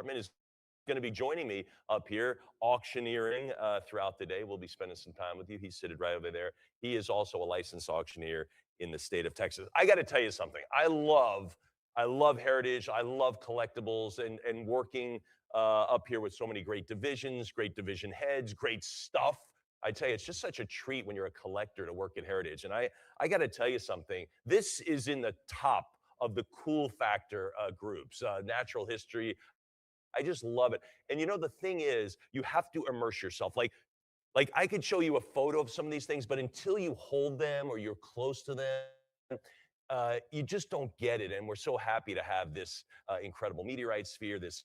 department, is going to be joining me up here auctioneering throughout the day. We'll be spending some time with you. He's seated right over there. He is also a licensed auctioneer in the state of Texas. I got to tell you something. I love heritage. I love collectibles and working up here with so many great divisions, great division heads, great stuff. I tell you, it's just such a treat when you're a collector to work at Heritage. And I got to tell you something. This is in the top of the cool factor groups, natural history. I just love it. And you know, the thing is, you have to immerse yourself. Like I could show you a photo of some of these things, but until you hold them or you're close to them, you just don't get it. And we're so happy to have this incredible meteorite sphere, this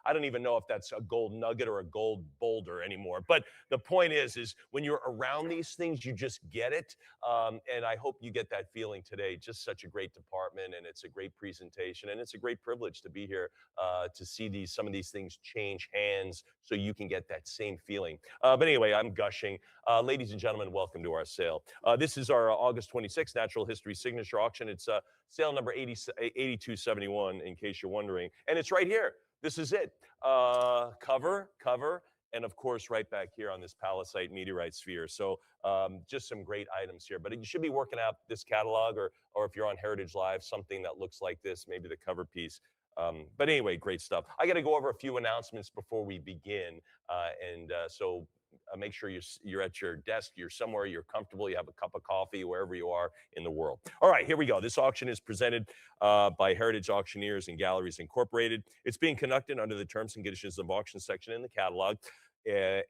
I don't even know if that's a gold nugget or a gold boulder anymore. But the point is when you're around these things, you just get it. And I hope you get that feeling today. Just such a great department, and it's a great presentation, and it's a great privilege to be here to see some of these things change hands, so you can get that same feeling. But anyway, I'm gushing. Ladies and gentlemen, welcome to our sale. This is our August 26th Natural History Signature Auction. It's sale number 8271, in case you're wondering, and it's right here. This is it. Cover, and of course, right back here on this Palisite meteorite sphere. So just some great items here. But you should be working out this catalog, or if you're on Heritage Live, something that looks like this, maybe the cover piece. But anyway, great stuff. I got to go over a few announcements before we begin. So make sure you're at your desk, you're somewhere, you're comfortable, you have a cup of coffee, wherever you are in the world. All right, here we go. This auction is presented by Heritage Auctioneers and Galleries Incorporated. It's being conducted under the terms and conditions of auction section in the catalog,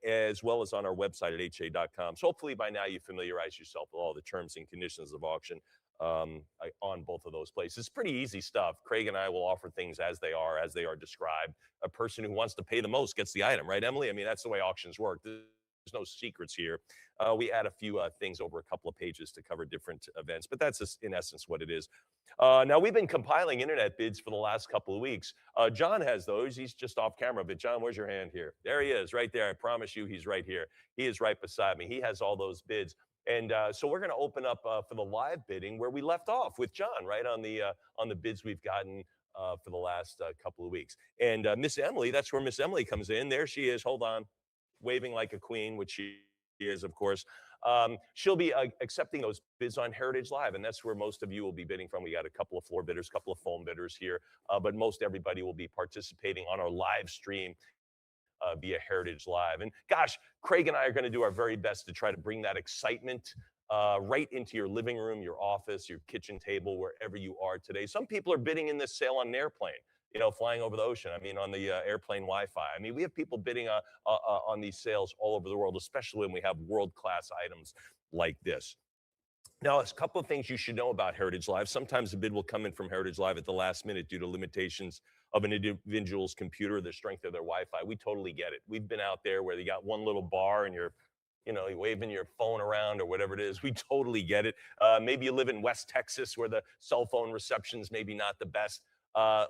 as well as on our website at ha.com. So hopefully by now you familiarize yourself with all the terms and conditions of auction on both of those places. It's pretty easy stuff. Craig and I will offer things as they are described. A person who wants to pay the most gets the item, right, Emily? I mean, that's the way auctions work. There's no secrets here. We add a few things over a couple of pages to cover different events, but that's just, in essence, what it is. Now, we've been compiling internet bids for the last couple of weeks. John has those. He's just off camera, but John, where's your hand here? There he is, right there. I promise you he's right here. He is right beside me. He has all those bids. And so we're going to open up for the live bidding where we left off with John, right on the bids we've gotten for the last couple of weeks. And Miss Emily, that's where Miss Emily comes in. There she is. Hold on. Waving like a queen, which she is, of course. She'll be accepting those bids on Heritage Live, and that's where most of you will be bidding from. We got a couple of floor bidders, a couple of phone bidders here, but most everybody will be participating on our live stream via Heritage Live. And gosh, Craig and I are going to do our very best to try to bring that excitement right into your living room, your office, your kitchen table, wherever you are today. Some people are bidding in this sale on an airplane, flying over the ocean. I mean, on the airplane Wi-Fi. I mean, we have people bidding on these sales all over the world, especially when we have world-class items like this. Now, a couple of things you should know about Heritage Live. Sometimes a bid will come in from Heritage Live at the last minute due to limitations of an individual's computer, the strength of their Wi-Fi. We totally get it. We've been out there where you got one little bar and you're waving your phone around or whatever it is. We totally get it. Maybe you live in West Texas where the cell phone reception's maybe not the best.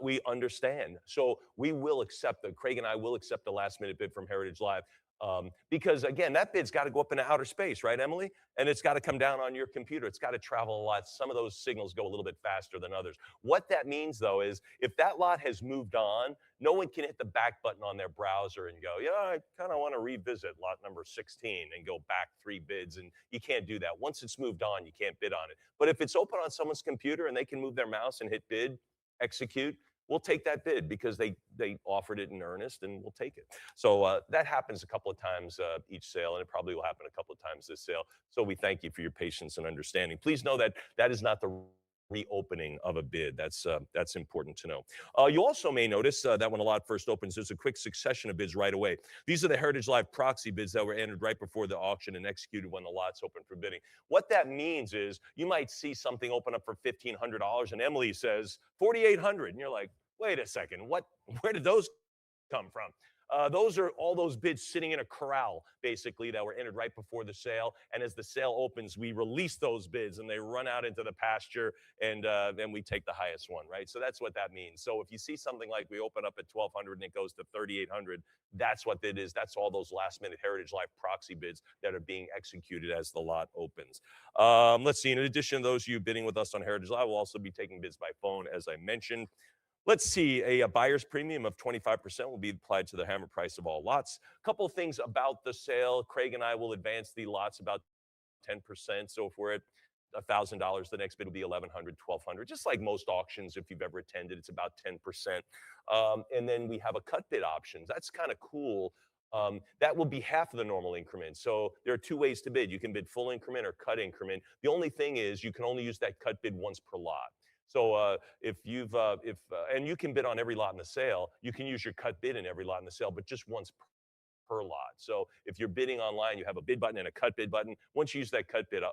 We understand. So we will accept Craig and I will accept the last minute bid from Heritage Live. Because again, that bid's got to go up into outer space, right, Emily? And it's got to come down on your computer. It's got to travel a lot. Some of those signals go a little bit faster than others. What that means, though, is if that lot has moved on, no one can hit the back button on their browser and go, I kind of want to revisit lot number 16 and go back 3 bids. And you can't do that. Once it's moved on, you can't bid on it. But if it's open on someone's computer and they can move their mouse and hit bid, execute, we'll take that bid because they offered it in earnest, and we'll take it. So that happens a couple of times each sale, and it probably will happen a couple of times this sale. So we thank you for your patience and understanding. Please know that that is not the reopening of a bid. That's important to know. You also may notice that when a lot first opens, there's a quick succession of bids right away. These are the Heritage Live proxy bids that were entered right before the auction and executed when the lots open for bidding. What that means is you might see something open up for $1,500, and Emily says $4,800, and you're like, wait a second, where did those come from? Those are all those bids sitting in a corral, basically, that were entered right before the sale. And as the sale opens, we release those bids and they run out into the pasture, and then we take the highest one, right? So that's what that means. So if you see something like we open up at $1,200 and it goes to $3,800, that's what it is. That's all those last-minute Heritage Live proxy bids that are being executed as the lot opens. Let's see. In addition to those of you bidding with us on Heritage Live, we'll also be taking bids by phone, as I mentioned. Let's see, a buyer's premium of 25% will be applied to the hammer price of all lots. A couple things about the sale. Craig and I will advance the lots about 10%. So if we're at $1,000, the next bid will be 1,100, 1,200. Just like most auctions, if you've ever attended, it's about 10%. And then we have a cut bid options. That's kind of cool. That will be half of the normal increment. So there are two ways to bid. You can bid full increment or cut increment. The only thing is you can only use that cut bid once per lot. So and you can bid on every lot in the sale. You can use your cut bid in every lot in the sale, but just once per lot. So if you're bidding online, you have a bid button and a cut bid button. Once you use that cut bid,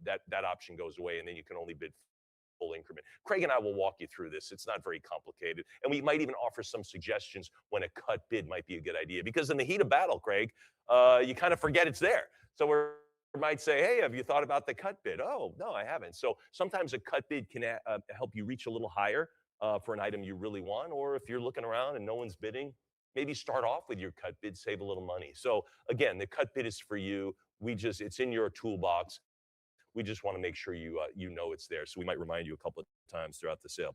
that option goes away, and then you can only bid full increment. Craig and I will walk you through this. It's not very complicated, and we might even offer some suggestions when a cut bid might be a good idea. Because in the heat of battle, Craig, you kind of forget it's there. So we might say, hey, have you thought about the cut bid? Oh, no, I haven't. So sometimes a cut bid can help you reach a little higher for an item you really want. Or if you're looking around and no one's bidding, maybe start off with your cut bid, save a little money. So again, the cut bid is for you. It's in your toolbox. We just want to make sure you know it's there. So we might remind you a couple of times throughout the sale.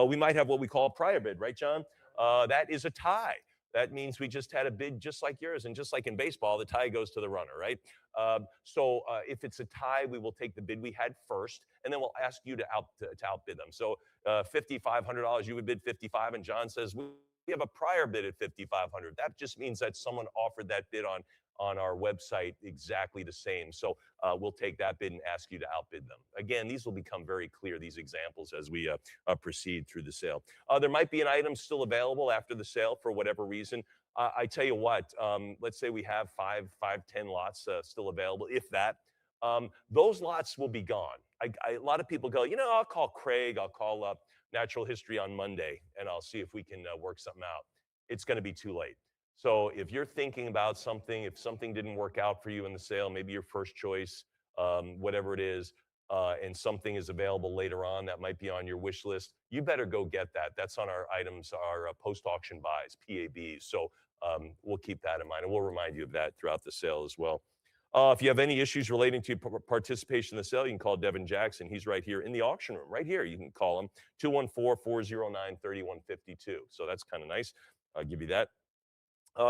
We might have what we call a prior bid, right, John? That is a tie. That means we just had a bid just like yours, and just like in baseball, the tie goes to the runner, right? If it's a tie, we will take the bid we had first, and then we'll ask you to outbid them. So $5,500, you would bid 55, and John says we have a prior bid at 5,500. That just means that someone offered that bid on our website exactly the same. So we'll take that bid and ask you to outbid them. Again, these will become very clear, these examples, as we proceed through the sale. There might be an item still available after the sale for whatever reason. I tell you what, let's say we have 10 lots still available, if that. Those lots will be gone. A lot of people go, I'll call Craig, I'll call up Natural History on Monday, and I'll see if we can work something out. It's going to be too late. So if you're thinking about something, if something didn't work out for you in the sale, maybe your first choice, whatever it is, and something is available later on that might be on your wish list, you better go get that. That's on our items, our post-auction buys, PABs. So we'll keep that in mind, and we'll remind you of that throughout the sale as well. If you have any issues relating to participation in the sale, you can call Devin Jackson. He's right here in the auction room, right here. You can call him, 214-409-3152. So that's kind of nice. I'll give you that.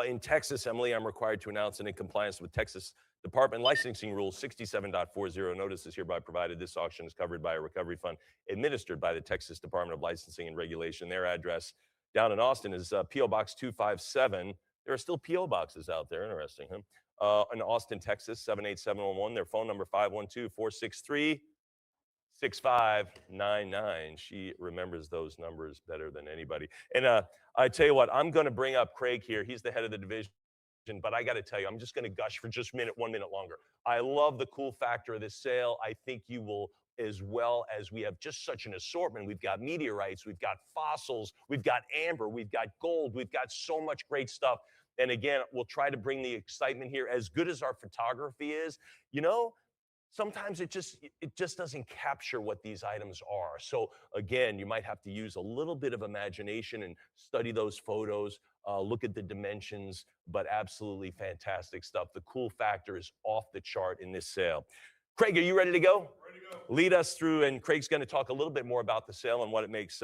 In Texas, Emily, I'm required to announce, and in compliance with Texas Department Licensing Rule 67.40, notice is hereby provided. This auction is covered by a recovery fund administered by the Texas Department of Licensing and Regulation. Their address down in Austin is P.O. Box 257. There are still P.O. boxes out there. Interesting, huh? In Austin, Texas, 78711. Their phone number, 512-463-6599. She remembers those numbers better than anybody. And I tell you what, I'm going to bring up Craig here. He's the head of the division, but I got to tell you, I'm just going to gush for just 1 minute longer. I love the cool factor of this sale. I think you will, as well, as we have just such an assortment. We've got meteorites, we've got fossils, we've got amber, we've got gold, we've got so much great stuff. And again, we'll try to bring the excitement here. As good as our photography is, sometimes it just doesn't capture what these items are. So again, you might have to use a little bit of imagination and study those photos, look at the dimensions, but absolutely fantastic stuff. The cool factor is off the chart in this sale. Craig, are you ready to go? Ready to go. Lead us through, and Craig's going to talk a little bit more about the sale and what it makes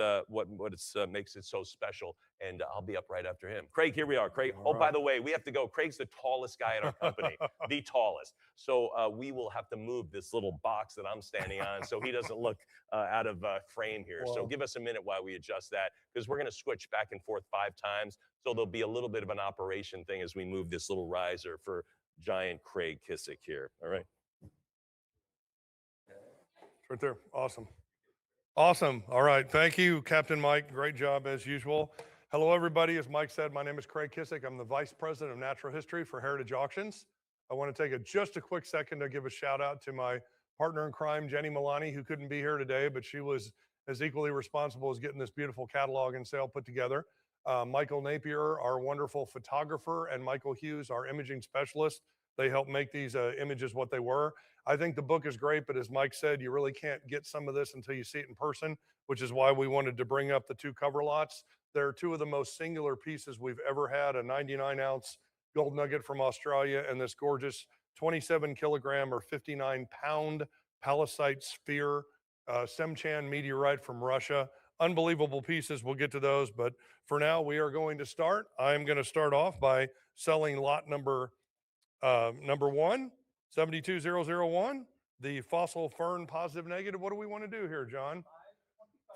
makes it so special. And I'll be up right after him. Craig, here we are. Craig. All right. By the way, we have to go. Craig's the tallest guy in our company, the tallest. So we will have to move this little box that I'm standing on so he doesn't look out of frame here. Whoa. So give us a minute while we adjust that, because we're going to switch back and forth 5 times. So there'll be a little bit of an operation thing as we move this little riser for giant Craig Kissick here. All right. Right there. Awesome. Awesome. All right. Thank you, Captain Mike. Great job as usual. Hello, everybody. As Mike said, my name is Craig Kissick. I'm the Vice President of Natural History for Heritage Auctions. I want to take just a quick second to give a shout out to my partner in crime, Jenny Milani, who couldn't be here today, but she was as equally responsible as getting this beautiful catalog and sale put together. Michael Napier, our wonderful photographer, and Michael Hughes, our imaging specialist. They helped make these images what they were. I think the book is great, but as Mike said, you really can't get some of this until you see it in person, which is why we wanted to bring up the 2 cover lots. They're 2 of the most singular pieces we've ever had, a 99-ounce gold nugget from Australia and this gorgeous 27-kilogram or 59-pound palisite sphere, Semchan meteorite from Russia. unbelievable pieces. We'll get to those, but for now, we are going to start. I'm going to start off by selling lot number one, 72001, the fossil fern positive negative. What do we want to do here, John?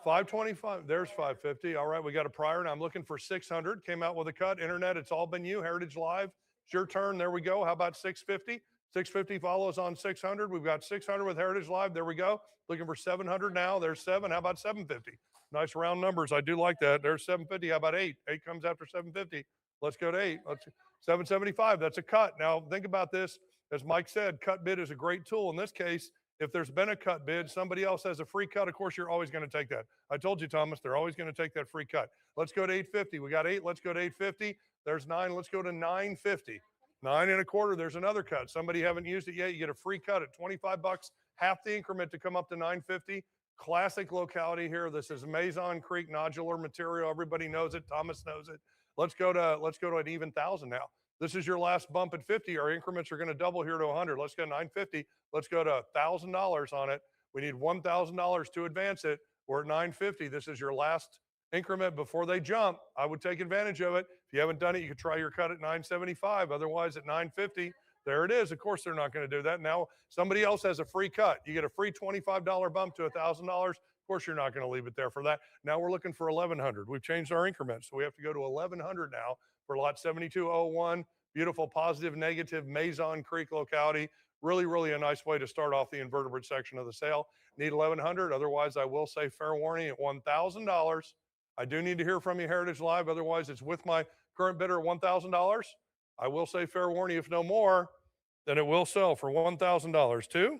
525. There's 550. All right, we got a prior, and I'm looking for 600. Came out with a cut. Internet, it's all been you. Heritage Live, it's your turn. There we go. How about 650? 650 follows on 600. We've got 600 with Heritage Live. There we go. Looking for 700 now. There's 7. How about 750? Nice round numbers. I do like that. There's 750. How about 8? 8 comes after 750. Let's go to 8. Let's 775. That's a cut. Now think about this. As Mike said, cut bid is a great tool. In this case, if there's been a cut bid, somebody else has a free cut, of course, you're always going to take that. I told you, Thomas, they're always going to take that free cut. Let's go to 850. We got 8. Let's go to 850. There's 9. Let's go to 950. 9 and a quarter. There's another cut. Somebody haven't used it yet. You get a free cut at 25 bucks, half the increment to come up to 950. Classic locality here. This is Maison Creek nodular material. Everybody knows it. Thomas knows it. Let's go to an even 1,000 now. This is your last bump at 50. Our increments are going to double here to 100. Let's go 950. Let's go to $1,000 on it. We need $1,000 to advance it. We're at 950. This is your last increment before they jump. I would take advantage of it. If you haven't done it, you could try your cut at 975. Otherwise, at 950, there it is. Of course, they're not going to do that. Now, somebody else has a free cut. You get a free $25 bump to $1,000. Of course, you're not going to leave it there for that. Now we're looking for 1,100. We've changed our increments, so we have to go to 1,100 now for lot 7201. Beautiful positive negative Maison Creek locality. Really, really a nice way to start off the invertebrate section of the sale. Need 1,100. Otherwise, I will say fair warning at $1,000. I do need to hear from you, Heritage Live. Otherwise, it's with my current bidder at $1,000. I will say fair warning, if no more, then it will sell for $1,000 too.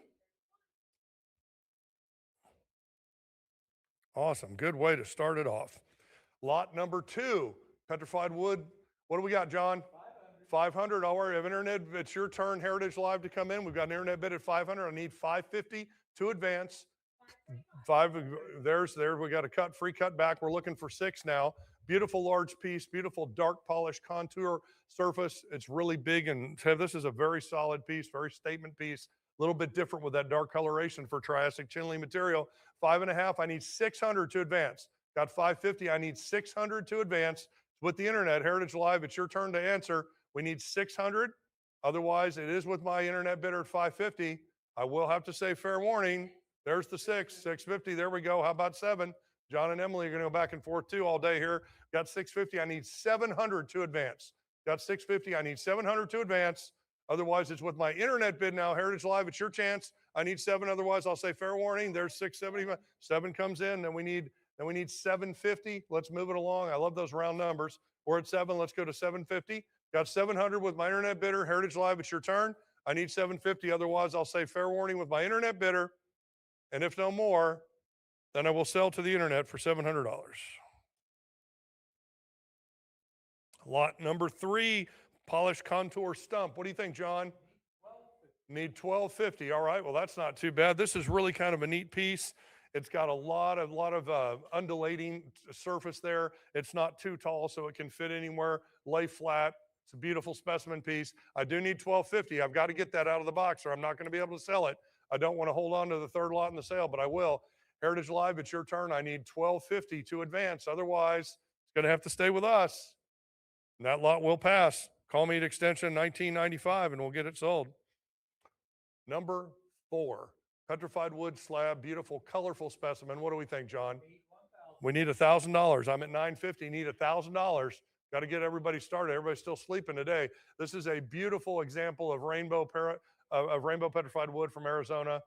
Awesome. Good way to start it off. Lot number 2, petrified wood. What do we got, John? 500. All right, we have internet. It's your turn, Heritage Live, to come in. We've got an internet bid at 500. I need 550 to advance. There. We got a cut, free cut back. We're looking for 6 now. Beautiful large piece, beautiful dark polished contour surface. It's really big, and this is a very solid piece, very statement piece. A little bit different with that dark coloration for Triassic chinley material. 5.5. I need 600 to advance. Got 550. I need 600 to advance. With the internet, Heritage Live, it's your turn to answer. We need 600. Otherwise, it is with my internet bidder at 550. I will have to say fair warning. There's the 650. There we go. How about 7? John and Emily are going to go back and forth too all day here. Got 650. I need 700 to advance. Got 650. I need 700 to advance. Otherwise, it's with my internet bid now. Heritage Live, it's your chance. I need 7. Otherwise, I'll say fair warning. There's 675. 7 comes in. Then we need 750. Let's move it along. I love those round numbers. We're at 7. Let's go to 750. Got 700 with my internet bidder. Heritage Live, it's your turn. I need 750. Otherwise, I'll say fair warning with my internet bidder. And if no more, then I will sell to the internet for $700. Lot number 3, polished contour stump. What do you think, John? Need 1250. All right. Well, that's not too bad. This is really kind of a neat piece. It's got a lot of undulating surface there. It's not too tall, so it can fit anywhere. Lay flat. It's a beautiful specimen piece. I do need 1250. I've got to get that out of the box, or I'm not going to be able to sell it. I don't want to hold on to the third lot in the sale, but I will. Heritage Live, it's your turn. I need 1250 to advance. Otherwise, it's going to have to stay with us. And that lot will pass. Call me at extension 1995 and we'll get it sold. Number 4, petrified wood slab, beautiful, colorful specimen. What do we think, John? We need $1,000. I'm at 950. Need $1,000. Got to get everybody started. Everybody's still sleeping today. This is a beautiful example of rainbow petrified wood from Arizona.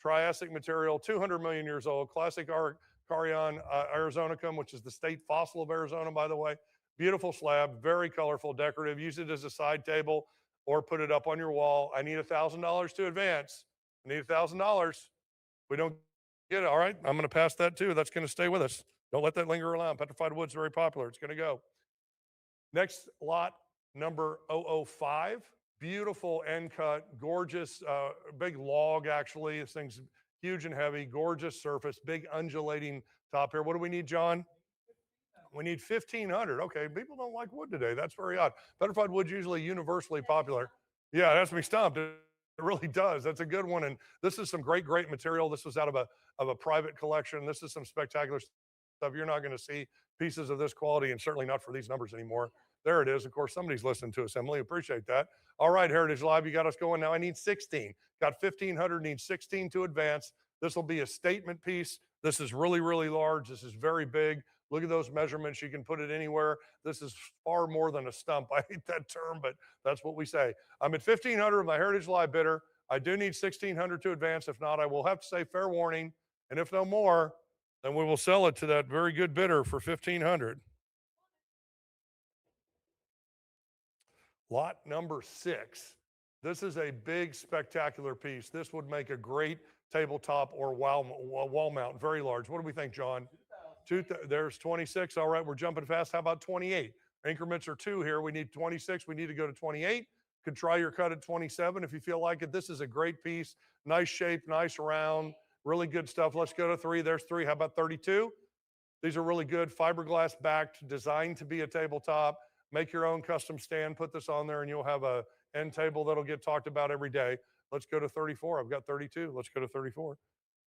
Triassic material, 200 million years old. Classic Carrion arizonicum, which is the state fossil of Arizona, by the way. Beautiful slab, very colorful, decorative. Use it as a side table or put it up on your wall. I need $1,000 to advance. I need $1,000. We don't get it. All right, I'm going to pass that too. That's going to stay with us. Don't let that linger around. Petrified wood's very popular. It's going to go. Next lot, number 005. Beautiful end cut, gorgeous, big log actually. This thing's huge and heavy, gorgeous surface, big undulating top here. What do we need, John? We need 1,500. Okay, people don't like wood today. That's very odd. Petrified wood's usually universally popular. Yeah, it has me stumped. It really does. That's a good one. And this is some great material. This was out of a private collection. This is some spectacular stuff. You're not going to see pieces of this quality, and certainly not for these numbers anymore. There it is. Of course, somebody's listening to us, Emily. Appreciate that. All right, Heritage Live, you got us going now. I need 16. Got 1,500, need 16 to advance. This will be a statement piece. This is really, really large. This is very big. Look at those measurements. You can put it anywhere. This is far more than a stump. I hate that term, but that's what we say. I'm at 1,500 with my Heritage Live bidder. I do need 1,600 to advance. If not, I will have to say fair warning. And if no more, then we will sell it to that very good bidder for 1,500. Lot number 6. This is a big, spectacular piece. This would make a great tabletop or wall mount, very large. What do we think, John? There's 26. All right, we're jumping fast. How about 28? Increments are 2 here. We need 26. We need to go to 28. Could try your cut at 27 if you feel like it. This is a great piece. Nice shape, nice round, really good stuff. Let's go to 3. There's 3. How about 32? These are really good, fiberglass backed, designed to be a tabletop. Make your own custom stand, put this on there, and you'll have a end table that'll get talked about every day. Let's go to 34. I've got 32. Let's go to 34.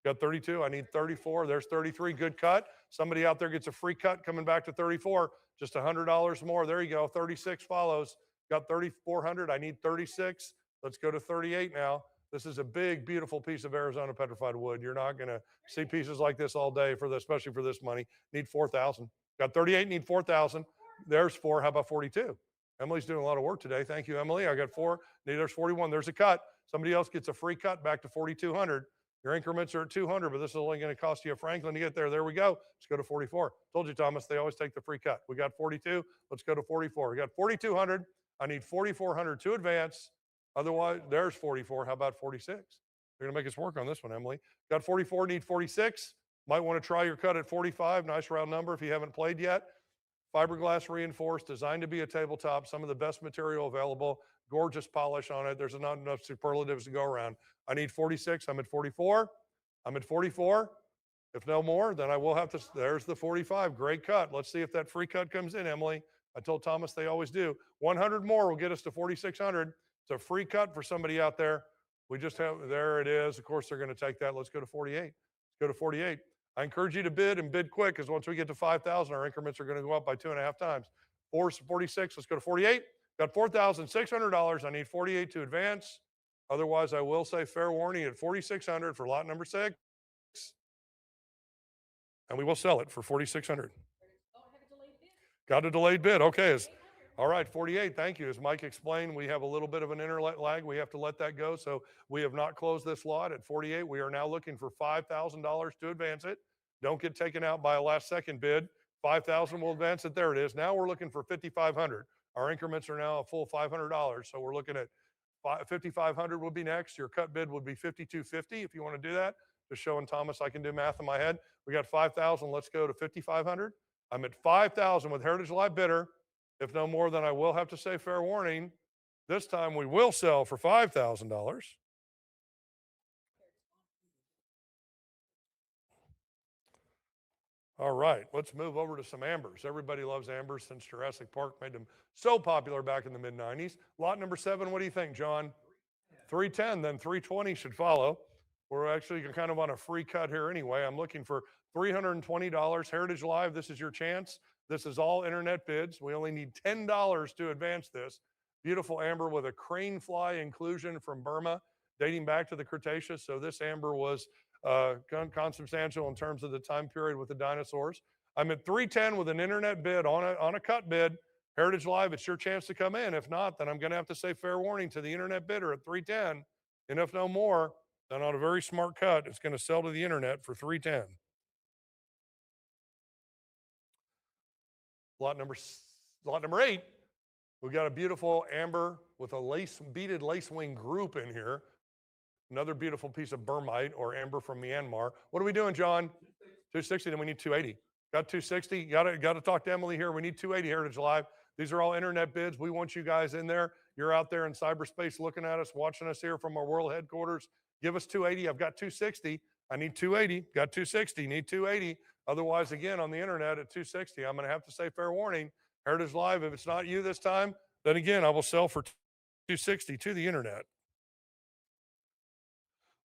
Got 32. I need 34. There's 33. Good cut. Somebody out there gets a free cut coming back to 34. Just $100 more. There you go. 36 follows. Got 3,400. I need 36. Let's go to 38 now. This is a big, beautiful piece of Arizona petrified wood. You're not going to see pieces like this all day, especially for this money. Need 4,000. Got 38. Need 4,000. There's 4. How about 42? Emily's doing a lot of work today. Thank you, Emily. I got 4. There's 41. There's a cut. Somebody else gets a free cut back to 4,200. Your increments are at 200, but this is only going to cost you a Franklin to get there. There we go. Let's go to 44. Told you, Thomas, they always take the free cut. We got 42. Let's go to 44. We got 4,200. I need 4,400 to advance. Otherwise, there's 44. How about 46? They're going to make us work on this one, Emily. Got 44, need 46. Might want to try your cut at 45. Nice round number if you haven't played yet. Fiberglass reinforced, designed to be a tabletop, some of the best material available, gorgeous polish on it. There's not enough superlatives to go around. I need 46. I'm at 44. I'm at 44. If no more, then I will have to, there's the 45. Great cut. Let's see if that free cut comes in, Emily. I told Thomas they always do. 100 more will get us to 4,600. It's a free cut for somebody out there. We just have, there it is. Of course, they're going to take that. Let's go to 48. Let's go to 48. I encourage you to bid and bid quick, because once we get to 5,000, our increments are going to go up by 2.5 times. 46. Let's go to 48. Got $4,600. I need 48 to advance. Otherwise, I will say fair warning at 4,600 for lot number 6. And we will sell it for 4,600. Got a delayed bid. Okay. All right, 48. Thank you. As Mike explained, we have a little bit of an internet lag. We have to let that go. So we have not closed this lot at 48. We are now looking for $5,000 to advance it. Don't get taken out by a last second bid. 5,000 will advance it. There it is. Now we're looking for 5,500. Our increments are now a full $500. So we're looking at 5,500 will be next. Your cut bid would be 5,250 if you want to do that. Just showing Thomas I can do math in my head. We got 5,000. Let's go to 5,500. I'm at 5,000 with Heritage Live bidder. If no more, then I will have to say fair warning. This time we will sell for $5,000. All right, let's move over to some ambers. Everybody loves ambers since Jurassic Park made them so popular back in the mid-90s. Lot number 7, what do you think, John? 310, then 320 should follow. We're actually kind of on a free cut here anyway. I'm looking for $320. Heritage Live, this is your chance. This is all internet bids. We only need $10 to advance this. Beautiful amber with a crane fly inclusion from Burma, dating back to the Cretaceous. So this amber was consubstantial in terms of the time period with the dinosaurs. I'm at 310 with an internet bid on a cut bid. Heritage Live, it's your chance to come in. If not, then I'm going to have to say fair warning to the internet bidder at 310. And if no more, then on a very smart cut, it's going to sell to the internet for 310. Lot number 8, we've got a beautiful amber with a beaded lace wing group in here. Another beautiful piece of Burmite or amber from Myanmar. What are we doing, John? 260, then we need 280. Got 260. Got to talk to Emily here. We need 280 Heritage Live. These are all internet bids. We want you guys in there. You're out there in cyberspace looking at us, watching us here from our world headquarters. Give us 280. I've got 260. I need 280. Got 260. Need 280. Otherwise, again, on the internet at 260, I'm going to have to say fair warning. Heritage Live, if it's not you this time, then again, I will sell for 260 to the internet.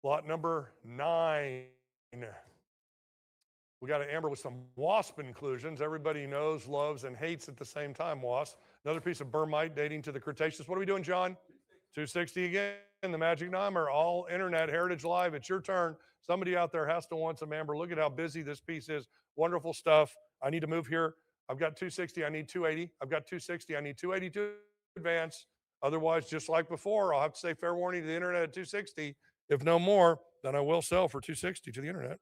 Lot number 9. We got an amber with some wasp inclusions. Everybody knows, loves, and hates at the same time wasp. Another piece of Burmite dating to the Cretaceous. What are we doing, John? 260 again, the magic number. All internet, Heritage Live, it's your turn. Somebody out there has to want some amber. Look at how busy this piece is. Wonderful stuff. I need to move here. I've got 260, I need 280. I've got 260, I need 280 to advance. Otherwise, just like before, I'll have to say fair warning to the internet at 260. If no more, then I will sell for 260 to the internet.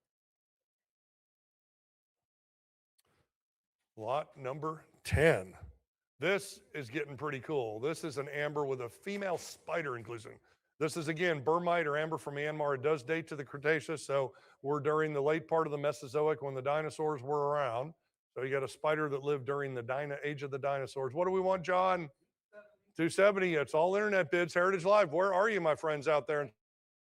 Lot number 10. This is getting pretty cool. This is an amber with a female spider inclusion. This is, again, Burmite or amber from Myanmar. It does date to the Cretaceous, so we're during the late part of the Mesozoic when the dinosaurs were around. So you got a spider that lived during the age of the dinosaurs. What do we want, John? 270. It's all internet bids, Heritage Live. Where are you, my friends out there in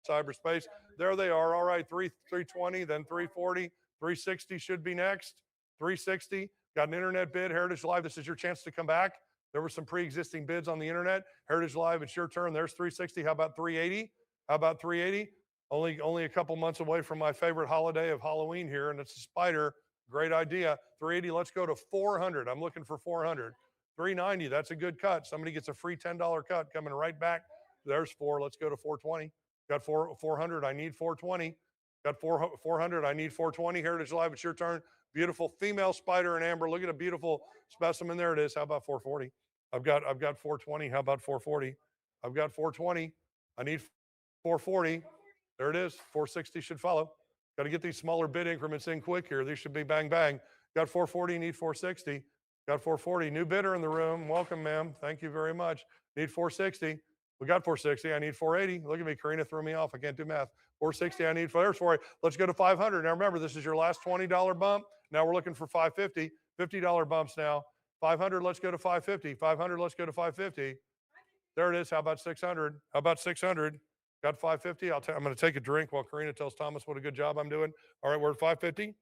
cyberspace? There they are. All right, 320, then 340, 360 should be next. 360. Got an internet bid, Heritage Live. This is your chance to come back. There were some pre-existing bids on the internet. Heritage Live, it's your turn. There's 360. How about 380? How about 380? Only a couple months away from my favorite holiday of Halloween here, and it's a spider. Great idea. 380. Let's go to 400. I'm looking for 400. 390. That's a good cut. Somebody gets a free $10 cut coming right back. There's 4. Let's go to 420. Got 400. I need 420. Got 400. I need 420. Heritage Live, it's your turn. Beautiful female spider in amber. Look at a beautiful specimen. There it is. How about 440? I've got 420. How about 440? I've got 420. I need 440. There it is. 460 should follow. Got to get these smaller bid increments in quick here. These should be bang, bang. Got 440. Need 460. Got 440. New bidder in the room. Welcome, ma'am. Thank you very much. Need 460. We got 460. I need 480. Look at me. Karina threw me off. I can't do math. 460. I need there's 480. Let's go to 500. Now remember, this is your last $20 bump. Now we're looking for 550. $50 bumps now. 500. Let's go to 550. 500. Let's go to 550. There it is. How about 600? How about 600? Got 550. I'm going to take a drink while Karina tells Thomas what a good job I'm doing. All right, we're at 550.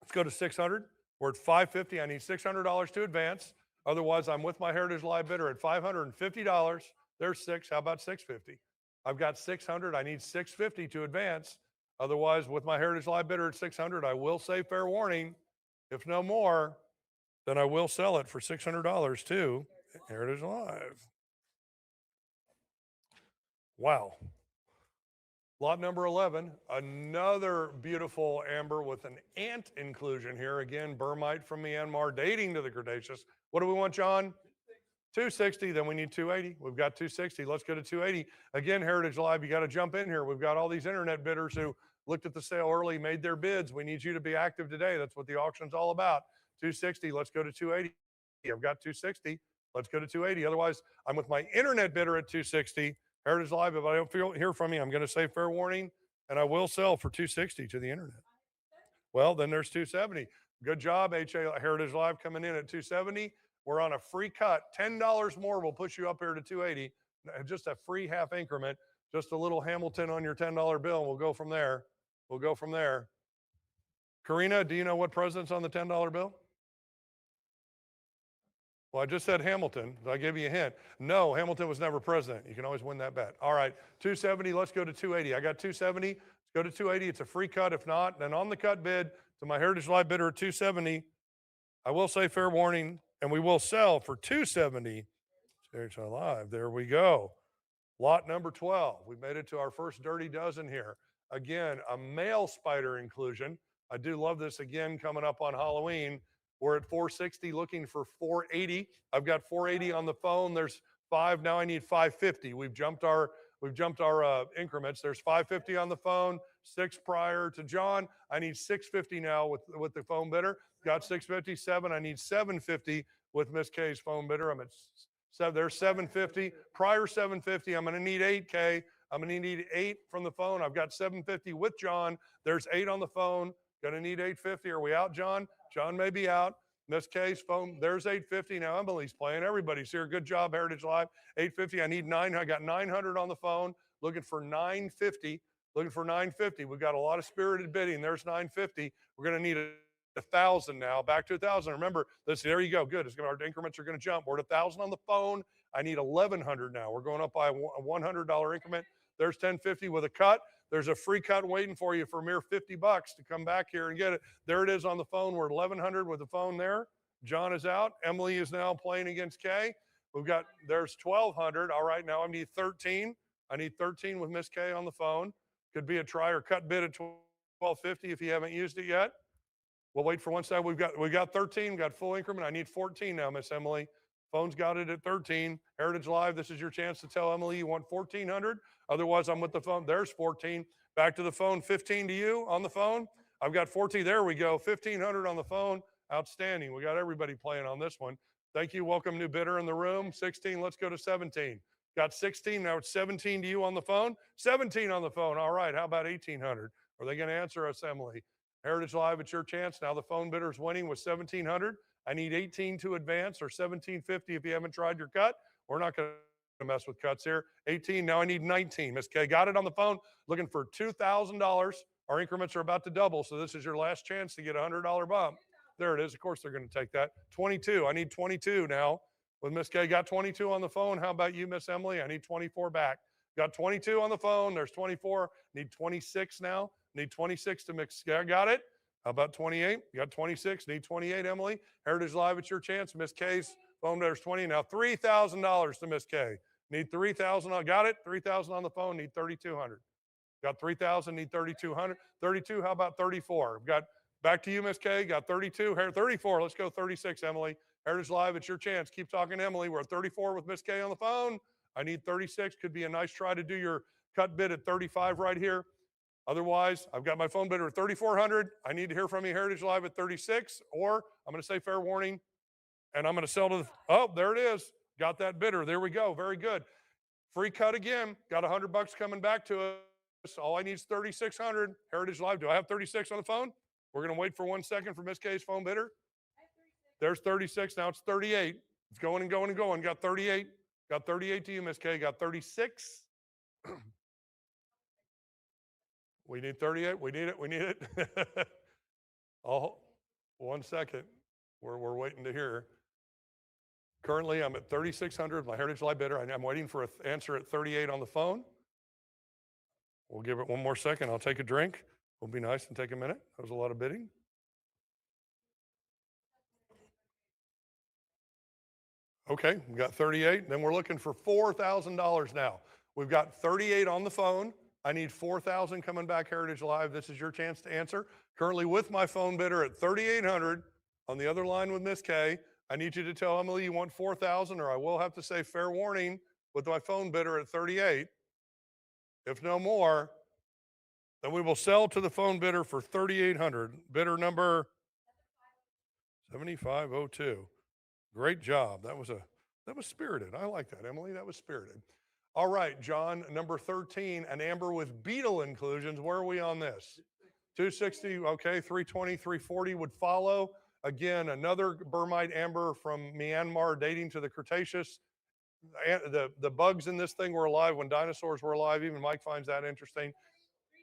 Let's go to 600. We're at 550. I need $600 to advance. Otherwise, I'm with my Heritage Live bidder at $550. There's 6. How about 650? I've got 600. I need 650 to advance. Otherwise, with my Heritage Live bidder at 600, I will say fair warning. If no more, then I will sell it for $600 to Heritage Live. Wow. Lot number 11, another beautiful amber with an ant inclusion here. Again, Burmite from Myanmar dating to the Cretaceous. What do we want, John? 260, then we need 280. We've got 260. Let's go to 280. Again, Heritage Live, you got to jump in here. We've got all these internet bidders who looked at the sale early, made their bids. We need you to be active today. That's what the auction's all about. 260, let's go to 280. I've got 260. Let's go to 280. Otherwise, I'm with my internet bidder at 260. Heritage Live, if I don't hear from you, I'm going to say fair warning, and I will sell for 260 to the internet. Well, then there's 270. Good job, Heritage Live coming in at 270. We're on a free cut. $10 more will push you up here to 280. Just a free half increment, just a little Hamilton on your $10 bill, and we'll go from there. We'll go from there. Karina, do you know what president's on the $10 bill? Well, I just said Hamilton. I gave you a hint. No, Hamilton was never president. You can always win that bet. All right, 270. Let's go to 280. I got 270. Let's go to 280. It's a free cut. If not, then on the cut bid to my Heritage Live bidder at 270, I will say fair warning, and we will sell for 270. Heritage Live. There we go. Lot number 12. We made it to our first dirty dozen here. Again, a male spider inclusion. I do love this again coming up on Halloween. We're at 460 looking for 480. I've got 480 on the phone. There's 5. Now I need 550. We've jumped our increments. There's 550 on the phone, 6 prior to John. I need 650 now with the phone bidder. Got 657. I need 750 with Miss K's phone bidder. I'm at 7. There's 750. Prior 750. I'm going to need 8K. I'm going to need 8 from the phone. I've got 750 with John. There's 8 on the phone. Going to need 850. Are we out, John? John may be out. Miss K's phone, there's 850. Now Emily's playing. Everybody's here. Good job, Heritage Live. 850. I need 9. I got 900 on the phone. Looking for 950. Looking for 950. We've got a lot of spirited bidding. There's 950. We're going to need 1,000 now. Back to 1,000. Remember, there you go. Good. Our increments are going to jump. We're at 1,000 on the phone. I need 1,100 now. We're going up by a $100 increment. There's 1050 with a cut. There's a free cut waiting for you for a mere 50 bucks to come back here and get it. There it is on the phone. We're 1100 with the phone there. John is out. Emily is now playing against Kay. There's 1200. All right, now I need 13. I need 13 with Miss Kay on the phone. Could be a try or cut bid at 1250 if you haven't used it yet. We'll wait for one second. We've got 13, got full increment. I need 14 now, Miss Emily. Phone's got it at 13. Heritage Live, this is your chance to tell Emily you want 1400. Otherwise, I'm with the phone. There's 14. Back to the phone. 15 to you on the phone. I've got 14. There we go. 1500 on the phone. Outstanding. We got everybody playing on this one. Thank you. Welcome, new bidder in the room. 16. Let's go to 17. Got 16. Now it's 17 to you on the phone. 17 on the phone. All right. How about 1800? Are they going to answer us, Emily? Heritage Live, it's your chance. Now the phone bidder is winning with 1700. I need 18 to advance, or 1750 if you haven't tried your cut. We're not going to mess with cuts here. 18. Now I need 19. Miss Kay got it on the phone, looking for $2,000. Our increments are about to double, so this is your last chance to get a $100 bump. There it is. Of course they're going to take that. 22. I need 22 now. With Miss Kay, got 22 on the phone. How about you, Miss Emily? I need 24 back. Got 22 on the phone. There's 24. Need 26 now. Need 26 to mix. Got it? How about 28? You got 26. Need 28, Emily. Heritage Live, it's your chance. Miss Kay's phone, there's 20. Now $3,000 to Miss Kay. Need 3,000. Got it? 3,000 on the phone. Need 3,200. Got 3,000. Need 3,200. 32. How about 34? Got back to you, Miss Kay. Got 32. 34. Let's go 36, Emily. Heritage Live, it's your chance. Keep talking, Emily. We're at 34 with Miss Kay on the phone. I need 36. Could be a nice try to do your cut bid at 35 right here. Otherwise, I've got my phone bidder at 3,400. I need to hear from you, Heritage Live, at 36, or I'm going to say fair warning, and I'm going to sell to oh, there it is. Got that bidder. There we go. Very good. Free cut again. Got $100 coming back to us. All I need is 3,600. Heritage Live. Do I have 36 on the phone? We're going to wait for 1 second for Miss Kay's phone bidder. There's 36. Now it's 38. It's going and going and going. Got 38. Got 38 to you, Miss Kay. Got 36. We need 38. We need it. We need it. Oh, 1 second. We're waiting to hear. Currently, I'm at 3,600. My Heritage Live bidder. I'm waiting for an answer at 38 on the phone. We'll give it 1 more second. I'll take a drink. We'll be nice and take a minute. That was a lot of bidding. Okay, we got 38. Then we're looking for $4,000 now. We've got 38 on the phone. I need 4,000 coming back, Heritage Live. This is your chance to answer. Currently with my phone bidder at 3,800 on the other line with Miss Kay. I need you to tell Emily you want 4,000, or I will have to say fair warning with my phone bidder at 38. If no more, then we will sell to the phone bidder for 3,800. Bidder number 7502. Great job. That was spirited. I like that, Emily. That was spirited. All right, John, number 13, an amber with beetle inclusions. Where are we on this? 260, okay, 320, 340 would follow. Again, another Burmite amber from Myanmar dating to the Cretaceous. The bugs in this thing were alive when dinosaurs were alive. Even Mike finds that interesting.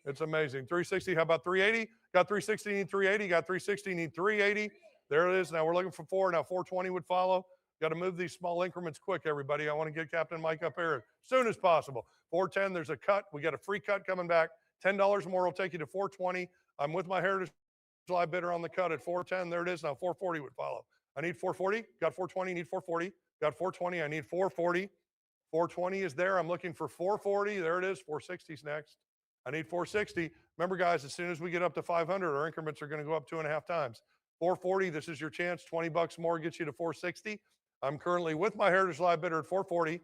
It's amazing. 360, how about 380? Got 360, need 380. Got 360, need 380. There it is. Now we're looking for 4. Now 420 would follow. Got to move these small increments quick, everybody. I want to get Captain Mike up here as soon as possible. 410, there's a cut. We got a free cut coming back. $10 more will take you to 420. I'm with my Heritage Live bidder on the cut at 410. There it is. Now 440 would follow. I need 440. Got 420. Need 440. Got 420. I need 440. 420 is there. I'm looking for 440. There it is. 460's next. I need 460. Remember, guys, as soon as we get up to 500, our increments are going to go up 2.5 times. 440, this is your chance. 20 bucks more gets you to 460. I'm currently with my Heritage Live bidder at 440.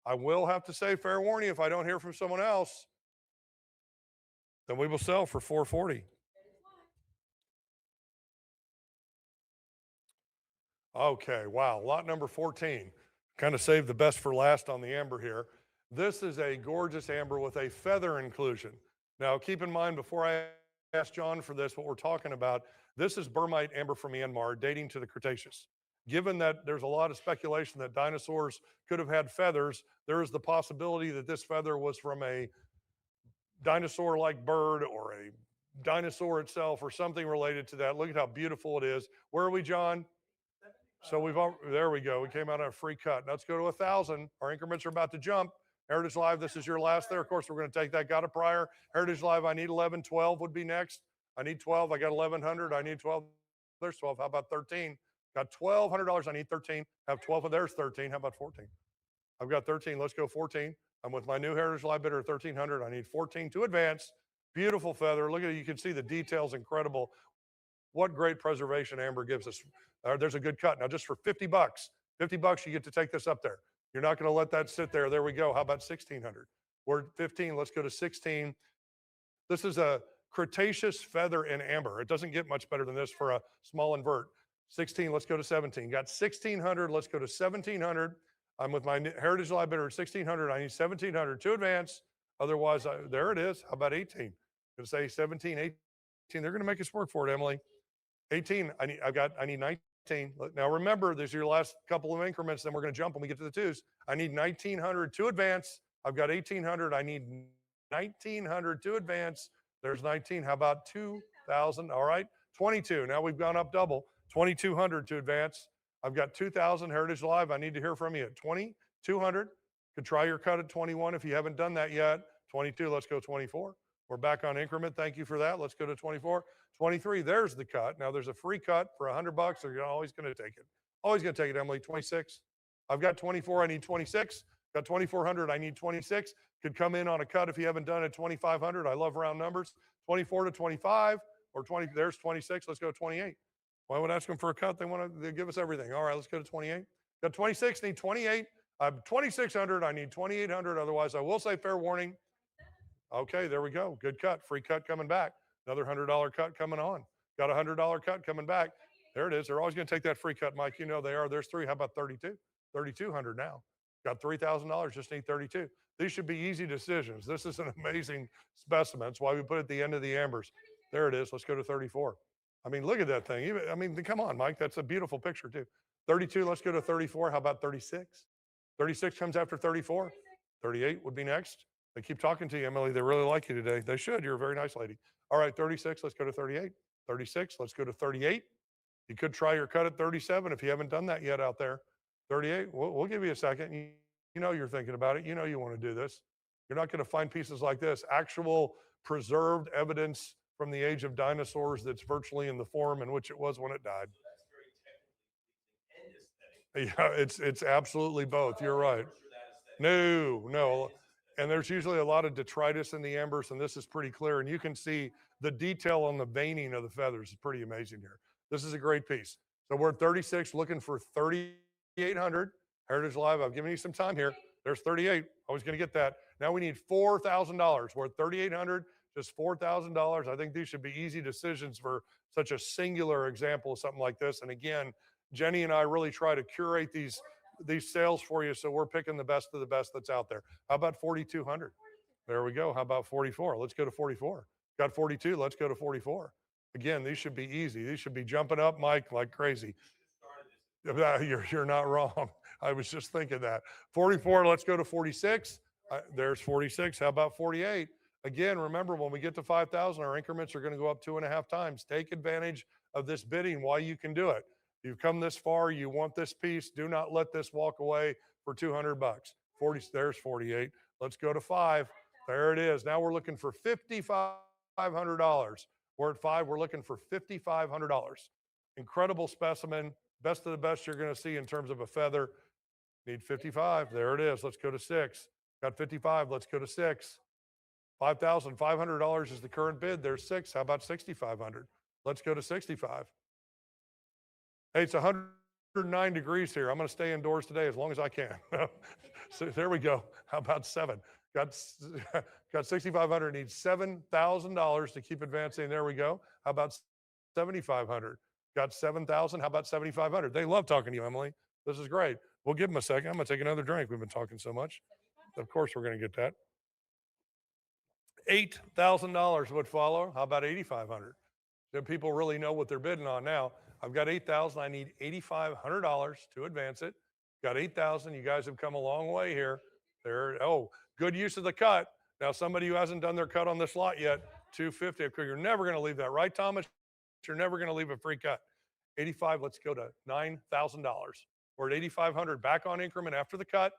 I will have to say fair warning, if I don't hear from someone else, then we will sell for 440. Okay, wow, lot number 14. Kind of saved the best for last on the amber here. This is a gorgeous amber with a feather inclusion. Now, keep in mind, before I ask John for this, what we're talking about, this is Burmite amber from Myanmar dating to the Cretaceous. Given that there's a lot of speculation that dinosaurs could have had feathers, there is the possibility that this feather was from a dinosaur-like bird or a dinosaur itself or something related to that. Look at how beautiful it is. Where are we, John? So there we go. We came out on a free cut. Let's go to 1,000. Our increments are about to jump. Heritage Live, this is your last there. Of course, we're going to take that. Got a prior. Heritage Live, I need 11. 12 would be next. I need 12. I got 1,100. I need 12. There's 12. How about 13? Got $1,200. I need 13. Have 12 of there's 13. How about 14? I've got 13. Let's go 14. I'm with my new Heritage Live bidder at 1,300. I need 14 to advance. Beautiful feather. Look at it. You can see the details incredible. What great preservation amber gives us. There's a good cut. Now, just for 50 bucks, 50 bucks, you get to take this up there. You're not going to let that sit there. There we go. How about 1,600? We're at 15. Let's go to 16. This is a Cretaceous feather in amber. It doesn't get much better than this for a small invert. 16. Let's go to 17. Got 1,600. Let's go to 1,700. I'm with my Heritage Live bidder at 1,600. I need 1,700 to advance. Otherwise, there it is. How about 18? Going to say 17, 18. They're going to make us work for it, Emily. 18. I need 19. Now remember, there's your last couple of increments. Then we're going to jump when we get to the twos. I need 1,900 to advance. I've got 1,800. I need 1,900 to advance. There's 19. How about 2,000? All right. 22. Now we've gone up double. 2,200 to advance. I've got 2,000 Heritage Live. I need to hear from you at 2,200. Could try your cut at 21 if you haven't done that yet. 22. Let's go 24. We're back on increment. Thank you for that. Let's go to 24. 23. There's the cut. Now there's a free cut for $100. So you're always going to take it. Always going to take it, Emily. 26. I've got 24. I need 26. Got 2,400. I need 26. Could come in on a cut if you haven't done it. 2,500. I love round numbers. 24 to 25 or 20. There's 26. Let's go 28. Well, I would ask them for a cut. They give us everything. All right, let's go to 28. Got 26. Need 28. I'm 2,600. I need 2,800. Otherwise, I will say fair warning. Okay, there we go. Good cut. Free cut coming back. Another $100 cut coming on. Got a $100 cut coming back. There it is. They're always going to take that free cut, Mike. You know they are. There's three. How about 32? 3,200 now. Got $3,000. Just need 32. These should be easy decisions. This is an amazing specimen. That's why we put it at the end of the ambers. There it is. Let's go to 34. I mean, look at that thing. I mean, come on, Mike. That's a beautiful picture, too. 32. Let's go to 34. How about 36? 36 comes after 34. 38 would be next. They keep talking to you, Emily. They really like you today. They should. You're a very nice lady. All right, 36. Let's go to 38. 36. Let's go to 38. You could try your cut at 37 if you haven't done that yet out there. 38. We'll give you a second. You know you're thinking about it. You know you want to do this. You're not going to find pieces like this. Actual preserved evidence from the age of dinosaurs that's virtually in the form in which it was when it died. Yeah, it's absolutely both. You're right. No. And there's usually a lot of detritus in the embers, and this is pretty clear. And you can see the detail on the veining of the feathers is pretty amazing here. This is a great piece. So we're at 36, looking for 3,800. Heritage Live, I've given you some time here. There's 38. I was going to get that. Now we need $4,000. We're at 3,800, just $4,000. I think these should be easy decisions for such a singular example of something like this. And again, Jenny and I really try to curate these sales for you, so we're picking the best of the best that's out there. How about 4,200? There we go. How about 44? Let's go to 44. Got 42. Let's go to 44. Again, these should be easy. These should be jumping up, Mike, like crazy. You're not wrong. I was just thinking that. 44. Let's go to 46. There's 46. How about 48? Again, remember, when we get to 5,000, our increments are going to go up 2.5 times. Take advantage of this bidding while you can do it. You've come this far. You want this piece. Do not let this walk away for 200 bucks. 40. There's 48. Let's go to 5. There it is. Now we're looking for $5,500. We're at 5. We're looking for $5,500. Incredible specimen. Best of the best you're going to see in terms of a feather. Need 55. There it is. Let's go to 6. Got 55. Let's go to 6. $5,500 is the current bid. There's 6. How about 6,500? Let's go to 65. Hey, it's 109 degrees here. I'm going to stay indoors today as long as I can. So there we go. How about 7? Got 6,500. Needs $7,000 to keep advancing. There we go. How about 7,500? Got 7,000. How about 7,500? They love talking to you, Emily. This is great. We'll give them a second. I'm going to take another drink. We've been talking so much. Of course, we're going to get that. $8,000 would follow. How about 8,500? Do people really know what they're bidding on now? I've got 8,000. I need $8,500 to advance it. Got 8,000. You guys have come a long way here. There. Oh, good use of the cut. Now, somebody who hasn't done their cut on this lot yet, $250. You're never going to leave that, right, Thomas? You're never going to leave a free cut. 85. Let's go to $9,000. We're at 8,500. Back on increment after the cut.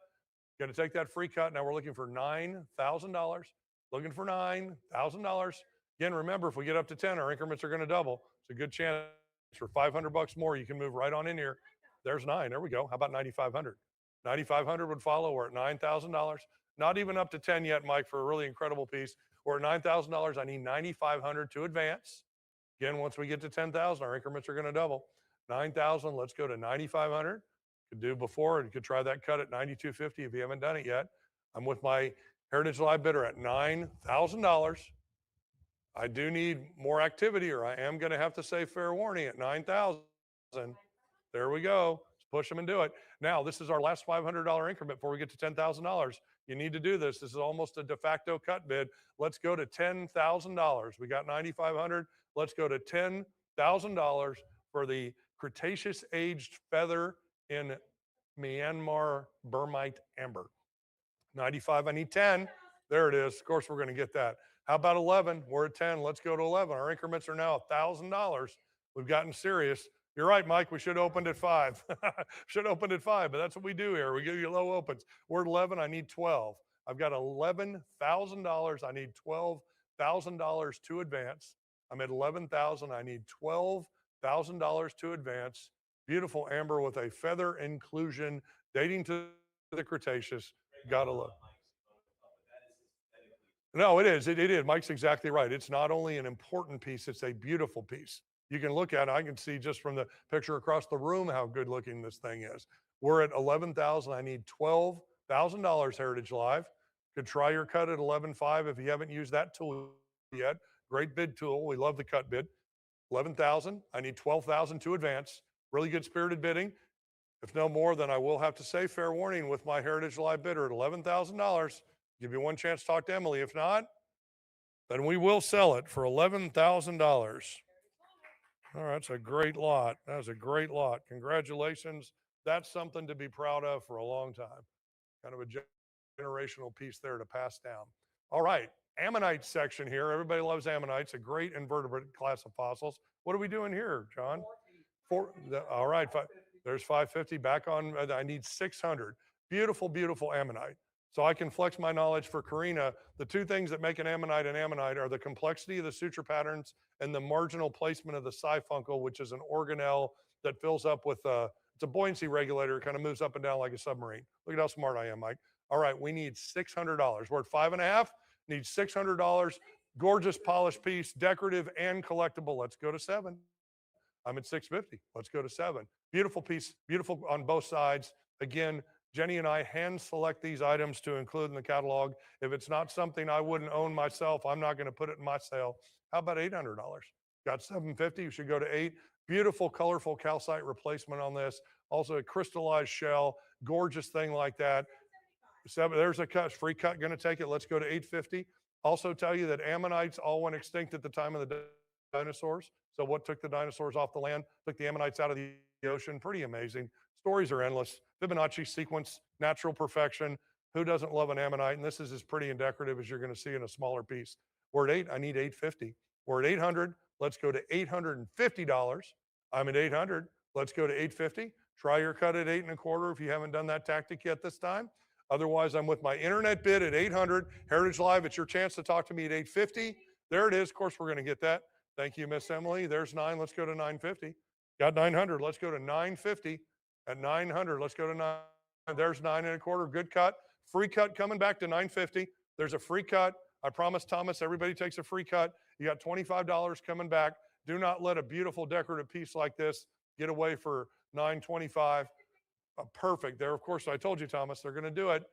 Got to take that free cut. Now we're looking for $9,000. Looking for $9,000. Again, remember, if we get up to 10, our increments are going to double. It's a good chance for $500 more. You can move right on in here. There's 9. There we go. How about 9,500? 9,500 would follow. We're at $9,000. Not even up to 10 yet, Mike, for a really incredible piece. We're at $9,000. I need 9,500 to advance. Again, once we get to 10,000, our increments are going to double. 9,000. Let's go to 9,500. Could do before and could try that cut at 9,250 if you haven't done it yet. I'm with my Heritage Live bidder at $9,000. I do need more activity, or I am going to have to say fair warning at 9,000. There we go. Let's push them and do it. Now, this is our last $500 increment before we get to $10,000. You need to do this. This is almost a de facto cut bid. Let's go to $10,000. We got 9,500. Let's go to $10,000 for the Cretaceous aged feather in Myanmar Burmite amber. 95, I need 10. There it is. Of course, we're going to get that. How about 11? We're at 10. Let's go to 11. Our increments are now $1,000. We've gotten serious. You're right, Mike. We should have opened at 5. Should have opened at 5, but that's what we do here. We give you low opens. We're at 11. I need 12. I've got $11,000. I need $12,000 to advance. I'm at 11,000. I need $12,000 to advance. Beautiful amber with a feather inclusion dating to the Cretaceous. Gotta love. No, it is. It is. Mike's exactly right. It's not only an important piece, it's a beautiful piece. You can look at it. I can see just from the picture across the room how good looking this thing is. We're at 11,000. I need $12,000 Heritage Live. Could try your cut at 11.5 if you haven't used that tool yet. Great bid tool. We love the cut bid. 11,000. I need 12,000 to advance. Really good spirited bidding. If no more, then I will have to say fair warning with my Heritage Live bidder at $11,000. Give you one chance to talk to Emily. If not, then we will sell it for $11,000. All right, that's a great lot. That was a great lot. Congratulations. That's something to be proud of for a long time. Kind of a generational piece there to pass down. All right, ammonite section here. Everybody loves ammonites, a great invertebrate class of fossils. What are we doing here, John? All right, there's 550 back on. I need 600. Beautiful, beautiful ammonite. So I can flex my knowledge for Karina. The two things that make an ammonite are the complexity of the suture patterns and the marginal placement of the siphuncle, which is an organelle that fills up with it's a buoyancy regulator. It kind of moves up and down like a submarine. Look at how smart I am, Mike. All right, we need $600. We're at 5.5. Need $600. Gorgeous polished piece, decorative and collectible. Let's go to 7. I'm at 650. Let's go to 7. Beautiful piece, beautiful on both sides. Again, Jenny and I hand select these items to include in the catalog. If it's not something I wouldn't own myself, I'm not going to put it in my sale. How about $800? Got 750. You should go to 8. Beautiful, colorful calcite replacement on this. Also a crystallized shell. Gorgeous thing like that. 7. There's a cut. Free cut. Going to take it. Let's go to 850. Also tell you that ammonites all went extinct at the time of the dinosaurs. So what took the dinosaurs off the land? Took the ammonites out of the ocean. Pretty amazing. Stories are endless. Fibonacci sequence, natural perfection. Who doesn't love an ammonite? And this is as pretty and decorative as you're going to see in a smaller piece. We're at 8. I need 850. We're at 800. Let's go to $850. I'm at 800. Let's go to 850. Try your cut at 8.25 if you haven't done that tactic yet this time. Otherwise, I'm with my internet bid at 800. Heritage Live, it's your chance to talk to me at 850. There it is. Of course, we're going to get that. Thank you, Miss Emily. There's 9. Let's go to 950. Got 900. Let's go to 950. At 900, let's go to 9. There's 9.25. Good cut. Free cut coming back to 950. There's a free cut. I promise, Thomas, everybody takes a free cut. You got $25 coming back. Do not let a beautiful decorative piece like this get away for $925. Perfect. There, of course, I told you, Thomas, they're going to do it.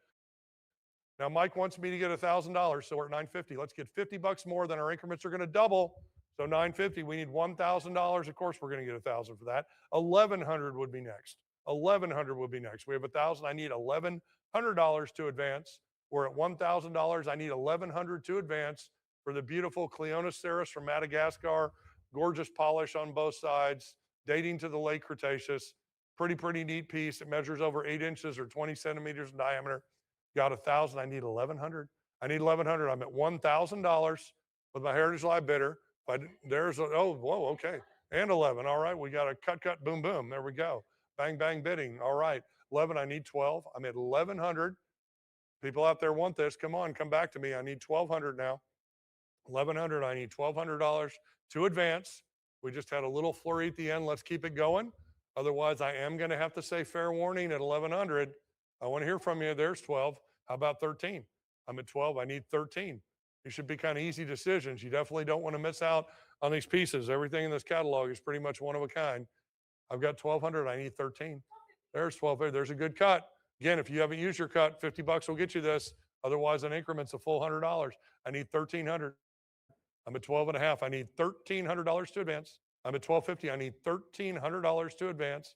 Now, Mike wants me to get $1,000, so we're at 950. Let's get $50 more, then our increments are going to double. So 950, we need $1,000. Of course, we're going to get 1,000 for that. 1,100 would be next. 1,100 would be next. We have 1,000. I need $1,100 to advance. We're at $1,000. I need 1,100 to advance for the beautiful Cleonoceras from Madagascar. Gorgeous polish on both sides, dating to the late Cretaceous. Pretty neat piece. It measures over 8 inches or 20 centimeters in diameter. Got 1,000. I need 1,100. I need 1,100. I'm at $1,000 with my Heritage Live bidder. But there's okay. And 11. All right. We got a cut, boom, boom. There we go. Bang, bang bidding. All right. 11. I need 12. I'm at 1,100. People out there want this. Come on, come back to me. I need 1,200 now. 1,100. I need $1,200 to advance. We just had a little flurry at the end. Let's keep it going. Otherwise, I am going to have to say fair warning at 1,100. I want to hear from you. There's 12. How about 13? I'm at 12. I need 13. These should be kind of easy decisions. You definitely don't want to miss out on these pieces. Everything in this catalog is pretty much one of a kind. I've got 1,200. I need 13. There's 12. There's a good cut. Again, if you haven't used your cut, 50 bucks will get you this. Otherwise, in increments, a full $100. I need 1,300. I'm at 12 and a half. I need $1,300 to advance. I'm at 1,250. I need $1,300 to advance.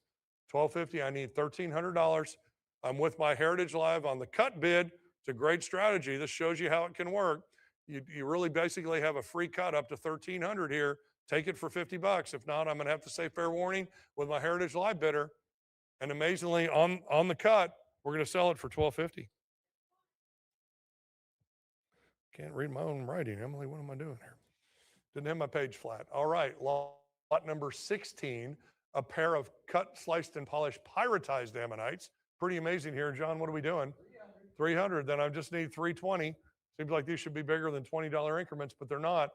1,250. I need $1,300. I'm with my Heritage Live on the cut bid. It's a great strategy. This shows you how it can work. You really basically have a free cut up to 1,300 here. Take it for 50 bucks. If not, I'm going to have to say fair warning with my Heritage Live bidder. And amazingly, on the cut, we're going to sell it for 1,250. Can't read my own writing, Emily. What am I doing here? Didn't have my page flat. All right, lot number 16, a pair of cut, sliced, and polished pyritized ammonites. Pretty amazing here. John, what are we doing? 300. Then I just need 320. Seems like these should be bigger than $20 increments, but they're not.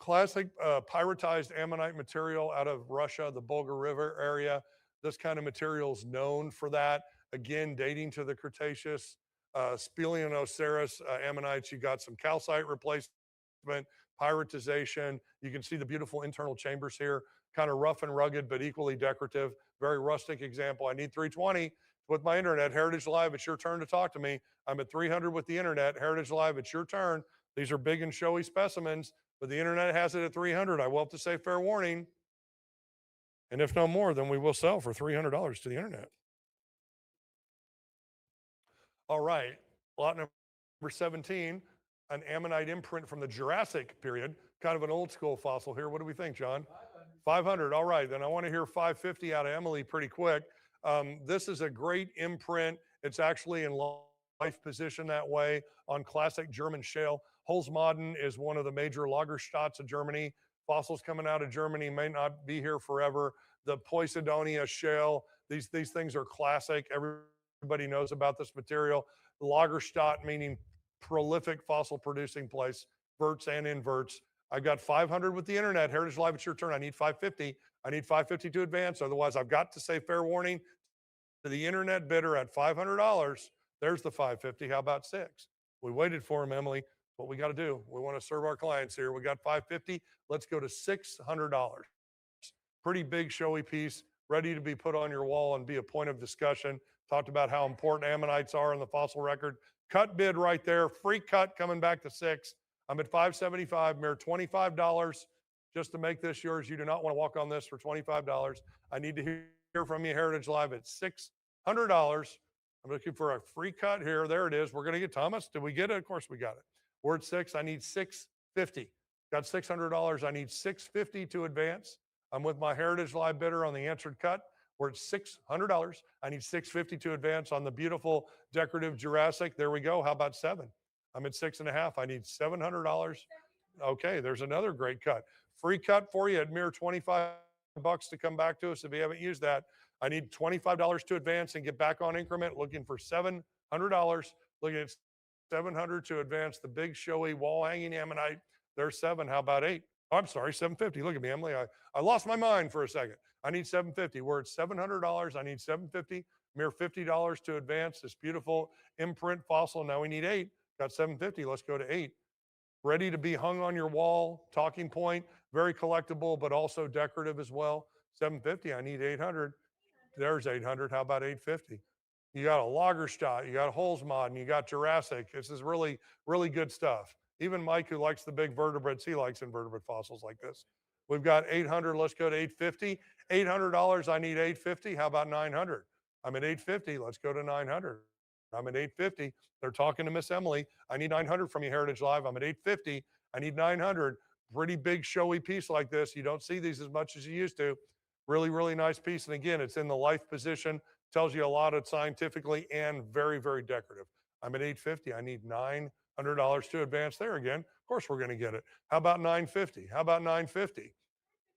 Classic pyritized ammonite material out of Russia, the Volga River area. This kind of material is known for that. Again, dating to the Cretaceous. Speleonoceras ammonites, you got some calcite replacement, pyritization. You can see the beautiful internal chambers here, kind of rough and rugged, but equally decorative. Very rustic example. I need 320 with my internet. Heritage Live, it's your turn to talk to me. I'm at 300 with the internet. Heritage Live, it's your turn. These are big and showy specimens, but the internet has it at 300. I will have to say fair warning. And if no more, then we will sell for $300 to the internet. All right, lot number 17, an ammonite imprint from the Jurassic period, kind of an old school fossil here. What do we think, John? 500. All right, then I want to hear 550 out of Emily pretty quick. This is a great imprint. It's actually in life position that way on classic German shale. Holzmaden is one of the major Lagerstädts of Germany. Fossils coming out of Germany may not be here forever. The Posidonia shale, these things are classic. Everybody knows about this material. Lagerstadt meaning prolific fossil producing place, verts and inverts. I've got 500 with the internet. Heritage Live, it's your turn. I need 550. I need 550 to advance. Otherwise, I've got to say fair warning to the internet bidder at $500. There's the 550. How about 6? We waited for him, Emily. What we got to do. We want to serve our clients here. We got 550. Let's go to $600. Pretty big showy piece, ready to be put on your wall and be a point of discussion. Talked about how important ammonites are in the fossil record. Cut bid right there. Free cut coming back to 6. I'm at 575, mere $25 just to make this yours. You do not want to walk on this for $25. I need to hear from you, Heritage Live, at $600. I'm looking for a free cut here. There it is. We're going to get Thomas. Did we get it? Of course we got it. We're at 6. I need 650. Got $600. I need 650 to advance. I'm with my Heritage Live bidder on the answered cut. We're at $600. I need 650 to advance on the beautiful decorative Jurassic. There we go. How about 7? I'm at 6.5. I need $700. Okay, there's another great cut. Free cut for you at mere 25 bucks to come back to us if you haven't used that. I need $25 to advance and get back on increment. Looking for $700. Looking at 700 to advance the big showy wall hanging ammonite. There's 7. How about 8? Oh, I'm sorry, 750. Look at me, Emily. I lost my mind for a second. I need 750. We're at $700. I need 750. Mere $50 to advance this beautiful imprint fossil. Now we need 8. Got 750. Let's go to 8. Ready to be hung on your wall. Talking point. Very collectible, but also decorative as well. 750. I need 800. There's 800. How about 850? You got a Lagerstadt. You got Holzmaden. You got Jurassic. This is really, really good stuff. Even Mike, who likes the big vertebrates, he likes invertebrate fossils like this. We've got 800. Let's go to 850. $800. I need 850. How about 900? I'm at 850. Let's go to 900. I'm at 850. They're talking to Miss Emily. I need 900 from you, Heritage Live. I'm at 850. I need 900. Pretty big showy piece like this. You don't see these as much as you used to. Really, really nice piece. And again, it's in the life position. Tells you a lot of scientifically and very, very decorative. I'm at 850. I need $900 to advance there again. Of course, we're going to get it. How about 950? How about 950?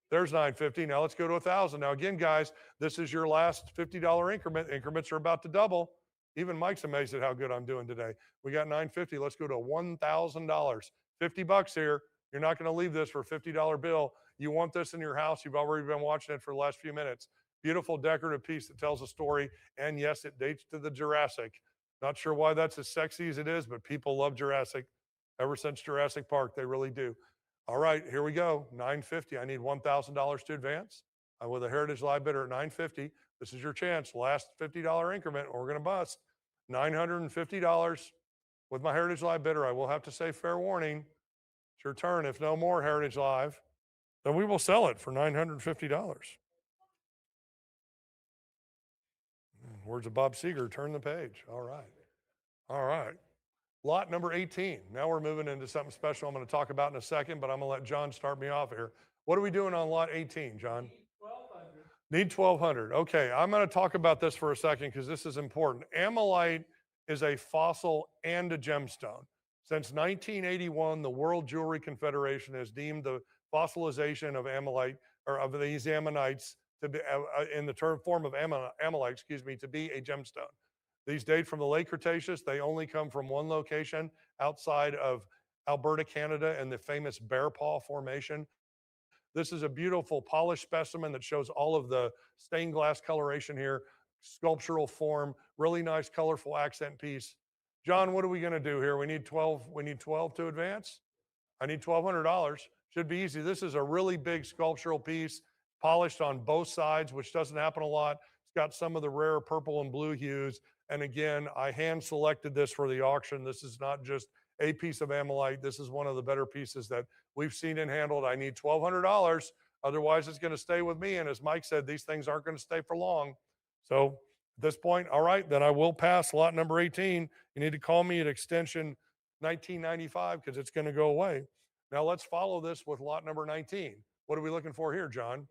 There's 950. Now let's go to 1,000. Now again, guys, this is your last $50 increment. Increments are about to double. Even Mike's amazed at how good I'm doing today. We got 950. Let's go to $1,000. 50 bucks here. You're not going to leave this for a $50 bill. You want this in your house. You've already been watching it for the last few minutes. Beautiful decorative piece that tells a story. And yes, it dates to the Jurassic. Not sure why that's as sexy as it is, but people love Jurassic. Ever since Jurassic Park, they really do. All right, here we go. 950. I need $1,000 to advance. With a Heritage Live bidder at 950. This is your chance. Last $50 increment, or we're going to bust. $950 with my Heritage Live bidder. I will have to say fair warning. It's your turn. If no more Heritage Live, then we will sell it for $950. Words of Bob Seger, turn the page. All right. All right. Lot number 18. Now we're moving into something special I'm going to talk about in a second, but I'm going to let John start me off here. What are we doing on lot 18, John? Need 1,200. Okay, I'm going to talk about this for a second because this is important. Ammonite is a fossil and a gemstone. Since 1981, the World Jewelry Confederation has deemed the fossilization of ammonite, or of these ammonites, to be in the form of ammonite, to be a gemstone. These date from the late Cretaceous. They only come from one location outside of Alberta, Canada, and the famous Bear Paw Formation. This is a beautiful polished specimen that shows all of the stained glass coloration here, sculptural form, really nice, colorful accent piece. John, what are we going to do here? We need 12 to advance. I need $1,200. Should be easy. This is a really big sculptural piece, polished on both sides, which doesn't happen a lot. It's got some of the rare purple and blue hues. And again, I hand selected this for the auction. This is not just a piece of ammonite. This is one of the better pieces that we've seen and handled. I need $1,200. Otherwise, it's going to stay with me. And as Mike said, these things aren't going to stay for long. So at this point, all right, then I will pass lot number 18. You need to call me at extension 1995 because it's going to go away. Now let's follow this with lot number 19. What are we looking for here, John?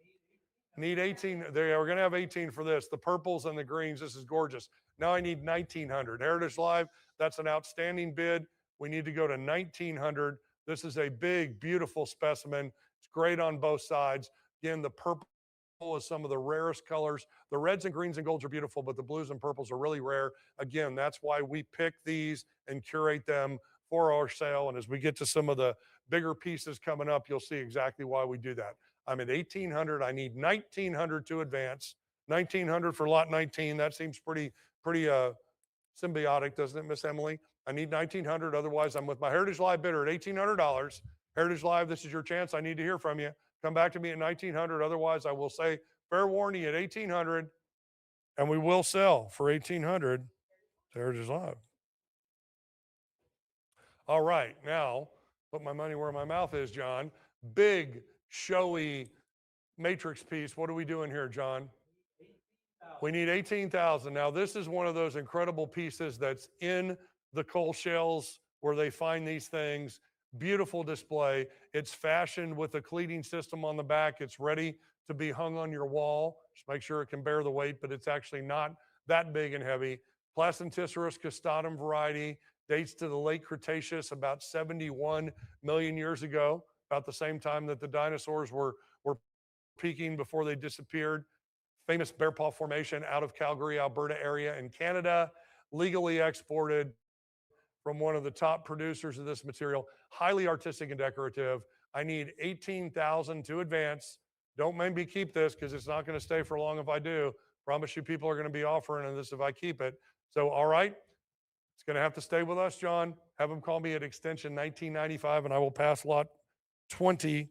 Need 18. There, we're going to have 18 for this. The purples and the greens. This is gorgeous. Now I need 1,900. Heritage Live, that's an outstanding bid. We need to go to 1,900. This is a big, beautiful specimen. It's great on both sides. Again, the purple is some of the rarest colors. The reds and greens and golds are beautiful, but the blues and purples are really rare. Again, that's why we pick these and curate them for our sale. And as we get to some of the bigger pieces coming up, you'll see exactly why we do that. I'm at 1,800. I need 1,900 to advance. 1,900 for lot 19. That seems pretty symbiotic, doesn't it, Miss Emily? I need 1,900. Otherwise, I'm with my Heritage Live bidder at $1,800. Heritage Live, this is your chance. I need to hear from you. Come back to me at 1,900. Otherwise, I will say fair warning at 1,800, and we will sell for 1,800 to Heritage Live. All right, now put my money where my mouth is, John. Big, showy matrix piece. What are we doing here, John? We need 18,000. Now, this is one of those incredible pieces that's in the coal shells where they find these things. Beautiful display. It's fashioned with a cleating system on the back. It's ready to be hung on your wall. Just make sure it can bear the weight, but it's actually not that big and heavy. Placenticerus cristatum variety, dates to the late Cretaceous, about 71 million years ago, about the same time that the dinosaurs were peaking before they disappeared. Famous Bear Paw Formation out of Calgary, Alberta area in Canada, legally exported from one of the top producers of this material, highly artistic and decorative. I need 18,000 to advance. Don't make me keep this because it's not going to stay for long if I do. Promise you people are going to be offering this if I keep it. So, all right, it's going to have to stay with us, John. Have them call me at extension 1995 and I will pass lot 20,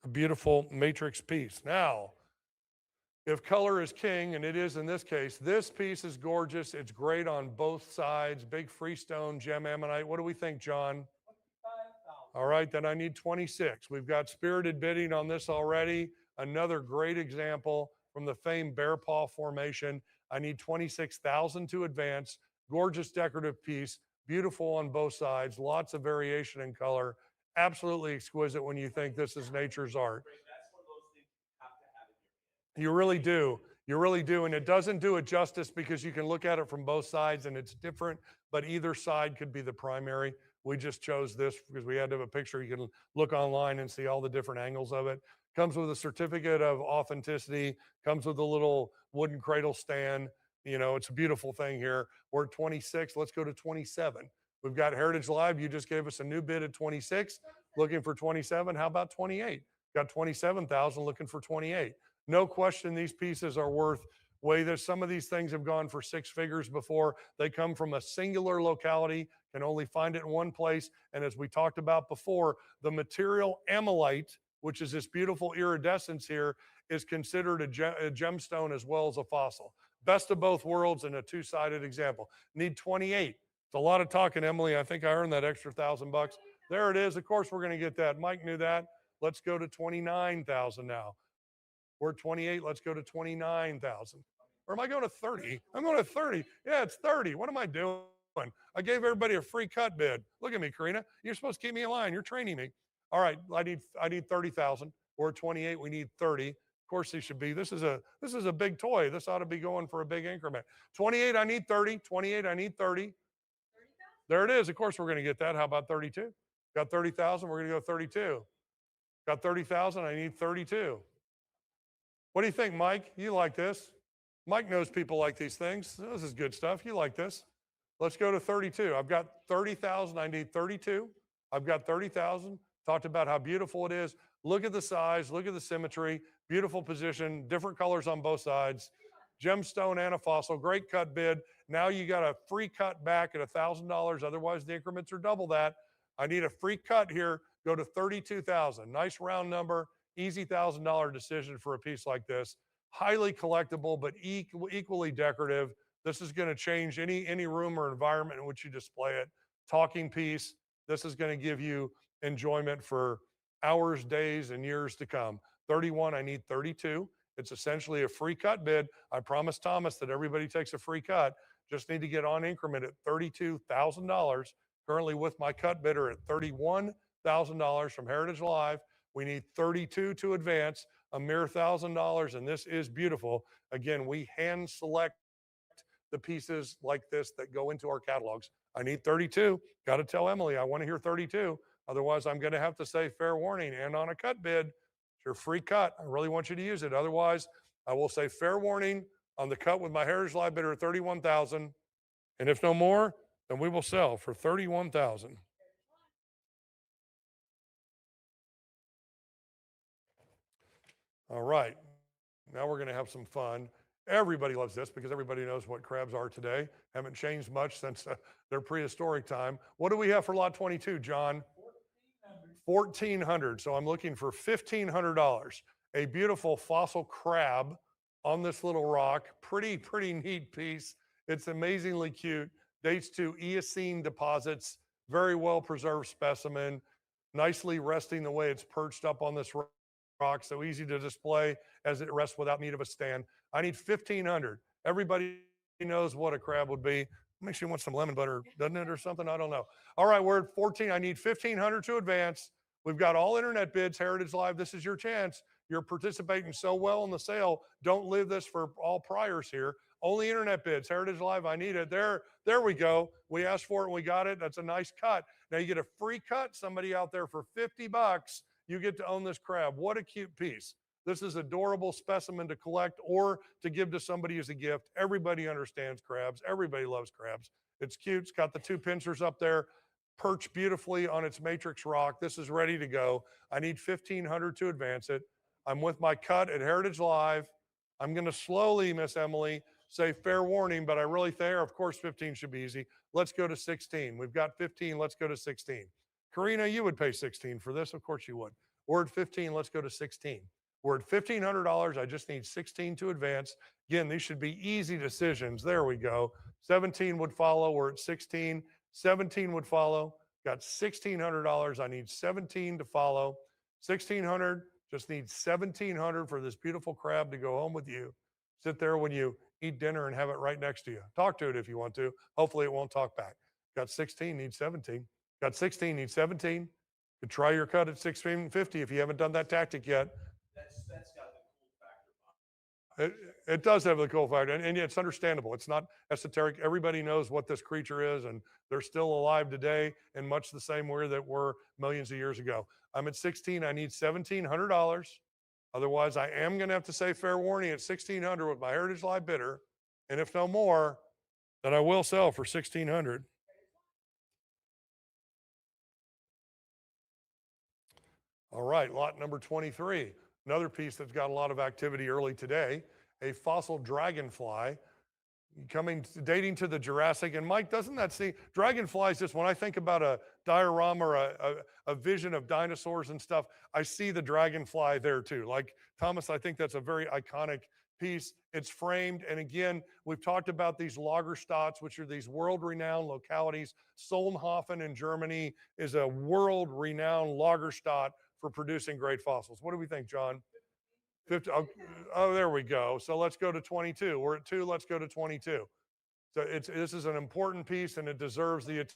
a beautiful matrix piece. Now, if color is king, and it is in this case, this piece is gorgeous. It's great on both sides. Big freestone gem ammonite. What do we think, John? All right, then I need 26. We've got spirited bidding on this already. Another great example from the famed Bear Paw Formation. I need 26,000 to advance. Gorgeous decorative piece. Beautiful on both sides. Lots of variation in color. Absolutely exquisite when you think this is nature's art. You really do. You really do. And it doesn't do it justice because you can look at it from both sides and it's different, but either side could be the primary. We just chose this because we had to have a picture. You can look online and see all the different angles of it. Comes with a certificate of authenticity, comes with a little wooden cradle stand. You know, it's a beautiful thing here. We're at 26. Let's go to 27. We've got Heritage Live. You just gave us a new bid at 26, looking for 27. How about 28? Got 27,000 looking for 28. No question these pieces are worth way that some of these things have gone for six figures before. They come from a singular locality, can only find it in one place. And as we talked about before, the material amylite, which is this beautiful iridescence here, is considered a gemstone as well as a fossil. Best of both worlds in a two-sided example. Need 28. It's a lot of talking, Emily. I think I earned that extra $1,000. There it is. Of course, we're going to get that. Mike knew that. Let's go to 29,000 now. We're at 28. Let's go to 29,000. Or am I going to 30? I'm going to 30. Yeah, it's 30. What am I doing? I gave everybody a free cut bid. Look at me, Karina. You're supposed to keep me in line. You're training me. All right, I need 30,000. We're at 28. We need 30. Of course, these should be. This is a big toy. This ought to be going for a big increment. 28. I need 30. 28. I need 30. There it is. Of course, we're going to get that. How about 32? Got 30,000. We're going to go 32. Got 30,000. I need 32. What do you think, Mike? You like this? Mike knows people like these things. This is good stuff. You like this? Let's go to 32. I've got 30,000. I need 32. I've got 30,000. Talked about how beautiful it is. Look at the size. Look at the symmetry. Beautiful position. Different colors on both sides. Gemstone and a fossil. Great cut bid. Now you got a free cut back at $1,000. Otherwise, the increments are double that. I need a free cut here. Go to 32,000. Nice round number. Easy $1,000 decision for a piece like this. Highly collectible, but equally decorative. This is going to change any room or environment in which you display it. Talking piece. This is going to give you enjoyment for hours, days, and years to come. 31, I need 32. It's essentially a free cut bid. I promised Thomas that everybody takes a free cut. Just need to get on increment at $32,000. Currently with my cut bidder at $31,000 from Heritage Live. We need 32 to advance, a mere $1,000, and this is beautiful. Again, we hand select the pieces like this that go into our catalogs. I need 32. Got to tell Emily I want to hear 32. Otherwise, I'm going to have to say fair warning. And on a cut bid, it's your free cut. I really want you to use it. Otherwise, I will say fair warning on the cut with my Heritage Live bidder at 31,000. And if no more, then we will sell for 31,000. All right. Now we're going to have some fun. Everybody loves this because everybody knows what crabs are today. Haven't changed much since their prehistoric time. What do we have for lot 22, John? 1,400. So I'm looking for $1,500. A beautiful fossil crab on this little rock. Pretty neat piece. It's amazingly cute. Dates to Eocene deposits. Very well preserved specimen. Nicely resting the way it's perched up on this rock. So easy to display as it rests without need of a stand. I need 1,500. Everybody knows what a crab would be. Makes you want some lemon butter, doesn't it, or something? I don't know. All right, we're at 14. I need 1,500 to advance. We've got all internet bids, Heritage Live. This is your chance. You're participating so well in the sale. Don't live this for all priors here. Only internet bids, Heritage Live. I need it. There we go. We asked for it and we got it. That's a nice cut. Now you get a free cut. Somebody out there for $50. You get to own this crab. What a cute piece. This is adorable specimen to collect or to give to somebody as a gift. Everybody understands crabs. Everybody loves crabs. It's cute. It's got the two pincers up there, perched beautifully on its matrix rock. This is ready to go. I need 1,500 to advance it. I'm with my cut at Heritage Live. I'm going to slowly, Miss Emily, say fair warning, but I really think, of course, 15 should be easy. Let's go to 16. We've got 15. Let's go to 16. Karina, you would pay 16 for this. Of course you would. We're at 15. Let's go to 16. We're at $1,500. I just need 16 to advance. Again, these should be easy decisions. There we go. 17 would follow. We're at 16. 17 would follow. Got $1,600. I need 17 to follow. 1,600. Just need 1,700 for this beautiful crab to go home with you. Sit there when you eat dinner and have it right next to you. Talk to it if you want to. Hopefully it won't talk back. Got 16, need 17. Got 16, need 17. Could try your cut at 1650 if you haven't done that tactic yet. That's got the cool factor. It does have the cool factor, and it's understandable. It's not esoteric. Everybody knows what this creature is, and they're still alive today in much the same way that were millions of years ago. I'm at 16. I need $1,700. Otherwise, I am going to have to say fair warning at 1,600 with my Heritage Live bidder. And if no more, then I will sell for 1,600. All right, lot number 23. Another piece that's got a lot of activity early today, a fossil dragonfly dating to the Jurassic. And Mike, doesn't that see, dragonflies, just when I think about a diorama or a vision of dinosaurs and stuff, I see the dragonfly there too. Like Thomas, I think that's a very iconic piece. It's framed. And again, we've talked about these Lagerstädts, which are these world-renowned localities. Solnhofen in Germany is a world-renowned Lagerstadt for producing great fossils. What do we think, John? 50, oh, there we go. So let's go to 22. We're at 2, let's go to 22. So this is an important piece and it deserves the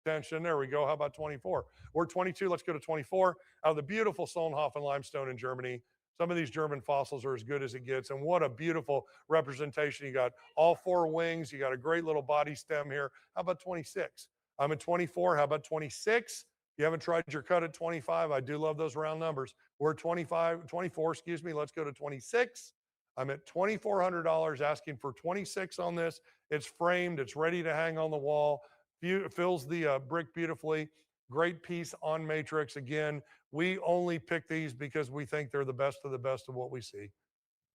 attention. There we go. How about 24? We're at 22, let's go to 24. Out of the beautiful Solnhofen limestone in Germany. Some of these German fossils are as good as it gets. And what a beautiful representation. You got all 4 wings. You got a great little body stem here. How about 26? I'm at 24. How about 26? You haven't tried your cut at 25. I do love those round numbers. We're at 24, excuse me. Let's go to 26. I'm at $2,400 asking for 26 on this. It's framed. It's ready to hang on the wall. Fills the brick beautifully. Great piece on matrix. Again, we only pick these because we think they're the best of what we see.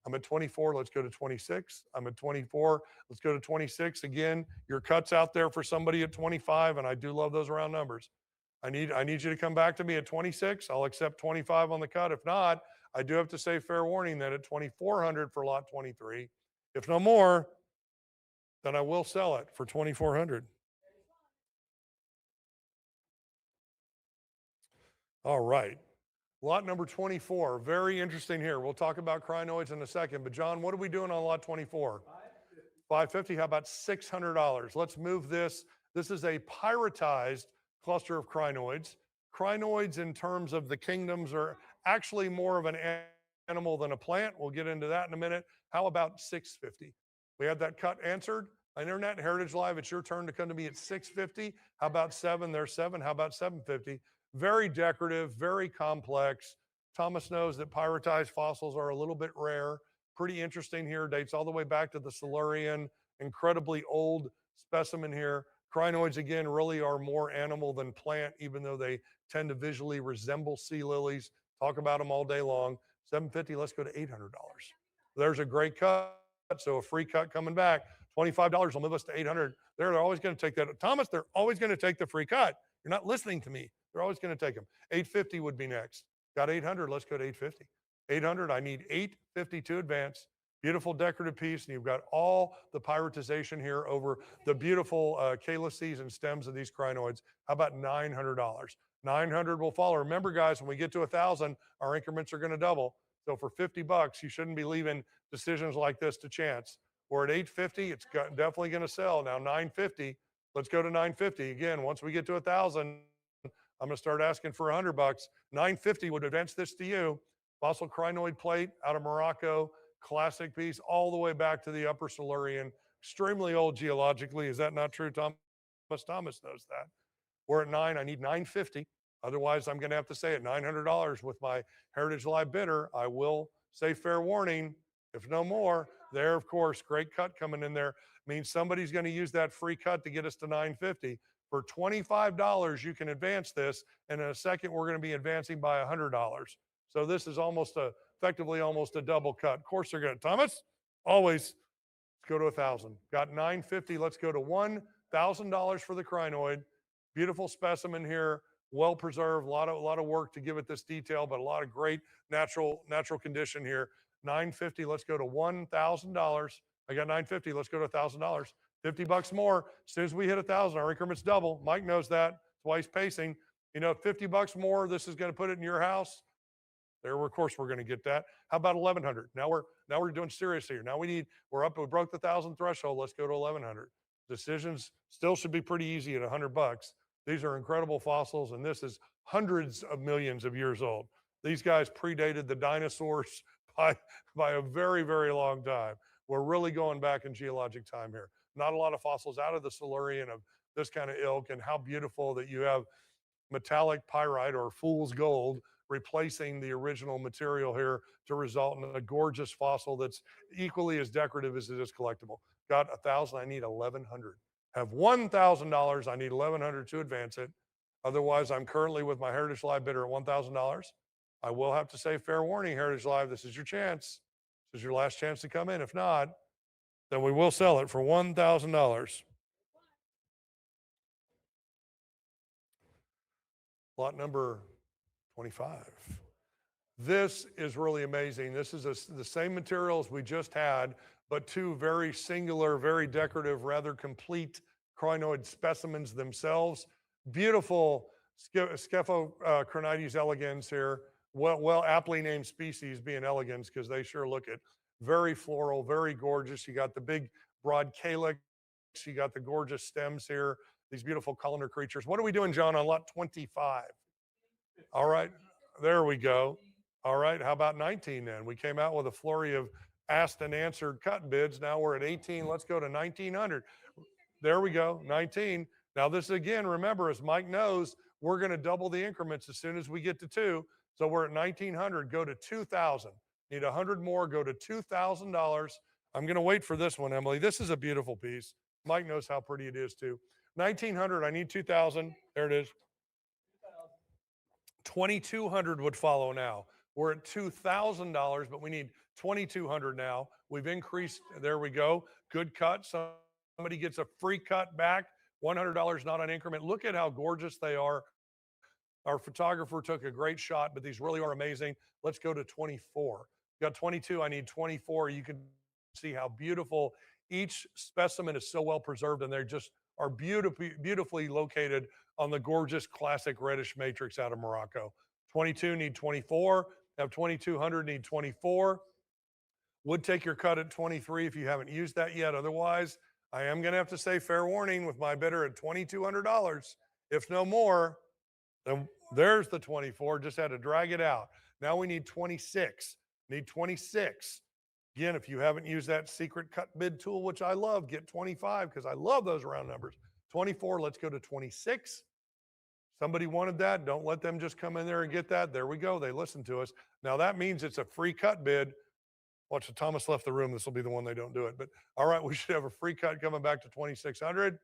I'm at 24. Let's go to 26. I'm at 24. Let's go to 26. Again, your cut's out there for somebody at 25, and I do love those round numbers. I need you to come back to me at 26. I'll accept 25 on the cut. If not, I do have to say fair warning that at 2,400 for lot 23. If no more, then I will sell it for 2,400. All right. Lot number 24, very interesting here. We'll talk about crinoids in a second. But John, what are we doing on lot 24? 550. How about $600? Let's move this. This is a pyritized cluster of crinoids. Crinoids in terms of the kingdoms are actually more of an animal than a plant. We'll get into that in a minute. How about 650? We had that cut answered. Internet Heritage Live, it's your turn to come to me at 650. How about 7? There's 7. How about 750? Very decorative, very complex. Thomas knows that pyritized fossils are a little bit rare. Pretty interesting here. Dates all the way back to the Silurian. Incredibly old specimen here. Crinoids, again, really are more animal than plant, even though they tend to visually resemble sea lilies. Talk about them all day long. 750, let's go to $800. There's a great cut, so a free cut coming back. $25 will move us to 800. They're always going to take that. Thomas, they're always going to take the free cut. You're not listening to me. They're always going to take them. 850 would be next. Got 800, let's go to 850. 800, I need 850 to advance. Beautiful decorative piece, and you've got all the pyritization here over the beautiful calyces and stems of these crinoids. How about $900? 900 will follow. Remember, guys, when we get to 1,000, our increments are going to double. So for 50 bucks, you shouldn't be leaving decisions like this to chance. We're at 850. It's definitely going to sell. Now 950. Let's go to 950. Again, once we get to 1,000, I'm going to start asking for 100 bucks. 950 would advance this to you. Fossil crinoid plate out of Morocco. Classic piece all the way back to the Upper Silurian. Extremely old geologically. Is that not true, Thomas? Thomas knows that. We're at 9. I need 950. Otherwise, I'm going to have to say at $900 with my Heritage Live bidder. I will say fair warning. If no more, there, of course, great cut coming in there. Means somebody's going to use that free cut to get us to 950. For $25, you can advance this. And in a second, we're going to be advancing by $100. So this is effectively almost a double cut. Of course, they're going to, Thomas, always, let's go to 1,000. Got 950. Let's go to $1,000 for the crinoid. Beautiful specimen here. Well preserved. A lot of work to give it this detail, but a lot of great natural condition here. 950. Let's go to $1,000. I got 950. Let's go to $1,000. 50 bucks more. As soon as we hit 1,000, our increments double. Mike knows that. That's why he's pacing. 50 bucks more. This is going to put it in your house. There, of course, we're going to get that. How about 1,100? Now we're doing serious here. Now we broke the 1,000 threshold. Let's go to 1,100. Decisions still should be pretty easy at 100 bucks. These are incredible fossils, and this is hundreds of millions of years old. These guys predated the dinosaurs by a very, very long time. We're really going back in geologic time here. Not a lot of fossils out of the Silurian of this kind of ilk, and how beautiful that you have metallic pyrite or fool's gold replacing the original material here to result in a gorgeous fossil that's equally as decorative as it is collectible. got 1,000, I need 1,100. Have $1,000, I need 1,100 to advance it. Otherwise, I'm currently with my Heritage Live bidder at $1,000. I will have to say fair warning, Heritage Live, this is your chance. This is your last chance to come in. If not, then we will sell it for $1,000. Lot number 25. This is really amazing. This is the same materials we just had, but two very singular, very decorative, rather complete crinoid specimens themselves. Beautiful Scephocrinides elegans here. Well, aptly named species being elegans because they sure look it. Very floral, very gorgeous. You got the big broad calyx. You got the gorgeous stems here. These beautiful columnar creatures. What are we doing, John, on lot 25? All right, there we go. All right, how about 19 then? We came out with a flurry of asked and answered cut bids. Now we're at 18. Let's go to 1,900. There we go, 19. Now this again, remember, as Mike knows, we're going to double the increments as soon as we get to 2. So we're at 1,900. Go to 2,000. Need 100 more. Go to $2,000. I'm going to wait for this one, Emily. This is a beautiful piece. Mike knows how pretty it is too. 1,900. I need 2,000. There it is. 2,200 would follow now. We're at $2,000, but we need 2,200 now. We've increased. There we go. Good cut. Somebody gets a free cut back. $100 not on increment. Look at how gorgeous they are. Our photographer took a great shot, but these really are amazing. Let's go to 24. Got 22. I need 24. You can see how beautiful each specimen is, so well preserved, and they just are beautifully located on the gorgeous classic reddish matrix out of Morocco. 22, need 24. Have 2,200, need 24. Would take your cut at 23 if you haven't used that yet. Otherwise, I am going to have to say fair warning with my bidder at $2,200. If no more, then there's the 24. Just had to drag it out. Now we need 26. Need 26. Again, if you haven't used that secret cut bid tool, which I love, get 25 because I love those round numbers. 24, let's go to 26. Somebody wanted that. Don't let them just come in there and get that. There we go. They listened to us. Now that means it's a free cut bid. Watch, Thomas left the room. This will be the one they don't do it. But all right, we should have a free cut coming back to 2,600.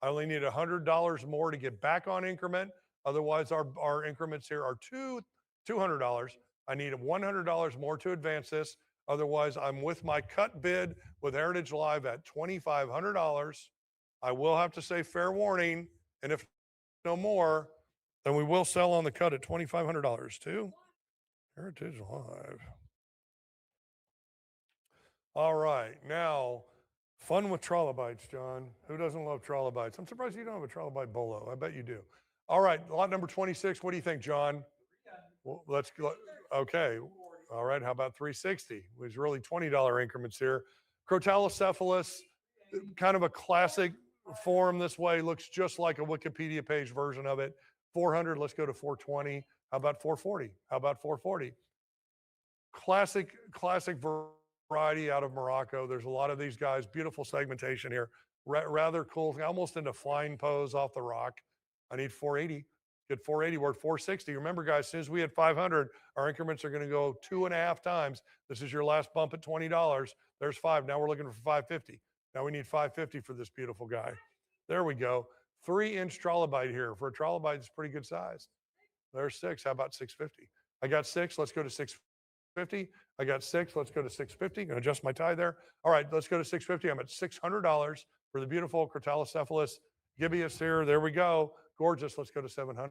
I only need $100 more to get back on increment. Otherwise, our increments here are $200. I need $100 more to advance this. Otherwise, I'm with my cut bid with Heritage Live at $2,500. I will have to say fair warning, and if no more, then we will sell on the cut at $2,500 too. Heritage Live. All right, now fun with trilobites, John. Who doesn't love trilobites? I'm surprised you don't have a trilobite bolo. I bet you do. All right, lot number 26. What do you think, John? Well, let's go. Okay. All right. How about 360? It was really $20 increments here. Crotallocephalus, kind of a classic form this way. Looks just like a Wikipedia page version of it. 400. Let's go to 420. How about 440? How about 440? Classic variety out of Morocco. There's a lot of these guys. Beautiful segmentation here. Rather cool. Almost into flying pose off the rock. I need 480. Get 480. We're at 460. Remember, guys, as soon as we hit 500, our increments are going to go 2.5 times. This is your last bump at $20. There's 5. Now we're looking for 550. Now we need 550 for this beautiful guy. There we go. 3-inch trilobite here. For a trilobite, it's pretty good size. There's 6. How about 650? I got 6. Let's go to 650. I got 6. Let's go to 650. Going to adjust my tie there. All right, let's go to 650. I'm at $600 for the beautiful Crotallocephalus gibbous here. There we go. Gorgeous. Let's go to 700.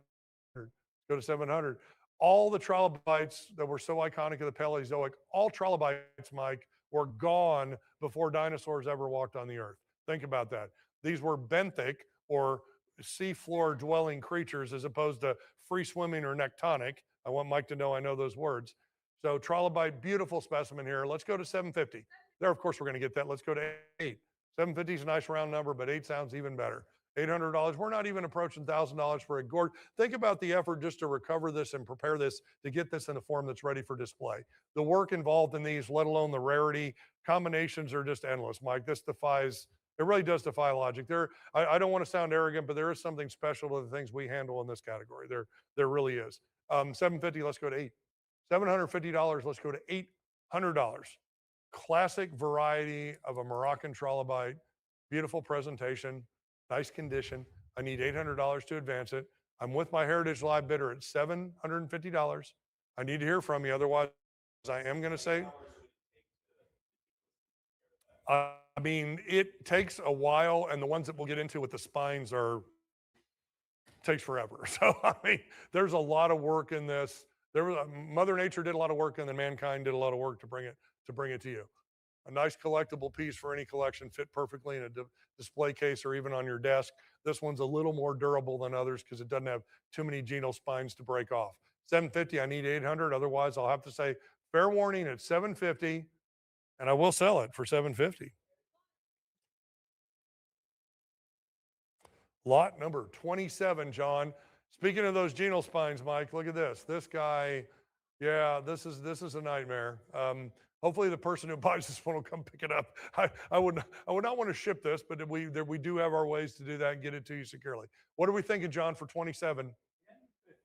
Go to 700. All the trilobites that were so iconic of the Paleozoic, all trilobites, Mike, were gone before dinosaurs ever walked on the earth. Think about that. These were benthic or seafloor dwelling creatures as opposed to free swimming or nectonic. I want Mike to know I know those words. So trilobite, beautiful specimen here. Let's go to 750. There, of course, we're going to get that. Let's go to 8. 750 is a nice round number, but 8 sounds even better. $800. We're not even approaching $1,000 for a gourd. Think about the effort just to recover this and prepare this to get this in a form that's ready for display. The work involved in these, let alone the rarity, combinations are just endless, Mike. This defies, it really does defy logic. I don't want to sound arrogant, but there is something special to the things we handle in this category. There really is. 750, let's go to 8. $750, let's go to $800. classic variety of a Moroccan trilobite, beautiful presentation, nice condition. I need $800 to advance it. I'm with my Heritage Live bidder at $750. I need to hear from you. Otherwise, I am going to say, I mean, it takes a while, and the ones that we'll get into with the spines takes forever. So, I mean, there's a lot of work in this. Mother Nature did a lot of work, and then mankind did a lot of work to bring it to you. A nice collectible piece for any collection, fit perfectly in a display case or even on your desk. This one's a little more durable than others because it doesn't have too many genal spines to break off. 750, I need 800. Otherwise, I'll have to say fair warning at 750, and I will sell it for 750. Lot number 27, John. Speaking of those genal spines, Mike, look at this. This guy, yeah, this is a nightmare. Hopefully the person who buys this one will come pick it up. I would not want to ship this, but we do have our ways to do that and get it to you securely. What are we thinking, John, for 27?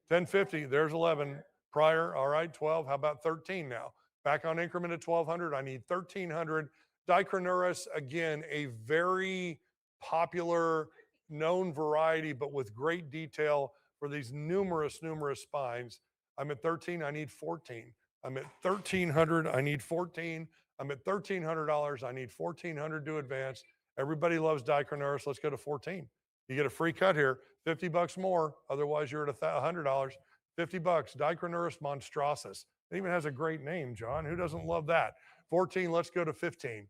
1050. There's 11 prior. All right, 12. How about 13 now? Back on increment at 1200. I need 1300. Dicronurus, again, a very popular, known variety, but with great detail for these numerous spines. I'm at 13. I need 14. I'm at 1300. I need 14. I'm at $1,300. I need 1400 to advance. Everybody loves Dicronurus. Let's go to 14. You get a free cut here, 50 bucks more. Otherwise, you're at $100. 50 bucks. Dicronurus monstratus. It even has a great name, John. Who doesn't love that? 14. Let's go to 15.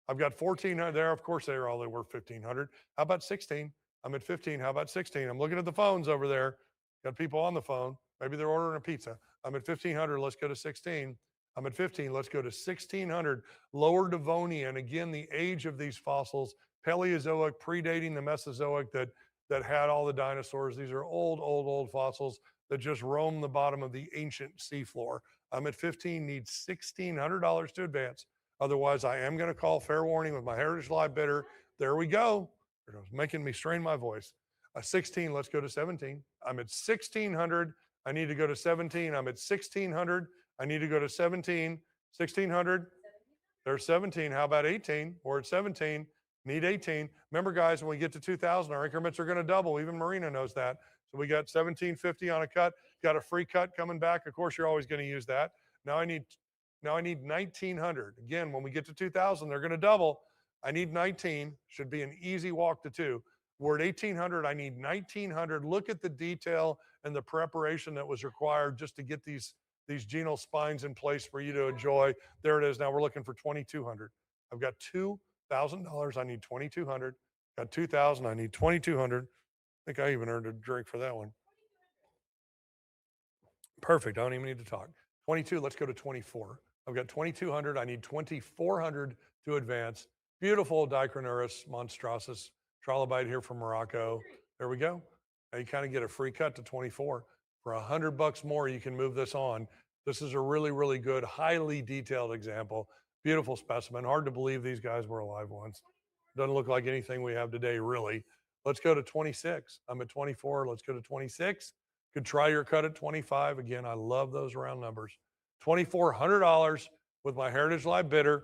I've got 1400 there. Of course, they were 1500. How about 16? I'm at 15. How about 16? I'm looking at the phones over there. Got people on the phone. Maybe they're ordering a pizza. I'm at 1500. Let's go to 16. I'm at 15. Let's go to 1600. Lower Devonian. Again, the age of these fossils, Paleozoic, predating the Mesozoic that had all the dinosaurs. These are old fossils that just roam the bottom of the ancient seafloor. I'm at 15. Need $1,600 to advance. Otherwise, I am going to call fair warning with my Heritage Live bidder. There we go. It was making me strain my voice. 16. Let's go to 17. I'm at 1600. I need to go to 17. I'm at 1600. I need to go to 17. 1600. There's 17. How about 18? We're at 17. Need 18. Remember, guys, when we get to 2000, our increments are going to double. Even Marina knows that. So we got 1750 on a cut. Got a free cut coming back. Of course, you're always going to use that. Now I need 1900. Again, when we get to 2000, they're going to double. I need 19. Should be an easy walk to 2. We're at 1800. I need 1900. Look at the detail and the preparation that was required just to get these genal spines in place for you to enjoy. There it is. Now we're looking for 2200. I've got $2,000. I need 2200. Got 2000. I need 2200. I think I even earned a drink for that one. Perfect. I don't even need to talk. 22. Let's go to 24. I've got 2200. I need 2400 to advance. Beautiful Dicronurus monstratus trilobite here from Morocco. There we go. Now you kind of get a free cut to 24. For $100 more, you can move this on. This is a really good, highly detailed example. Beautiful specimen. Hard to believe these guys were alive once. Doesn't look like anything we have today, really. Let's go to 26. I'm at 24. Let's go to 26. Could try your cut at 25. Again, I love those round numbers. $2,400 with my Heritage Live bidder.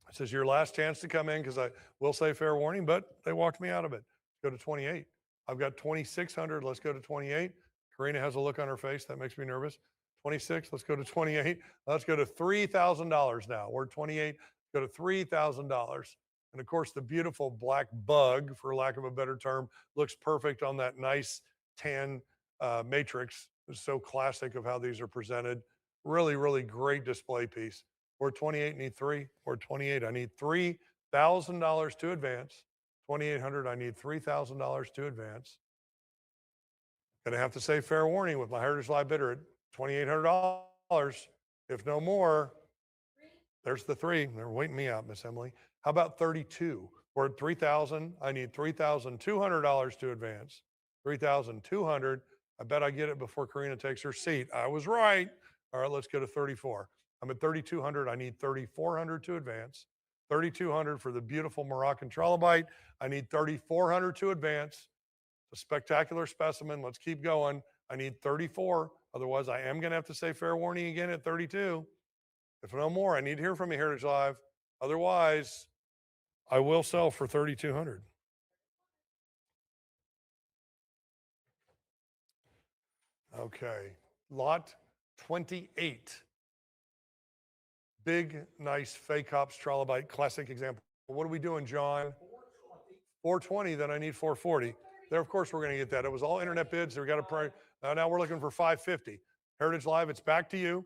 This is your last chance to come in because I will say fair warning, but they walked me out of it. Go to 28. I've got 2,600. Let's go to 28. Karina has a look on her face that makes me nervous. 26. Let's go to 28. Let's go to $3,000 now. We're at 28. Go to $3,000. And of course, the beautiful black bug, for lack of a better term, looks perfect on that nice tan matrix. It's so classic of how these are presented. Really great display piece. We're 28, need 3. We're 28, I need $3,000 to advance. 2,800, I need $3,000 to advance. Gonna have to say fair warning with my Heritage Live bidder at $2,800. If no more, there's the 3. They're waiting me out, Miss Emily. How about 32? We're at 3,000. I need $3,200 to advance. 3,200. I bet I get it before Karina takes her seat. I was right. All right, let's go to 34. I'm at 3,200. I need 3,400 to advance. 3,200 for the beautiful Moroccan trilobite. I need 3,400 to advance. A spectacular specimen. Let's keep going. I need 34. Otherwise, I am going to have to say fair warning again at 32. If no more, I need to hear from you, Heritage Live. Otherwise, I will sell for 3,200. Okay, lot 28. Big, nice fake hops trilobite, classic example. What are we doing, John? 420, then I need 440. There, of course, we're going to get that. It was all internet bids. So we got a price. Now we're looking for 550. Heritage Live, it's back to you.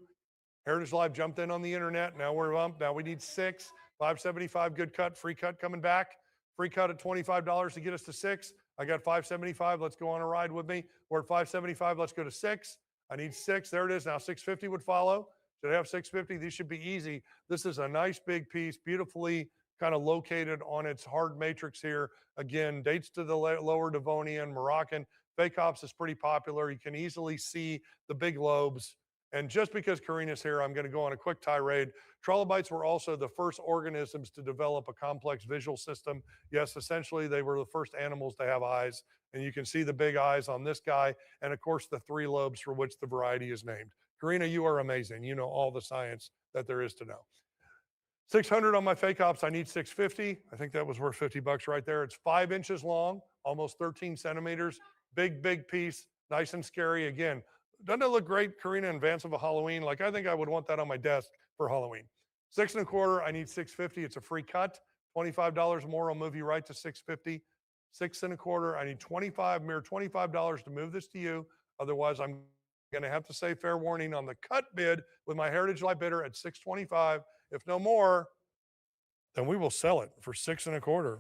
Heritage Live jumped in on the internet. Now we're up. Now we need 6, 575, good cut, free cut coming back. Free cut at $25 to get us to 6. I got 575. Let's go on a ride with me. We're at 575. Let's go to 6. I need 6. There it is. Now 650 would follow. Should I have 650? These should be easy. This is a nice big piece, beautifully kind of located on its hard matrix here. Again, dates to the lower Devonian, Moroccan. Fake hops is pretty popular. You can easily see the big lobes. And just because Karina's here, I'm going to go on a quick tirade. Trilobites were also the first organisms to develop a complex visual system. Yes, essentially, they were the first animals to have eyes. And you can see the big eyes on this guy. And of course, the 3 lobes for which the variety is named. Karina, you are amazing. You know all the science that there is to know. 600 on my fake hops. I need 650. I think that was worth $50 right there. It's 5 inches long, almost 13 centimeters. Big, big piece. Nice and scary. Again, doesn't it look great, Karina, in advance of a Halloween? Like, I think I would want that on my desk for Halloween. 6 1/4. I need 650. It's a free cut. $25 more. I'll move you right to 650. 6 1/4. I need mere $25 to move this to you. Otherwise, I'm going to have to say fair warning on the cut bid with my Heritage Live bidder at 625. If no more, then we will sell it for 6 1/4.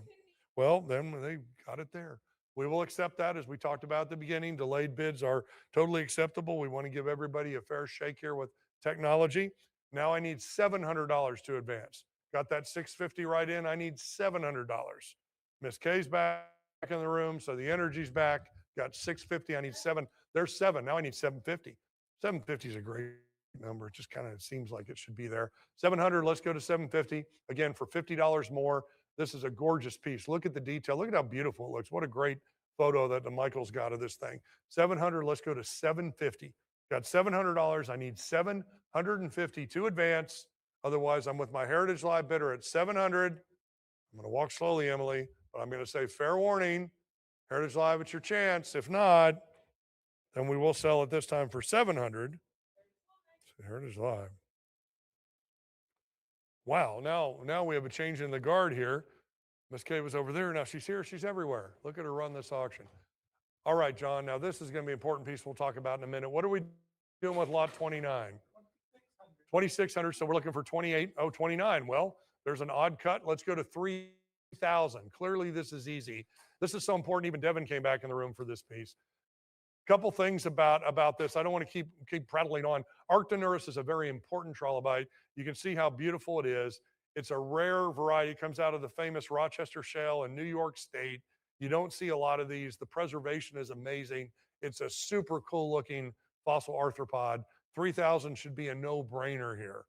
Well, then they got it there. We will accept that, as we talked about at the beginning. Delayed bids are totally acceptable. We want to give everybody a fair shake here with technology. Now I need $700 to advance. Got that 650 right in. I need $700. Miss Kay's back in the room, so the energy's back. Got 650. I need 7. There's 7. Now I need 750. 750 is a great number. It just kind of seems like it should be there. 700. Let's go to 750. Again, for $50 more. This is a gorgeous piece. Look at the detail. Look at how beautiful it looks. What a great photo that the Michael's got of this thing. 700. Let's go to 750. Got $700. I need 750 to advance. Otherwise, I'm with my Heritage Live bidder at 700. I'm going to walk slowly, Emily, but I'm going to say fair warning. Heritage Live, it's your chance. If not, then we will sell it this time for 700. So Heritage Live. Wow, now we have a change in the guard here. Miss Kay was over there. Now she's here. She's everywhere. Look at her run this auction. All right, John. Now this is going to be an important piece we'll talk about in a minute. What are we doing with lot 29? 2,600. So we're looking for 28. Oh, 29. Well, there's an odd cut. Let's go to 3,000. Clearly, this is easy. This is so important. Even Devin came back in the room for this piece. Couple things about this. I don't want to keep prattling on. Arctonurus is a very important trilobite. You can see how beautiful it is. It's a rare variety. It comes out of the famous Rochester Shale in New York State. You don't see a lot of these. The preservation is amazing. It's a super cool looking fossil arthropod. 3,000 should be a no-brainer here.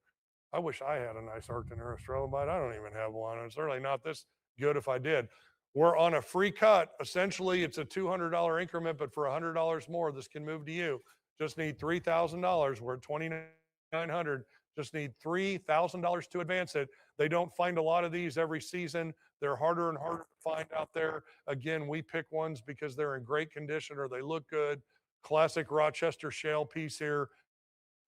I wish I had a nice Arctonurus trilobite. I don't even have one. It's certainly not this good if I did. We're on a free cut. Essentially, it's a $200 increment, but for $100 more, this can move to you. Just need $3,000. We're at $2,900. Just need $3,000 to advance it. They don't find a lot of these every season. They're harder and harder to find out there. Again, we pick ones because they're in great condition or they look good. Classic Rochester Shale piece here.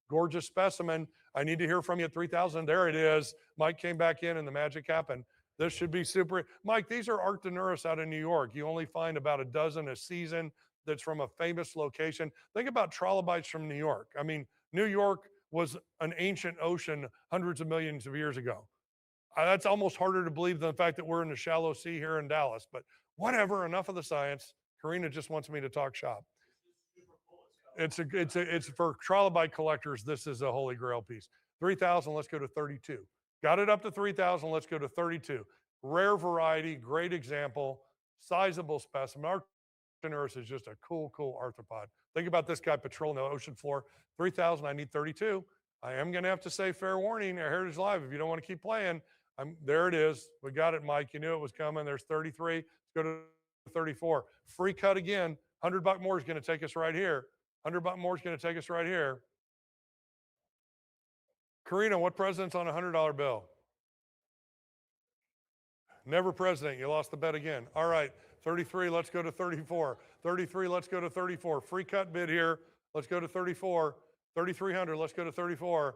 Gorgeous specimen. I need to hear from you at 3,000. There it is. Mike came back in and the magic happened. This should be super. Mike, these are Arctonurus out of New York. You only find about a dozen a season that's from a famous location. Think about trilobites from New York. I mean, New York was an ancient ocean hundreds of millions of years ago. That's almost harder to believe than the fact that we're in the shallow sea here in Dallas. But whatever, enough of the science. Karina just wants me to talk shop. It's for trilobite collectors. This is a holy grail piece. 3,000. Let's go to 32. Got it up to 3,000. Let's go to 32. Rare variety, great example, sizable specimen. Arctonurus is just a cool arthropod. Think about this guy patrolling the ocean floor. 3,000. I need 32. I am going to have to say fair warning, Heritage Live, if you don't want to keep playing. There it is. We got it, Mike. You knew it was coming. There's 33. Let's go to 34. Free cut again. $100 more is going to take us right here. $100 more is going to take us right here. Karina, what president's on a $100 bill? Never president. You lost the bet again. All right. 33. Let's go to 34. 33. Let's go to 34. Free cut bid here. Let's go to 34. 3,300. Let's go to 34.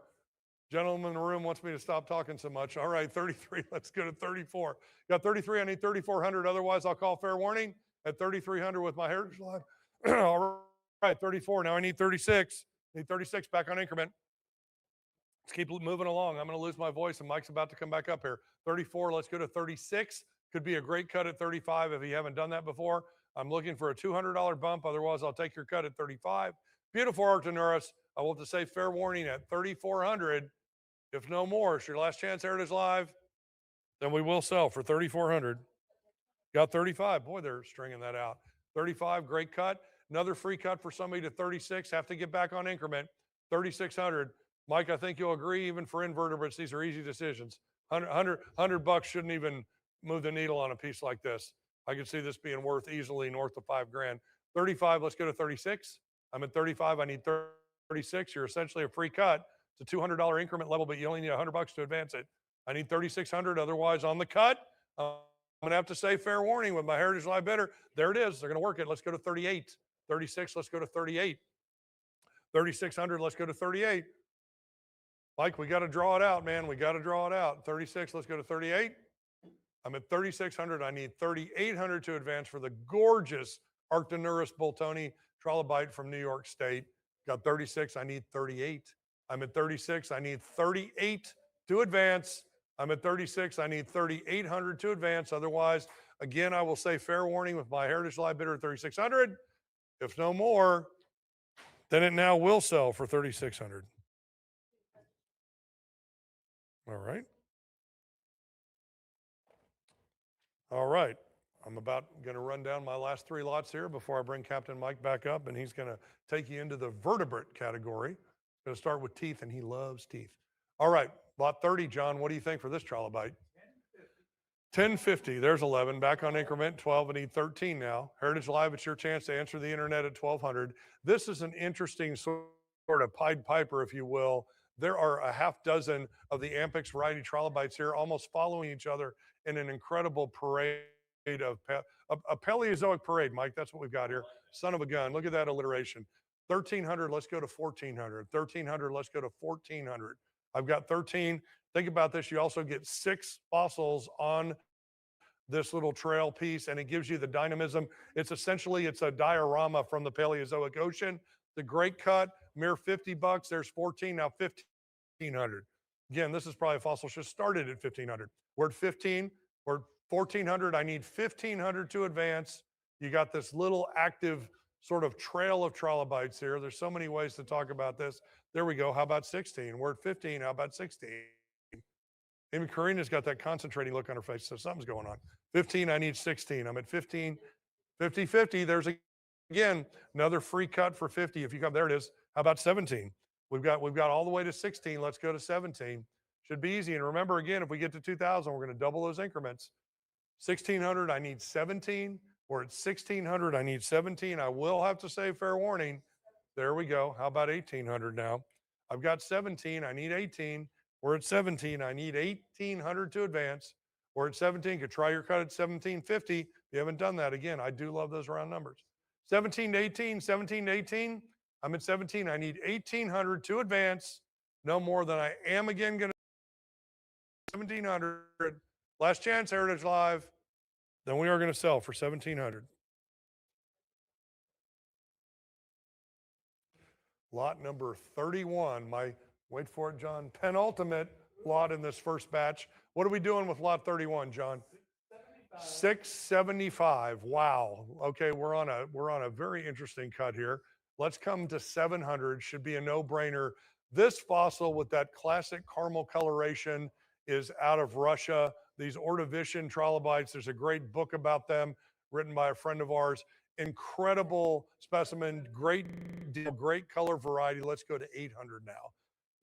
Gentleman in the room wants me to stop talking so much. All right. 33. Let's go to 34. Got 33. I need 3,400. Otherwise, I'll call fair warning at 3,300 with my Heritage Live. All right. 34. Now I need 36. Need 36 back on increment. Let's keep moving along. I'm going to lose my voice, and Mike's about to come back up here. 34, let's go to 36. Could be a great cut at 35 if you haven't done that before. I'm looking for a $200 bump. Otherwise, I'll take your cut at 35. Beautiful Arcturus. I will have to say fair warning at 3,400. If no more, it's your last chance, Heritage Live. Then we will sell for 3,400. Got 35. Boy, they're stringing that out. 35, great cut. Another free cut for somebody to 36. Have to get back on increment. 3,600. Mike, I think you'll agree, even for invertebrates, these are easy decisions. 100 bucks shouldn't even move the needle on a piece like this. I could see this being worth easily north of $5,000. 35, let's go to 36. I'm at 35, I need 36. You're essentially a free cut. It's a $200 increment level, but you only need 100 bucks to advance it. I need 3,600, otherwise on the cut. I'm gonna have to say fair warning with my Heritage Live bidder. There it is, they're gonna work it. Let's go to 38. 36, let's go to 38. 3,600, let's go to 38. Mike, we got to draw it out, man. We got to draw it out. 36, let's go to 38. I'm at 3,600. I need 3,800 to advance for the gorgeous Arcturus boltoni trilobite from New York State. Got 36. I need 38. I'm at 36. I need 38 to advance. I'm at 36. I need 3,800 to advance. Otherwise, again, I will say fair warning with my Heritage Live bidder at 3,600. If no more, then it now will sell for 3,600. All right. All right. I'm about going to run down my last three lots here before I bring Captain Mike back up, and he's going to take you into the vertebrate category. Going to start with teeth, and he loves teeth. All right. Lot 30, John, what do you think for this trilobite? 1050. There's 11. Back on increment 12. I need 13 now. Heritage Live, it's your chance to answer the internet at 1200. This is an interesting sort of Pied Piper, if you will. There are a half dozen of the Ampex variety trilobites here, almost following each other in an incredible parade of a Paleozoic parade, Mike. That's what we've got here. Son of a gun. Look at that alliteration. 1,300, let's go to 1,400. 1,300, let's go to 1,400. I've got 13. Think about this. You also get 6 fossils on this little trail piece, and it gives you the dynamism. It's a diorama from the Paleozoic ocean. The great cut, mere 50 bucks. There's 14, now 1,500. Again, this is probably a fossil just started at 1,500. We're at 15, we're at 1,400. I need 1,500 to advance. You got this little active sort of trail of trilobites here. There's so many ways to talk about this. There we go. How about 16? We're at 15. How about 16? Even Karina's got that concentrating look on her face, so something's going on. 15, I need 16. I'm at 15, 50, 50. There's again another free cut for 50. If you come, there it is. How about 17? We've got all the way to 16. Let's go to 17. Should be easy. And remember, again, if we get to 2,000, we're going to double those increments. 1,600, I need 17. We're at 1,600, I need 17. I will have to say fair warning. There we go. How about 1,800 now? I've got 17. I need 18. We're at 17. I need 1,800 to advance. We're at 17. Could try your cut at 1,750. If you haven't done that, again, I do love those round numbers. 17 to 18, 17 to 18. I'm at 17. I need 1,800 to advance. No more than I am again going to 1,700. Last chance, Heritage Live. Then we are going to sell for 1,700. Lot number 31. Wait for it, John. Penultimate lot in this first batch. What are we doing with lot 31, John? 675. Wow. Okay, we're on a very interesting cut here. Let's come to 700. Should be a no-brainer. This fossil with that classic caramel coloration is out of Russia. These Ordovician trilobites, there's a great book about them written by a friend of ours. Incredible specimen, great deal, great color variety. Let's go to 800 now.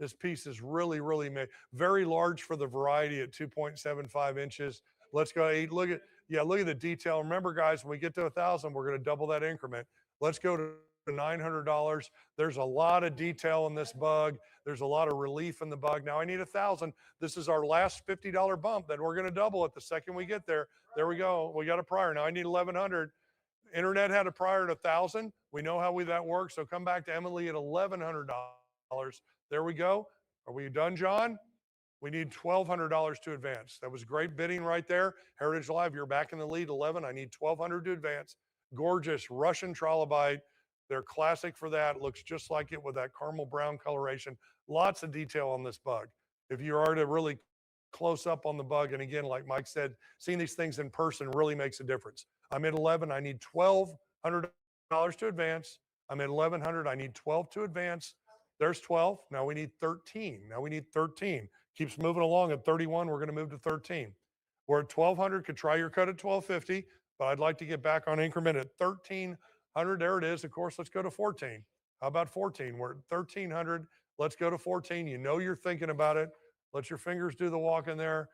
This piece is really, really very large for the variety at 2.75 inches. Let's go 8. Look at the detail. Remember, guys, when we get to 1,000, we're going to double that increment. Let's go to to $900. There's a lot of detail in this bug. There's a lot of relief in the bug. Now I need 1,000. This is our last $50 bump that we're going to double it the second we get there. There we go. We got a prior. Now I need 1,100. Internet had a prior at 1,000. We know how that works. So come back to Emily at $1,100. There we go. Are we done, John? We need $1,200 to advance. That was great bidding right there. Heritage Live, you're back in the lead. 11. I need 1,200 to advance. Gorgeous Russian trilobite. They're classic for that. Looks just like it with that caramel brown coloration. Lots of detail on this bug. If you are to really close up on the bug, and again, like Mike said, seeing these things in person really makes a difference. I'm at 11. I need $1,200 to advance. I'm at 1,100. I need 12 to advance. There's 12. Now we need 13. Now we need 13. Keeps moving along at 31. We're going to move to 13. We're at 1,200. Could try your cut at 1,250, but I'd like to get back on increment at 1,300. There it is. Of course, let's go to 14. How about 14? We're at 1,300. Let's go to 14. You know you're thinking about it. Let your fingers do the walking there.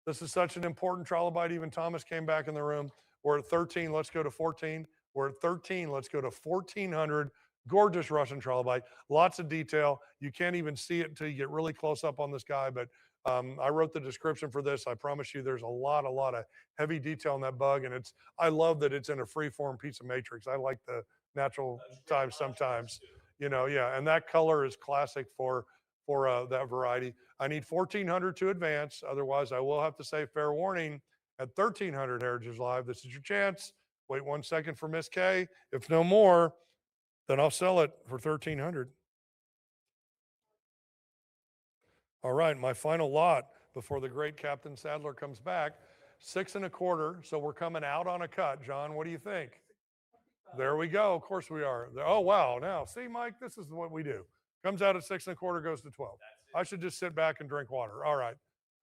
This is such an important trilobite. Even Thomas came back in the room. We're at 13. Let's go to 14. We're at 13. Let's go to 1,400. Gorgeous Russian trilobite. Lots of detail. You can't even see it until you get really close up on this guy. But I wrote the description for this. I promise you there's a lot of heavy detail in that bug. And I love that it's in a free-form piece of matrix. I like the natural times sometimes. You know, yeah. And that color is classic for that variety. I need 1,400 to advance. Otherwise, I will have to say fair warning at 1,300 Heritage Live. This is your chance. Wait 1 second for Miss K. If no more, then I'll sell it for 1,300. All right, my final lot before the great Captain Sadler comes back, 6 1/4. So we're coming out on a cut. John, what do you think? There we go. Of course we are. Oh, wow. Now, see, Mike, this is what we do. Comes out at 6 1/4, goes to 12. I should just sit back and drink water. All right.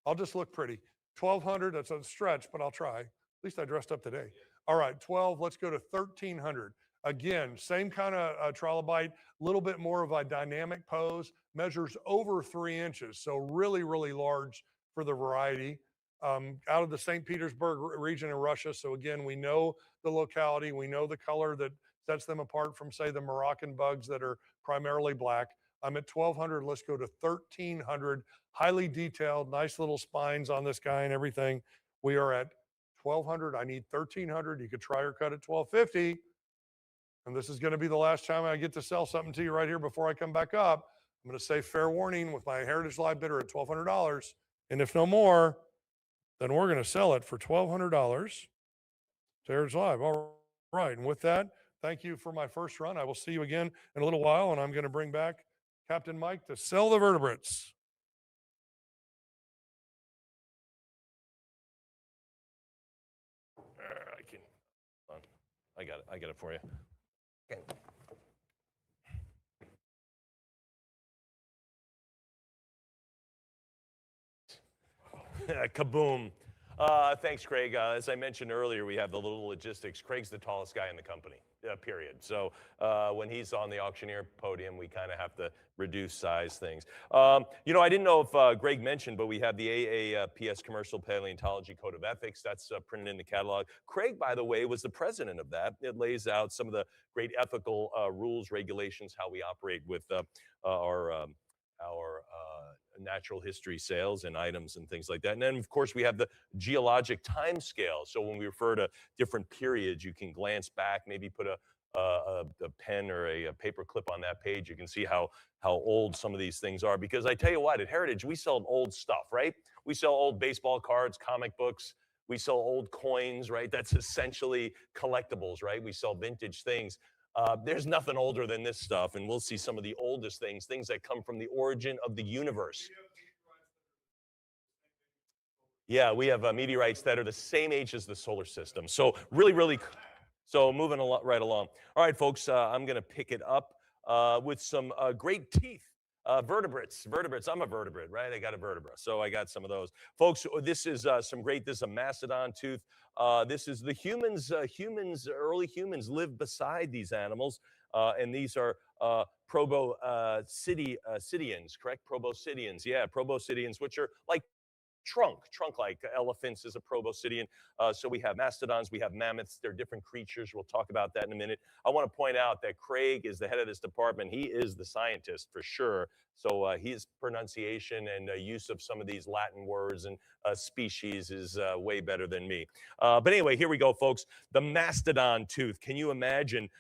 I'll just look pretty. 1,200, that's a stretch, but I'll try. At least I dressed up today. All right, 12, let's go to 1,300. Again, same kind of trilobite, a little bit more of a dynamic pose, measures over 3 inches. So really, really large for the variety. Out of the St. Petersburg region in Russia. So again, we know the locality, we know the color that sets them apart from, say, the Moroccan bugs that are primarily black. I'm at 1,200. Let's go to 1,300. Highly detailed, nice little spines on this guy and everything. We are at 1,200. I need 1,300. You could try or cut at 1,250. And this is going to be the last time I get to sell something to you right here before I come back up. I'm going to say fair warning with my Heritage Live bidder at $1,200. And if no more, then we're going to sell it for $1,200 to Heritage Live. All right. And with that, thank you for my first run. I will see you again in a little while, and I'm going to bring back Captain Mike to sell the vertebrates. I got it for you. Okay. Kaboom. Thanks, Craig. As I mentioned earlier, we have the little logistics. Craig's the tallest guy in the company, period. So when he's on the auctioneer podium, we kind of have to reduce size things. You know, I didn't know if Greg mentioned, but we have the AAPS Commercial Paleontology Code of Ethics. That's printed in the catalog. Craig, by the way, was the president of that. It lays out some of the great ethical rules, regulations, how we operate with our natural history sales and items and things like that. And then, of course, we have the geologic time scale. So when we refer to different periods, you can glance back, maybe put a pen or a paper clip on that page. You can see how old some of these things are. Because I tell you what, at Heritage, we sell old stuff, right? We sell old baseball cards, comic books. We sell old coins, right? That's essentially collectibles, right? We sell vintage things. There's nothing older than this stuff, and we'll see some of the oldest things that come from the origin of the universe. Yeah, we have meteorites that are the same age as the solar system. So really, so moving right along. All right, folks, I'm going to pick it up with some great teeth. Vertebrates. I'm a vertebrate, right? I got a vertebra, so I got some of those. Folks, this is this is a mastodon tooth. This is the humans, early humans lived beside these animals, and these are proboscideans, correct? Proboscideans, yeah, proboscideans, which are like trunk-like. Elephants is a proboscidean. So we have mastodons, we have mammoths. They're different creatures. We'll talk about that in a minute. I want to point out that Craig is the head of this department. He is the scientist for sure. So his pronunciation and use of some of these Latin words and species is way better than me. But anyway, here we go, folks. The mastodon tooth. Can you imagine?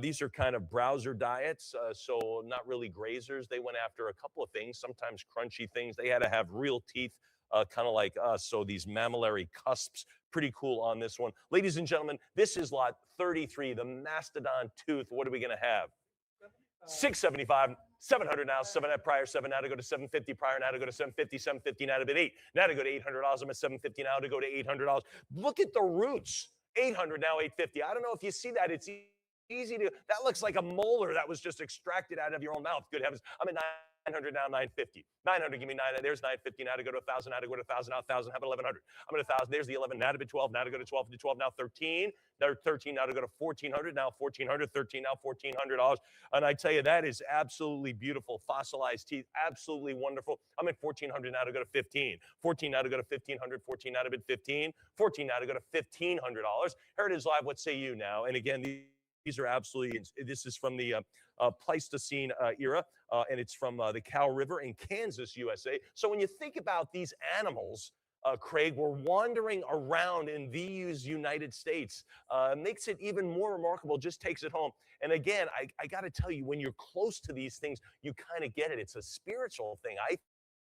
These are kind of browser diets, so not really grazers. They went after a couple of things, sometimes crunchy things. They had to have real teeth, kind of like us. So these mammillary cusps, pretty cool on this one. Ladies and gentlemen, this is lot 33, the mastodon tooth. What are we going to have? 675, 700 now, prior 7 now to go to 750, prior now to go to 750, 750 now to bid 8. Now to go to $800, I'm at 750 now to go to $800. Look at the roots. 800 now, 850. I don't know if you see that. It's easy to, that looks like a molar that was just extracted out of your own mouth. Good heavens. I'm at 900 now, 950. 900, give me 9. There's 950 now to go to 1,000, now to go to 1,000, now 1,000, how about 1,100? I'm at 1,000. There's the 11, now to bid 12, now to go to 12, to 12, now 13. Now 13, now to go to 1,400, now 1,400, 13, now $1,400. And I tell you, that is absolutely beautiful. Fossilized teeth, absolutely wonderful. I'm at 1,400 now to go to 15. 14 now to go to 1,500, 14 now to bid 15. 14 now to go to $1,500. Heritage Live, what say you now? And again, these are absolutely, this is from the Pleistocene era, and it's from the Cow River in Kansas, USA. So when you think about these animals, Craig, were wandering around in these United States, makes it even more remarkable, just takes it home. And again, I got to tell you, when you're close to these things, you kind of get it. It's a spiritual thing, I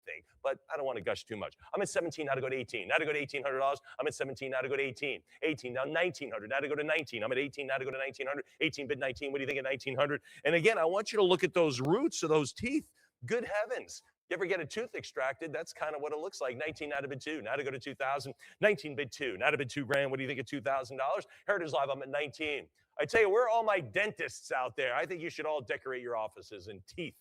think, but I don't want to gush too much. I'm at 17, now to go to 18. Now to go to $1,800. I'm at 17, now to go to 18. 18, now 1,900, now to go to 19. I'm at 18, now to go to 1,900. 18 bid 19, what do you think of 1,900? And again, I want you to look at those roots of those teeth. Good heavens. You ever get a tooth extracted? That's kind of what it looks like. 19 now to bid 2, now to go to 2,000. 19 bid 2, now to bid 2 grand. What do you think of $2,000? Heritage Live, I'm at 19. I tell you, where are all my dentists out there? I think you should all decorate your offices in teeth.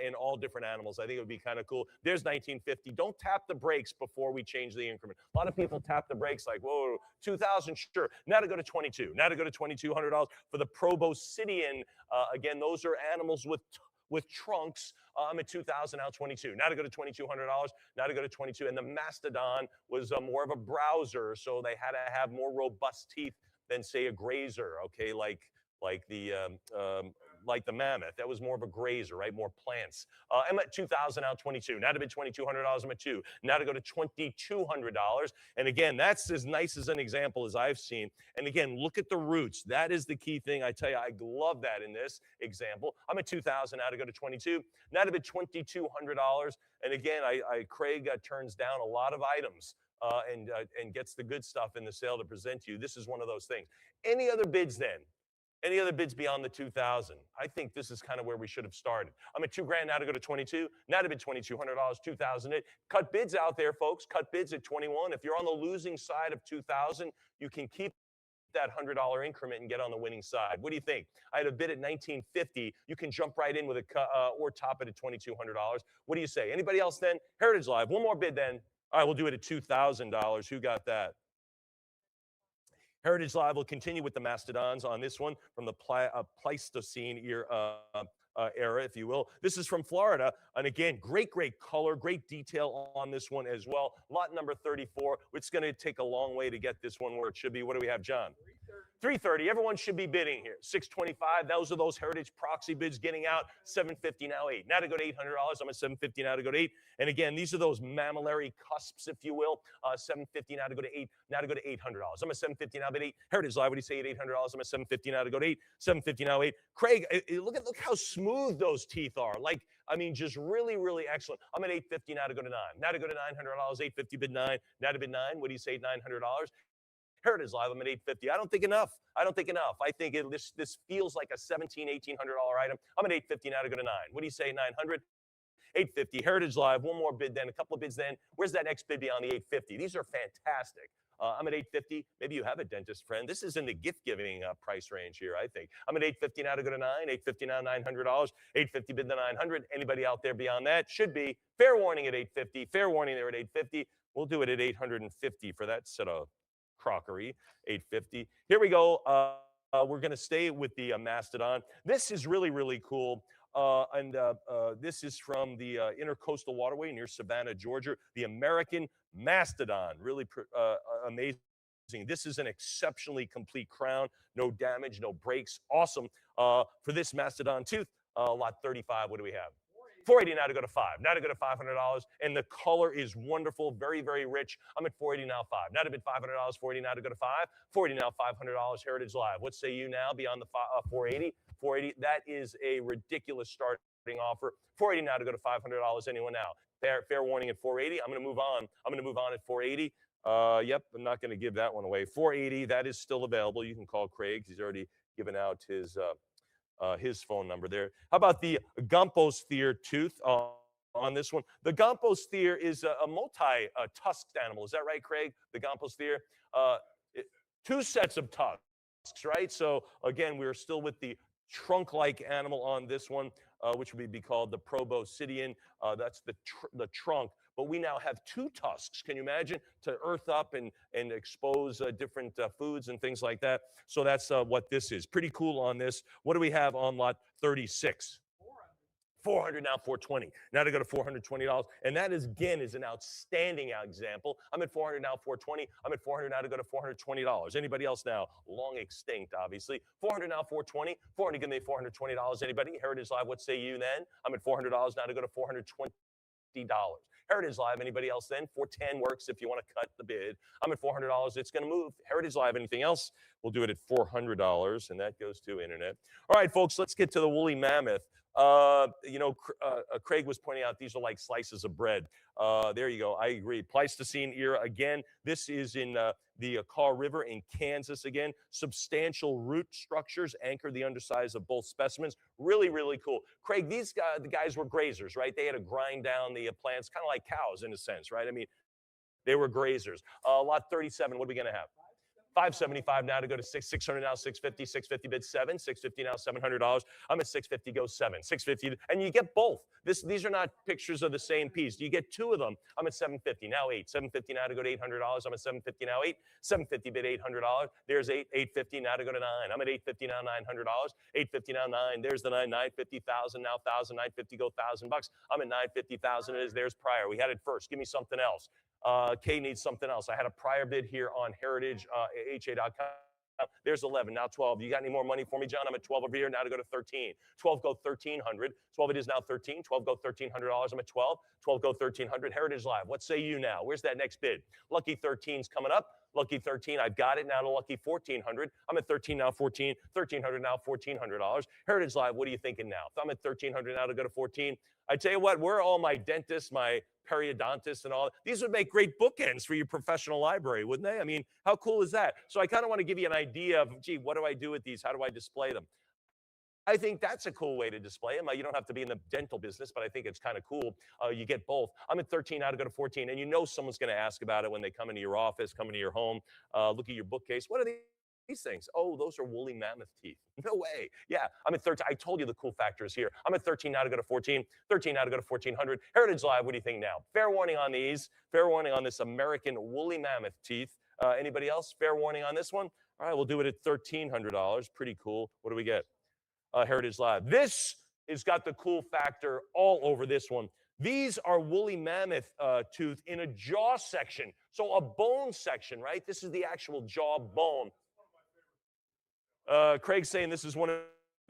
And all different animals. I think it would be kind of cool. There's 1950. Don't tap the brakes before we change the increment. A lot of people tap the brakes like, whoa, 2,000, sure. Now to go to 22. Now to go to $2,200 for the proboscidean. Again, those are animals with trunks. I'm at 2,000 now, 22. Now to go to $2,200. Now to go to 22. And the mastodon was more of a browser, so they had to have more robust teeth than say a grazer. Okay, like the mammoth. That was more of a grazer, right? More plants. I'm at 2,000 now, 22. Now to bid $2,200, I'm at 2. Now to go to $2,200. And again, that's as nice as an example as I've seen. And again, look at the roots. That is the key thing. I tell you, I love that in this example. I'm at 2,000 now to go to 22. Now to bid $2,200. And again, Craig turns down a lot of items. And gets the good stuff in the sale to present to you. This is one of those things. Any other bids then? Any other bids beyond the 2,000? I think this is kind of where we should have started. I'm at 2 grand now to go to 22. Now to bid $2,200, 2,000. Cut bids out there, folks. Cut bids at 21. If you're on the losing side of 2,000, you can keep that $100 increment and get on the winning side. What do you think? I had a bid at 1950. You can jump right in with a or top it at $2,200. What do you say? Anybody else then? Heritage Live. One more bid then. All right, we'll do it at $2,000. Who got that? Heritage Live will continue with the mastodons on this one from the Pleistocene era, if you will. This is from Florida. And again, great color, great detail on this one as well. Lot number 34. It's going to take a long way to get this one where it should be. What do we have, John? 330. Everyone should be bidding here. 625. Those are those heritage proxy bids getting out. 750 now 8. Now to go to $800. I'm at 750 now to go to 8. And again, these are those mammillary cusps, if you will. 750 now to go to 8. Now to go to $800. I'm at 750 now bid 8. Heritage Live, what do you say at $800? I'm at 750 now to go to 8. 750 now 8. Craig, look how smooth those teeth are. Like, I mean, just really, really excellent. I'm at 850 now to go to 9. Now to go to $900. 850 bid 9. Now to bid 9. What do you say at $900? Heritage Live, I'm at 850. I don't think enough. I think this feels like a $1,700, $1,800 item. I'm at 850 now to go to 9. What do you say, 900? 850. Heritage Live, one more bid then, a couple of bids then. Where's that next bid beyond the 850? These are fantastic. I'm at 850. Maybe you have a dentist friend. This is in the gift-giving price range here, I think. I'm at 850 now to go to 9. 850 now, $900. 850 bid the 900. Anybody out there beyond that? Should be. Fair warning at 850. Fair warning there at 850. We'll do it at 850 for that set of crockery. 850. Here we go. We're going to stay with the mastodon. This is really, really cool. This is from the Intercoastal Waterway near Savannah, Georgia, the American Mastodon, really amazing. This is an exceptionally complete crown, no damage, no breaks, awesome. For this Mastodon tooth, lot 35, what do we have? 480 now to go to 5. Now to go to $500, and the color is wonderful, very, very rich. I'm at 480 now, 5. Now to bid $500, 480 now to go to 5. 480 now, $500, Heritage Live. What say you now beyond the 480? 480, that is a ridiculous starting offer. 480 now to go to $500, anyone now? Fair warning at 480. I'm going to move on. I'm going to move on at 480. Yep, I'm not going to give that one away. 480, that is still available. You can call Craig. He's already given out his phone number there. How about the Gompostheer tooth on this one? The Gompostheer is a multi-tusked animal. Is that right, Craig? The Gompostheer? Two sets of tusks, right? So again, we're still with the trunk-like animal on this one, which would be called the Proboscidean. That's the trunk. But we now have two tusks. Can you imagine? To earth up and expose different foods and things like that. So that's what this is. Pretty cool on this. What do we have on lot 36? 400 now, 420. Now to go to $420. And that is, again, is an outstanding example. I'm at 400 now, 420. I'm at 400 now to go to $420. Anybody else now? Long extinct, obviously. 400 now, 420. 400, give me $420. Anybody? Heritage Live, what say you then? I'm at $400 now to go to $420. Heritage Live, anybody else then? 410 works if you want to cut the bid. I'm at $400. It's going to move. Heritage Live, anything else? We'll do it at $400, and that goes to internet. All right, folks, let's get to the woolly mammoth. Craig was pointing out these are like slices of bread. There you go. I agree. Pleistocene era again. This is in the Kaw River in Kansas again. Substantial root structures anchor the undersides of both specimens. Really, really cool. Craig, the guys were grazers, right? They had to grind down the plants, kind of like cows in a sense, right? I mean, they were grazers. Lot 37, what are we going to have? 575 now to go to 600 now, 650, 650 bid 7, 650 now, $700. I'm at 650, go 7, 650, and you get both. These are not pictures of the same piece. You get two of them. I'm at 750 now, 8, 750 now to go to $800. I'm at 750 now, 8, 750 bid $800. There's 8, 850 now to go to 9. I'm at 850 now, $900. 850 now, 9. There's the 9, 950,000 now, 1,000, 950 go $1,000. I'm at 950,000. It is. There's prior. We had it first. Give me something else. Kay needs something else. I had a prior bid here on Heritage HA.com. There's 11, now 12. You got any more money for me, John? I'm at 12 over here, now to go to 13. 12 go 1,300. 12 it is now 13. 12 go $1,300. I'm at 12. 12 go 1,300. Heritage Live, what say you now? Where's that next bid? Lucky 13's coming up. Lucky 13, I've got it now to lucky 1,400. I'm at 13 now, 14. 1,300 now, $1,400. Heritage Live, what are you thinking now? If I'm at 1,300 now to go to 14, I tell you what, where are all my dentists, my periodontists and all? These would make great bookends for your professional library, wouldn't they? I mean, how cool is that? So I kind of want to give you an idea of, gee, what do I do with these? How do I display them? I think that's a cool way to display them. You don't have to be in the dental business, but I think it's kind of cool. You get both. I'm at 13 now to go to 14, and you know someone's going to ask about it when they come into your office, come into your home, look at your bookcase. What are these things? Oh, those are woolly mammoth teeth. No way. Yeah, I'm at 13. I told you the cool factor is here. I'm at 13 now to go to 14. 13 now to go to 1,400. Heritage Live, what do you think now? Fair warning on these. Fair warning on this American woolly mammoth teeth. Anybody else? Fair warning on this one? All right, we'll do it at $1,300. Pretty cool. What do we get? Heritage Live. This has got the cool factor all over this one. These are woolly mammoth tooth in a jaw section. So a bone section, right? This is the actual jaw bone. Craig's saying this is one of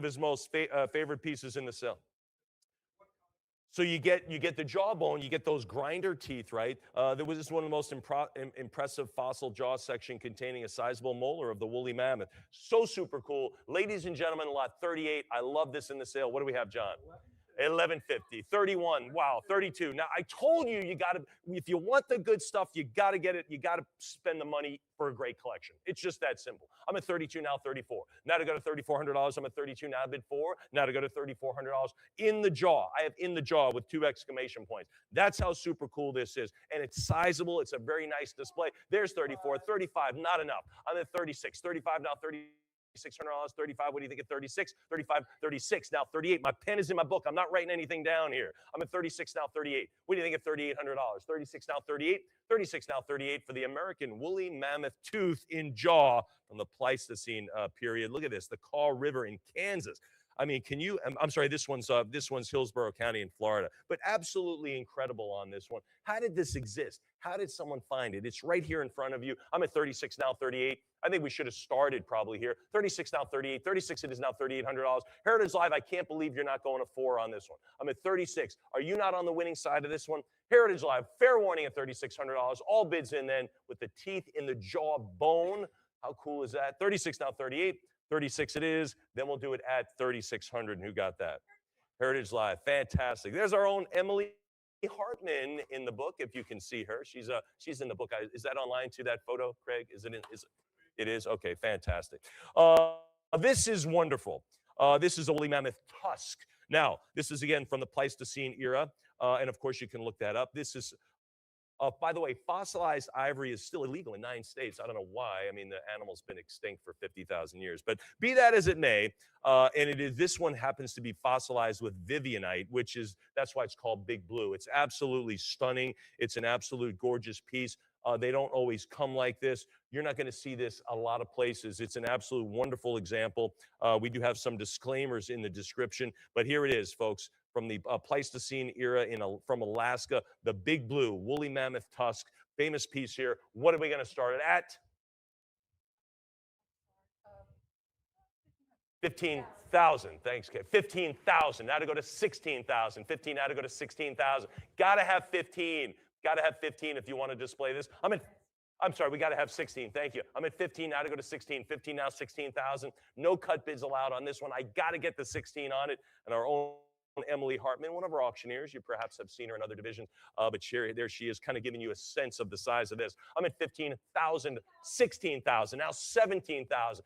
his most favorite pieces in the cell. So you get the jawbone, you get those grinder teeth, right? This is one of the most impressive fossil jaw section containing a sizable molar of the woolly mammoth. So super cool. Ladies and gentlemen, lot 38. I love this in the sale. What do we have, John? 1150, 31, wow, 32. Now, I told you, you got to, if you want the good stuff, you got to get it. You got to spend the money for a great collection. It's just that simple. I'm at 32 now, 34. Now to go to $3,400, I'm at 32 now, bid 4. Now to go to $3,400 in the jaw. I have in the jaw with 2 exclamation points. That's how super cool this is. And it's sizable. It's a very nice display. There's 34, 35, not enough. I'm at 36, 35 now, $600, 35. What do you think at 36? 35, 36. Now 38. My pen is in my book. I'm not writing anything down here. I'm at 36 now, 38. What do you think at $3,800? 36 now, 38. 36 now, 38 for the American woolly mammoth tooth in jaw from the Pleistocene period. Look at this, the Kaw River in Kansas. I mean, can you? I'm sorry, this one's Hillsborough County in Florida, but absolutely incredible on this one. How did this exist? How did someone find it? It's right here in front of you. I'm at 36 now, 38. I think we should have started probably here. 36 now, 38. 36 it is now $3,800. Heritage Live, I can't believe you're not going to 4 on this one. I'm at 36. Are you not on the winning side of this one? Heritage Live, fair warning at $3,600. All bids in then with the teeth in the jaw bone. How cool is that? 36 now, 38. 36 it is. Then we'll do it at 3,600. And who got that? Heritage Live. Fantastic. There's our own Emily Hartman in the book, if you can see her. She's in the book. Is that online too, that photo, Craig? It is? Okay, fantastic. This is wonderful. This is a woolly mammoth tusk. Now, this is again from the Pleistocene era. And of course, you can look that up. This is by the way, fossilized ivory is still illegal in 9 states. I don't know why. I mean, the animal's been extinct for 50,000 years. But be that as it may, this one happens to be fossilized with Vivianite, that's why it's called Big Blue. It's absolutely stunning. It's an absolute gorgeous piece. They don't always come like this. You're not going to see this a lot of places. It's an absolute wonderful example. We do have some disclaimers in the description, but here it is, folks. From the Pleistocene era from Alaska, the Big Blue woolly mammoth tusk, famous piece here. What are we going to start it at? 15,000. Thanks, Kate. 15,000. Now to go to 16,000. 15 now to go to 16,000. Got to have 15. Got to have 15 if you want to display this. I'm sorry, we got to have 16. Thank you. I'm at 15 now to go to 16. 15 now, 16,000. No cut bids allowed on this one. I got to get the 16 on it. And our own Emily Hartman, one of our auctioneers. You perhaps have seen her in other divisions, but there she is, kind of giving you a sense of the size of this. I'm at 15,000, 16,000, now 17,000.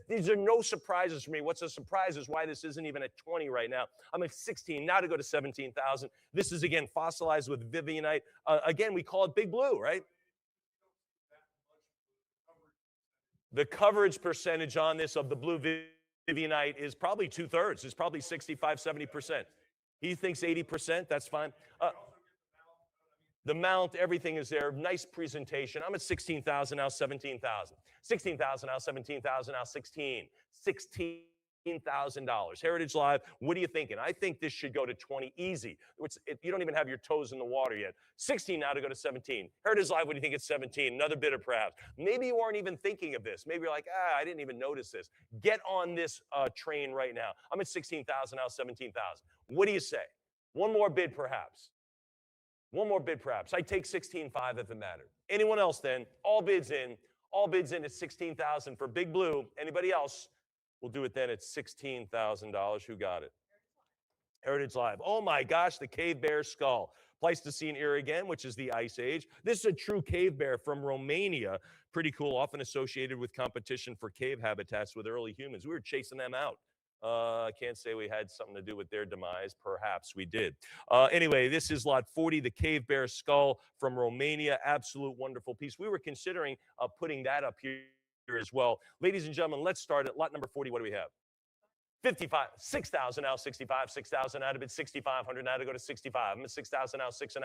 These are no surprises for me. What's a surprise is why this isn't even at 20 right now. I'm at 16, now to go to 17,000. This is, again, fossilized with Vivianite. Again, we call it Big Blue, right? The coverage percentage on this of the blue Vivianite is probably 2/3. It's probably 65, 70%. He thinks 80%. That's fine. The mount, everything is there. Nice presentation. I'm at 16,000 now, 17,000. 16,000 now, 17,000 now, 16. $16,000. Heritage Live, what are you thinking? I think this should go to 20 easy. You don't even have your toes in the water yet. 16 now to go to 17. Heritage Live, what do you think it's 17? Another bidder perhaps. Maybe you aren't even thinking of this. Maybe you're like, I didn't even notice this. Get on this train right now. I'm at 16,000 now, 17,000. What do you say? One more bid perhaps. One more bid perhaps. I take 16.5 if it mattered. Anyone else then? All bids in. All bids in at 16,000 for Big Blue. Anybody else? We'll do it then at $16,000. Who got it? Heritage Live. Oh my gosh, the cave bear skull. Pleistocene era again, which is the Ice Age. This is a true cave bear from Romania. Pretty cool, often associated with competition for cave habitats with early humans. We were chasing them out. I can't say we had something to do with their demise. Perhaps we did. Anyway, this is lot 40, the cave bear skull from Romania. Absolute wonderful piece. We were considering putting that up here as well. Ladies and gentlemen, let's start at lot number 40. What do we have? 55, 6,000 now, 65, 6,000 out of it, 6,500 now to go to 65. I'm at 6,000 now, 6.5.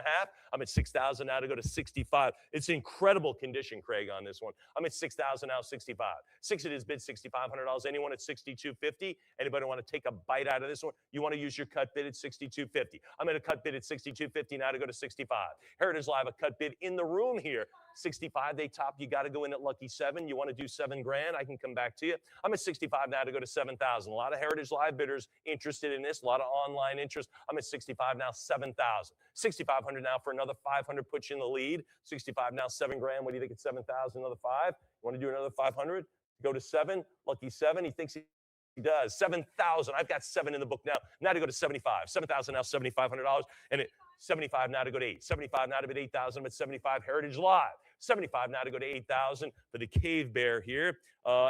I'm at 6,000 now to go to 65. It's incredible condition, Craig, on this one. I'm at 6,000 now, 65. 6 it is bid $6,500. Anyone at 6,250? Anybody want to take a bite out of this one? You want to use your cut bid at 6,250. I'm at a cut bid at 6,250 now to go to 65. Heritage Live, a cut bid in the room here. 65, they top. You got to go in at lucky 7. You want to do $7,000? I can come back to you. I'm at 65 now to go to 7,000. A lot of Heritage Live bidders interested in this. A lot of online interest. I'm at 65 now, 7,000. 6,500 now for another 500. Put you in the lead. 65 now, $7,000. What do you think at 7,000? Another 5. You want to do another 500? Go to 7. Lucky 7. He thinks he does. 7,000. I've got 7 in the book now. Now to go to 75. 7,000 now, $7,500. And 75 now to go to 8. 75 now to bid 8,000. I'm at 75. Heritage Live. 75 now to go to 8,000 for the cave bear here.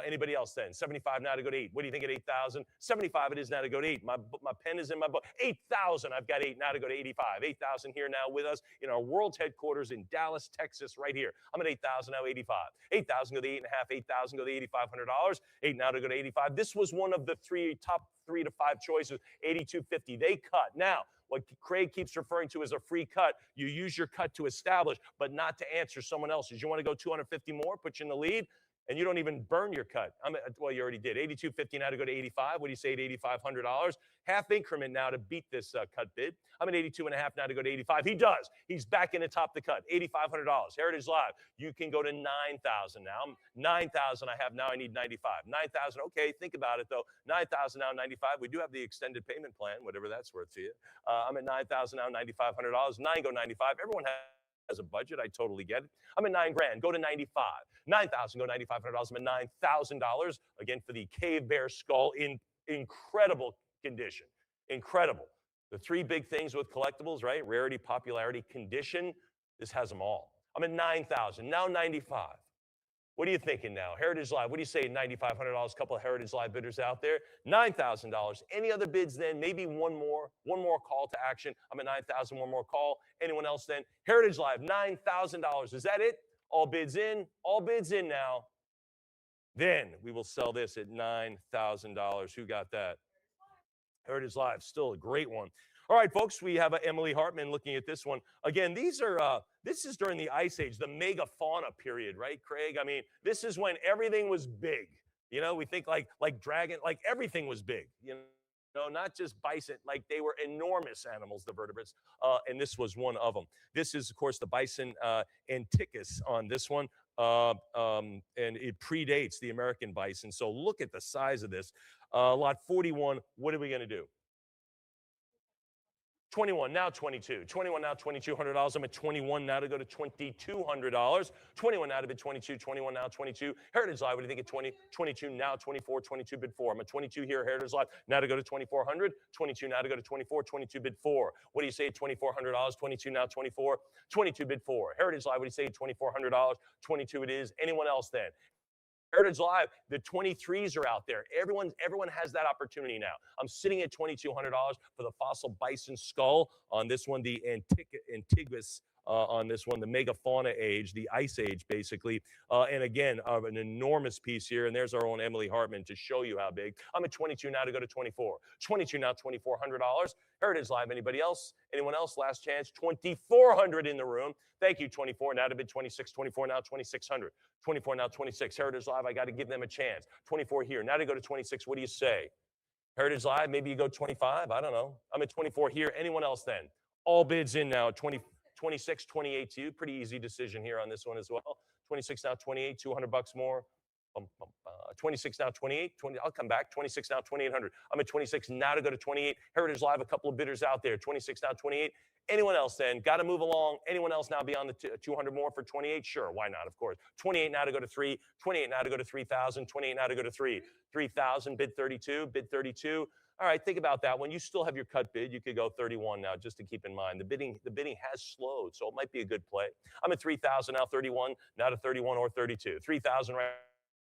Anybody else then? 75 now to go to 8. What do you think at 8,000? 75 it is now to go to 8. My pen is in my book. 8,000. I've got 8 now to go to 85. 8,000 here now with us in our world's headquarters in Dallas, Texas, right here. I'm at 8,000 now, 85. 8,000 go to 8.5. 8,000 go to $8,500. 8 now to go to 85. This was one of the top 3 to 5 choices. 8,250. They cut. Now, what Craig keeps referring to as a free cut, you use your cut to establish, but not to answer someone else's. You want to go 250 more, put you in the lead? and you don't even burn your cut. Well, you already did. 82.50 now to go to 85. What do you say at $8,500? Half increment now to beat this cut bid. I'm at 82.5 now to go to 85. He does. He's back in the top the cut. $8,500. Heritage Live. You can go to 9,000 now. 9,000 I have now. I need 95. 9,000. Okay, think about it though. 9,000 now, 95. We do have the extended payment plan, whatever that's worth to you. I'm at 9,000 now, $9,500. 9 go 95. Everyone has a budget. I totally get it. I'm at 9 grand. Go to 95. 9,000 go $9,500. I'm at $9,000 again for the Cave Bear skull in incredible condition. Incredible. The three big things with collectibles, right? Rarity, popularity, condition. This has them all. I'm at 9,000. Now 95. What are you thinking now? Heritage Live, what do you say? $9,500, couple of Heritage Live bidders out there. $9,000. Any other bids then? Maybe one more call to action. I'm at 9,000, one more call. Anyone else then? Heritage Live, $9,000. Is that it? All bids in? All bids in now. Then we will sell this at $9,000. Who got that? Heritage Live, still a great one. All right, folks, we have Emily Hartman looking at this one. Again, these are, this is during the Ice Age, the megafauna period, right, Craig? I mean, this is when everything was big. You know, we think like dragon, like everything was big, you know, not just bison, like they were enormous animals, the vertebrates, and this was one of them. This is, of course, the bison Anticus on this one, and it predates the American bison. So look at the size of this. Lot 41, what are we going to do? 21, now 22. 21, now $2,200. I'm at 21 now to go to $2,200. 21 now to bid 22. 21 now 22. Heritage Live, what do you think at 20? 22 now 24. 22 bid 4. I'm at 22 here. Heritage Live now to go to 2,400. 22 now to go to 24. 22 bid 4. What do you say at $2,400? 22 now 24. 22 bid 4. Heritage Live, what do you say at $2,400? 22 it is. Anyone else then? Heritage Live, the 23s are out there. Everyone has that opportunity now. I'm sitting at $2,200 for the fossil bison skull on this one, the Antiquus on this one, the megafauna age, the Ice Age, basically. And again, an enormous piece here. And there's our own Emily Hartman to show you how big. I'm at 22 now to go to 24. 22 now, $2,400. Heritage Live, anybody else? Anyone else? Last chance, 2,400 in the room. Thank you, 24. Now to bid 26, 24 now, 2,600. 24 now, 26. Heritage Live, I got to give them a chance. 24 here. Now to go to 26, what do you say? Heritage Live, maybe you go 25. I don't know. I'm at 24 here. Anyone else then? All bids in now. 26, 28 to you. Pretty easy decision here on this one as well. 26 now, 28, $200 more. 26 now, 28, 20. I'll come back. 26 now, 2,800. I'm at 26 now to go to 28. Heritage Live, a couple of bidders out there. 26 now, 28. Anyone else then? Got to move along. Anyone else now beyond the 200 more for 28? Sure, why not? Of course. 28 now to go to 3. 28 now to go to 3,000. 28 now to go to 3. 3,000. Bid 32. Bid 32. All right, think about that. When you still have your cut bid, you could go 31 now, just to keep in mind. The bidding has slowed, so it might be a good play. I'm at 3,000 now, 31, now to 31 or 32. 3,000 right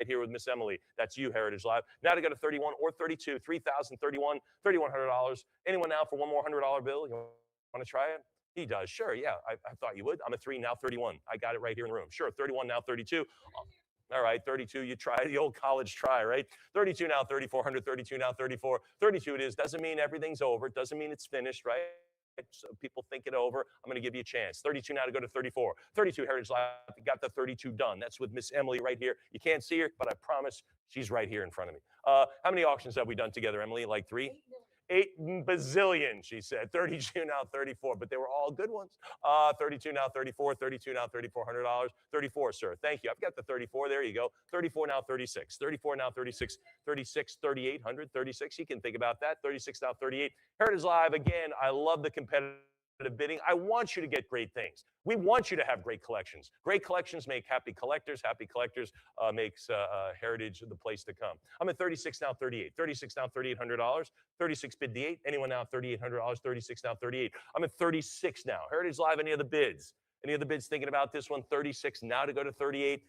here with Miss Emily. That's you, Heritage Live. Now to go to 31 or 32, 3,000, 31, $3,100. Anyone now for one more $100 bill? You want to try it? He does. Sure, yeah, I thought you would. I'm at 3 now, 31. I got it right here in the room. Sure, 31 now, 32. All right, 32, you try the old college try, right? 32 now, 3,400, 32 now, 34. 32 it is. Doesn't mean everything's over. Doesn't mean it's finished, right? So people think it over. I'm going to give you a chance. 32 now to go to 34. 32 Heritage Live, got the 32 done. That's with Miss Emily right here. You can't see her, but I promise she's right here in front of me. How many auctions have we done together, Emily? Like 3? 8 bazillion, she said. 32 now, 34, but they were all good ones. 32 now, 34, 32 now, $3,400. 34, sir. Thank you. I've got the 34. There you go. 34 now, 36. 34 now, 36. 36, 3,800. 36. You can think about that. 36 now, 38. Heritage Live, again, I love the competitive bidding. I want you to get great things. We want you to have great collections. Great collections make happy collectors. Happy collectors makes Heritage the place to come. I'm at 36 now, 38. 36 now, $3,800. 36 bid the 8. Anyone now, $3,800. 36 now, 38. I'm at 36 now. Heritage Live, any other bids? Any other bids thinking about this one? 36 now to go to 38.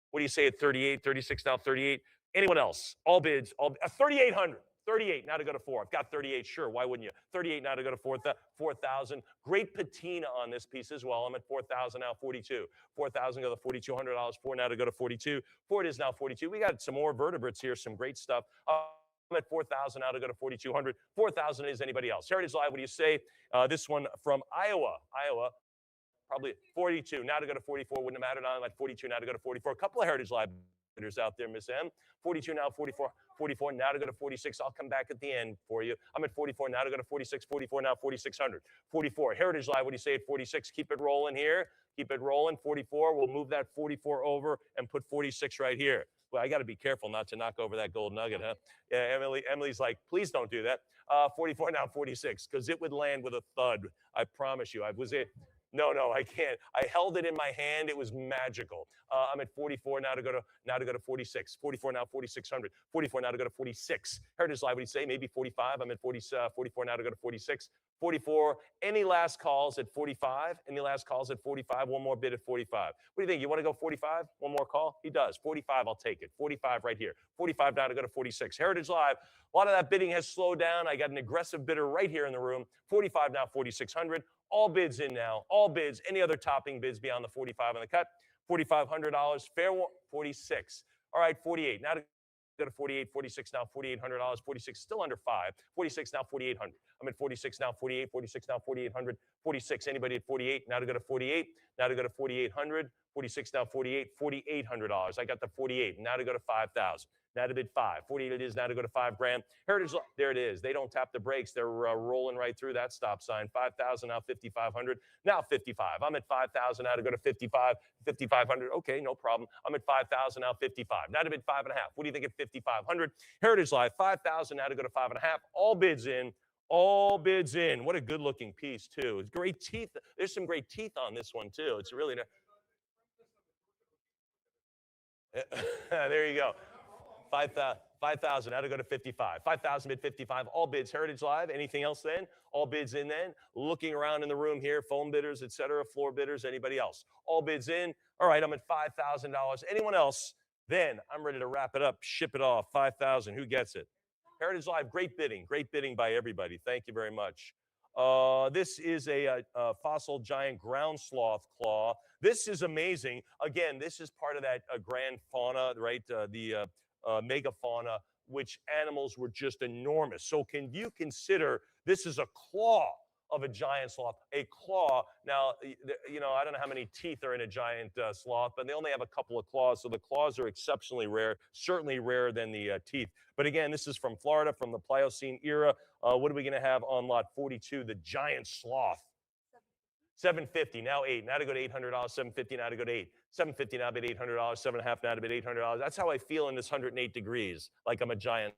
What do you say at 38? 36 now, 38. Anyone else? All bids. All 3,800. 38 now to go to 4. I've got 38. Sure, why wouldn't you? 38 now to go to 4,000. Great patina on this piece as well. I'm at 4,000 now, 42. 4,000 go to $4,200. 4 now to go to 42. 4 it is now 42. We got some more vertebrates here, some great stuff. I'm at 4,000 now to go to 4,200. 4,000 is anybody else? Heritage Live, what do you say? This one from Iowa. Probably 42. Now to go to 44 wouldn't have mattered. I'm at 42 now to go to 44. A couple of Heritage Live bidders out there, Miss M. 42 now, 44, 44 now to go to 46. I'll come back at the end for you. I'm at 44 now to go to 46, 44 now, 4,600. 44, Heritage Live, what do you say at 46? Keep it rolling here. Keep it rolling. 44, we'll move that 44 over and put 46 right here. Well, I got to be careful not to knock over that gold nugget, huh? Yeah, Emily's like, please don't do that. 44 now, 46, because it would land with a thud. I promise you. No, I can't. I held it in my hand. It was magical. I'm at 44 now to go to 46. 44 now, 4,600. 44 now to go to 46. Heritage Live, what do you say? Maybe 45. I'm at 44 now to go to 46. 44. Any last calls at 45? Any last calls at 45? One more bid at 45. What do you think? You want to go 45? One more call? He does. 45, I'll take it. 45 right here. 45 now to go to 46. Heritage Live, a lot of that bidding has slowed down. I got an aggressive bidder right here in the room. 45 now, 4,600. All bids in now. All bids. Any other topping bids beyond the 45 on the cut? $4,500. Fair one. 46. All right, 48. Now to go to 48. 46 now. $4,800. 46 still under 5. 46 now. 4,800. I'm at 46 now. 48. 46 now. 4,800. 46. Anybody at 48? Now to go to 48. Now to go to 4,800. 46 now. 48. $4,800. I got the 48. Now to go to 5,000. Now to bid 5. 48 it is now to go to $5,000. Heritage, there it is. They don't tap the brakes. They're rolling right through that stop sign. 5,000 now 5,500. Now 55. I'm at 5,000 now to go to 55. 5,500. Okay, no problem. I'm at 5,000 now 55. Now to bid 5.5. What do you think at 5,500? Heritage Live 5,000 now to go to 5.5. All bids in. All bids in. What a good looking piece too. It's great teeth. There's some great teeth on this one too. It's really. There you go. 5,000, now to go to 55. 5,000 bid 55. All bids, Heritage Live. Anything else then? All bids in then. Looking around in the room here, phone bidders, etc., floor bidders, anybody else? All bids in. All right, I'm at $5,000. Anyone else? Then I'm ready to wrap it up, ship it off. 5,000. Who gets it? Heritage Live, great bidding by everybody. Thank you very much. This is a fossil giant ground sloth claw. This is amazing. Again, this is part of that grand fauna, right? The megafauna, which animals were just enormous. So can you consider this is a claw of a giant sloth, a claw. Now, I don't know how many teeth are in a giant sloth, but they only have a couple of claws. So the claws are exceptionally rare, certainly rarer than the teeth. But again, this is from Florida, from the Pliocene era. What are we going to have on lot 42? The giant sloth. 750 now 8. Now to go to $800. 750 now to go to 8. 750 now bid $800. 7.5 now to bid $800. That's how I feel in this 108 degrees, like I'm a giant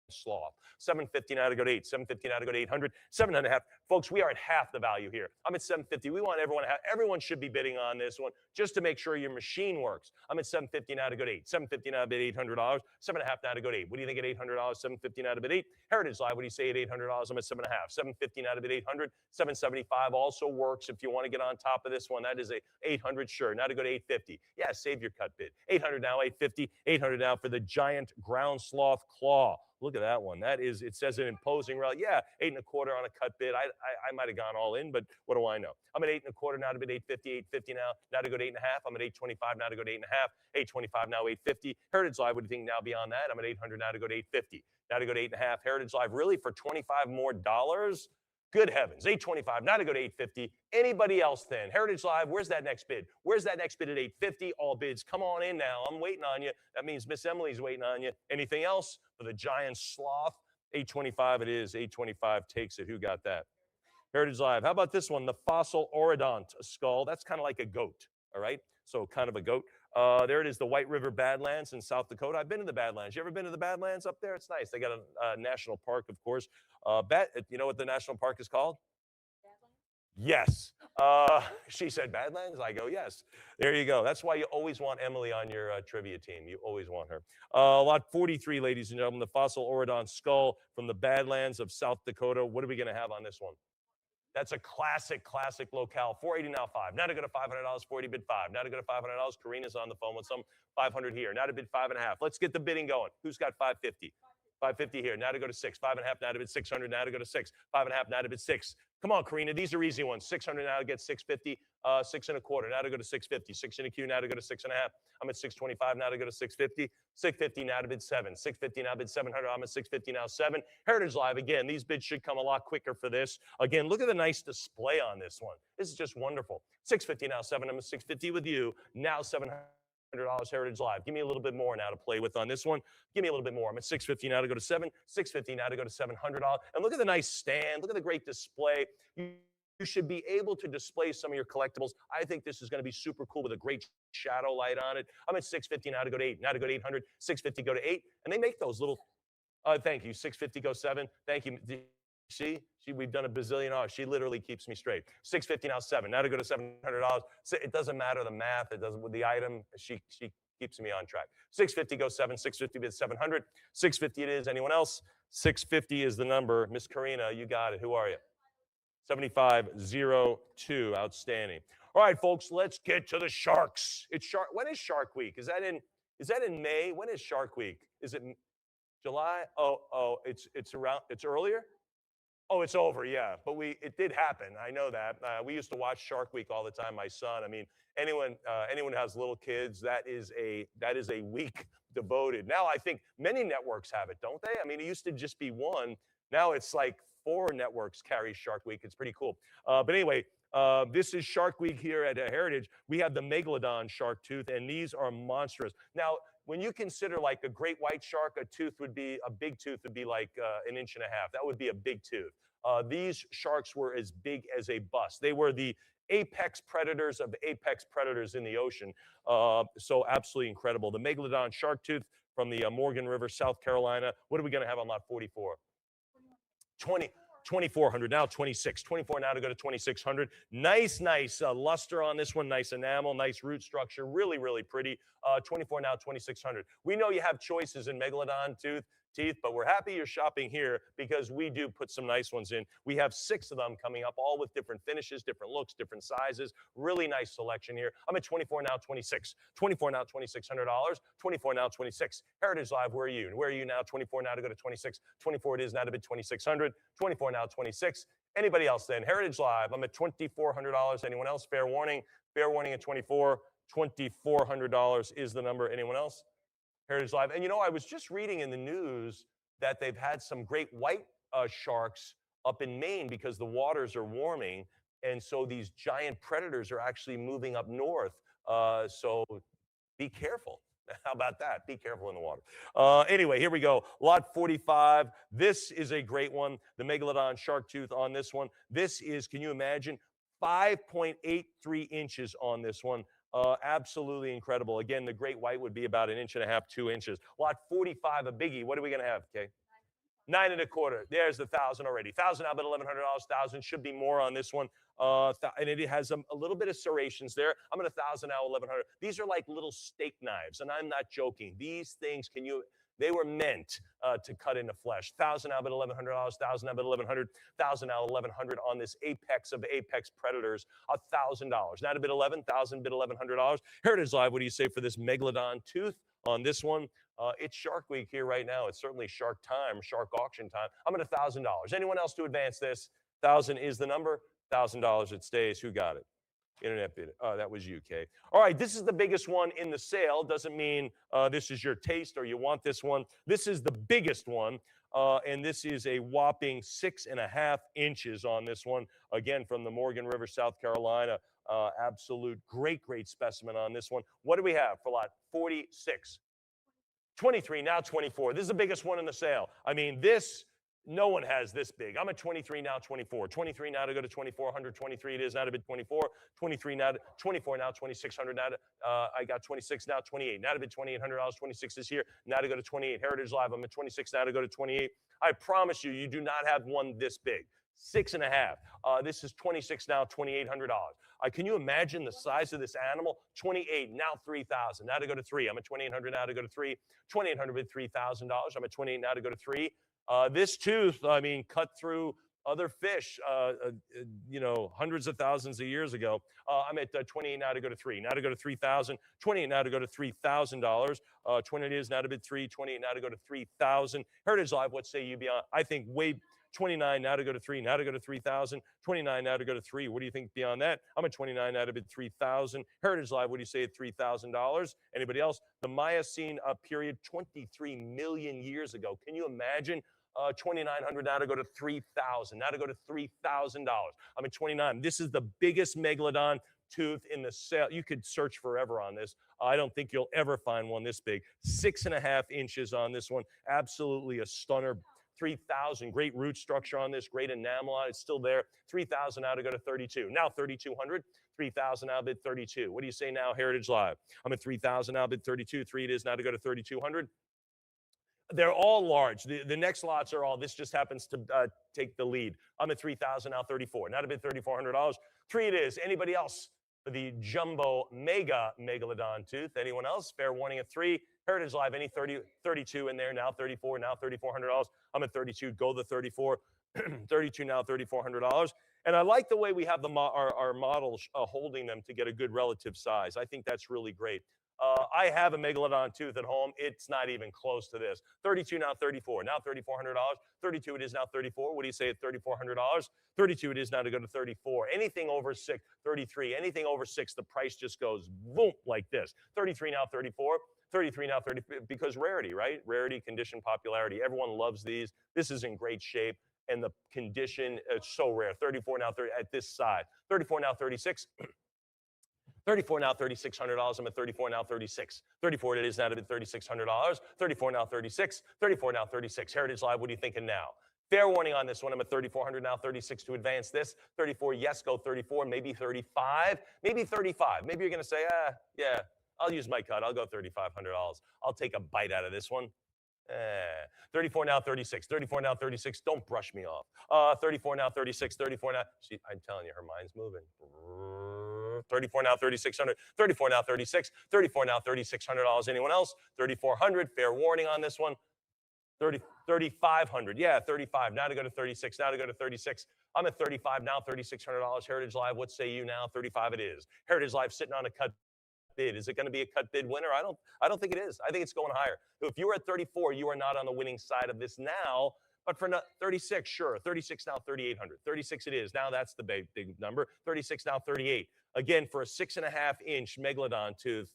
sloth. 750 now to go to 8. 750 now to go to 800. 7.5. Folks, we are at half the value here. I'm at 750. We want everyone should be bidding on this one just to make sure your machine works. I'm at 750 now to go to 8. 750 now to bid $800. 7.5 now to go to 8. What do you think at $800? 750 now to bid 8. Heritage Live, what do you say at $800? I'm at 7.5. 750 now to bid 800. 775 also works if you want to get on top of this one. That is a 800, sure. Now to go to 850. Yeah, save your cut bid. 800 now, 850. 800 now for the giant ground sloth claw. Look at that one. That is, it says an imposing rally. Yeah, 8.25 on a cut bid. I might have gone all in, but what do I know? I'm at 8.25 now to bid 850, 850 now to go to 8.5. I'm at 825 now to go to 8.5. 825 now 850. Heritage Live, what do you think now beyond that? I'm at 800 now to go to 850. Now to go to 8.5. Heritage Live, really for $25 more dollars? Good heavens, 825, now to go to 850. Anybody else then? Heritage Live, where's that next bid? Where's that next bid at 850? All bids, come on in now. I'm waiting on you. That means Miss Emily's waiting on you. Anything else for the giant sloth? 825 it is. 825 takes it. Who got that? Heritage Live. How about this one? The fossil orodont skull. That's kind of like a goat, all right? So kind of a goat. There it is, the White River Badlands in South Dakota. I've been to the Badlands. You ever been to the Badlands up there? It's nice. They got a national park, of course. You know what the national park is called? Badlands? Yes. She said Badlands. I go, yes. There you go. That's why you always want Emily on your trivia team. You always want her. Lot 43, ladies and gentlemen, the fossil orodont skull from the Badlands of South Dakota. What are we going to have on this one? That's a classic locale. 480 now 5. Now to go to $500. 480 bid 5. Now to go to $500. Karina's on the phone with some 500 here. Now to bid 5.5. Let's get the bidding going. Who's got 550? 550 here. Now to go to 6. 5.5 now to bid 600. Now to go to 6. 5.5 now to bid 6. Come on, Karina. These are easy ones. 600 now to get 650. 6.25 now to go to 650. 6 in a queue now to go to 6.5. I'm at 625 now to go to 650. 650 now to bid 7. 650 now bid 700. I'm at 650 now 7. Heritage Live, again, these bids should come a lot quicker for this. Again, look at the nice display on this one. This is just wonderful. 650 now 7. I'm at 650 with you. Now 700. Heritage Live. Give me a little bit more now to play with on this one. Give me a little bit more. I'm at 650 now to go to 650 now to go to $700. And look at the nice stand. Look at the great display. You should be able to display some of your collectibles. I think this is going to be super cool with a great shadow light on it. I'm at 650 now to go to 8. Now to go to 800. 650 go to 8. And they make those little. Thank you. 650 go 7. Thank you. See, we've done a bazillion dollars. She literally keeps me straight. 650 now 7. Now to go to $700. It doesn't matter the math. It doesn't with the item. She keeps me on track. 650 go 7. 650 bids 700. 650 it is. Anyone else? 650 is the number. Miss Karina, you got it. Who are you? 7502. Outstanding. All right, folks. Let's get to the sharks. It's shark. When is Shark Week? Is that in May? When is Shark Week? Is it July? Oh, it's around. It's earlier. Oh, it's over, yeah. But it did happen. I know that. We used to watch Shark Week all the time. My son. I mean, anyone who has little kids, that is a week devoted. Now I think many networks have it, don't they? I mean, it used to just be one. Now it's like 4 networks carry Shark Week. It's pretty cool. But anyway, this is Shark Week here at Heritage. We have the Megalodon shark tooth, and these are monstrous. Now, when you consider like a great white shark, a big tooth would be like 1.5 inches. That would be a big tooth. These sharks were as big as a bus. They were the apex predators of apex predators in the ocean. So absolutely incredible. The Megalodon shark tooth from the Morgan River, South Carolina. What are we going to have on lot 44? 2400 now 26. 24 now to go to 2600. Nice luster on this one. Nice enamel, nice root structure. Really, really pretty. 24 now 2600. We know you have choices in Megalodon teeth, but we're happy you're shopping here because we do put some nice ones in. We have 6 of them coming up, all with different finishes, different looks, different sizes. Really nice selection here. I'm at 24 now 26. 24 now $2,600. 24 now 26. Heritage Live, where are you? Where are you now? 24 now to go to 26. 24 it is now to bid 2600. 24 now 26. Anybody else then? Heritage Live, I'm at $2,400. Anyone else? Fair warning. Fair warning at 24. $2,400 is the number. Anyone else? Heritage Live. And I was just reading in the news that they've had some great white sharks up in Maine because the waters are warming. And so these giant predators are actually moving up north. So be careful. How about that? Be careful in the water. Anyway, here we go. Lot 45. This is a great one. The Megalodon shark tooth on this one. This is, can you imagine, 5.83 inches on this one. Absolutely incredible. Again, the great white would be about 1.5 inches, 2 inches. Lot 45, a biggie. What are we going to have, okay? 9.25. There's the 1,000 already. 1,000 now, but $1,100. 1,000 should be more on this one. And it has a little bit of serrations there. I'm at 1,000 now, 1,100. These are like little steak knives, and I'm not joking. These things, they were meant to cut into flesh. 1,000 now, but $1,100. 1,000 now, but 1,100. 1,000 now, 1,100 on this apex of apex predators. $1,000. Now to bid 11,000, bid $1,100. Heritage Live, what do you say for this Megalodon tooth on this one? It's Shark Week here right now. It's certainly shark time, shark auction time. I'm at $1,000. Anyone else to advance this? 1,000 is the number. $1,000 it stays. Who got it? Internet bid. Oh, that was UK. All right, this is the biggest one in the sale. Doesn't mean this is your taste or you want this one. This is the biggest one, and this is a whopping 6.5 inches on this one. Again, from the Morgan River, South Carolina. Absolute great specimen on this one. What do we have for lot 46? 23, now 24. This is the biggest one in the sale. I mean, no one has this big. I'm at 23 now, 24. 23 now to go to 2,400. 23 it is now to bid 24. 23 now to 24 now, 2,600 now to, I got 26 now, 28. Now to bid $2,800. 26 is here. Now to go to 28. Heritage Live, I'm at 26 now to go to 28. I promise you, you do not have one this big. 6.5. This is 26 now, $2,800. Can you imagine the size of this animal? 28 now, 3,000. Now to go to 3. I'm at 2,800 now to go to 3. 2,800 bid $3,000. I'm at 28 now to go to 3. This tooth, I mean, cut through other fish, hundreds of thousands of years ago. I'm at 28 now to go to 3. Now to go to 3,000. 28 now to go to $3,000. 28 is now to bid 3. 28 now to go to 3,000. Heritage Live, what say you beyond? I think 29 now to go to 3. Now to go to 3,000. 29 now to go to 3. What do you think beyond that? I'm at 29 now to bid 3,000. Heritage Live, what do you say at $3,000? Anybody else? The Miocene period, 23 million years ago. Can you imagine? 2,900 now to go to 3,000. Now to go to $3,000. I'm at 29. This is the biggest Megalodon tooth in the sale. You could search forever on this. I don't think you'll ever find one this big. 6.5 inches on this one. Absolutely a stunner. 3,000, great root structure on this, great enamel on it, it's still there. 3,000 now to go to 32. Now 3,200, 3,000 now bid 32. What do you say now, Heritage Live? I'm at 3,000 now bid 32. 3 it is now to go to 3,200. They're all large. The next lots are all, this just happens to take the lead. I'm at 3,000 now 34. Now to bid $3,400. 3 it is. Anybody else for the jumbo mega megalodon tooth? Anyone else? Fair warning at 3. Heritage Live, any 32 in there, now 34, now $3,400. I'm at 32, go the 34. 32 now, $3,400. And I like the way we have our models holding them to get a good relative size. I think that's really great. I have a megalodon tooth at home. It's not even close to this. 32 now, 34. Now $3,400. 32 it is now 34. What do you say at $3,400? 32 it is now to go to 34. Anything over 6, 33. Anything over 6, the price just goes boom like this. 33 now, 34. 33 now, 30, because rarity, right? Rarity, condition, popularity. Everyone loves these. This is in great shape. And the condition, it's so rare. 34 now, 30 at this size. 34 now, 36. 34 now, $3,600. I'm at 34 now, 36. 34 it is now to bid $3,600. 34 now, 36. 34 now, 36. Heritage Live, what are you thinking now? Fair warning on this one. I'm at 3,400 now, 36 to advance this. 34, yes, go 34, maybe 35, maybe 35. Maybe you're going to say, yeah, I'll use my cut. I'll go $3,500. I'll take a bite out of this one. 34 now, 36. 34 now, 36. Don't brush me off. 34 now, 36. 34 now. I'm telling you, her mind's moving. 34 now, 3,600. 34 now, 36. 34 now, $3,600. Anyone else? 3,400. Fair warning on this one. 3,500. Yeah, 35. Now to go to 36. Now to go to 36. I'm at 35 now, $3,600. Heritage Live, what say you now? 35 it is. Heritage Live sitting on a cut bid. Is it going to be a cut bid winner? I don't think it is. I think it's going higher. If you were at 34, you are not on the winning side of this now. But for 36, sure. 36 now, 3,800. 36 it is. Now that's the big number. 36 now, 38. Again, for a 6.5-inch megalodon tooth,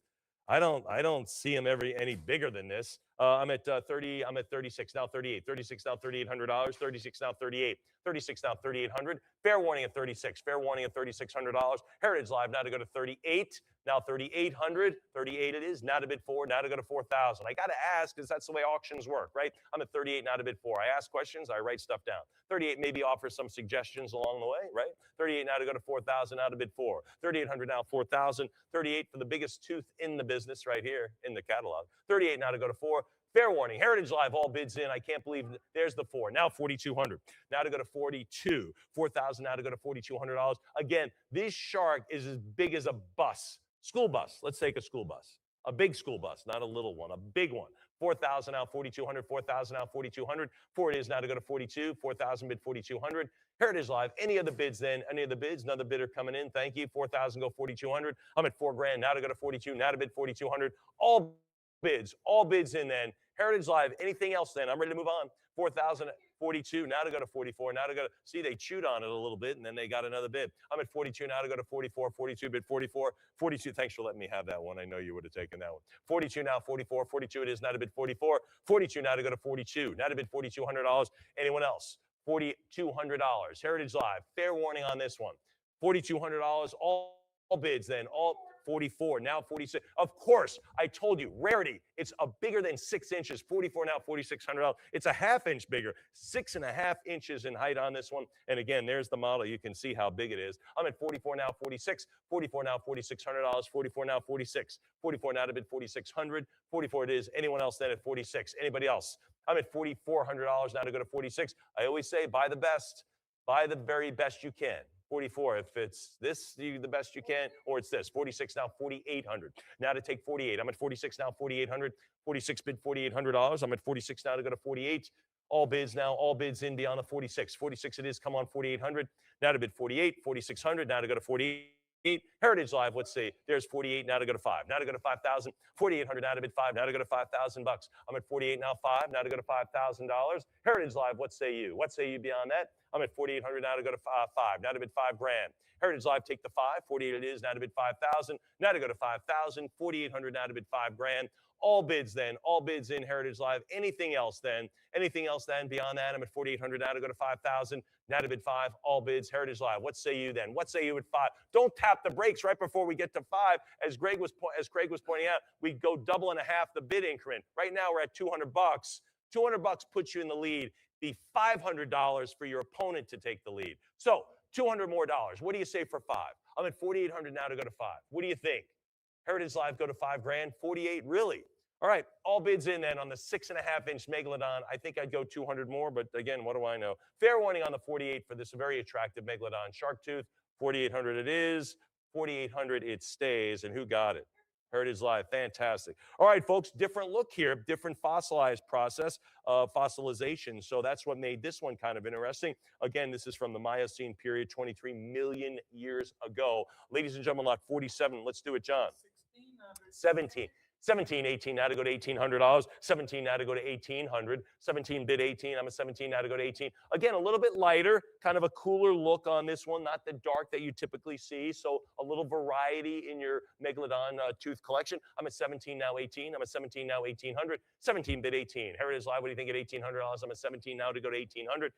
I don't see them any bigger than this. I'm at 30. I'm at 36 now, 38. 36 now, $3,800. 36 now, 38. 36 now, 3,800. Fair warning at 36. Fair warning at $3,600. Heritage Live now to go to 38. Now 3,800. 38 it is. Now to bid 4. Now to go to 4,000. I got to ask because that's the way auctions work, right? I'm at 38 now to bid 4. I ask questions. I write stuff down. 38 maybe offers some suggestions along the way, right? 38 now to go to 4,000. Now to bid 4. 3,800 now 4,000. 38 for the biggest tooth in the business right here in the catalog. 38 now to go to 4. Fair warning, Heritage Live, all bids in. I can't believe there's the 4. Now 4,200. Now to go to 42. 4,000 now to go to $4,200. Again, this shark is as big as a bus. School bus. Let's take a school bus. A big school bus, not a little one, a big one. 4,000 now 4,200. 4,000 now 4,200. 4 it is now to go to 42. 4,000 bid 4,200. Heritage Live, any of the bids then? Any of the bids? Another bidder coming in. Thank you. 4,000 go 4,200. I'm at $4,000 now to go to 42. Now to bid 4,200. All bids in then. Heritage Live, anything else then? I'm ready to move on. 4,042, now to go to 44, now to go to, see, they chewed on it a little bit, and then they got another bid. I'm at 42, now to go to 44, 42 bid 44, 42, thanks for letting me have that one. I know you would have taken that one. 42 now, 44, 42 it is, now to bid 44, 42 now to go to 42, now to bid $4,200. Anyone else? $4,200. Heritage Live, fair warning on this one. $4,200, all bids then, all 44, now 46. Of course, I told you, rarity. It's a bigger than 6 inches. 44 now, $4,600. It's a half inch bigger, 6.5 inches in height on this one. And again, there's the model. You can see how big it is. I'm at 44 now, 46. 44 now, $4,600. 44 now, 46. 44 now to bid 4,600. 44 it is. Anyone else then at 46? Anybody else? I'm at $4,400 now to go to 46. I always say, buy the best. Buy the very best you can. 44, if it's this, the best you can, or it's this. 46 now, 4,800. Now to take 48. I'm at 46 now, 4,800. 46 bid $4,800. I'm at 46 now to go to 48. All bids now, all bids in beyond the 46. 46 it is, come on, 4,800. Now to bid 48, 4,600. Now to go to 48. Heritage Live, let's see. There's 48, now to go to 5. Now to go to 5,000. 4,800, now to bid 5. Now to go to $5,000. I'm at 48 now, 5. Now to go to $5,000. Heritage Live, what say you? What say you beyond that? I'm at 4,800, now to go to 5. Now to bid $5,000. Heritage Live, take the 5. 48 it is, now to bid 5,000. Now to go to 5,000. 4,800, now to bid $5,000. All bids then, all bids in Heritage Live. Anything else then? Anything else then beyond that? I'm at 4,800 now to go to 5,000. Now to bid 5, all bids, Heritage Live. What say you then? What say you at 5? Don't tap the brakes right before we get to 5. As Craig was pointing out, we go double and a half the bid increment. Right now we're at $200. $200 puts you in the lead. Be $500 for your opponent to take the lead. So $200 more. What do you say for 5? I'm at 4,800 now to go to 5. What do you think? Heritage Live go to $5,000. 48, really? All right, all bids in then on the 6.5-inch Megalodon. I think I'd go 200 more, but again, what do I know? Fair warning on the 48 for this very attractive Megalodon. Shark tooth, 4,800 it is. 4,800 it stays. And who got it? Heritage Live, fantastic. All right, folks, different look here, different fossilized process of fossilization. So that's what made this one kind of interesting. Again, this is from the Miocene period, 23 million years ago. Ladies and gentlemen, lot 47. Let's do it, John. 17. 17, 18, now to go to $1,800. 17, now to go to 1,800. 17 bid 18. I'm a 17, now to go to 18. Again, a little bit lighter, kind of a cooler look on this one, not the dark that you typically see. So a little variety in your Megalodon tooth collection. I'm at 17, now 18. I'm at 17, now 1,800. 17 bid 18. Heritage Live, what do you think at $1,800? I'm at 17 now to go to 1,800.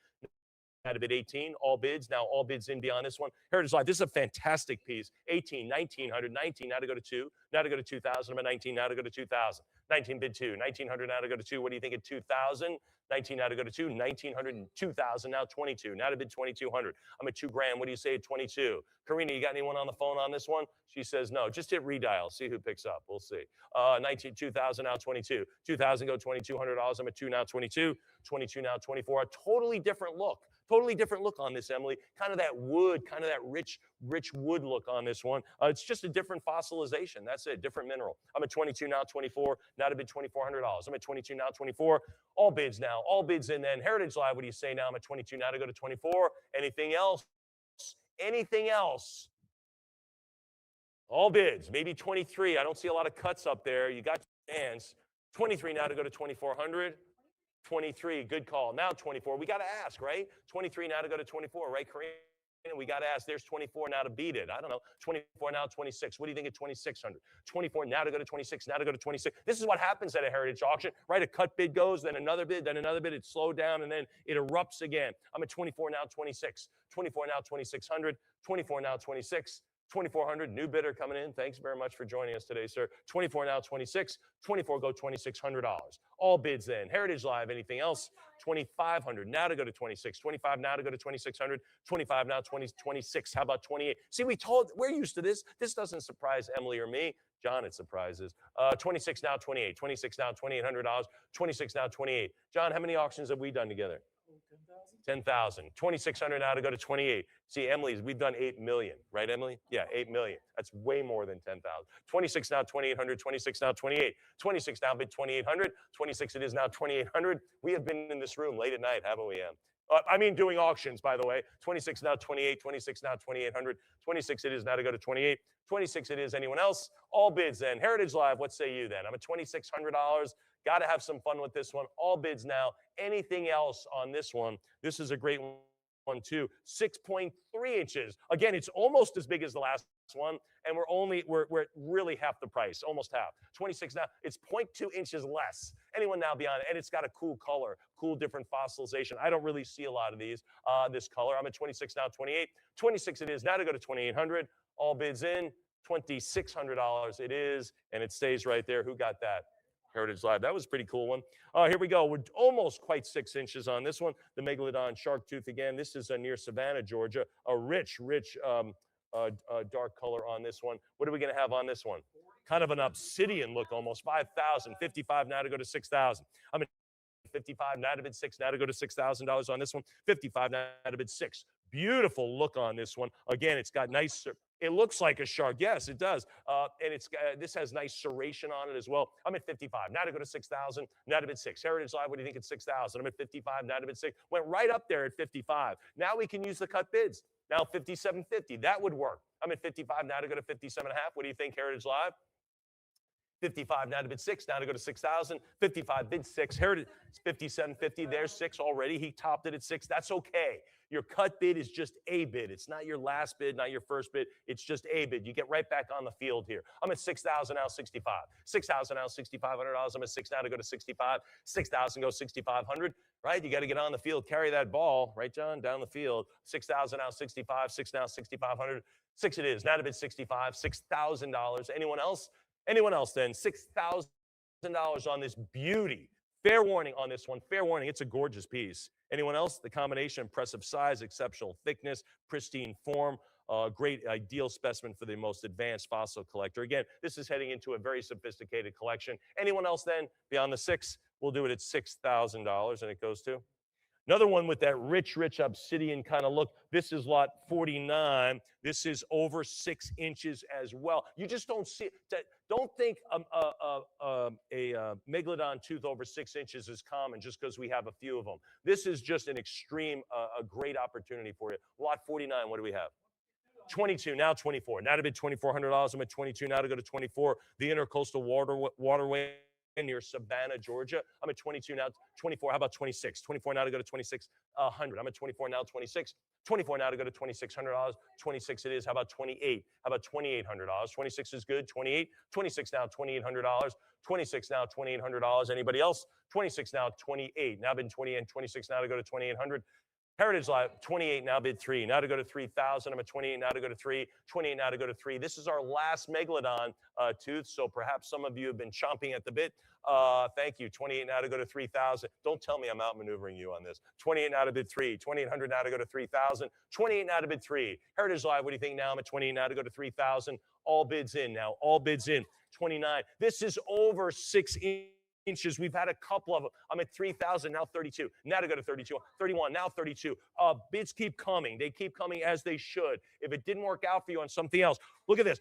Out of bid 18, all bids. Now all bids in beyond this one. Heritage Live, this is a fantastic piece. 18, 1,900, 19, now to go to 2. Now to go to 2,000. I'm at 19, now to go to 2,000. 19 bid 2, 1,900 now to go to 2. What do you think at 2,000? 19 now to go to 2, 1,900 and 2,000, now 22. Now to bid 2,200. I'm at $2,000. What do you say at 22? Karina, you got anyone on the phone on this one? She says no. Just hit redial. See who picks up. We'll see. 2,000 now 22. 2,000 go $2,200. I'm at 2 now 22. 22 now 24. A totally different look. Totally different look on this, Emily. Kind of that wood, kind of that rich wood look on this one. It's just a different fossilization. That's it, different mineral. I'm at 22 now 24. Now to bid $2,400. I'm at 22 now 24. All bids now. All bids in then. Heritage Live, what do you say now? I'm at 22 now to go to 24. Anything else? Anything else? All bids. Maybe 23. I don't see a lot of cuts up there. You got your hands. 23 now to go to 2,400. 23, good call. Now 24. We got to ask, right? 23 now to go to 24, right, Karina? We got to ask. There's 24 now to beat it. I don't know. 24 now 26. What do you think at 2,600? 24 now to go to 26. Now to go to 26. This is what happens at a heritage auction, right? A cut bid goes, then another bid, then another bid. It slowed down, and then it erupts again. I'm at 24 now 26. 24 now 2,600. 24 now 26. 2,400, new bidder coming in. Thanks very much for joining us today, sir. 24 now 26. 24 go $2,600. All bids then. Heritage Live, anything else? 2,500 now to go to 26. 25 now to go to 2,600. 25 now 26. How about 28? See, we're used to this. This doesn't surprise Emily or me. John, it surprises. 26 now 28. 26 now $2,800. 26 now 28. John, how many auctions have we done together? 10,000. 2,600 now to go to 28. See, Emily's, we've done 8 million, right, Emily? Yeah, 8 million. That's way more than 10,000. 26 now 2,800. 26 now 28. 26 now bid 2,800. 26 it is now 2,800. We have been in this room late at night, haven't we, Em? I mean, doing auctions, by the way. 26 now 28. 26 now 2,800. 26 it is now to go to 28. 26 it is. Anyone else? All bids then. Heritage Live, what say you then? I'm at $2,600. Got to have some fun with this one. All bids now. Anything else on this one? This is a great one too. 6.3 inches. Again, it's almost as big as the last one, and we're at really half the price, almost half. 26 now. It's 0.2 inches less. Anyone now beyond it, and it's got a cool color, cool different fossilization. I don't really see a lot of these. This color. I'm at 26 now. 28. 26 it is. Now to go to 2,800. All bids in. $2,600 it is, and it stays right there. Who got that? Heritage Live. That was a pretty cool one. Here we go. We're almost quite 6 inches on this one. The Megalodon shark tooth again. This is near Savannah, Georgia. A rich dark color on this one. What are we going to have on this one? Kind of an obsidian look almost. 5,000. 55 now to go to 6,000. I'm at 55 now to bid 6. Now to go to $6,000 on this one. 55 now to bid 6. Beautiful look on this one. Again, it's got nice. It looks like a shark. Yes, it does. And this has nice serration on it as well. I'm at 55. Now to go to 6,000. Now to bid 6. Heritage Live, what do you think at 6,000? I'm at 55. Now to bid 6. Went right up there at 55. Now we can use the cut bids. Now 57.50. That would work. I'm at 55. Now to go to 57.5. What do you think, Heritage Live? 55 now to bid 6. Now to go to 6,000. 55 bid 6. Heritage 57.50. There's 6 already. He topped it at 6. That's okay. Your cut bid is just a bid. It's not your last bid, not your first bid. It's just a bid. You get right back on the field here. I'm at 6,000 now, 65. 6,000 now, $6,500. I'm at 6 now to go to 65. 6,000 go 6,500. right? You got to get on the field, carry that ball, right, John, down the field. 6,000 now 65, 6 now 6,500. 6 it is. Not a bit 65, $6,000. Anyone else? Anyone else then? $6,000 on this beauty. Fair warning on this one. Fair warning. It's a gorgeous piece. Anyone else? The combination, impressive size, exceptional thickness, pristine form. Great ideal specimen for the most advanced fossil collector. Again, this is heading into a very sophisticated collection. Anyone else then beyond the 6? We'll do it at $6,000, and it goes to another one with that rich, rich obsidian kind of look. This is lot 49. This is over 6 inches as well. You just don't see it. Don't think a megalodon tooth over 6 inches is common just because we have a few of them. This is just an extreme, a great opportunity for you. Lot 49, what do we have? 22, now 24. Now to bid $2,400. I'm at 22, now to go to 24. The Intercoastal Waterway near Savannah, Georgia. I'm at 22 now, 24. How about 26? 24 now to go to 2,600. I'm at 24 now, 26. 24 now to go to $2,600. 26 it is. How about 28? How about $2,800? 26 is good. 28. 26 now, $2,800. 26 now, $2,800. Anybody else? 26 now, 28. Now bid 20 and 26 now to go to 2,800. Heritage Live, 28 now bid 3. Now to go to 3,000. I'm at 28 now to go to 3. 28 now to go to 3. This is our last megalodon tooth, so perhaps some of you have been chomping at the bit. Thank you. 28 now to go to 3,000. Don't tell me I'm outmaneuvering you on this. 28 now to bid 3. 2,800 now to go to 3,000. 28 now to bid 3. Heritage Live, what do you think now? I'm at 28 now to go to 3,000. All bids in now. All bids in. 29. This is over 6 inches. We've had a couple of them. I'm at 3,000, now 32. Now to go to 32. 31, now 32. Bids keep coming. They keep coming as they should. If it didn't work out for you on something else, look at this.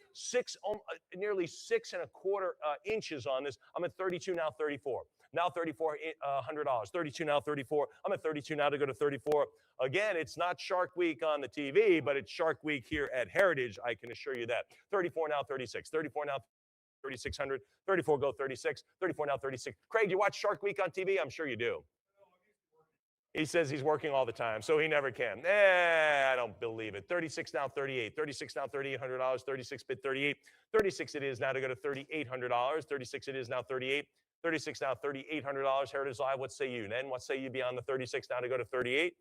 Nearly 6.25 inches on this. I'm at 32, now 34. Now $3,400. 32 now 34. I'm at 32 now to go to 34. Again, it's not Shark Week on the TV, but it's Shark Week here at Heritage. I can assure you that. 34 now 36. 34 now 3,600, 34 go 36, 34 now 36. Craig, do you watch Shark Week on TV? I'm sure you do. He says he's working all the time, so he never can. I don't believe it. 36 now 38, 36 now $3,800, 36 bid 38, 36 it is now to go to $3,800, 36 it is now 38, 36 now $3,800. Heritage Live, what say you? Then what say you beyond the 36 now to go to 38?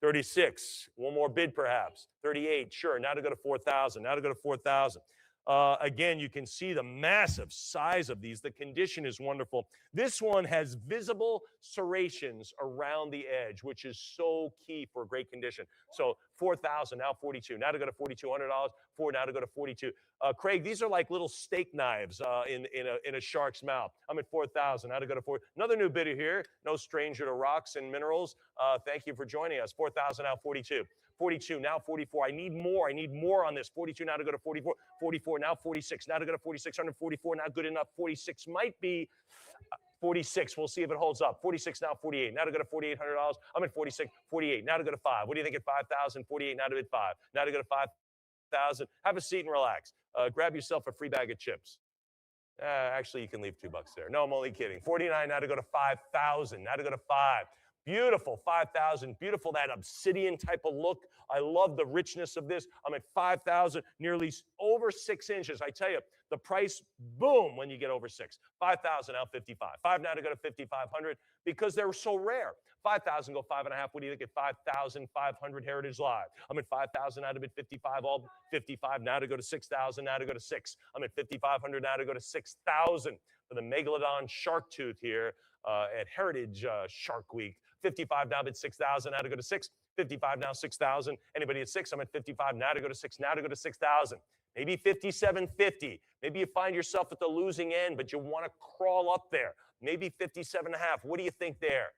36, one more bid perhaps. 38, sure, now to go to 4,000, now to go to 4,000. Again, you can see the massive size of these. The condition is wonderful. This one has visible serrations around the edge, which is so key for great condition. So 4,000, now 42. Now to go to $4,200. 4 now to go to 42. Craig, these are like little steak knives in a shark's mouth. I'm at 4,000. Now to go to 4. Another new bidder here. No stranger to rocks and minerals. Thank you for joining us. 4,000 now 42. 42, now 44. I need more. I need more on this. 42 now to go to 44. 44 now 46. Now to go to 4,600. 44 not good enough. 46 might be 46. We'll see if it holds up. 46 now 48. Now to go to $4,800. I'm at 46. 48. Now to go to 5. What do you think at 5,000? 48 now to bid 5. Now to go to 5,000. Have a seat and relax. Grab yourself a free bag of chips. Actually, you can leave $2 there. No, I'm only kidding. 49 now to go to 5,000. Now to go to 5. Beautiful, 5,000. Beautiful, that obsidian type of look. I love the richness of this. I'm at 5,000, nearly over 6 inches. I tell you, the price, boom, when you get over 6. 5,000, now 55. 5 now to go to 5,500 because they're so rare. 5,000, go 5.5. What do you think at 5,500 Heritage Live? I'm at 5,000 now to bid 55. All 55 now to go to 6,000. Now to go to 6. I'm at 5,500 now to go to 6,000 for the Megalodon shark tooth here at Heritage Shark Week. 55 now bid 6,000. Now to go to 6. 55 now 6,000. Anybody at 6? I'm at 55 now to go to 6. Now to go to 6,000. Maybe 57.50. Maybe you find yourself at the losing end, but you want to crawl up there. Maybe 57.5. What do you think there?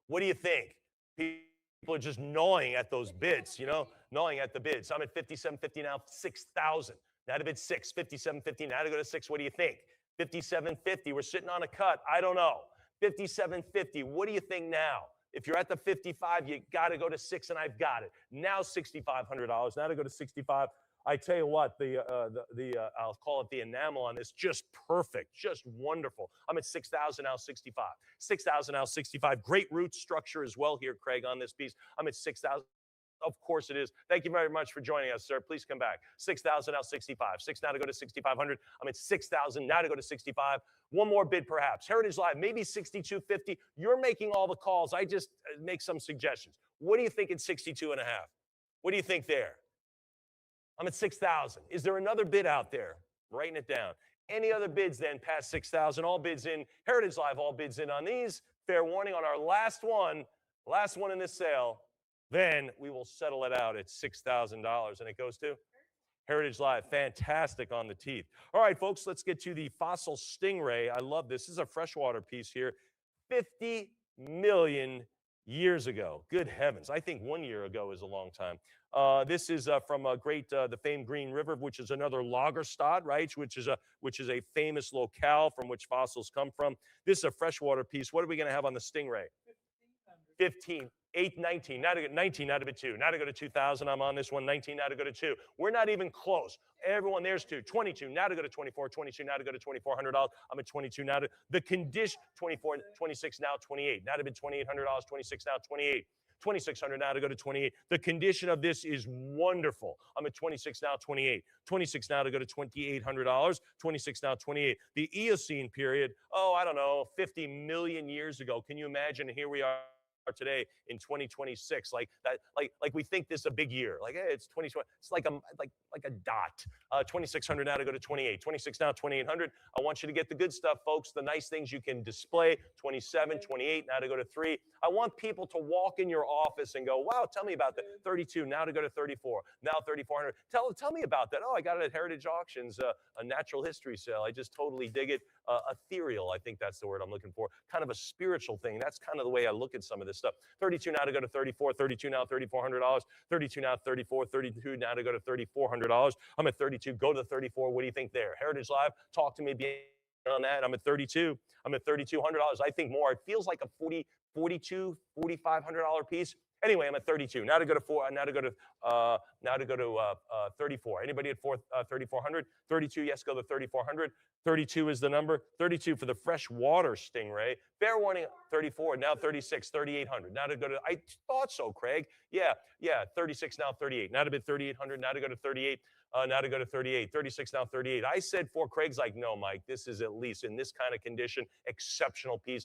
What do you think? People are just gnawing at those bids, you know, gnawing at the bids. I'm at 57.50 now, 6,000. Now to bid 6, 57.50. Now to go to 6. What do you think? 57.50. We're sitting on a cut. I don't know. 57.50. What do you think now? If you're at the 55, you got to go to 6, and I've got it. Now $6,500. Now to go to 65. I tell you what, I'll call it the enamel on this, just perfect, just wonderful. I'm at 6,000 now, 65. 6,000 now, 65. Great root structure as well here, Craig, on this piece. I'm at 6,000. Of course it is. Thank you very much for joining us, sir. Please come back. 6,000 now, 65. 6 now to go to 6,500. I'm at 6,000 now to go to 65. One more bid, perhaps. Heritage Live, maybe 62.50. You're making all the calls. I just make some suggestions. What do you think at 62 and a half? What do you think there? I'm at 6,000. Is there another bid out there? Writing it down. Any other bids then past 6,000? All bids in. Heritage Live, all bids in on these. Fair warning on our last one in this sale. Then we will settle it out at $6,000. And it goes to Heritage Live. Fantastic on the teeth. All right, folks, let's get to the Fossil Stingray. I love this. This is a freshwater piece here. 50 million years ago. Good heavens. I think 1 year ago is a long time. This is from the famed Green River, which is another Lagerstadt, right? Which is a famous locale from which fossils come from. This is a freshwater piece. What are we going to have on the Stingray? 15, 8, 19. Now to go 19, now to bid 2. Now to go to 2,000. I'm on this one. 19, now to go to 2. We're not even close. Everyone, there's 2. 22, now to go to 24. 22, now to go to $2,400. I'm at 22 now to the condition. 24, 26 now 28. Now to bid $2,800. 26 now 28. 2,600 now to go to 28. The condition of this is wonderful. I'm at 26 now, 28. 26 now to go to $2,800. 26 now, 28. The Eocene period, I don't know, 50 million years ago. Can you imagine? Here we are today in 2026, like that, like we think this is a big year, like, hey, it's 2020, it's like a dot. 2,600 now to go to 28. 26 now, 2,800. I want you to get the good stuff, folks, the nice things you can display. 27, 28 now to go to 3. I want people to walk in your office and go, wow, tell me about that. 32 now to go to 34. Now 3,400. Tell me about that. I got it at Heritage Auctions, a natural history sale. I just totally dig it. Ethereal, I think that's the word I'm looking for. Kind of a spiritual thing. That's kind of the way I look at some of this stuff. 32 now to go to 34. 32 now, $3,400. 32 now, 34. 32 now to go to $3,400. I'm at 32. Go to 34. What do you think there? Heritage Live, talk to me on that. I'm at 32. I'm at $3,200. I think more. It feels like a $4,500 piece. Anyway, I'm at 32. Now to go to 34. Anybody at 3,400? 32. Yes, go to 3,400. 32 is the number. 32 for the freshwater Stingray. Fair warning. 34. Now 36. 3,800. Now to go to. I thought so, Craig. Yeah. 36 now. 38. Now to bid 3,800. Now to go to 38. Now to go to 38. 36 now. 38. I said 4. Craig's like, no, Mike. This is at least in this kind of condition, exceptional piece.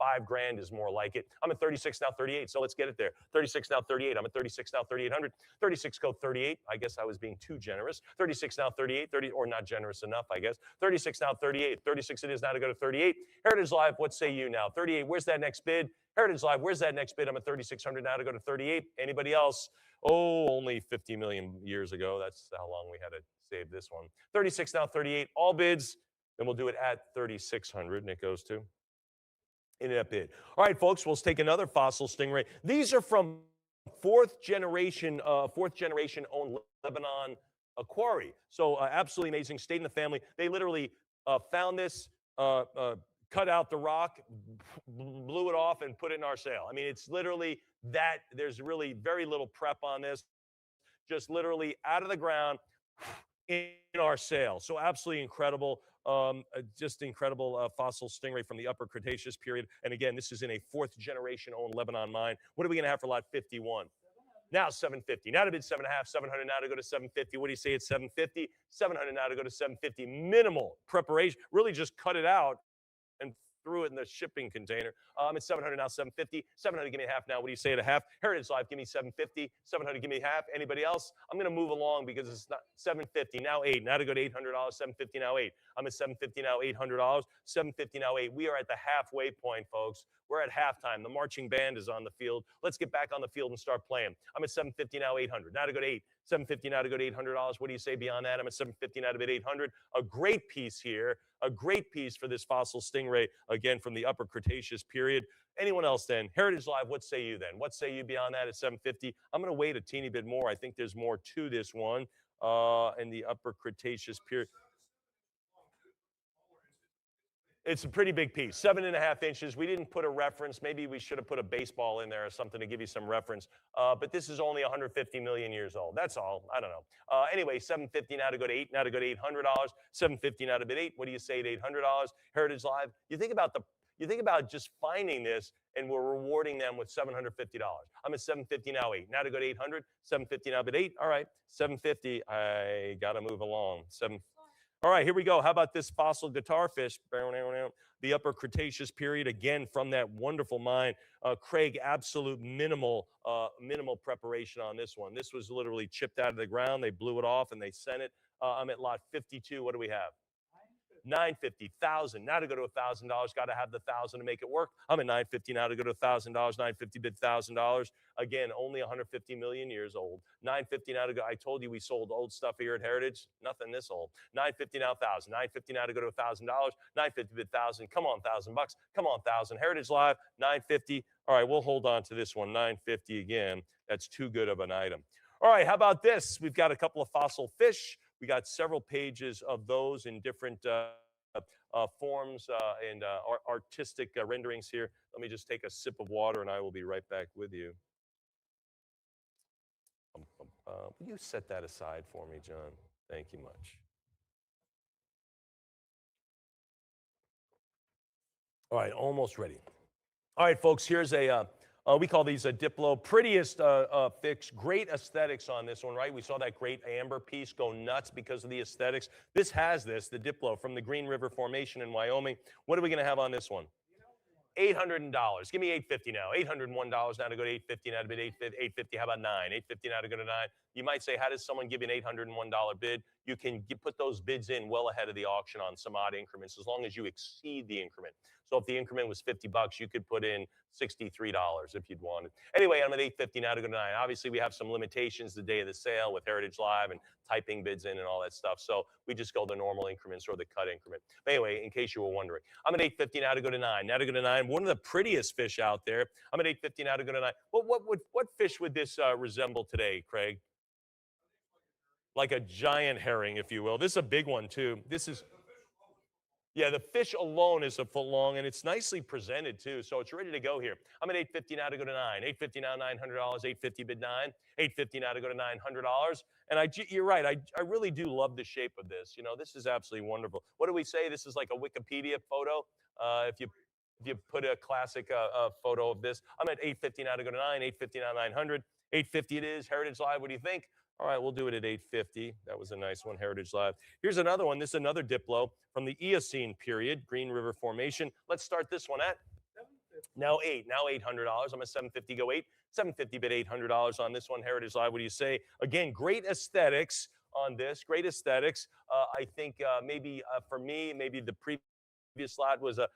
$5,000 is more like it. I'm at 36 now, 38. So let's get it there. 36 now, 38. I'm at 36 now, 3,800. 36 go 38. I guess I was being too generous. 36 now, 38. 30 or not generous enough, I guess. 36 now, 38. 36 it is now to go to 38. Heritage Live, what say you now? 38. Where's that next bid? Heritage Live, where's that next bid? I'm at 3,600 now to go to 38. Anybody else? Only 50 million years ago. That's how long we had to save this one. 36 now, 38. All bids. Then we'll do it at 3,600, and it goes to in that bid. All right, folks, we'll take another fossil Stingray. These are from fourth generation owned Lebanon quarry. So absolutely amazing. Stayed in the family. They literally found this, cut out the rock, blew it off, and put it in our sale. I mean, it's literally that. There's really very little prep on this. Just literally out of the ground in our sale. So absolutely incredible. Just incredible fossil Stingray from the Upper Cretaceous period. And again, this is in a fourth generation owned Lebanon mine. What are we going to have for lot 51? Now 750. Now to bid 7.5, 700 now to go to 750. What do you say at 750? 700 now to go to 750. Minimal preparation. Really just cut it out and threw it in the shipping container. I'm at 700 now, 750. 700, give me half now. What do you say at a half? Heritage Live, give me 750. 700, give me half. Anybody else? I'm going to move along because it's not 750. Now 8. Now to go to $800. 750 now 8. I'm at 750 now, $800. 750 now 8. We are at the halfway point, folks. We're at halftime. The marching band is on the field. Let's get back on the field and start playing. I'm at 750 now, 800. Now to go to 8. 750 now to go to $800. What do you say beyond that? I'm at 750 now to bid 800. A great piece here. A great piece for this fossil Stingray, again, from the Upper Cretaceous period. Anyone else then? Heritage Live, what say you then? What say you beyond that at 750? I'm going to wait a teeny bit more. I think there's more to this one in the Upper Cretaceous period. It's a pretty big piece, 7.5 inches. We didn't put a reference. Maybe we should have put a baseball in there or something to give you some reference. But this is only 150 million years old. That's all. I don't know. Anyway, 750 now to go to 8. Now to go to $800. 750 now to bid 8. What do you say at $800? Heritage Live. You think about just finding this, and we're rewarding them with $750. I'm at 750 now 8. Now to go to 800. 750 now bid 8. All right, 750. I gotta move along. All right, here we go. How about this fossil guitar fish? The Upper Cretaceous period, again from that wonderful mine. Craig, absolute minimal preparation on this one. This was literally chipped out of the ground. They blew it off and they sent it. I'm at lot 52. What do we have? 950,000. Now to go to $1,000, got to have the 1,000 to make it work. I'm at 950 now to go to $1,000. 950 bid $1,000. Again, only 150 million years old. 950 now to go. I told you we sold old stuff here at Heritage. Nothing this old. 950 now 1,000. 950 now to go to $1,000. 950 bid 1,000. Come on, $1,000 bucks. Come on, 1,000. Heritage Live 950. All right, we'll hold on to this one. 950 again. That's too good of an item. All right, how about this? We've got a couple of fossil fish. We got several pages of those in different forms and artistic renderings here. Let me just take a sip of water and I will be right back with you. Will you set that aside for me, John? Thank you much. All right, almost ready. All right, folks, here's we call these a Diplo. Prettiest fix, great aesthetics on this one, right? We saw that great amber piece go nuts because of the aesthetics. This has the Diplo from the Green River Formation in Wyoming. What are we gonna have on this one? $800. Give me $850 now. $801 now to go to $850 now to bid $850. How about $9? $850 now to go to $9. You might say, how does someone give you an $801 bid? You can put those bids in well ahead of the auction on some odd increments, as long as you exceed the increment. So if the increment was $50, you could put in $63 if you'd wanted. Anyway, I'm at $850 now to go to $9. Obviously, we have some limitations the day of the sale with Heritage Live and typing bids in and all that stuff. So we just go the normal increments or the cut increment. But anyway, in case you were wondering, I'm at $850 now to go to $9. Now to go to $9. One of the prettiest fish out there. I'm at $850 now to go to $9. What fish would this resemble today, Craig? Like a giant herring, if you will. This is a big one too. This is. Yeah, the fish alone is a foot long, and it's nicely presented too, so it's ready to go here. I'm at $850 now to go to $9. $850 now, $900. $850 bid $9. $850 now to go to $900. And you're right. I really do love the shape of this. You know, this is absolutely wonderful. What do we say? This is like a Wikipedia photo. If you put a classic photo of this, I'm at $850 now to go to $9. $850 now, $900. $850 it is. Heritage Live. What do you think? All right, we'll do it at $850. That was a nice one, Heritage Live. Here's another one. This is another Diplo from the Eocene period, Green River Formation. Let's start this one at now $800. I'm at $750. Go $8. $750 bid $800 on this one, Heritage Live. What do you say? Again, great aesthetics on this. Great aesthetics. I think maybe for me, maybe the previous lot was the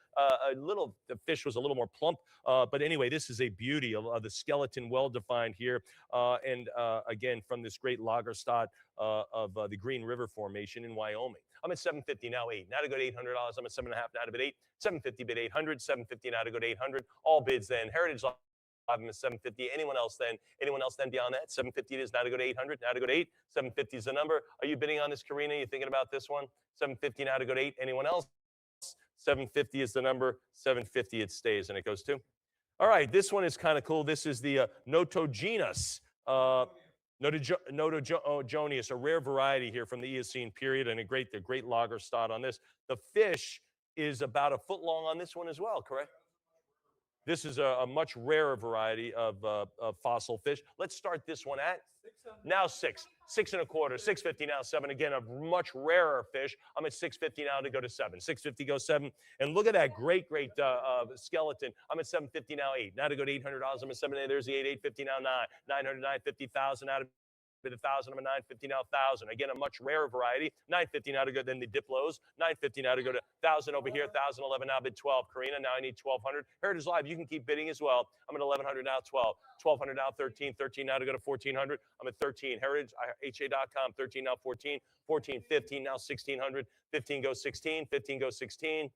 fish was a little more plump. But anyway, this is a beauty of the skeleton, well defined here. And again, from this great Lagerstadt of the Green River Formation in Wyoming. I'm at $750 now, $8. Now to go to $800. I'm at $7.5 now to bid $8. $750 bid $800. $750 now to go to $800. All bids then. Heritage Live. I'm at $750. Anyone else then? Anyone else then beyond that? $750 it is now to go to $800. Now to go to $8. $750 is the number. Are you bidding on this, Karina? You thinking about this one? $750 now to go to $8. Anyone else? $750 is the number. $750 it stays, and it goes to. All right, this one is kind of cool. This is the Notogenus. Notogeneus, a rare variety here from the Eocene period, and the great Lagerstadt on this. The fish is about a foot long on this one as well, correct? This is a much rarer variety of fossil fish. Let's start this one at now $6. $6.25. $650 now, $7. Again, a much rarer fish. I'm at $650 now to go to $7. $650 goes $7. And look at that great skeleton. I'm at $750 now, $8. Now to go to $800. I'm at $7. There's the $8. $850 now, $9. $900, $950, $1,000 out of bid $1,000. I'm at $950 now, $1,000. Again, a much rarer variety. $950 now to go. Then the Diplos. $950 now to go to $1,000 over here. $1,011 now bid $12. Karina, now I need $1,200. Heritage Live, you can keep bidding as well. I'm at $1,100 now, $12. $1,200 now, $13. $13 now to go to $1,400. I'm at $13. Heritage, HA.com, $13 now, $14. $14, $15 now, $1,600. $15 goes $16. $15 goes $16.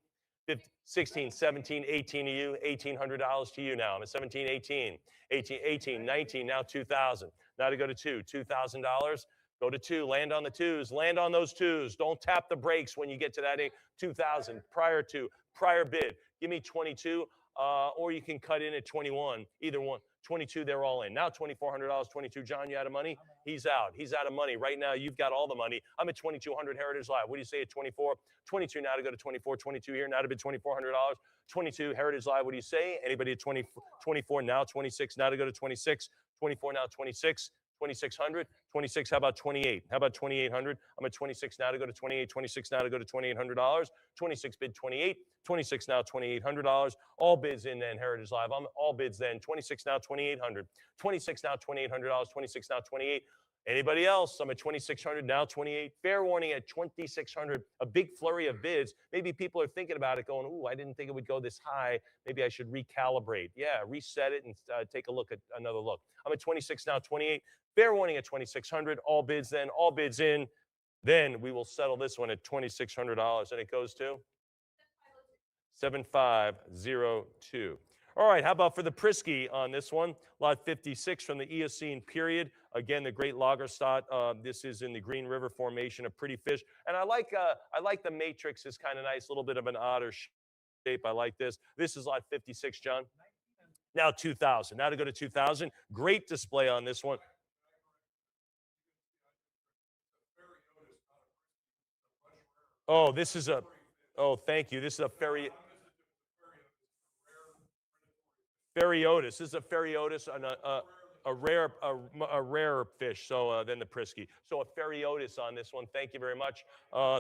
16, 17, 18 to you, $1,800 to you now. I'm at 17, 18, 18, 19, now 2,000. Now to go to $2,000. Go to 2, land on the 2s, land on those 2s. Don't tap the brakes when you get to that 2,000. Prior bid. Give me 22, or you can cut in at 21, either one. 22, they're all in. Now $2,400, 22. John, you out of money? He's out. He's out of money. Right now, you've got all the money. I'm at 2,200 Heritage Live. What do you say at 24? 22 now to go to 24. 22 here, now to bid $2,400. 22 Heritage Live. What do you say? Anybody at 24 now? 26 now to go to 26. 24 now, 26. 2600, 26, how about 28? How about 2800? I'm at 26 now to go to 28, 26 now to go to $2,800. 26 bid 28, 26 now $2,800. All bids in then Heritage Live. I'm all bids then 26 now 2,800, 26 now $2,800, 26 now 28. Anybody else? I'm at 2,600 now 28. Fair warning at 2,600. A big flurry of bids. Maybe people are thinking about it, going, "Ooh, I didn't think it would go this high. Maybe I should recalibrate." Yeah, reset it and take a look at another look. I'm at 26 now 28. Fair warning at 2,600. All bids then. All bids in. Then we will settle this one at $2,600, and it goes to 7502. All right, how about for the Prisky on this one? Lot 56 from the Eocene period. Again, the Great Lagerstadt. This is in the Green River Formation, a pretty fish. And I like the matrix. It's kind of nice, a little bit of an otter shape. I like this. This is lot 56, John. Now 2,000. Now to go to 2,000. Great display on this one. Oh, this is a. Oh, thank you. This is a Ferriotis. This is a Ferriotis, a rare fish. So than the Prisky. So a Ferriotis on this one. Thank you very much.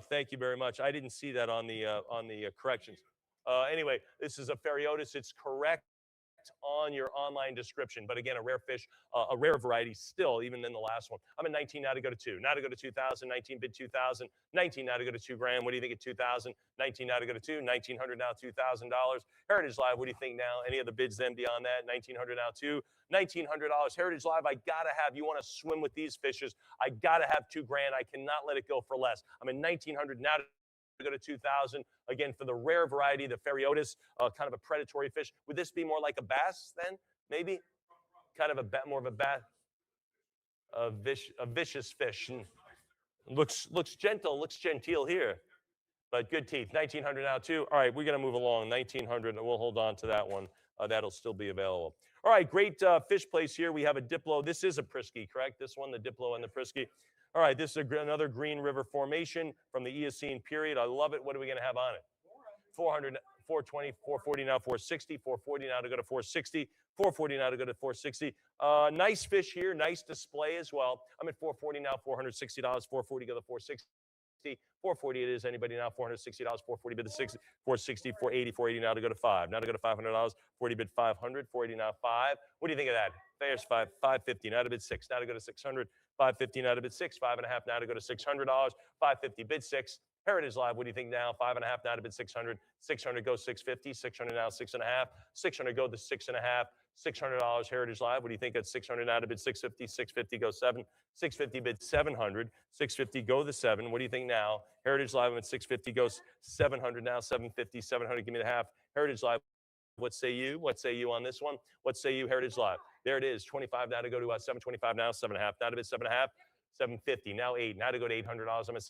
Thank you very much. I didn't see that on the corrections. Anyway, this is a Ferriotis. It's correct on your online description, but again, a rare fish, a rare variety still, even than the last one. I'm at 19 now to go to 2. Now to go to 2,000. 19 bid 2,000. 19 now to go to 2 grand. What do you think at 2,000? 19 now to go to 2. 1,900 now $2,000. Heritage Live. What do you think now? Any other bids then beyond that? 1,900 now 2. $1,900. Heritage Live. I gotta have. You want to swim with these fishes? I gotta have 2 grand. I cannot let it go for less. I'm at 1,900 now to go to 2,000. Again, for the rare variety, the Ferriotis, kind of a predatory fish. Would this be more like a bass then? Maybe? Kind of more of a bass, a vicious fish. And looks gentle, looks genteel here. But good teeth. 1,900 now too. All right, we're going to move along. 1,900, and we'll hold on to that one. That'll still be available. All right, great fish place here. We have a Diplo. This is a Prisky, correct? This one, the Diplo and the Prisky. All right, this is another Green River Formation from the Eocene period. I love it. What are we going to have on it? 400, 420, 440 now, 460, 440 now to go to 460, 440 now to go to 460. Nice fish here, nice display as well. I'm at 440 now, $460, 440 go to 460. 440 it is. Anybody now? $460, 440 bid the 60, 460, 480, 480 now to go to 5. Now to go to $500, 40 bid 500, 480 now 5. What do you think of that? There's 550 now to bid 6. Now to go to 600, 550 now to bid 6, 5.5 now to go to $600, 550 bid 6. Heritage Live, what do you think now? 5.5 now to bid 600, 600 go 650, 600 now 6.5, 600 go to 6.5, $600 Heritage Live. What do you think at 600 now to bid 650, 650 go 7, 650 bid 700, 650 go the 7. What do you think now? Heritage Live at 650 goes 700 now, 750, 700. Give me the half. Heritage Live. What say you? What say you on this one? What say you, Heritage Live? There it is. 25 now to go to 725 now, 7.5 now to bid 7.5, 750 now 8 now to go to $800. I'm at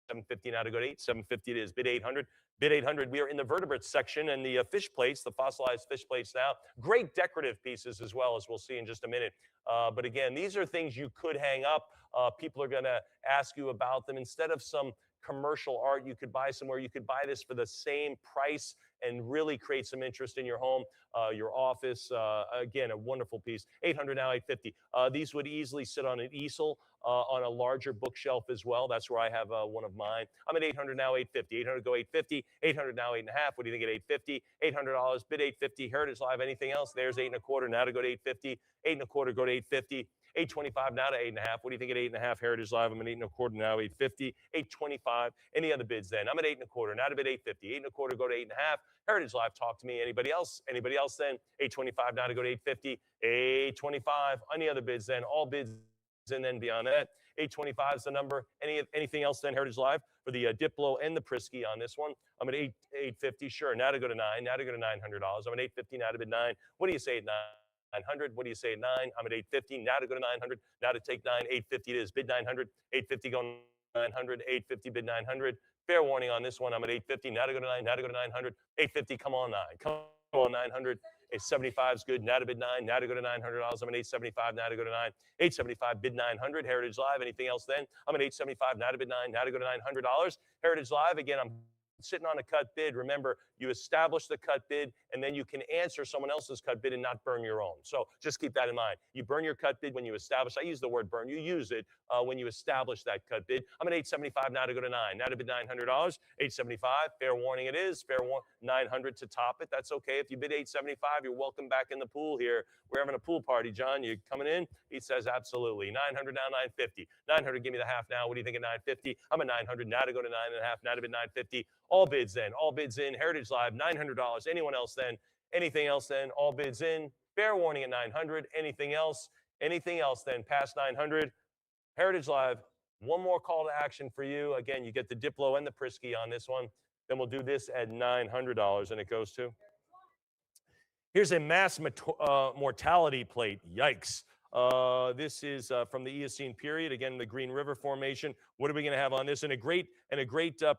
750 now to go to 8. 750 it is. Bid 800. Bid 800. We are in the vertebrates section and the fish plates, the fossilized fish plates now. Great decorative pieces as well, as we'll see in just a minute. But again, these are things you could hang up. People are going to ask you about them. Instead of some commercial art you could buy somewhere, you could buy this for the same price and really create some interest in your home, your office. Again, a wonderful piece. 800 now, 850. These would easily sit on an easel on a larger bookshelf as well. That's where I have one of mine. I'm at 800 now, 850. 800 go 850. 800 now, 8.5. What do you think at 850? $800. Bid 850. Heritage Live. Anything else? There's 8.25 now to go to 850. 8.25 go to 850. 825 now to 8.5. What do you think at 8.5? Heritage Live. I'm at 8.25 now, 850. 825. Any other bids then? I'm at 8.25 now to bid 850. 8.25 go to 8.5. Heritage Live. Talk to me. Anybody else? Anybody else then? 825 now to go to 850. 825. Any other bids then? All bids and then beyond that. 825 is the number. Anything else then? Heritage Live for the Diplo and the Prisky on this one. I'm at 850. Sure. Now to go to 9. Now to go to $900. I'm at 850 now to bid 9. What do you say at 900? What do you say at 9? I'm at 850. Now to go to 900. Now to take 9. 850 it is. Bid 900. 850 go 900. 850 bid 900. Fair warning on this one. I'm at 850. Now to go to 9. Now to go to 900. 850. Come on 9. Come on 900. 875 is good. Now to bid 9. Now to go to $900. I'm at 875. Now to go to 9. 875 bid 900. Heritage Live. Anything else then? I'm at 875. Now to bid 9. Now to go to $900. Heritage Live. Again, I'm sitting on a cut bid, remember, you establish the cut bid, and then you can answer someone else's cut bid and not burn your own. So just keep that in mind. You burn your cut bid when you establish. I use the word burn. You use it when you establish that cut bid. I'm at 875 now to go to 9. Now to bid $900. 875. Fair warning it is. Fair warning. 900 to top it. That's okay. If you bid 875, you're welcome back in the pool here. We're having a pool party, John. You coming in? He says absolutely. 900 now, 950. 900. Give me the half now. What do you think of 950? I'm at 900 now to go to 9.5. Now to bid 950. All bids then. All bids in. Heritage Live $900. Anyone else then? Anything else then? All bids in. Fair warning at 900. Anything else? Anything else then? Past 900. Heritage Live. One more call to action for you. Again, you get the Diplo and the Prisky on this one. Then we'll do this at $900, and it goes to. Here's a mass mortality plate. Yikes. This is from the Eocene period. Again, the Green River Formation. What are we going to have on this? And a great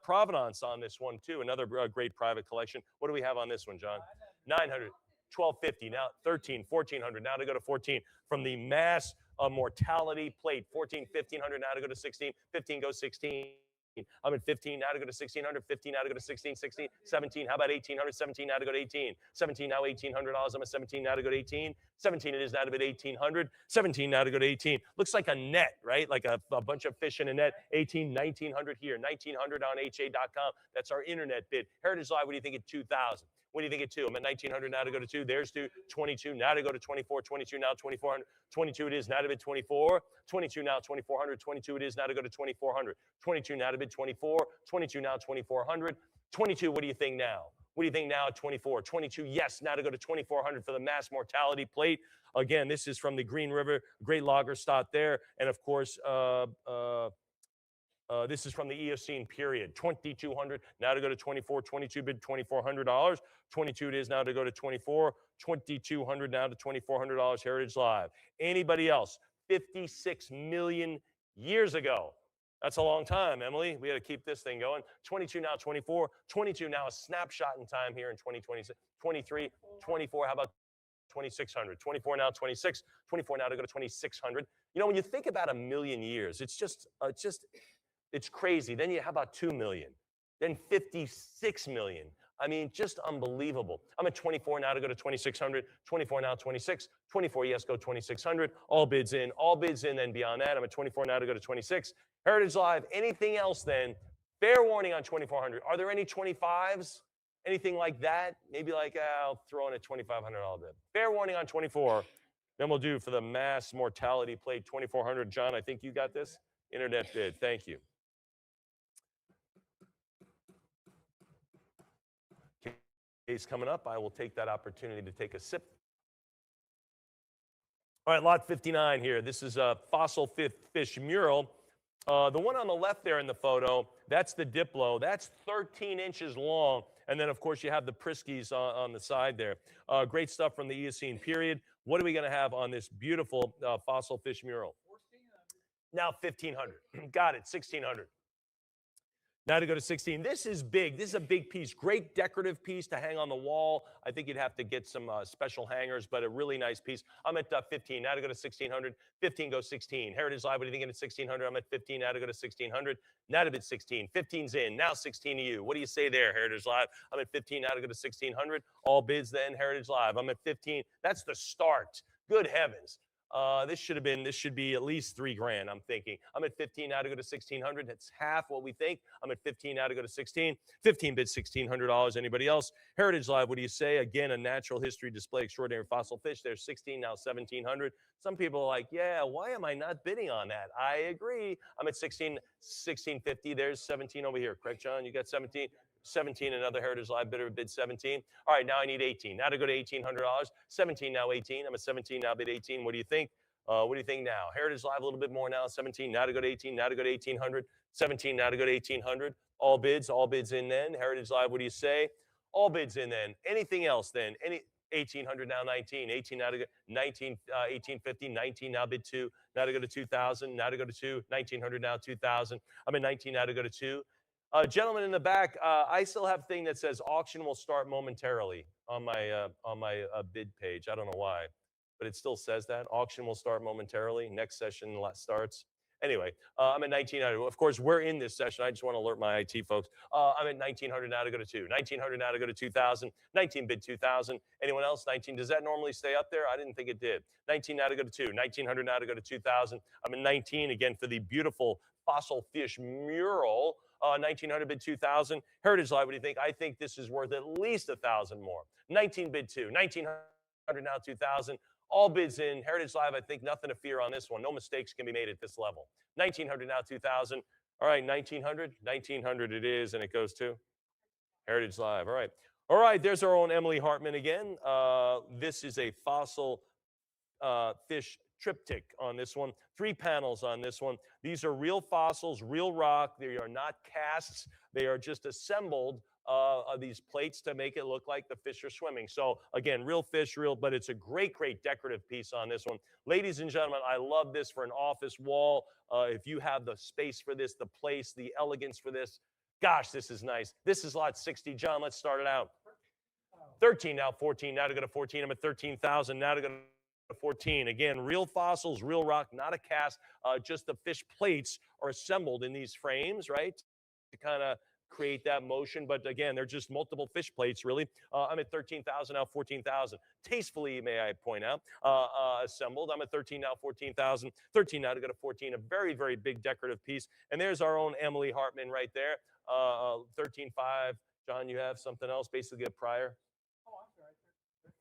provenance on this one too. Another great private collection. What do we have on this one, John? 900, 1250. Now 13, 1400. Now to go to 14 from the mass mortality plate. 14, 1500. Now to go to 16. 15 goes 16. I'm at 15 now to go to 1600, 15 now to go to 16, 16, 17. How about 1800? 17 now to go to 18. 17 now $1,800. I'm at 17 now to go to 18. 17 it is now to bid 1800. 17 now to go to 18. Looks like a net, right? Like a bunch of fish in a net. 18, 1900 here. 1900 on ha.com. That's our internet bid. Heritage Live, what do you think at 2000? What do you think at 2? I'm at 1900 now to go to 2. There's 2. 22 now to go to 24. 22 now 2400. 22 it is now to bid 24. 22 now 2400. 22 it is now to go to 2400. 22 now to bid 24. 22 now 2400. 22, what do you think now? What do you think now at 24? 22, yes, now to go to 2400 for the mass mortality plate. Again, this is from the Green River, great lager stock there. And of course, this is from the Eocene period, 2200, now to go to 24, 22 bid $2,400. 22 it is now to go to 24, 2200 now to $2,400, Heritage Live. Anybody else? 56 million years ago. That's a long time, Emily. We got to keep this thing going. 22 now, 24, 22 now, a snapshot in time here in 2026, 23, 24, how about 2600? 24 now, 26, 24 now to go to 2600. You know, when you think about a million years, it's crazy. Then how about 2 million? Then 56 million. I mean, just unbelievable. I'm at 24 now to go to 2600. 24 now, 26. 24, yes, go 2600. All bids in. All bids in. Then beyond that, I'm at 24 now to go to 26. Heritage Live. Anything else then? Fair warning on 2400. Are there any 25s? Anything like that? Maybe like, I'll throw in a $2,500 bid. Fair warning on 24. Then we'll do for the mass mortality plate 2400. John, I think you got this. Internet bid. Thank you. Case coming up, I will take that opportunity to take a sip. All right, lot 59 here. This is a fossil fish mural. The one on the left there in the photo, that's the Diplo. That's 13 inches long. And then, of course, you have the Priskys on the side there. Great stuff from the Eocene period. What are we going to have on this beautiful fossil fish mural? 1,400. Now 1,500. Got it, 1,600. Now to go to 16. This is big. This is a big piece. Great decorative piece to hang on the wall. I think you'd have to get some special hangers, but a really nice piece. I'm at 15. Now to go to 1,600. 15 goes 16. Heritage Live, what do you think at 1,600? I'm at 15. Now to go to 1,600. Now to bid 16. 15's in. Now 16 to you. What do you say there, Heritage Live? I'm at 15. Now to go to 1,600. All bids then, Heritage Live. I'm at 15. That's the start. Good heavens. This should be at least $3,000, I'm thinking. I'm at 15 now to go to 1,600. That's half what we think. I'm at 15 now to go to 16. 15 bids $1,600. Anybody else? Heritage Live, what do you say? Again, a natural history display, extraordinary fossil fish. There's 16, now 1,700. Some people are like, yeah, why am I not bidding on that? I agree. I'm at 16, 1,650. There's 17 over here. Correct, John? You got 17? 17, another Heritage Live bidder bid 17. All right, now I need 18. Now to go to $1,800. 17 now 18. I'm at 17 now bid 18. What do you think? What do you think now? Heritage Live a little bit more now. 17 now to go to 18. Now to go to 1,800. 17 now to go to 1,800. All bids in then. Heritage Live, what do you say? All bids in then. Anything else then? 1,800 now 19. 18 now to go 19. 1,850. 19 now bid 2. Now to go to 2,000. Now to go to 2. 1,900 now 2,000. I'm at 19 now to go to 2. Gentleman in the back, I still have a thing that says auction will start momentarily on my bid page. I don't know why, but it still says that. Auction will start momentarily. Next session starts Anyway, I'm at 1900. Of course, we're in this session. I just want to alert my IT folks. I'm at 1900 now to go to 2. 1900 now to go to 2000. 19 bid 2000. Anyone else? 19. Does that normally stay up there? I didn't think it did. 19 now to go to 2. 1900 now to go to 2000. I'm at 19 again for the beautiful fossil fish mural. 1900 bid 2000. Heritage Live, what do you think? I think this is worth at least 1,000 more. 19 bid 2. 1900 now 2000. All bids in. Heritage Live, I think nothing to fear on this one. No mistakes can be made at this level. 1900 now 2000. All right, 1900. 1900 it is, and it goes to Heritage Live. All right. All right, there's our own Emily Hartman again. This is a fossil fish triptych on this one. 3 panels on this one. These are real fossils, real rock. They are not casts. They are just assembled these plates to make it look like the fish are swimming. So again, real fish, real, but it's a great, great decorative piece on this one. Ladies and gentlemen, I love this for an office wall. If you have the space for this, the place, the elegance for this, gosh, this is nice. This is lot 60. John, let's start it out. 13 now, 14 now to go to 14. I'm at 13,000 now to go to 14. Again, real fossils, real rock, not a cast. Just the fish plates are assembled in these frames, right? To kind of create that motion. But again, they're just multiple fish plates, really. I'm at 13,000 now, 14,000. Tastefully, may I point out, assembled. I'm at 13 now, 14,000. 13 now to go to 14. A very, very big decorative piece. And there's our own Emily Hartman right there. 13.5. John, you have something else, basically a prior?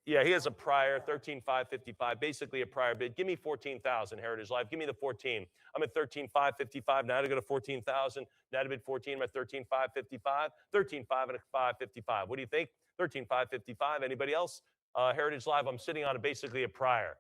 Yeah, he has a prior, 13,555, basically a prior bid. Give me 14,000, Heritage Live. Give me the 14. I'm at 13,555. Now to go to 14,000. Now to bid 14. I'm at 13,555. 13,555. What do you think? 13,555. Anybody else? Heritage Live, I'm sitting on basically a prior.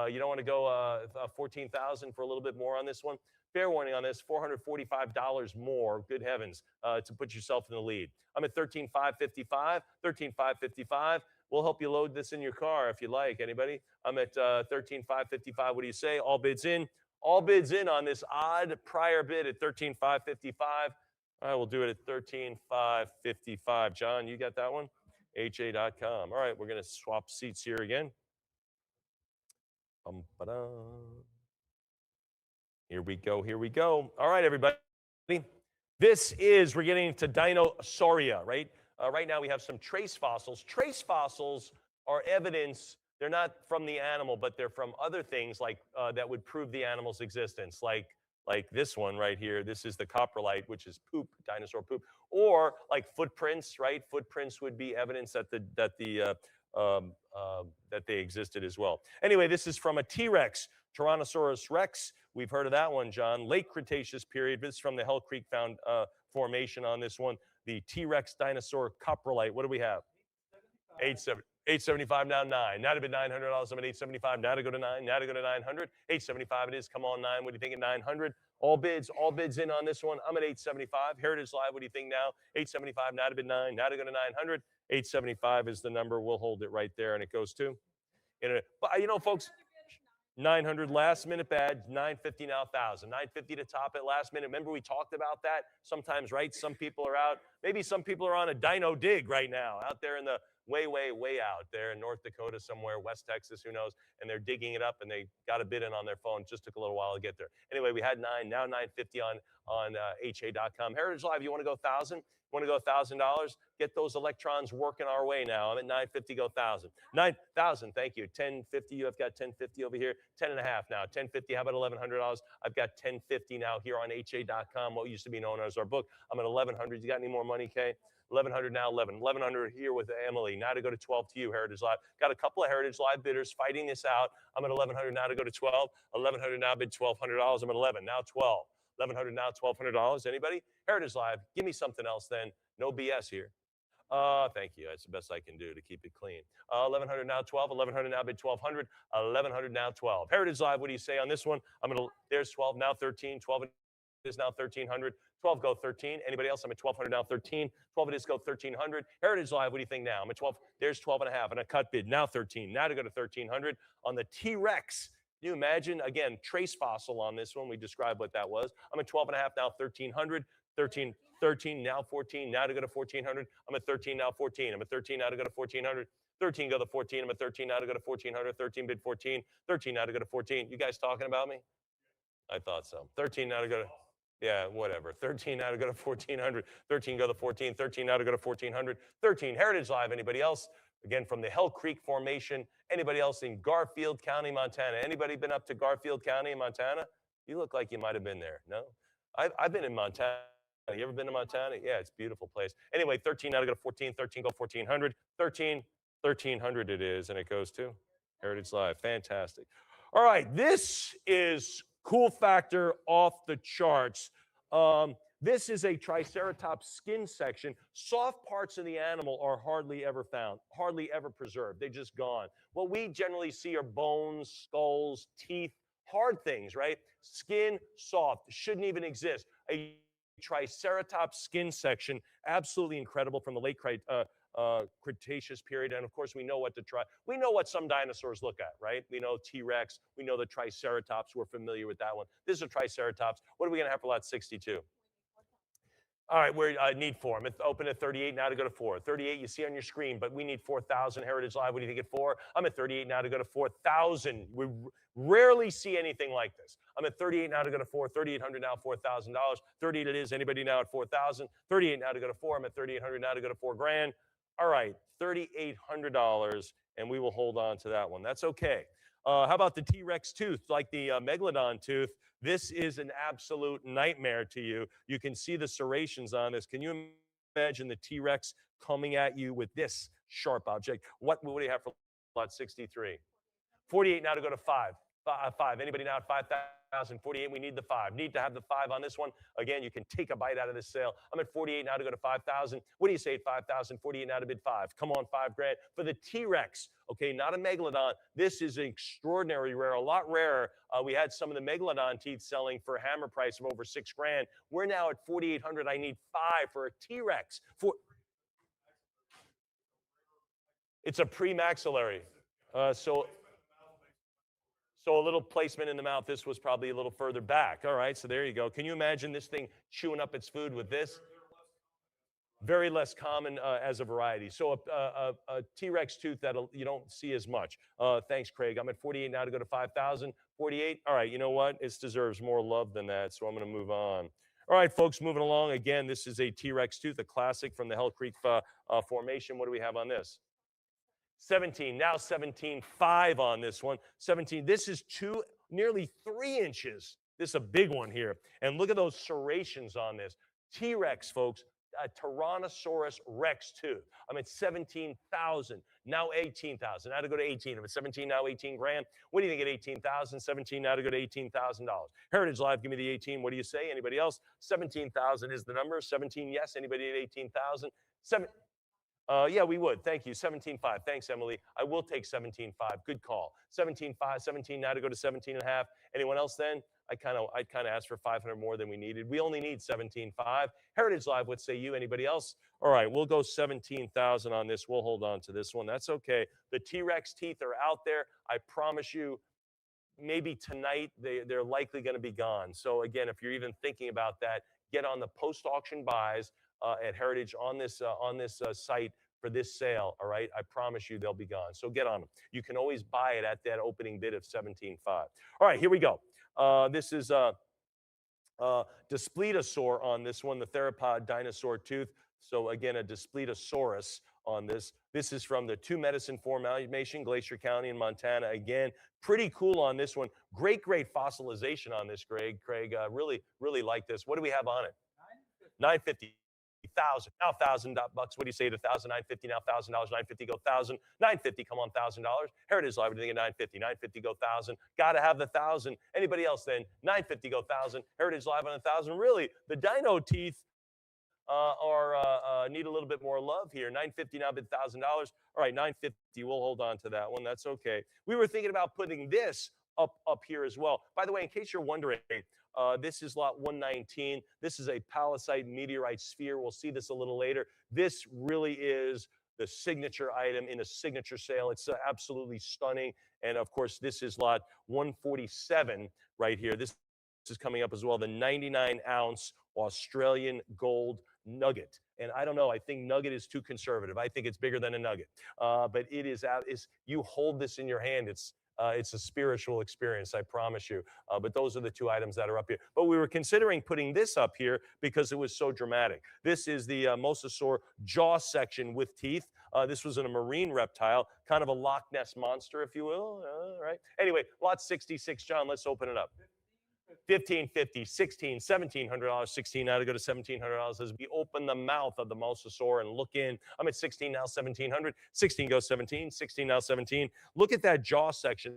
You don't want to go 14,000 for a little bit more on this one? Fair warning on this, $445 more, good heavens, to put yourself in the lead. I'm at 13,555. 13,555. We'll help you load this in your car if you like. Anybody? I'm at 13,555. What do you say? All bids in. All bids in on this odd prior bid at 13,555. All right, we'll do it at 13,555. John, you got that one? HA.com. All right, we're going to swap seats here again. Here we go. Here we go. All right, everybody. This is, we're getting into Dinosauria, right? Right now we have some trace fossils. Trace fossils are evidence, they're not from the animal, but they're from other things like that would prove the animal's existence, like this one right here. This is the coprolite, which is poop, dinosaur poop, or like footprints, right? Footprints would be evidence that that they existed as well. Anyway, this is from a T-Rex, Tyrannosaurus rex. We've heard of that one, John. Late Cretaceous period. This is from the Hell Creek formation on this one. The T-Rex dinosaur coprolite. What do we have? 875 now, 9. Now to bid $900. I'm at 875. Now to go to 9. Now to go to 900. 875 it is. Come on, 9. What do you think at 900? All bids in on this one. I'm at 875. Heritage Live, what do you think now? 875. Now to bid 9. Now to go to 900. 875 is the number. We'll hold it right there, and it goes to. But you know, folks. 900 last minute bad, 950 now 1,000. 950 to top it last minute. Remember we talked about that sometimes, right? Some people are out. Maybe some people are on a dino dig right now out there in the way out there in North Dakota somewhere, West Texas, who knows, and they're digging it up and they got a bid in on their phone. Just took a little while to get there. Anyway, we had 9, now 950 on HA.com. Heritage Live, you want to go 1,000? Want to go $1,000? Get those electrons working our way now. I'm at 950, go 1,000. 9,000, thank you. 1050, you have got 1050 over here. 10 and a half now. 1050, how about $1,100? I've got 1050 now here on HA.com, what used to be known as our book. I'm at 1,100. You got any more money, Kay? 1,100 now, 11. 1,100 here with Emily. Now to go to 12 to you, Heritage Live. Got a couple of Heritage Live bidders fighting this out. I'm at 1,100 now to go to 12. 1,100 now bid $1,200. I'm at 11, now 12. 1,100 now, $1,200. Anybody? Heritage Live, give me something else then. No BS here. Thank you. That's the best I can do to keep it clean. 1,100 now, 12. 1,100 now bid 1,200. 1,100 now, 12. Heritage Live, what do you say on this one? There's 12 now, 13. 12 is now 1,300. 12 go 13. Anybody else? I'm at 1,200 now, 13. 12 it is go 1,300. Heritage Live, what do you think now? I'm at 12. There's 12 and a half and a cut bid. Now 13. Now to go to 1,300 on the T-Rex. Can you imagine? Again, trace fossil on this one. We described what that was. I'm at 12 and a half now, 1,300. 13 now, 14. Now to go to 1,400. I'm at 13 now, 14. I'm at 13 now to go to 1,400. 13 go to 14. I'm at 13 now to go to 1,400. 13 bid 14. 13 now to go to 14. You guys talking about me? I thought so. 13 now to go to, yeah, whatever. 13 now to go to 1400. 13 go to 14. 13 now to go to 1400. 13 Heritage Live. Anybody else? Again, from the Hell Creek Formation. Anybody else in Garfield County, Montana? Anybody been up to Garfield County in Montana? You look like you might have been there. No? I've been in Montana. You ever been to Montana? Yeah, it's a beautiful place. Anyway, 13 now to go to 14. 13 go 1400. 13, 1300 it is, and it goes to Heritage Live. Fantastic. All right, this is cool factor off the charts. This is a Triceratops skin section. Soft parts of the animal are hardly ever found, hardly ever preserved. They're just gone. What we generally see are bones, skulls, teeth, hard things, right? Skin, soft, shouldn't even exist. A Triceratops skin section, absolutely incredible from the late Cretaceous period. And of course, we know what to try. We know what some dinosaurs look at, right? We know T-Rex. We know the Triceratops. We're familiar with that one. This is a Triceratops. What are we going to have for lot 62? All right, we need 4. I'm open at 38 now to go to 4. 38 you see on your screen, but we need 4,000 Heritage Live. What do you think at 4? I'm at 38 now to go to 4,000. We rarely see anything like this. I'm at 38 now to go to 4. 3,800 now, $4,000. 38 it is. Anybody now at 4,000? 38 now to go to 4. I'm at 3,800 now to go to 4 grand. All right, $3,800, and we will hold on to that one. That's okay. How about the T-Rex tooth, like the Megalodon tooth? This is an absolute nightmare to you. You can see the serrations on this. Can you imagine the T-Rex coming at you with this sharp object? What do you have for lot 63? 48 now to go to 5. 5. Anybody now at 5,000? 48, we need the 5. Need to have the 5 on this one. Again, you can take a bite out of this sale. I'm at 48 now to go to 5,000. What do you say at 5,000? 48 now to bid 5. Come on, 5 grand. For the T-Rex, okay, not a Megalodon. This is extraordinary rare, a lot rarer. We had some of the Megalodon teeth selling for a hammer price of over 6 grand. We're now at 4,800. I need 5 for a T-Rex. It's a pre-maxillary. So a little placement in the mouth. This was probably a little further back. All right, so there you go. Can you imagine this thing chewing up its food with this? Very less common as a variety. So a T-Rex tooth that you don't see as much. Thanks, Craig. I'm at 48 now to go to 5,000. 48. All right, you know what? It deserves more love than that, so I'm going to move on. All right, folks, moving along. Again, this is a T-Rex tooth, a classic from the Hell Creek Formation. What do we have on this? 17, now 17.5 on this one. 17, this is nearly 3 inches. This is a big one here. And look at those serrations on this. T-Rex, folks, a Tyrannosaurus Rex tooth. I'm at 17,000, now 18,000. Now to go to 18. I'm at 17, now 18 grand. What do you think at 18,000? 17, now to go to $18,000. Heritage Live, give me the 18. What do you say? Anybody else? 17,000 is the number. 17, yes. Anybody at 18,000? Yeah, we would. Thank you. 17.5. Thanks, Emily. I will take 17.5. Good call. 17.5. 17 now to go to 17.5. Anyone else then? I'd kind of ask for 500 more than we needed. We only need 17.5. Heritage Live, what say you? Anybody else? All right, we'll go 17,000 on this. We'll hold on to this one. That's okay. The T-Rex teeth are out there. I promise you, maybe tonight they're likely going to be gone. So again, if you're even thinking about that, get on the post-auction buys at Heritage on this site for this sale. All right, I promise you they'll be gone. So get on them. You can always buy it at that opening bid of 17.5. All right, here we go. This is Daspletosaur on this one, the theropod dinosaur tooth. So again, a Daspletosaurus on this. This is from the Two Medicine Formation, Glacier County in Montana. Again, pretty cool on this one. Great fossilization on this, Craig. Really like this. What do we have on it? 950. 1,000 now $1,000 bucks. What do you say to 1,000? 950 now $1,000. 950 go 1,000. 950 come on $1,000. Heritage Live. What do you think of 950? 950 go 1,000. Got to have the 1,000. Anybody else then? 950 go 1,000. Heritage Live on 1,000. Really, the dino teeth need a little bit more love here. 950 now bid $1,000. All right, 950. We'll hold on to that one. That's okay. We were thinking about putting this up here as well. By the way, in case you're wondering. This is lot 119. This is a palisite meteorite sphere. We'll see this a little later. This really is the signature item in a signature sale. It's absolutely stunning. And of course, this is lot 147 right here. This is coming up as well, the 99-ounce Australian gold nugget. And I don't know, I think nugget is too conservative. I think it's bigger than a nugget. But it is you hold this in your hand. It's It's a spiritual experience, I promise you. But those are the two items that are up here. But we were considering putting this up here because it was so dramatic. This is the mosasaur jaw section with teeth. This was in a marine reptile, kind of a Loch Ness monster, if you will. Right? Anyway, lot 66, John, let's open it up. 1550, 16, $1,700, 16 now to go to $1,700 as we open the mouth of the mosasaur and look in. I'm at 16 now, 1,700, 16 goes 17, 16 now 17. Look at that jaw section.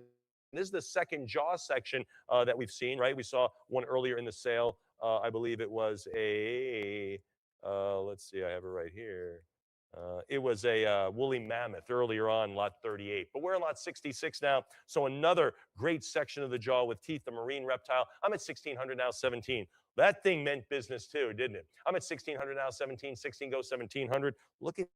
This is the second jaw section that we've seen, right? We saw one earlier in the sale. I believe it was a, let's see, I have it right here. It was a woolly mammoth earlier on, lot 38. But we're in lot 66 now. So another great section of the jaw with teeth, the marine reptile. I'm at 1,600 now, 17. That thing meant business too, didn't it? I'm at 1,600 now, 17. 16 goes 1,700. Look at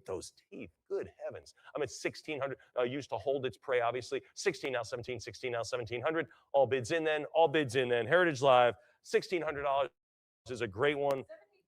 those teeth. Good heavens. I'm at 1,600. Used to hold its prey, obviously. 16 now, 17. 16 now, 1,700. All bids in then. All bids in then. Heritage Live, $1,600 is a great one.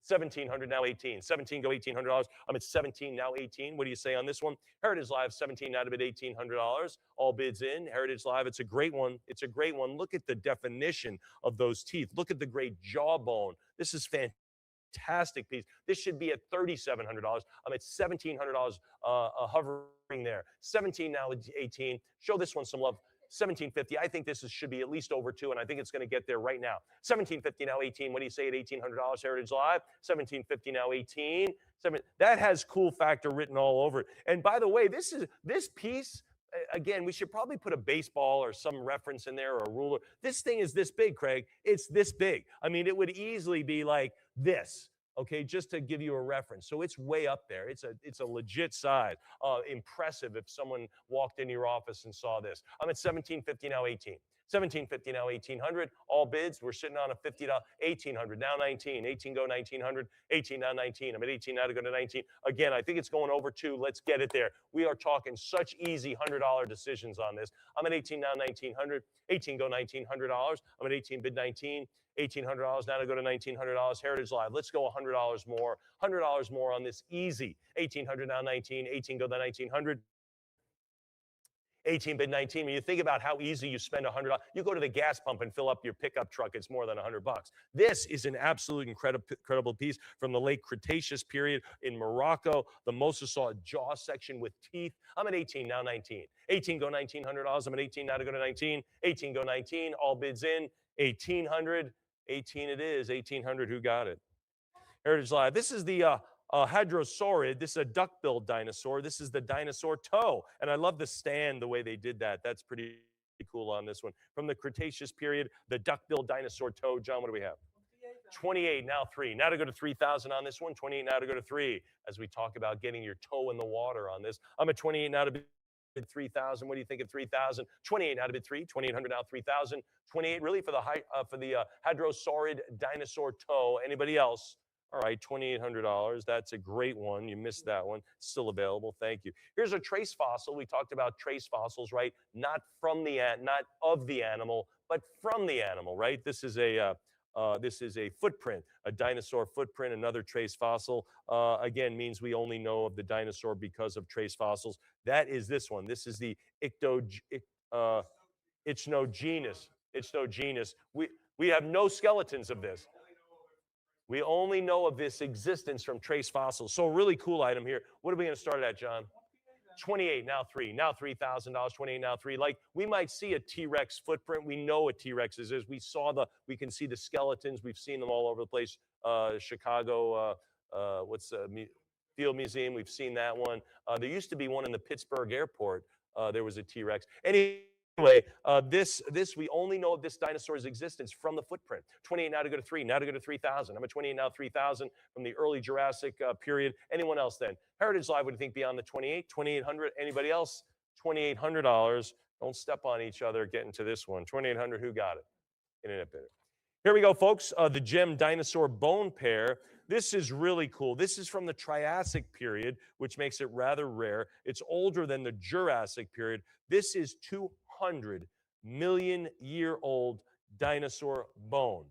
1,700 now 18. 17 go $1,800. I'm at 17 now 18. What do you say on this one? Heritage Live 17 now to bid $1,800. All bids in. Heritage Live. It's a great one. It's a great one. Look at the definition of those teeth. Look at the great jawbone. This is fantastic piece. This should be at $3,700. I'm at $1,700 hovering there. 17 now 18. Show this one some love. 1,750. I think this should be at least over 2, and I think it's going to get there right now. 1,750 now 18. What do you say at $1,800 Heritage Live? 1,750 now 18. That has cool factor written all over it. And by the way, this piece, again, we should probably put a baseball or some reference in there or a ruler. This thing is this big, Craig. It's this big. I mean, it would easily be like this. Okay, just to give you a reference. So it's way up there. It's a legit size. Impressive if someone walked into your office and saw this. I'm at 1,750 now 18. 1,750 now 1,800. All bids. We're sitting on a $50, 1,800 now 19. 18 go 1,900. 18 now 19. I'm at 18 now to go to 19. Again, I think it's going over 2. Let's get it there. We are talking such easy $100 decisions on this. I'm at 18 now 1,900. 18 go $1,900. I'm at 18 bid 19. $1,800 now to go to $1,900. Heritage Live. Let's go $100 more. $100 more on this easy. 1,800 now 19. 18 go to 1,900. 18 bid 19. When you think about how easy you spend $100, you go to the gas pump and fill up your pickup truck. It's more than $100. This is an absolute incredible piece from the late Cretaceous period in Morocco. The mosasaur jaw section with teeth. I'm at 18 now 19. 18 go $1,900. I'm at 18 now to go to 19. 18 go 19. All bids in. 1,800. 18 it is. 1,800. Who got it? Heritage Live. This is the Hadrosaurid. This is a duck-billed dinosaur. This is the dinosaur toe. And I love the stand, the way they did that. That's pretty cool on this one. From the Cretaceous period, the duck-billed dinosaur toe. John, what do we have? 28 now 3. Now to go to 3,000 on this one. 28 now to go to 3. As we talk about getting your toe in the water on this. I'm at 28 now to bid 3,000. What do you think of 3,000? 28 now to bid 3. 2,800 now 3,000. 28 really for the Hadrosaurid dinosaur toe. Anybody else? All right, $2,800. That's a great one. You missed that one. Still available. Thank you. Here's a trace fossil. We talked about trace fossils, right? Not not of the animal, but from the animal, right? This is a footprint, a dinosaur footprint. Another trace fossil. Again, means we only know of the dinosaur because of trace fossils. That is this one. This is the Ichnogenus. Ichnogenus. We have no skeletons of this. We only know of this existence from trace fossils. So a really cool item here. What are we going to start at, John? 28 now 3. Now $3,000. 28 now 3. Like we might see a T-Rex footprint. We know what T-Rex is. We can see the skeletons. We've seen them all over the place. Chicago, Field Museum. We've seen that one. There used to be one in the Pittsburgh airport. There was a T-Rex. Anyway, this we only know of this dinosaur's existence from the footprint. 28 now to go to 3. Now to go to 3,000. I'm at 28 now 3,000 from the early Jurassic period. Anyone else then? Heritage Live, what do you think beyond the 28? 2,800. Anybody else? $2,800. Don't step on each other getting to this one. 2,800. Who got it? Internet bidder. Here we go, folks. The gem dinosaur bone pair. This is really cool. This is from the Triassic period, which makes it rather rare. It's older than the Jurassic period. This is 200 million year old dinosaur bone.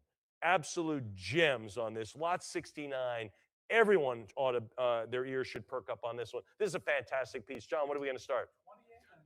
Absolute gems on this. Lot 69. Everyone ought to, their ears should perk up on this one. This is a fantastic piece. John, what are we going to start?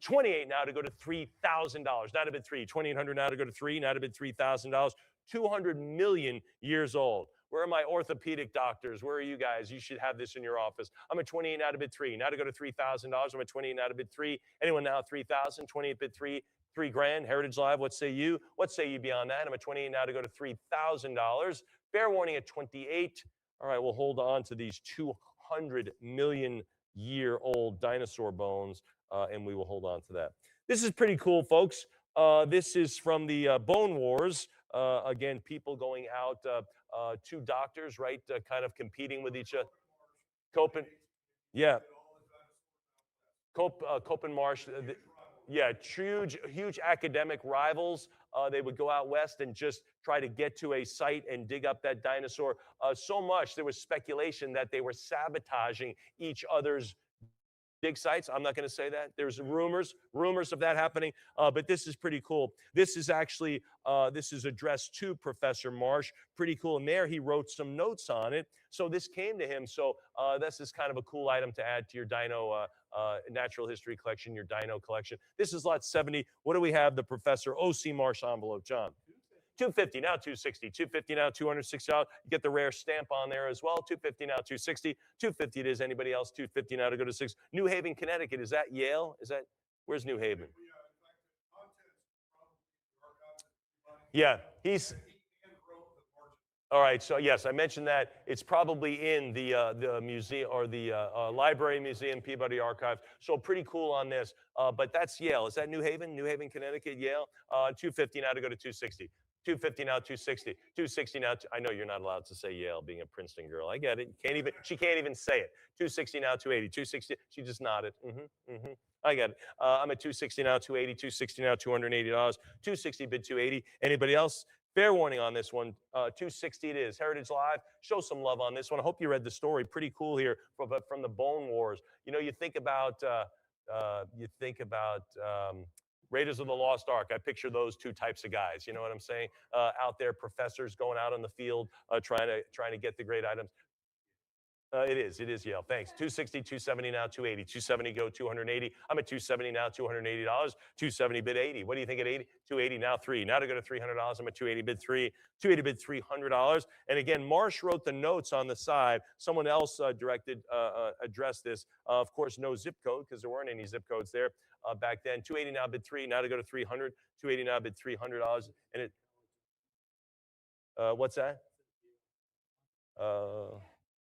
28 now to go to $3,000. Now to bid 3. 2,800 now to go to 3. Now to bid $3,000. 200 million years old. Where are my orthopedic doctors? Where are you guys? You should have this in your office. I'm at 28 now to bid 3. Now to go to $3,000. I'm at 28 now to bid 3. Anyone now at 3,000? 28 bid 3. 3 grand. Heritage Live. What say you? What say you beyond that? I'm at 28 now to go to $3,000. Fair warning at 28. All right, we'll hold on to these 200 million year old dinosaur bones, and we will hold on to that. This is pretty cool, folks. This is from the Bone Wars. Again, people going out, 2 doctors, right, kind of competing with each other. Copen, yeah. Copen Marsh, yeah, huge academic rivals. They would go out west and just try to get to a site and dig up that dinosaur. So much there was speculation that they were sabotaging each other's dig sites. I'm not going to say that. There's rumors of that happening, but this is pretty cool. This is actually, this is addressed to Professor Marsh. Pretty cool. And there he wrote some notes on it. So this came to him. So this is kind of a cool item to add to your dino natural history collection, your dino collection. This is lot 70. What do we have? The Professor O.C. Marsh envelope, John. 250 now 260, 250 now $260. You get the rare stamp on there as well. 250 now 260, 250 it is. Anybody else? 250 now to go to 6. New Haven, Connecticut. Is that Yale? Is that where's New Haven? Yeah, he's. All right, so yes, I mentioned that it's probably in the museum or the library museum, Peabody Archives. So pretty cool on this. But that's Yale. Is that New Haven? New Haven, Connecticut, Yale. 250 now to go to 260. 250 now, 260. 260 now. I know you're not allowed to say Yale, being a Princeton girl. I get it. She can't even say it. 260 now, 280. 260. She just nodded. I get it. I'm at 260 now, 280. 260 now, $280. 260 bid 280. Anybody else? Fair warning on this one. 260 it is. Heritage Live. Show some love on this one. I hope you read the story. Pretty cool here from the Bone Wars. You know, you think about Raiders of the Lost Ark. I picture those 2 types of guys. You know what I'm saying? Out there, professors going out on the field, trying to get the great items. It is Yale. Thanks. 260, 270 now, 280. 270 go 280. I'm at 270 now, $280. 270 bid 80. What do you think at 80? 280 now 3. Now to go to $300. I'm at 280 bid 3. 280 bid $300. And again, Marsh wrote the notes on the side. Someone else addressed this. Of course, no zip code because there weren't any zip codes there back then. 280 now bid 3. Now to go to 300. 280 now bid $300. And it. What's that?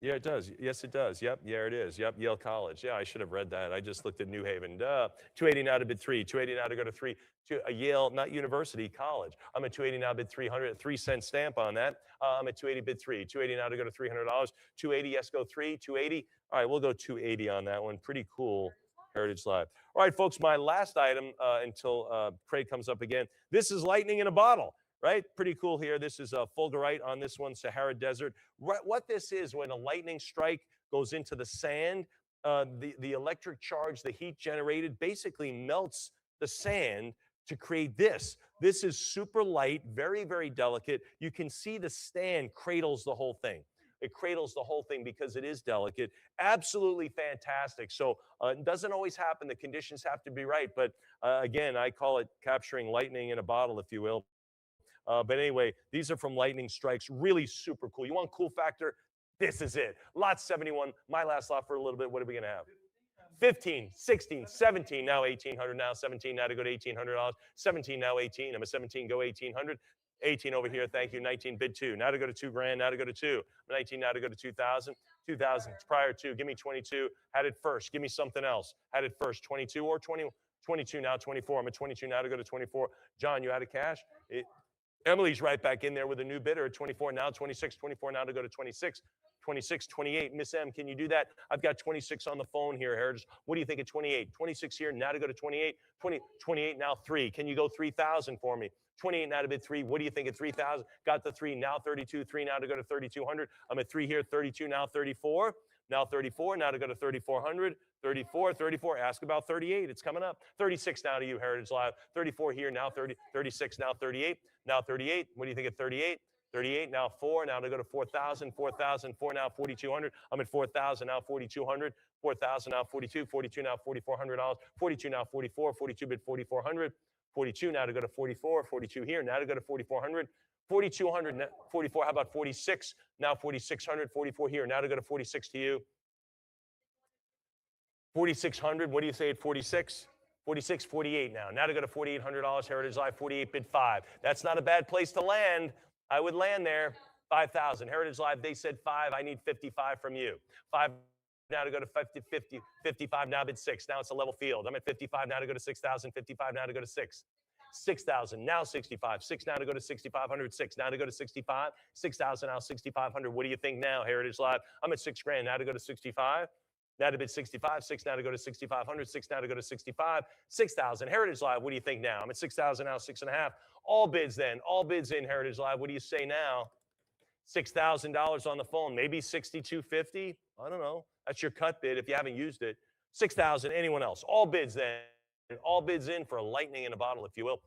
Yeah, it does. Yes, it does. Yep. Yeah, it is. Yep. Yale College. Yeah, I should have read that. I just looked at New Haven. 280 now to bid 3. 280 now to go to 3. To a Yale, not university, college. I'm at 280 now bid 300. 3-cent stamp on that. I'm at 280 bid 3. 280 now to go to $300. 280. Yes, go 3. 280. All right, we'll go 280 on that one. Pretty cool. Heritage Live. All right, folks. My last item until Craig comes up again. This is lightning in a bottle. Right? Pretty cool here. This is fulgurite on this one, Sahara Desert. What this is, when a lightning strike goes into the sand, the electric charge, the heat generated, basically melts the sand to create this. This is super light, very, very delicate. You can see the stand cradles the whole thing. It cradles the whole thing because it is delicate. Absolutely fantastic. So it doesn't always happen. The conditions have to be right. But again, I call it capturing lightning in a bottle, if you will. But anyway, these are from Lightning Strikes. Really super cool. You want cool factor? This is it. Lot 71. My last lot for a little bit. What are we going to have? 15, 16, 17, now 1,800, now 17, now to go to $1,800. 17, now 18. I'm a 17, go 1,800. 18 over here, thank you. 19, bid 2. Now to go to 2 grand, now to go to 2. 19, now to go to 2,000. 2,000, prior to, give me 22. Had it first, give me something else. Had it first, 22 or 20. 22, now 24. I'm at 22, now to go to 24. John, you out of cash? Emily's right back in there with a new bidder at 24, now 26, 24, now to go to 26, 26, 28. Miss M, can you do that? I've got 26 on the phone here, Heritage. What do you think of 28? 26 here, now to go to 28, 28, now 3. Can you go 3,000 for me? 28 now to bid 3. What do you think at 3,000? Got the 3, now 32, 3 now to go to 3,200. I'm at 3 here, 32, now 34. Now 34, now to go to 3,400. 34, 34, ask about 38, it's coming up. 36 now to you, Heritage Live. 34 here, now 30, 36, now 38. Now 38, what do you think at 38? 38, now 4, now to go to 4,000, 4,000, 4 now 4,200. I'm at 4,000, now 4,200, 4,000 now 42, 42 now $4,400, 42 now 44, 42 bid 4,400, 42 now to go to 44, 42 here, now to go to 4,400, 4,200, 44, how about 46, now 4,600, 44 here, now to go to 46 to you. 4,600, what do you say at 46? 46, 48 now. Now to go to $4,800, Heritage Live, 48 bid 5. That's not a bad place to land. I would land there. 5,000. Heritage Live, they said 5. I need 55 from you. 5 now to go to 50, 55 now bid 6. Now it's a level field. I'm at 55 now to go to 6,000, 55 now to go to 6. 6,000 now 65. 6 now to go to 6,500. 6 now to go to 65. 6,000 now 6,500. What do you think now, Heritage Live? I'm at 6 grand now to go to 65. Now to bid 65, 6 now to go to 6,500, 6 now to go to 65, 6,000. Heritage Live, what do you think now? I'm at 6,000 now, 6.5. All bids then, all bids in Heritage Live. What do you say now? $6,000 on the phone, maybe 6,250. I don't know. That's your cut bid if you haven't used it. 6,000. Anyone else? All bids then. All bids in for a lightning in a bottle, if you will.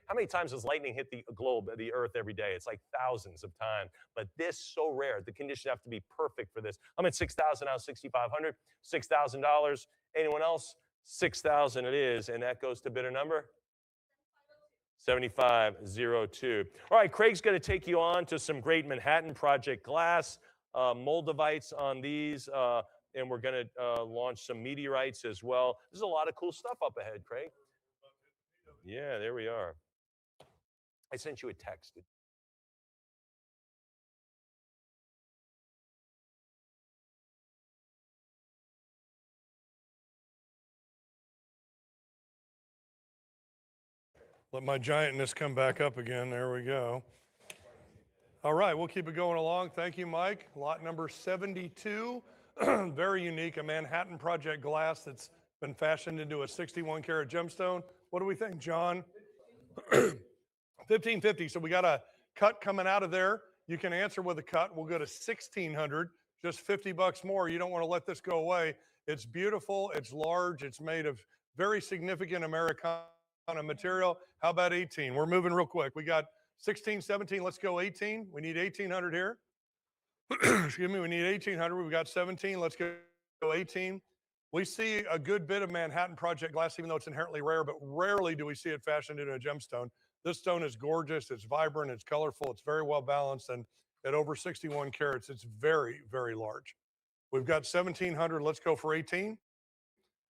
How many times does lightning hit the globe, the earth every day? It's like thousands of times. But this so rare. The conditions have to be perfect for this. I'm at 6,000 now, 6,500, $6,000. Anyone else? 6,000 it is, and that goes to bidder number 7502. All right, Craig's going to take you on to some great Manhattan Project glass, Moldavites on these. And we're going to launch some meteorites as well. There's a lot of cool stuff up ahead, Craig. Yeah, there we are. I sent you a text. Let my giantness come back up again. There we go. All right, we'll keep it going along. Thank you, Mike. Lot number 72. Very unique, a Manhattan Project glass that's been fashioned into a 61 karat gemstone. What do we think, John? 1550. So we got a cut coming out of there. You can answer with a cut. We'll go to 1600, just 50 bucks more. You don't want to let this go away. It's beautiful. It's large. It's made of very significant Americana material. How about 18? We're moving real quick. We got 16, 17. Let's go 18. We need 1800 here. Excuse me, we need 1,800. We've got 17. Let's go 18. We see a good bit of Manhattan Project glass, even though it's inherently rare, but rarely do we see it fashioned into a gemstone. This stone is gorgeous. It's vibrant. It's colorful. It's very well balanced. And at over 61 carats, it's very, very large. We've got 1,700. Let's go for 18.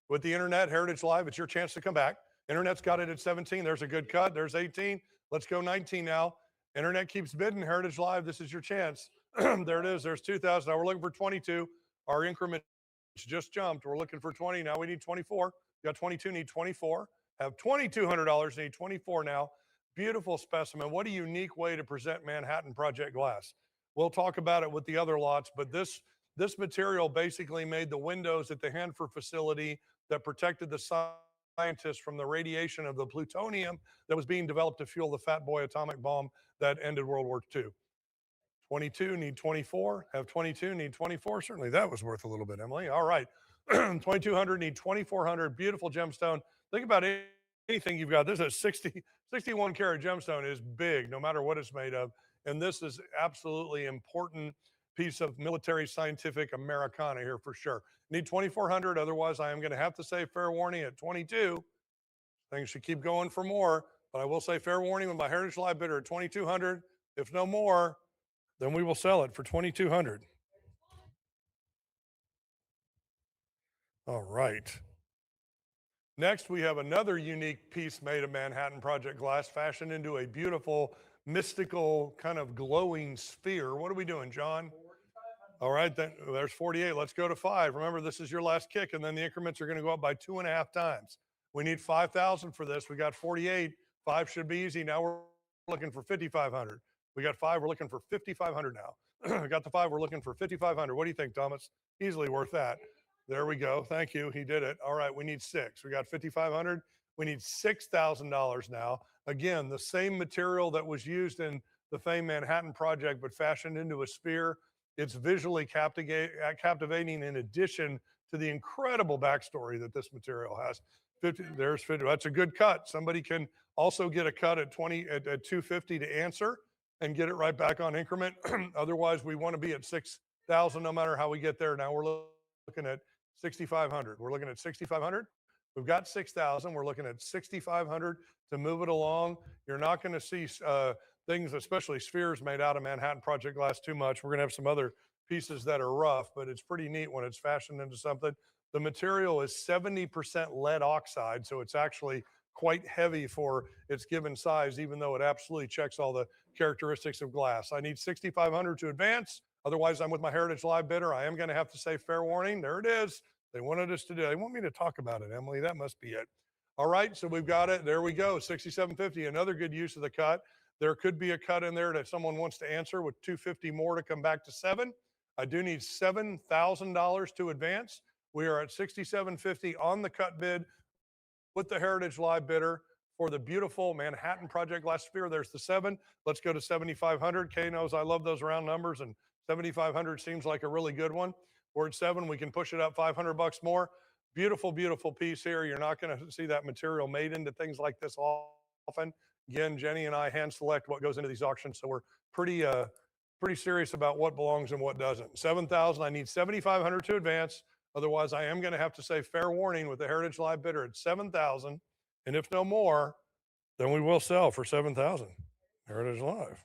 With the internet, Heritage Live, it's your chance to come back. Internet's got it at 17. There's a good cut. There's 18. Let's go 19 now. Internet keeps bidding. Heritage Live, this is your chance. There it is. There's 2,000. Now we're looking for 22. Our increment just jumped. We're looking for 20. Now we need 24. We got 22, need 24. Have $2,200, need 24 now. Beautiful specimen. What a unique way to present Manhattan Project glass. We'll talk about it with the other lots, but this material basically made the windows at the Hanford facility that protected the scientists from the radiation of the plutonium that was being developed to fuel the Fat Boy atomic bomb that ended World War II. 22, need 24. Have 22, need 24. Certainly that was worth a little bit, Emily. All right. 2,200, need 2,400. Beautiful gemstone. Think about anything you've got. This is a 61 karat gemstone is big, no matter what it's made of. And this is absolutely important piece of military scientific Americana here for sure. Need 2,400. Otherwise, I am going to have to say fair warning at 22. Things should keep going for more. But I will say fair warning with my Heritage Live bidder at 2,200. If no more, then we will sell it for 2,200. All right. Next, we have another unique piece made of Manhattan Project glass, fashioned into a beautiful, mystical, kind of glowing sphere. What are we doing, John? All right, then there's 48. Let's go to 5. Remember, this is your last kick, and then the increments are going to go up by 2.5 times. We need 5,000 for this. We got 48. 5 should be easy. Now we're looking for 5,500. We got 5. We're looking for 5,500 now. We got the 5. We're looking for 5,500. What do you think, Thomas? Easily worth that. There we go. Thank you. He did it. All right. We need 6. We got 5,500. We need $6,000 now. Again, the same material that was used in the famed Manhattan Project, but fashioned into a sphere. It's visually captivating in addition to the incredible backstory that this material has. 50, there's 50. That's a good cut. Somebody can also get a cut at 250 to answer. and get it right back on increment. Otherwise, we want to be at 6,000 no matter how we get there. Now we're looking at 6,500. We're looking at 6,500. We've got 6,000. We're looking at 6,500 to move it along. You're not going to see things, especially spheres made out of Manhattan Project glass, too much. We're going to have some other pieces that are rough, but it's pretty neat when it's fashioned into something. The material is 70% lead oxide, so it's actually quite heavy for its given size, even though it absolutely checks all the characteristics of glass. I need 6,500 to advance. Otherwise, I'm with my Heritage Live bidder. I am going to have to say fair warning. There it is. They wanted us to do. They want me to talk about it, Emily. That must be it. All right, so we've got it. There we go. 6,750. Another good use of the cut. There could be a cut in there that someone wants to answer with 250 more to come back to 7. I do need $7,000 to advance. We are at 6,750 on the cut bid with the Heritage Live bidder for the beautiful Manhattan Project glass sphere. There's the 7. Let's go to 7,500. Kay knows I love those round numbers, and 7,500 seems like a really good one. We're at 7. We can push it up 500 bucks more. Beautiful, beautiful piece here. You're not going to see that material made into things like this often. Again, Jenny and I hand select what goes into these auctions, so we're pretty serious about what belongs and what doesn't. 7,000. I need 7,500 to advance. Otherwise, I am going to have to say fair warning with the Heritage Live bidder at 7,000. And if no more, then we will sell for 7,000. Heritage Live.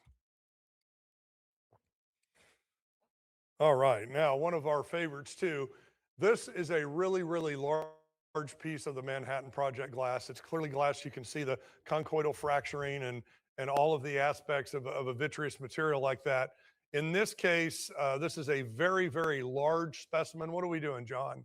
All right. Now, one of our favorites too. This is a really, really large piece of the Manhattan Project glass. It's clearly glass. You can see the conchoidal fracturing and all of the aspects of a vitreous material like that. In this case, this is a very, very large specimen. What are we doing, John?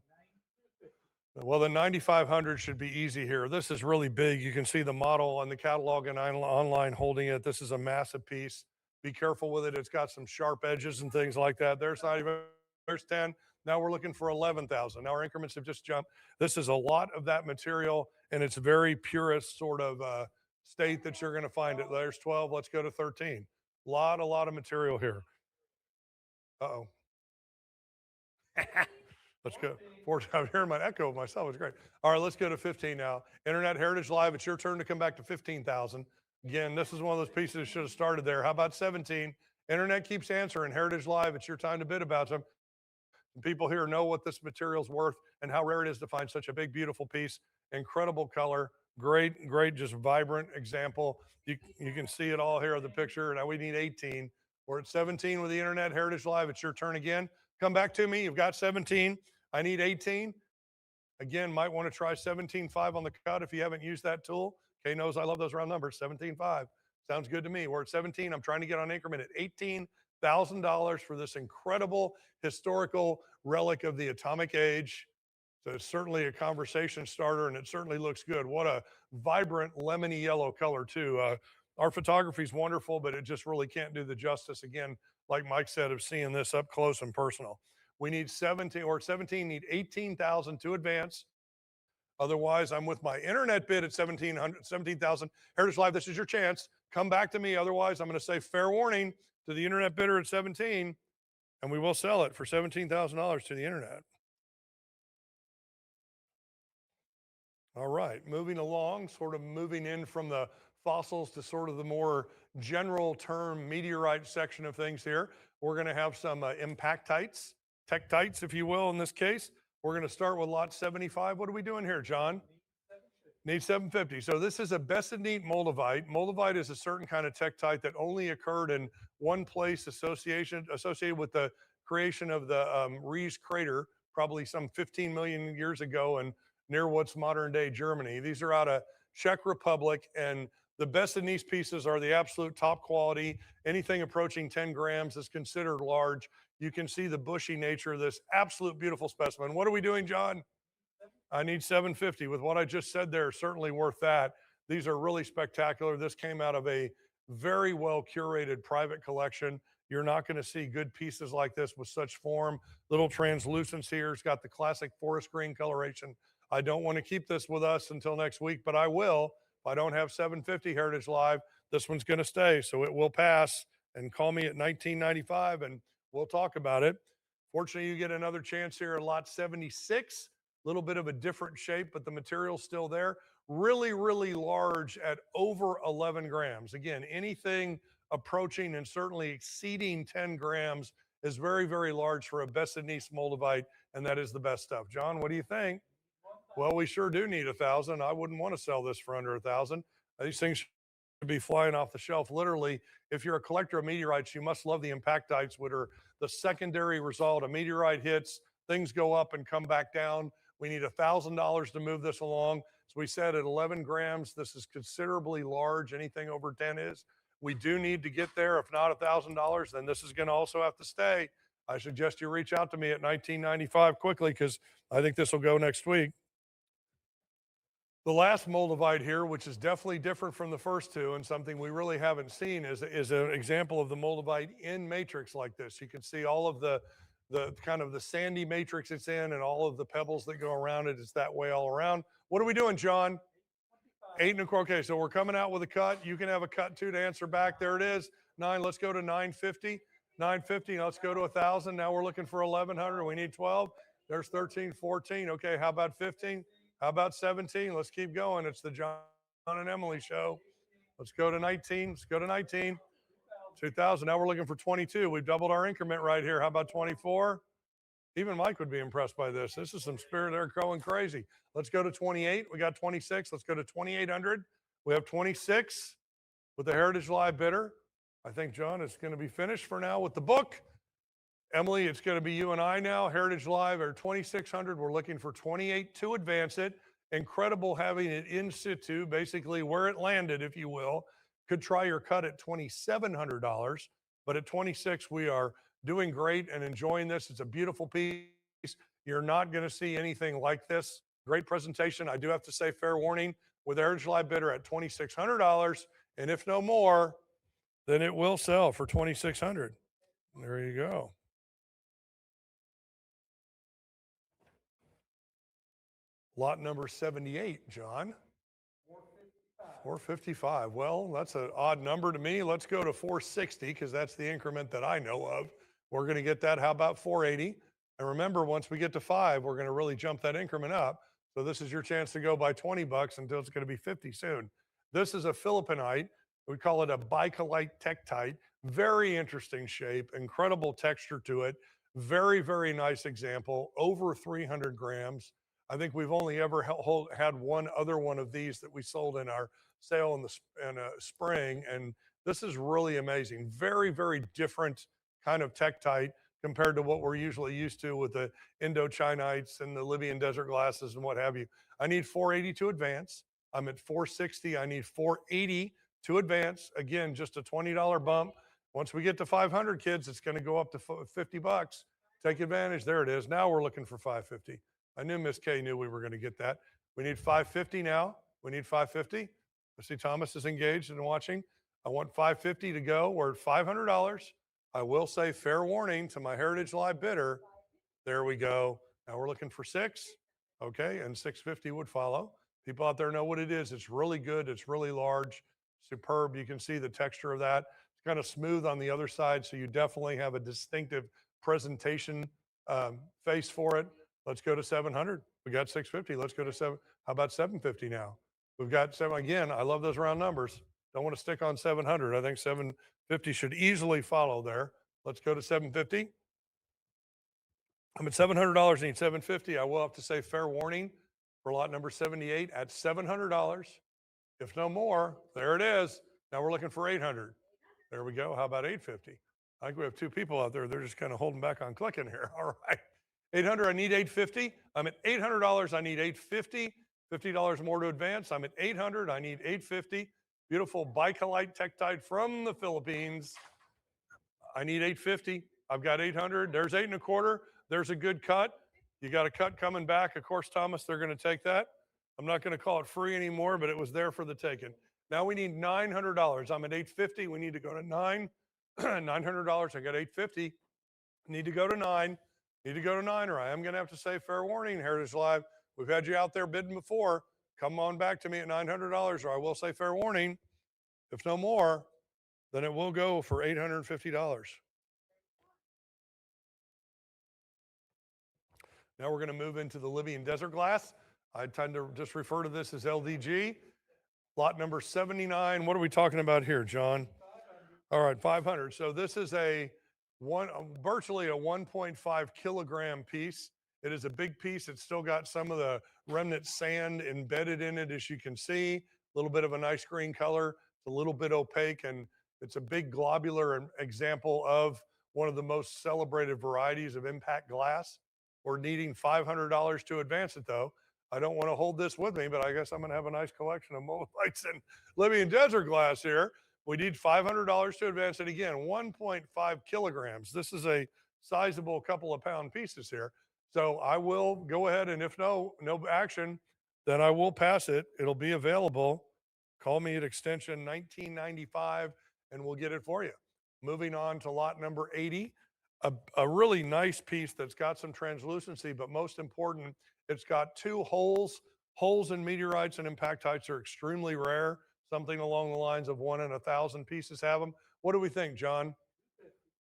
Well, the 9,500 should be easy here. This is really big. You can see the model on the catalog and online holding it. This is a massive piece. Be careful with it. It's got some sharp edges and things like that. There's 10. Now we're looking for 11,000. Now our increments have just jumped. This is a lot of that material, and it's very purest sort of state that you're going to find it. There's 12. Let's go to 13. A lot of material here. Uh-oh. Let's go. I'm hearing my echo of myself. It's great. All right, let's go to 15 now. Internet Heritage Live, it's your turn to come back to 15,000. Again, this is one of those pieces that should have started there. How about 17? Internet keeps answering. Heritage Live, it's your time to bid about them. People here know what this material's worth and how rare it is to find such a big, beautiful piece. Incredible color. Great, just vibrant example. You can see it all here in the picture. Now we need 18. We're at 17 with the Internet Heritage Live. It's your turn again. Come back to me. You've got 17. I need 18. Again, might want to try 17.5 on the cut if you haven't used that tool. Kay knows I love those round numbers. 17.5. Sounds good to me. We're at 17. I'm trying to get on increment at $18,000 for this incredible historical relic of the atomic age. So it's certainly a conversation starter, and it certainly looks good. What a vibrant lemony yellow color, too. Our photography is wonderful, but it just really can't do the justice, again, like Mike said, of seeing this up close and personal. We need 17, need 18,000 to advance. Otherwise, I'm with my internet bid at 17,000. Heritage Live, this is your chance. Come back to me. Otherwise, I'm going to say fair warning to the internet bidder at 17, and we will sell it for $17,000 to the internet. All right, moving along, sort of moving in from the fossils to sort of the more general term meteorite section of things here. We're going to have some impactites, tektites, if you will, in this case. We're going to start with lot 75. What are we doing here, John? Need 750. So this is a Bessenite moldavite. Moldavite is a certain kind of tektite that only occurred in one place associated with the creation of the Ries crater, probably some 15 million years ago, and near what's modern day Germany. These are out of Czech Republic, and the Bessenese pieces are the absolute top quality. Anything approaching 10 grams is considered large. You can see the bushy nature of this absolute beautiful specimen. What are we doing, John? I need 750. With what I just said there, certainly worth that. These are really spectacular. This came out of a very well curated private collection. You're not going to see good pieces like this with such form. Little translucence here. It's got the classic forest green coloration. I don't want to keep this with us until next week, but I will. If I don't have 750 Heritage Live, this one's going to stay, so it will pass. And call me at 1995 and we'll talk about it. Fortunately, you get another chance here at lot 76. A little bit of a different shape, but the material's still there. Really, really large at over 11 grams. Again, anything approaching and certainly exceeding 10 grams is very, very large for a Bessinese moldavite, and that is the best stuff. John, what do you think? Well, we sure do need 1,000. I wouldn't want to sell this for under 1,000. These things should be flying off the shelf. Literally, if you're a collector of meteorites, you must love the impactites, which are the secondary result. A meteorite hits, things go up and come back down. We need $1,000 to move this along. So we said at 11 grams, this is considerably large. Anything over 10 is. We do need to get there. If not $1,000, then this is going to also have to stay. I suggest you reach out to me at 1995 quickly because I think this will go next week. The last moldavite here, which is definitely different from the first two and something we really haven't seen, is an example of the moldavite in matrix like this. You can see all of the kind of the sandy matrix it's in and all of the pebbles that go around it. It's that way all around. What are we doing, John? 8.25. Okay, so we're coming out with a cut. You can have a cut too to answer back. There it is. 9. Let's go to 950. 950. Let's go to 1,000. Now we're looking for 1,100. We need 12. There's 13, 14. Okay, how about 15? How about 17? Let's keep going. It's the John and Emily show. Let's go to 19. Let's go to 19. 2,000. Now we're looking for 22. We've doubled our increment right here. How about 24? Even Mike would be impressed by this. This is some spirit. They're going crazy. Let's go to 28. We got 26. Let's go to 2,800. We have 26 with the Heritage Live bidder. I think, John, it's going to be finished for now with the book. Emily, it's going to be you and I now. Heritage Live are 2,600. We're looking for 28 to advance it. Incredible having it in situ, basically where it landed, if you will. Could try your cut at $2,700, but at 26, we are doing great and enjoying this. It's a beautiful piece. You're not going to see anything like this. Great presentation. I do have to say, fair warning, with Heritage Live bidder at $2,600, and if no more, then it will sell for $2,600. There you go. Lot number 78, John. 455. Well, that's an odd number to me. Let's go to 460 because that's the increment that I know of. We're going to get that. How about 480? And remember, once we get to 5, we're going to really jump that increment up. So this is your chance to go by 20 bucks until it's going to be 50 soon. This is a Philippinite. We call it a Bakelite tektite. Very interesting shape, incredible texture to it. Very, very nice example. Over 300 grams. I think we've only ever had one other one of these that we sold in our sale in the spring, and this is really amazing. Very, very different kind of tektite compared to what we're usually used to with the Indochinites and the Libyan desert glasses and what have you. I need 480 to advance. I'm at 460. I need 480 to advance. Again, just a $20 bump. Once we get to 500, kids, it's going to go up to 50 bucks. Take advantage. There it is. Now we're looking for 550. I knew Miss K knew we were going to get that. We need 550 now. We need 550. I see Thomas is engaged and watching. I want 550 to go. We're at $500. I will say fair warning to my Heritage Live bidder. There we go. Now we're looking for 6. Okay, and 650 would follow. People out there know what it is. It's really good. It's really large, superb. You can see the texture of that. It's kind of smooth on the other side, so you definitely have a distinctive presentation face for it. Let's go to 700. We got 650. Let's go to 7. How about 750 now? We've got 7. Again, I love those round numbers. Don't want to stick on 700. I think 750 should easily follow there. Let's go to 750. I'm at $700. I need 750. I will have to say fair warning for lot number 78 at $700. If no more, there it is. Now we're looking for 800. There we go. How about 850? I think we have 2 people out there. They're just kind of holding back on clicking here. All right. 800, I need 850. I'm at $800, I need 850. $50 more to advance. I'm at 800, I need 850. Beautiful Bakelite tektite from the Philippines. I need 850. I've got 800. There's 8.25. There's a good cut. You got a cut coming back. Of course, Thomas, they're going to take that. I'm not going to call it free anymore, but it was there for the taking. Now we need $900. I'm at 850. We need to go to 9. $900. I got 850. Need to go to 9. Need to go to 9, or I am going to have to say fair warning, Heritage Live. We've had you out there bidding before. Come on back to me at $900, or I will say fair warning. If no more, then it will go for $850. Now we're going to move into the Libyan desert glass. I tend to just refer to this as LDG. Lot number 79. What are we talking about here, John? All right, 500. So this is virtually a 1.5 kilogram piece. It is a big piece. It's still got some of the remnant sand embedded in it, as you can see. A little bit of a nice green color. It's a little bit opaque, and it's a big globular example of one of the most celebrated varieties of impact glass. We're needing $500 to advance it, though. I don't want to hold this with me, but I guess I'm going to have a nice collection of Moabites and Libyan desert glass here. We need $500 to advance it again, 1.5 kilograms. This is a sizable couple of pound pieces here. So I will go ahead, and if no action, then I will pass it. It'll be available. Call me at extension 1995 and we'll get it for you. Moving on to lot number 80, a really nice piece that's got some translucency, but most important, it's got two holes. Holes in meteorites and impactites are extremely rare. Something along the lines of 1 in 1,000 pieces have them. What do we think, John?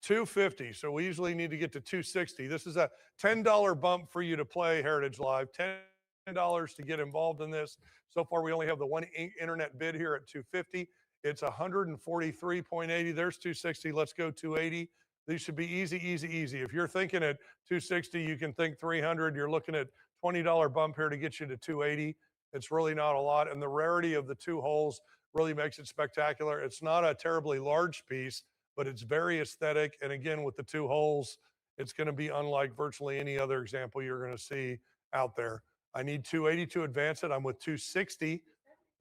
250. So we usually need to get to 260. This is a $10 bump for you to play Heritage Live. $10 to get involved in this. So far, we only have the one internet bid here at 250. It's 143.80. There's 260. Let's go 280. These should be easy, easy, easy. If you're thinking at 260, you can think 300. You're looking at $20 bump here to get you to 280. It's really not a lot. And the rarity of the two holes really makes it spectacular. It's not a terribly large piece, but it's very aesthetic. And again, with the two holes, it's going to be unlike virtually any other example you're going to see out there. I need 280 to advance it. I'm with 260.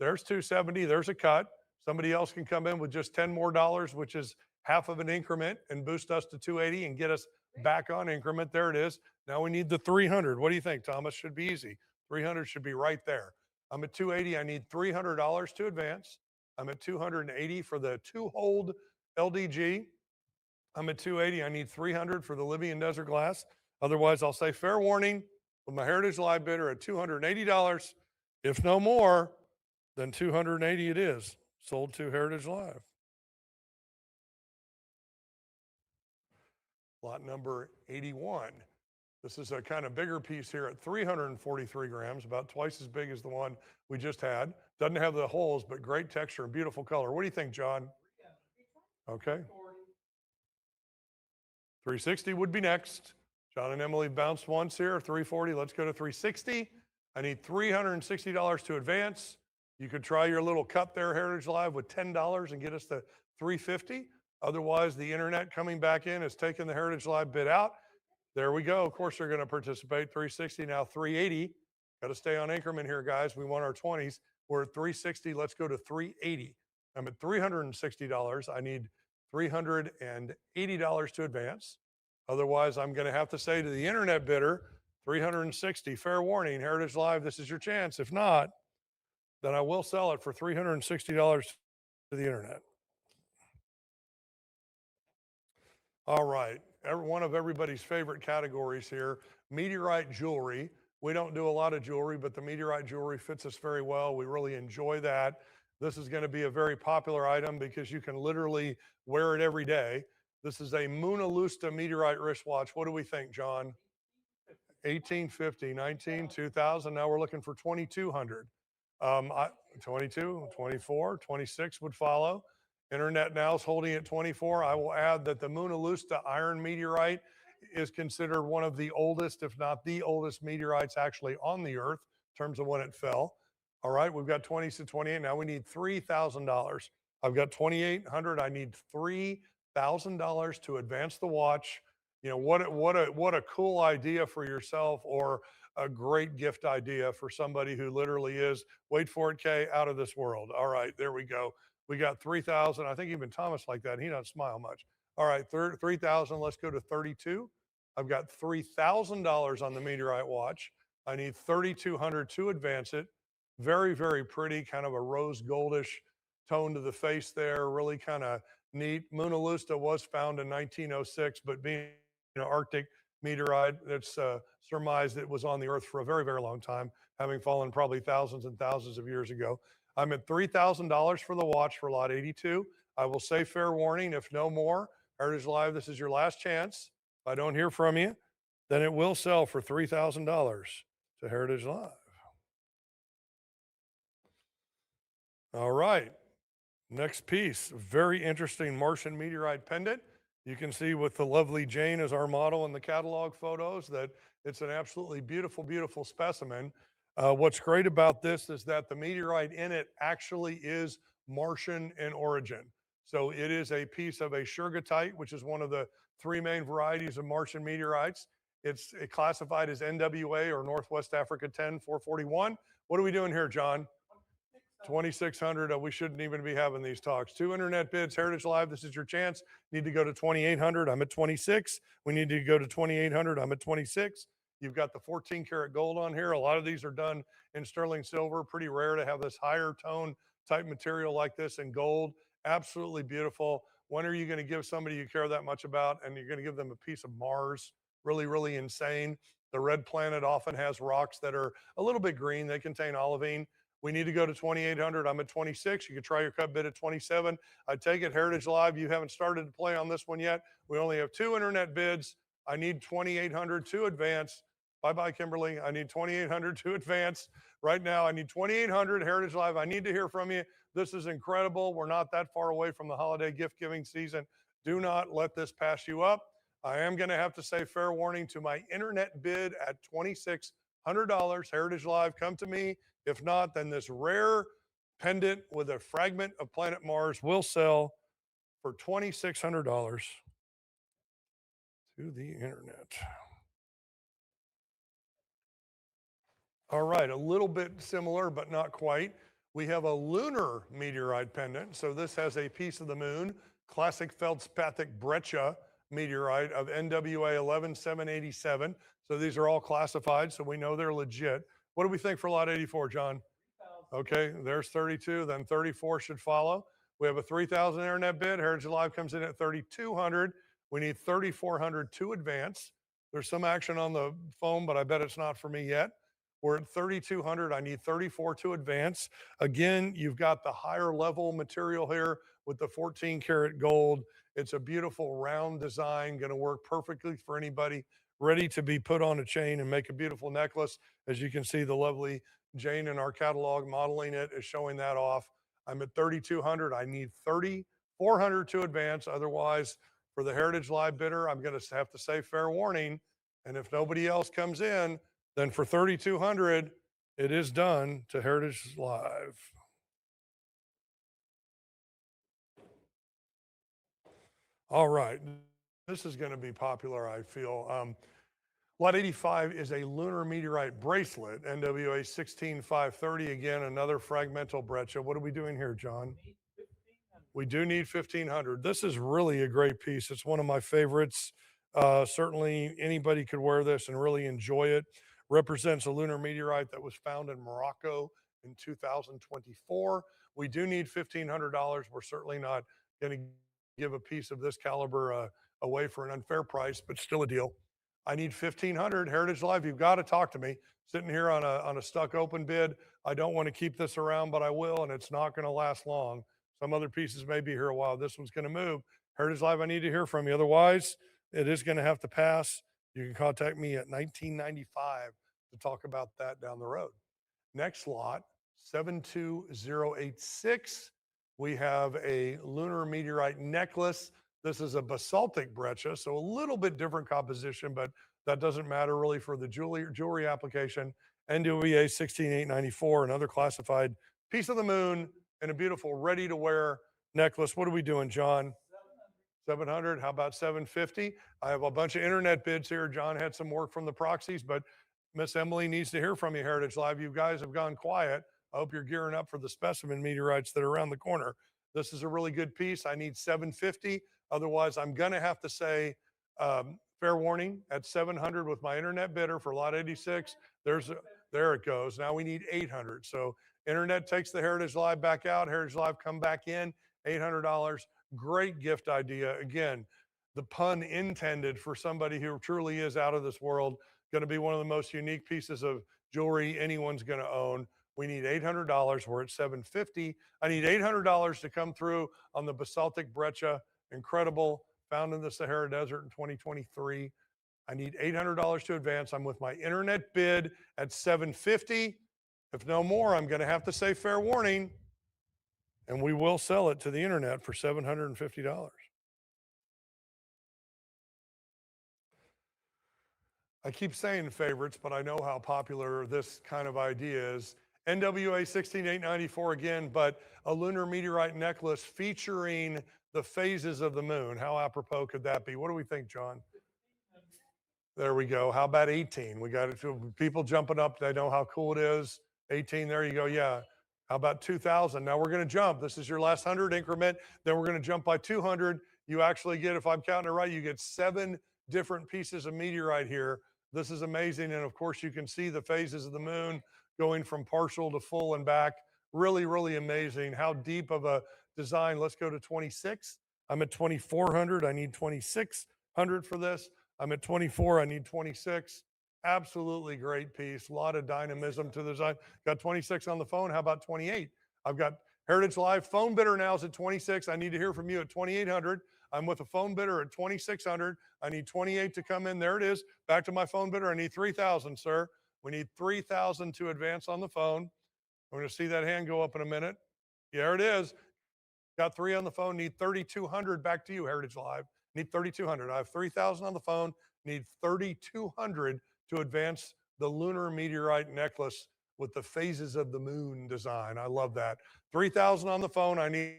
There's 270. There's a cut. Somebody else can come in with just 10 more dollars, which is half of an increment, and boost us to 280 and get us back on increment. There it is. Now we need the 300. What do you think, Thomas? Should be easy. 300 should be right there. I'm at 280. I need $300 to advance. I'm at 280 for the two-hold LDG. I'm at 280. I need 300 for the Libyan desert glass. Otherwise, I'll say fair warning with my Heritage Live bidder at $280. If no more, then 280 it is. Sold to Heritage Live. Lot number 81. This is a kind of bigger piece here at 343 grams, about twice as big as the one we just had. Doesn't have the holes, but great texture and beautiful color. What do you think, John? Okay. 360 would be next. John and Emily bounced once here, 340. Let's go to 360. I need $360 to advance. You could try your little cut there, Heritage Live, with $10 and get us to 350. Otherwise, the internet coming back in has taken the Heritage Live bid out. There we go. Of course, they're going to participate. 360, now 380. Got to stay on increment here, guys. We want our 20s. We're at 360. Let's go to 380. I'm at $360. I need $380 to advance. Otherwise, I'm going to have to say to the internet bidder, 360. Fair warning, Heritage Live, this is your chance. If not, then I will sell it for $360 to the internet. All right, one of everybody's favorite categories here, meteorite jewelry. We don't do a lot of jewelry, but the meteorite jewelry fits us very well. We really enjoy that. This is going to be a very popular item because you can literally wear it every day. This is a Mona Lusta meteorite wristwatch. What do we think, John? 1850, 19, 2000. Now we're looking for 2200. 22, 24, 26 would follow. Internet Now is holding at 24. I will add that the Mona Lusta iron meteorite is considered one of the oldest, if not the oldest meteorites actually on the earth in terms of when it fell. All right, we've got 20 to 28. Now we need $3,000. I've got 2,800. I need $3,000 to advance the watch. You know, what a cool idea for yourself, or a great gift idea for somebody who literally is, wait for it, Kay, out of this world. All right, there we go. We got 3,000. I think even Thomas like that. He doesn't smile much. All right, 3,000. Let's go to 32. I've got $3,000 on the meteorite watch. I need 3,200 to advance it. Very, very pretty, kind of a rose goldish tone to the face there. Really kind of neat. Mona Lusta was found in 1906, but being an Arctic meteorite, it's surmised it was on the Earth for a very, very long time, having fallen probably thousands and thousands of years ago. I'm at $3,000 for the watch for lot 82. I will say fair warning, if no more, Heritage Live, this is your last chance. If I don't hear from you, then it will sell for $3,000 to Heritage Live. All right. Next piece, very interesting Martian meteorite pendant. You can see with the lovely Jane as our model in the catalog photos that it's an absolutely beautiful, beautiful specimen. What's great about this is that the meteorite in it actually is Martian in origin. So it is a piece of a Shergotite, which is one of the three main varieties of Martian meteorites. It's classified as NWA or Northwest Africa 10441. What are we doing here, John? 2,600. We shouldn't even be having these talks. Two internet bids, Heritage Live. This is your chance. Need to go to 2,800. I'm at 26. We need to go to 2,800. I'm at 26. You've got the 14 karat gold on here. A lot of these are done in sterling silver. Pretty rare to have this higher tone type material like this in gold. Absolutely beautiful. When are you going to give somebody you care that much about and you're going to give them a piece of Mars? Really, really insane. The red planet often has rocks that are a little bit green. They contain olivine. We need to go to 2,800. I'm at 26. You can try your cut bid at 27. I take it Heritage Live. You haven't started to play on this one yet. We only have two internet bids. I need 2,800 to advance. Bye-bye, Kimberly. I need 2,800 to advance. Right now, I need 2,800 Heritage Live. I need to hear from you. This is incredible. We're not that far away from the holiday gift giving season. Do not let this pass you up. I am going to have to say fair warning to my internet bid at $2,600. Heritage Live, come to me. If not, then this rare pendant with a fragment of planet Mars will sell for $2,600 to the internet. All right, a little bit similar, but not quite. We have a lunar meteorite pendant. So this has a piece of the moon, classic feldspathic breccia meteorite of NWA 11787. So these are all classified, so we know they're legit. What do we think for lot 84, John? Okay, there's 32, then 34 should follow. We have a 3,000 internet bid. Heritage Live comes in at 3,200. We need 3,400 to advance. There's some action on the phone, but I bet it's not for me yet. We're at 3,200. I need 34 to advance. Again, you've got the higher level material here with the 14 karat gold. It's a beautiful round design, going to work perfectly for anybody ready to be put on a chain and make a beautiful necklace. As you can see, the lovely Jane in our catalog modeling it is showing that off. I'm at 3,200. I need 3,400 to advance. Otherwise, for the Heritage Live bidder, I'm going to have to say fair warning. And if nobody else comes in, then for 3,200, it is done to Heritage Live. All right. This is going to be popular, I feel. Lot 85 is a lunar meteorite bracelet, NWA 16530. Again, another fragmental breccia. What are we doing here, John? We do need 1,500. This is really a great piece. It's one of my favorites. Certainly anybody could wear this and really enjoy it. Represents a lunar meteorite that was found in Morocco in 2024. We do need $1,500. We're certainly not going to give a piece of this caliber away for an unfair price, but still a deal. I need 1,500. Heritage Live, you've got to talk to me. Sitting here on a stuck open bid. I don't want to keep this around, but I will, and it's not going to last long. Some other pieces may be here a while. This one's going to move. Heritage Live, I need to hear from you. Otherwise, it is going to have to pass. You can contact me at 1995 to talk about that down the road. Next lot, 72086. We have a lunar meteorite necklace. This is a basaltic breccia, so a little bit different composition, but that doesn't matter really for the jewelry application. NWA 16894, another classified piece of the moon and a beautiful ready to wear necklace. What are we doing, John? 700. How about 750? I have a bunch of internet bids here. John had some work from the proxies, but Miss Emily needs to hear from you, Heritage Live. You guys have gone quiet. I hope you're gearing up for the specimen meteorites that are around the corner. This is a really good piece. I need 750. Otherwise, I'm going to have to say fair warning at 700 with my internet bidder for lot 86. There it goes. Now we need 800. So internet takes the Heritage Live back out. Heritage Live come back in. $800. Great gift idea. Again, the pun intended for somebody who truly is out of this world. Going to be one of the most unique pieces of jewelry anyone's going to own. We need $800. We're at 750. I need $800 to come through on the basaltic breccia. Incredible. Found in the Sahara Desert in 2023. I need $800 to advance. I'm with my internet bid at 750. If no more, I'm going to have to say fair warning. And we will sell it to the internet for $750. I keep saying favorites, but I know how popular this kind of idea is. NWA 16894 again, but a lunar meteorite necklace featuring the phases of the moon. How apropos could that be? What do we think, John? There we go. How about 18? We got people jumping up. They know how cool it is. 18, there you go. Yeah. How about 2,000? Now we're going to jump. This is your last 100 increment. Then we're going to jump by 200. You actually get, if I'm counting it right, you get 7 different pieces of meteorite here. This is amazing. And of course, you can see the phases of the moon going from partial to full and back. Really, really amazing. How deep of a design. Let's go to 26. I'm at 2,400. I need 2,600 for this. I'm at 24. I need 26. Absolutely great piece. A lot of dynamism to the design. Got 26 on the phone. How about 28? I've got Heritage Live phone bidder now is at 26. I need to hear from you at 2,800. I'm with a phone bidder at 2,600. I need 28 to come in. There it is. Back to my phone bidder. I need 3,000, sir. We need 3,000 to advance on the phone. We're going to see that hand go up in a minute. There it is. Got 3 on the phone. Need 3,200. Back to you, Heritage Live. Need 3,200. I have 3,000 on the phone. Need 3,200 to advance the lunar meteorite necklace with the phases of the moon design. I love that. 3,000 on the phone. I need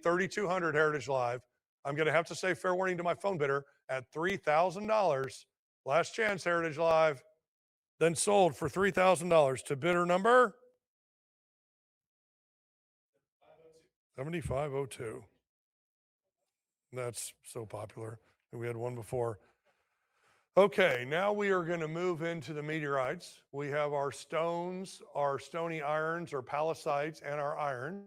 3,200, Heritage Live. I'm going to have to say fair warning to my phone bidder at $3,000. Last chance, Heritage Live. Then sold for $3,000 to bidder number 7502. That's so popular. We had one before. Okay, now we are going to move into the meteorites. We have our stones, our stony irons or pallasites, and our irons.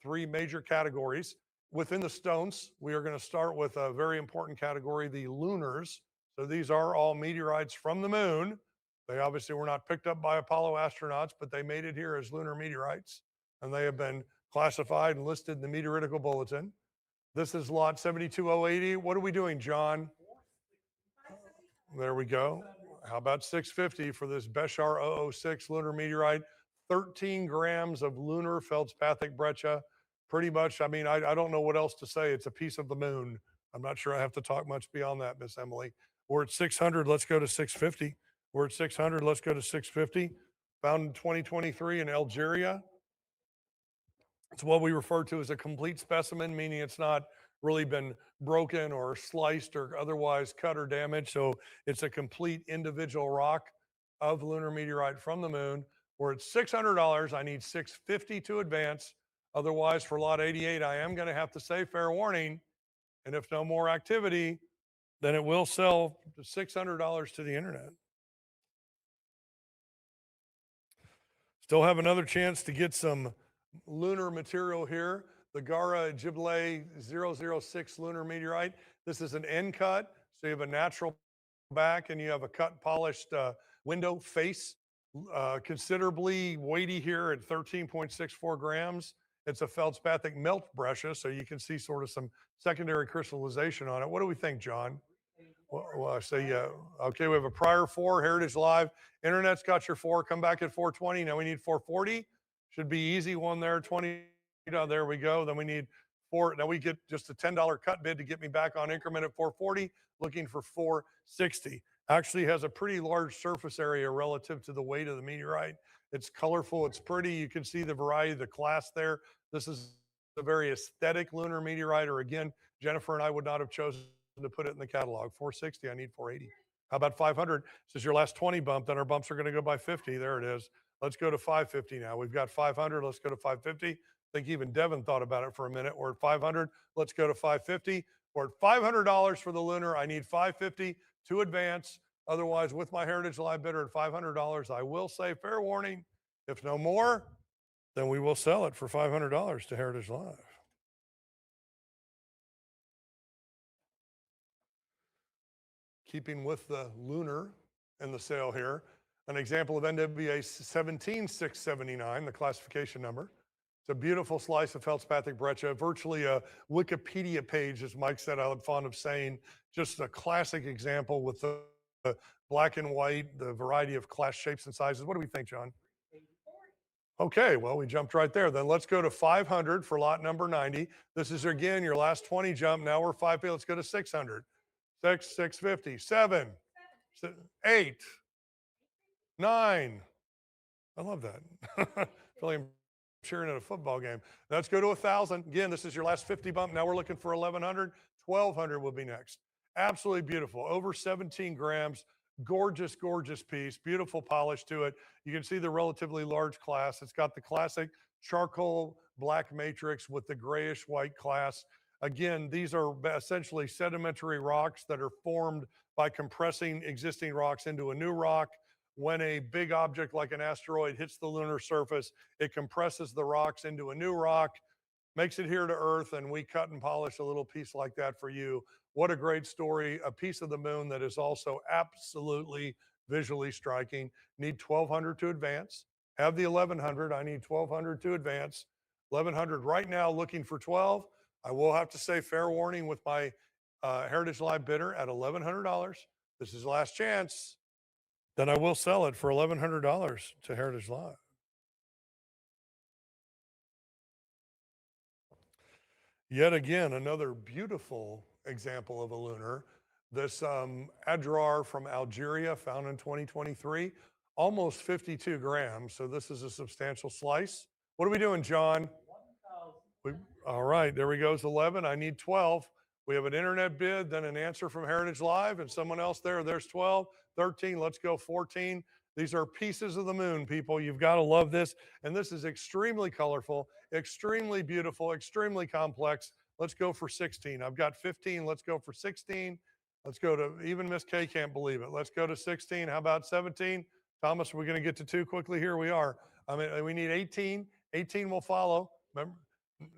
3 major categories. Within the stones, we are going to start with a very important category, the lunars. So these are all meteorites from the moon. They obviously were not picked up by Apollo astronauts, but they made it here as lunar meteorites. And they have been classified and listed in the Meteoritical Bulletin. This is lot 72080. What are we doing, John? There we go. How about 650 for this Beshar 006 lunar meteorite? 13 grams of lunar feldspathic breccia. Pretty much, I mean, I don't know what else to say. It's a piece of the moon. I'm not sure I have to talk much beyond that, Miss Emily. We're at 600. Let's go to 650. We're at 600. Let's go to 650. Found in 2023 in Algeria. It's what we refer to as a complete specimen, meaning it's not really been broken or sliced or otherwise cut or damaged. So it's a complete individual rock of lunar meteorite from the moon. We're at $600. I need $650 to advance. Otherwise, for lot 88, I am going to have to say fair warning. And if no more activity, then it will sell to $600 to the internet. Still have another chance to get some lunar material here. The Gara Giblet 006 lunar meteorite. This is an end cut, so you have a natural back and you have a cut polished window face. Considerably weighty here at 13.64 grams. It's a feldspathic melt breccia, so you can see sort of some secondary crystallization on it. What do we think, John? Well, I say, yeah. Okay, we have a prior 4, Heritage Live. Internet's got your 4. Come back at 420. Now we need 440. Should be easy one there, 20. There we go. Then we need 4. Now we get just a $10 cut bid to get me back on increment at 440, looking for 460. Actually has a pretty large surface area relative to the weight of the meteorite. It's colorful. It's pretty. You can see the variety of the class there. This is a very aesthetic lunar meteorite, or again, Jennifer and I would not have chosen to put it in the catalog. 460, I need 480. How about 500? This is your last 20 bump, then our bumps are going to go by 50. There it is. Let's go to 550 now. We've got 500. Let's go to 550. I think even Devin thought about it for a minute. We're at 500. Let's go to 550. We're at $500 for the lunar. I need 550 to advance. Otherwise, with my Heritage Live bidder at $500, I will say fair warning. If no more, then we will sell it for $500 to Heritage Live. Keeping with the lunar and the sale here, an example of NWA 17679, the classification number. It's a beautiful slice of feldspathic breccia, virtually a Wikipedia page, as Mike said, I'm fond of saying. Just a classic example with the black and white, the variety of class shapes and sizes. What do we think, John? Okay, well, we jumped right there. Then let's go to 500 for lot number 90. This is again your last 20 jump. Now we're 5. Let's go to 600. 650, 7, 8, 9. I love that. I feel like I'm cheering at a football game. Let's go to 1,000. Again, this is your last 50 bump. Now we're looking for 1,100. 1,200 will be next. Absolutely beautiful. Over 17 grams. Gorgeous, gorgeous piece. Beautiful polish to it. You can see the relatively large class. It's got the classic charcoal black matrix with the grayish white class. Again, these are essentially sedimentary rocks that are formed by compressing existing rocks into a new rock. When a big object like an asteroid hits the lunar surface, it compresses the rocks into a new rock, makes it here to Earth, and we cut and polish a little piece like that for you. What a great story. A piece of the moon that is also absolutely visually striking. Need 1,200 to advance. Have the 1,100. I need 1,200 to advance. 1,100 right now, looking for 12. I will have to say fair warning with my Heritage Live bidder at $1,100. This is last chance. Then I will sell it for $1,100 to Heritage Live. Yet again, another beautiful example of a lunar. This Adrar from Algeria, found in 2023, almost 52 grams. So this is a substantial slice. What are we doing, John? All right, there we goes 11. I need 12. We have an internet bid, then an answer from Heritage Live, and someone else there. There's 12, 13. Let's go 14. These are pieces of the moon, people. You've got to love this. And this is extremely colorful, extremely beautiful, extremely complex. Let's go for 16. I've got 15. Let's go for 16. Let's go to, even Miss K can't believe it. Let's go to 16. How about 17? Thomas, we're going to get to 2 quickly. Here we are. I mean, we need 18. 18 will follow. Remember?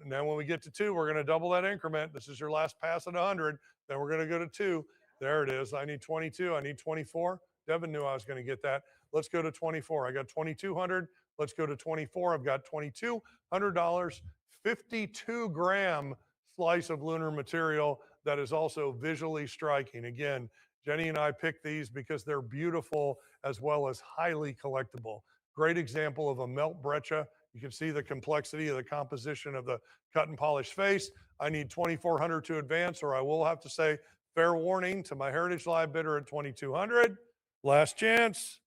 Now, when we get to 2, we're going to double that increment. This is your last pass at 100. Then we're going to go to 2. There it is. I need 22. I need 24. Devin knew I was going to get that. Let's go to 24. I got 2,200. Let's go to 24. I've got $2,200. 52-gram slice of lunar material that is also visually striking. Again, Jenny and I picked these because they're beautiful as well as highly collectible. Great example of a melt breccia. You can see the complexity of the composition of the cut and polished face. I need 2,400 to advance, or I will have to say fair warning to my Heritage Live bidder at 2,200. Last chance.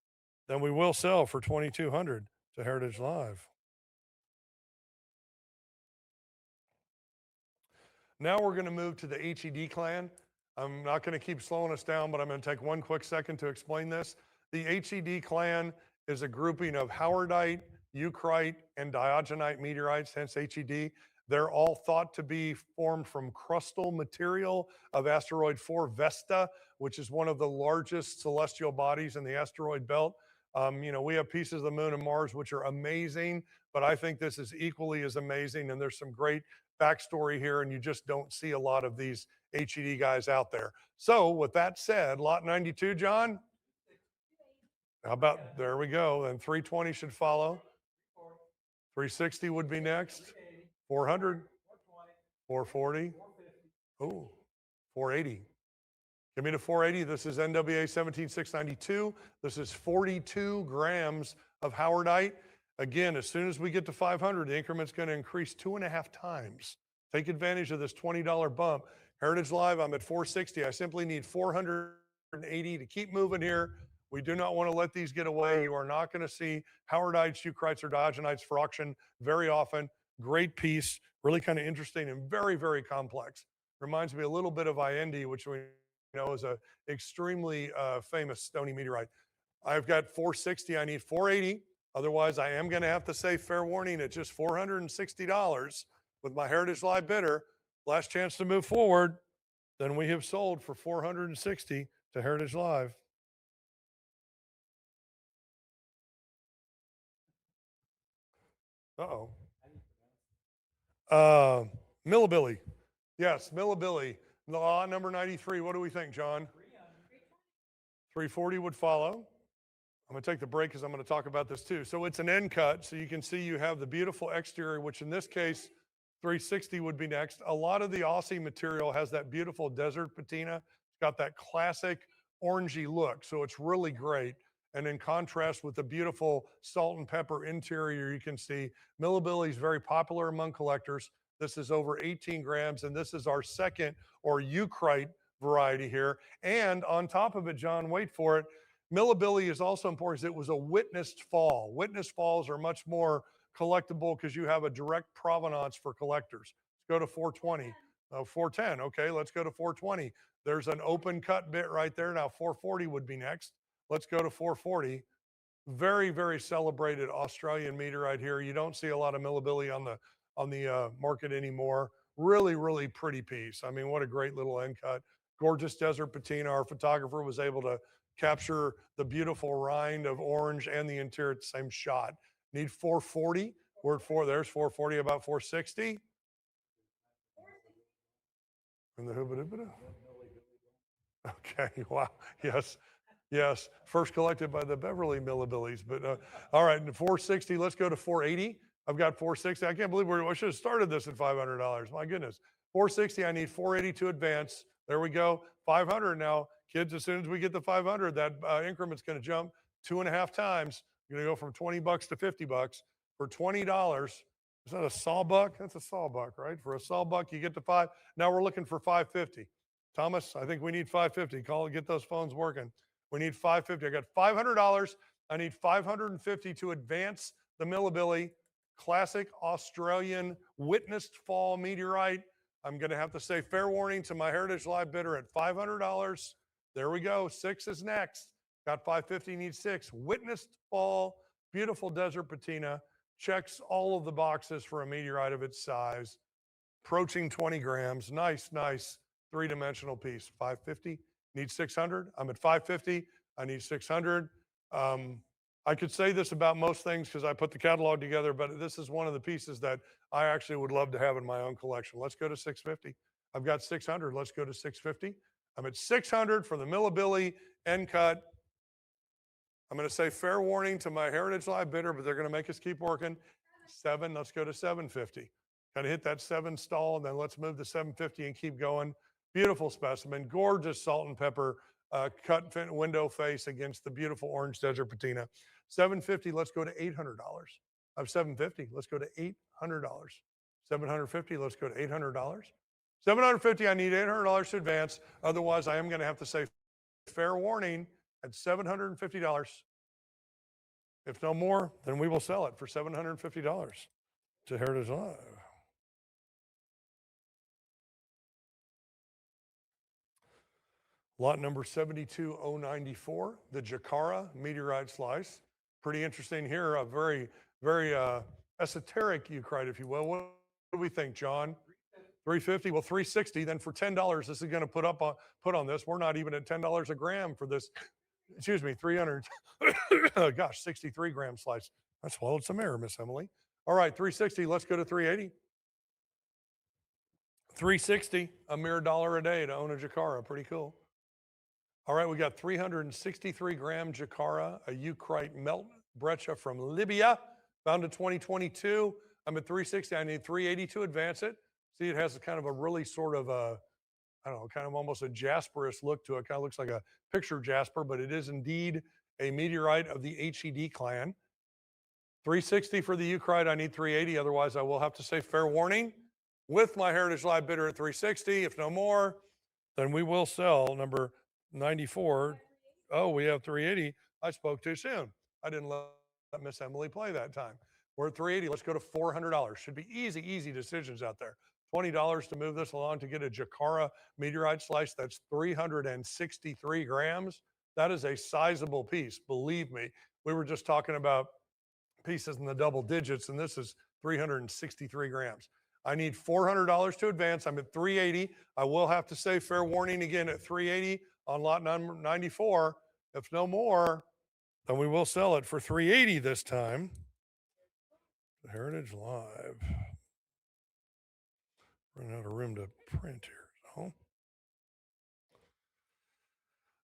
Then we will sell for 2,200 to Heritage Live. Now we're going to move to the HED clan. I'm not going to keep slowing us down, but I'm going to take one quick second to explain this. The HED clan is a grouping of howardite, eucrite, and diogenite meteorites, hence HED. They're all thought to be formed from crustal material of asteroid 4 Vesta, which is one of the largest celestial bodies in the asteroid belt. We have pieces of the moon and Mars, which are amazing, but I think this is equally as amazing. And there's some great backstory here, and you just don't see a lot of these HED guys out there. So with that said, lot 92, John, how about, there we go. And 320 should follow. 360 would be next. 400, 440. Oh, 480. Give me the 480. This is NWA 17692. This is 42 grams of howardite. Again, as soon as we get to 500, the increment's going to increase 2.5 times. Take advantage of this $20 bump. Heritage Live, I'm at 460. I simply need 480 to keep moving here. We do not want to let these get away. You are not going to see howardites, eucrites, or diogenites for auction very often. Great piece, really kind of interesting and very, very complex. Reminds me a little bit of Iendi, which we know is a extremely famous stony meteorite. I've got 460. I need 480. Otherwise, I am going to have to say fair warning at just $460 with my Heritage Live bidder. Last chance to move forward. Then we have sold for 460 to Heritage Live. Uh-oh. Millibilly. Yes, Millibilly. Law number 93. What do we think, John? 340 would follow. I'm going to take the break because I'm going to talk about this too. So it's an end cut. So you can see you have the beautiful exterior, which in this case, 360 would be next. A lot of the Aussie material has that beautiful desert patina. It's got that classic orangey look. So it's really great. And in contrast with the beautiful salt and pepper interior, you can see Millibilly is very popular among collectors. This is over 18 grams, and this is our second or Eucrite variety here. And on top of it, John, wait for it, Millibilly is also important because it was a witnessed fall. Witnessed falls are much more collectible because you have a direct provenance for collectors. Let's go to 420. 410. Okay, let's go to 420. There's an open cut bit right there. Now 440 would be next. Let's go to 440. Very, very celebrated Australian meteorite here. You don't see a lot of Millibilly on the market anymore. Really, really pretty piece. I mean, what a great little end cut. Gorgeous desert patina. Our photographer was able to capture the beautiful rind of orange and the interior at the same shot. Need 440. We're at 4. There's 440, about 460. And the hooba. Okay, wow. Yes, yes. First collected by the Beverly Millibillys. But all right, and 460, let's go to 480. I've got 460. I can't believe I should have started this at $500. My goodness. 460, I need 480 to advance. There we go. 500 now. Kids, as soon as we get the 500, that increment's going to jump 2.5 times. You're going to go from 20 bucks to 50 bucks for $20. Is that a sawbuck? That's a sawbuck, right? For a sawbuck, you get to 5. Now we're looking for 550. Thomas, I think we need 550. Call it, get those phones working. We need 550. I got $500. I need 550 to advance the Millibilly classic Australian witnessed fall meteorite. I'm going to have to say fair warning to my Heritage Live bidder at $500. There we go. 6 is next. Got 550, need 6. Witnessed fall, beautiful desert patina. Checks all of the boxes for a meteorite of its size. Approaching 20 grams. Nice, nice three-dimensional piece. 550, need 600. I'm at 550. I need 600. I could say this about most things because I put the catalog together, but this is one of the pieces that I actually would love to have in my own collection. Let's go to 650. I've got 600. Let's go to 650. I'm at 600 for the Millibilly end cut. I'm going to say fair warning to my Heritage Live bidder, but they're going to make us keep working. 7, let's go to 750. Got to hit that 7 stall, and then let's move to 750 and keep going. Beautiful specimen, gorgeous salt and pepper cut window face against the beautiful orange desert patina. 750, let's go to $800. Of 750, let's go to $800. 750, let's go to $800. 750, I need $800 to advance. Otherwise, I am going to have to say fair warning at $750. If no more, then we will sell it for $750 to Heritage Live. Lot number 72094, the Jakara meteorite slice. Pretty interesting here, a very, very esoteric eucrite, if you will. What do we think, John? 350, well, 360, then for $10, this is going to put on this. We're not even at $10 a gram for this, excuse me, 300, gosh, 63 gram slice. I swallowed some air, Miss Emily. All right, 360, let's go to 380. 360, a mere $1 a day to own a Jakara, pretty cool. All right, we got 363 gram Jakara, a eucrite melt breccia from Libya, found in 2022. I'm at 360, I need 380 to advance it. See, it has a kind of a really sort of a, I don't know, kind of almost a Jasperous look to it. Kind of looks like a picture Jasper, but it is indeed a meteorite of the HED clan. 360 for the eucrite, I need 380. Otherwise, I will have to say fair warning with my Heritage Live bidder at 360. If no more, then we will sell number 94. Oh, we have 380. I spoke too soon. I didn't let Miss Emily play that time. We're at 380. Let's go to $400. Should be easy, easy decisions out there. $20 to move this along to get a Jakara meteorite slice. That's 363 grams. That is a sizable piece. Believe me, we were just talking about pieces in the double digits, and this is 363 grams. I need $400 to advance. I'm at 380. I will have to say fair warning again at 380 on lot number 94. If no more, then we will sell it for 380 this time. Heritage Live. Running out of room to print here. So.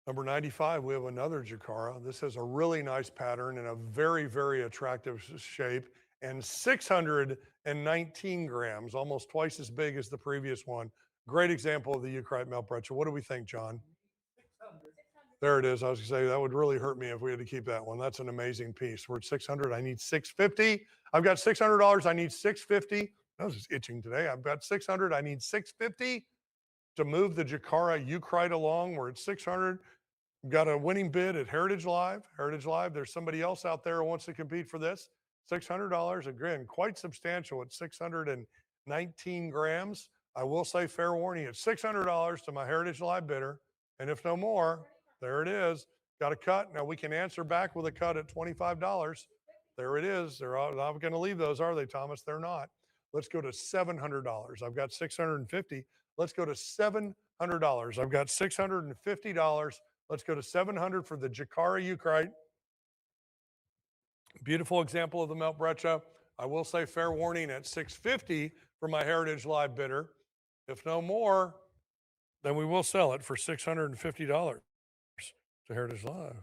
Number 95, we have another Jakara. This has a really nice pattern and a very, very attractive shape, and 619 grams, almost twice as big as the previous one. Great example of the eucrite melt breccia. What do we think, John? 600. There it is. I was gonna say that would really hurt me if we had to keep that one. That's an amazing piece. We're at 600. I need 650. I've got $600. I need 650. I was just itching today. I've got 600. I need 650 to move the Jakara Eucrite along. We're at 600. We've got a winning bid at Heritage Live. Heritage Live, there's somebody else out there who wants to compete for this. $600, again, quite substantial at 619 grams. I will say fair warning, at $600 to my Heritage Live bidder. And if no more, there it is. Got a cut. Now we can answer back with a cut at $25. There it is. They're not going to leave those, are they, Thomas? They're not. Let's go to $700. I've got 650. Let's go to $700. I've got $650. Let's go to 700 for the Jakara Eucrite. Beautiful example of the melt breccia. I will say fair warning at 650 for my Heritage Live bidder. If no more, then we will sell it for $650 to Heritage Live.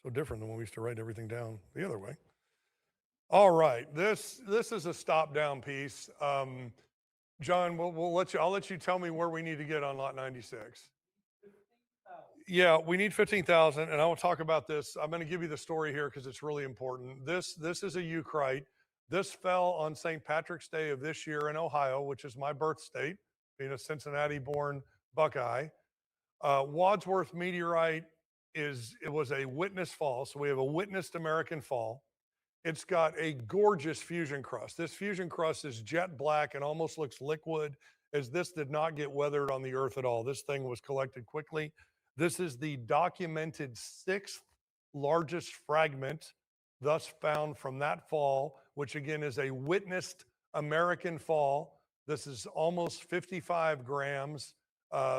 So different than when we used to write everything down the other way. All right, this is a stop down piece. John, I'll let you tell me where we need to get on lot 96. Yeah, we need 15,000, and I will talk about this. I'm going to give you the story here because it's really important. This is a Eucrite. This fell on St. Patrick's Day of this year in Ohio, which is my birth state, being a Cincinnati-born Buckeye. Wadsworth meteorite it was a witness fall, so we have a witnessed American fall. It's got a gorgeous fusion crust. This fusion crust is jet black and almost looks liquid, as this did not get weathered on the earth at all. This thing was collected quickly. This is the documented 6th largest fragment thus found from that fall, which again is a witnessed American fall. This is almost 55 grams.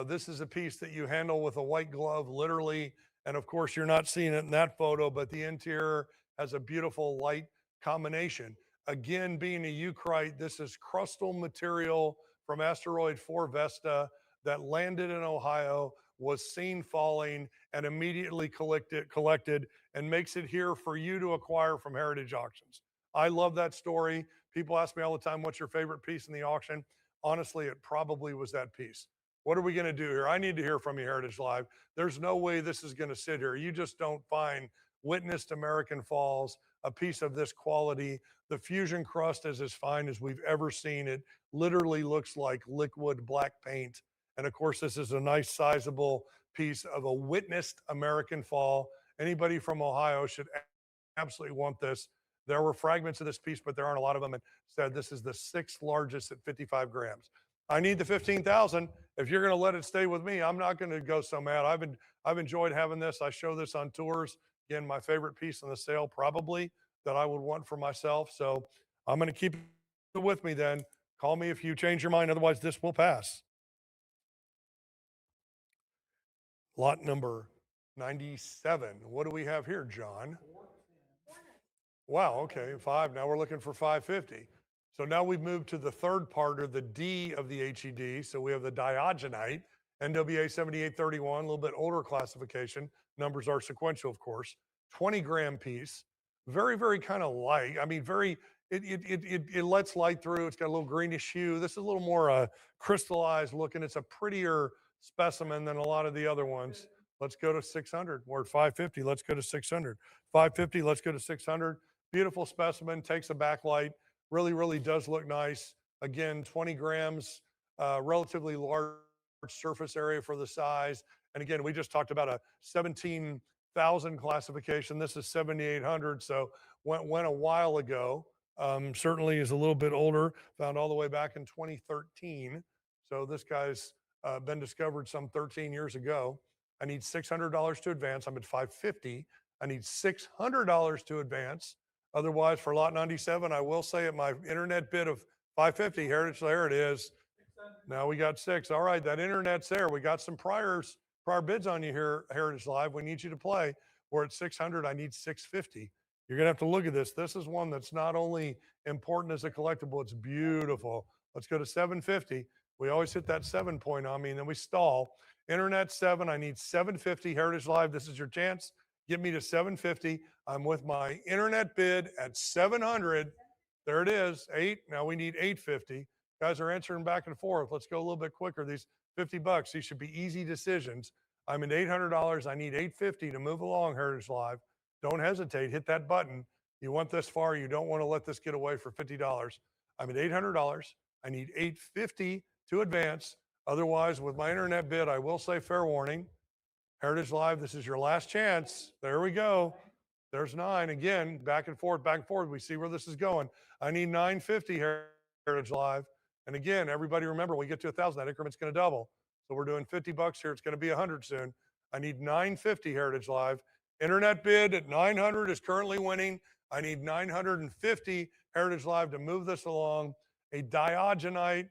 This is a piece that you handle with a white glove, literally. And of course, you're not seeing it in that photo, but the interior has a beautiful light combination. Again, being a Eucrite, this is crustal material from asteroid 4 Vesta that landed in Ohio, was seen falling, and immediately collected and makes it here for you to acquire from Heritage Auctions. I love that story. People ask me all the time, what's your favorite piece in the auction? Honestly, it probably was that piece. What are we going to do here? I need to hear from you, Heritage Live. There's no way this is going to sit here. You just don't find witnessed American falls, a piece of this quality. The fusion crust is as fine as we've ever seen it. Literally looks like liquid black paint. And of course, this is a nice sizable piece of a witnessed American fall. Anybody from Ohio should absolutely want this. There were fragments of this piece, but there aren't a lot of them. And said this is the 6th largest at 55 grams. I need the 15,000. If you're going to let it stay with me, I'm not going to go so mad. I've enjoyed having this. I show this on tours. Again, my favorite piece on the sale probably that I would want for myself. So I'm going to keep it with me then. Call me if you change your mind. Otherwise, this will pass. Lot number 97. What do we have here, John? Wow, okay, 5. Now we're looking for 550. So now we've moved to the third part, or the D of the HED. So we have the Diogenite, NWA 7831, a little bit older classification. Numbers are sequential, of course. 20-gram piece. Very, very kind of light. I mean, it lets light through. It's got a little greenish hue. This is a little more crystallized looking. It's a prettier specimen than a lot of the other ones. Let's go to 600. We're at 550. Let's go to 600. 550. Let's go to 600. Beautiful specimen. Takes a backlight. Really, really does look nice. Again, 20 grams, relatively large surface area for the size. And again, we just talked about a 17,000 classification. This is 7,800. So went a while ago. Certainly is a little bit older. Found all the way back in 2013. So this guy's been discovered some 13 years ago. I need $600 to advance. I'm at 550. I need $600 to advance. Otherwise, for lot 97, I will say at my internet bid of 550, Heritage, there it is. Now we got 6. All right, that internet's there. We got some prior bids on you here, Heritage Live. We need you to play. We're at 600. I need 650. You're going to have to look at this. This is one that's not only important as a collectible, it's beautiful. Let's go to 750. We always hit that 7 point on me, and then we stall. Internet 7. I need 750. Heritage Live, this is your chance. Get me to 750. I'm with my internet bid at 700. There it is, 8. Now we need 850. Guys are answering back and forth. Let's go a little bit quicker. These $50, these should be easy decisions. I'm at $800. I need $850 to move along, Heritage Live. Don't hesitate. Hit that button. You want this far. You don't want to let this get away for $50. I'm at $800. I need $850 to advance. Otherwise, with my internet bid, I will say fair warning. Heritage Live, this is your last chance. There we go. There's 9. Again, back and forth, back and forth. We see where this is going. I need $950 Heritage Live. And again, everybody remember, when we get to 1,000, that increment's going to double. So we're doing $50 here. It's going to be 100 soon. I need $950 Heritage Live. Internet bid at 900 is currently winning. I need $950 Heritage Live to move this along. A Diogenite,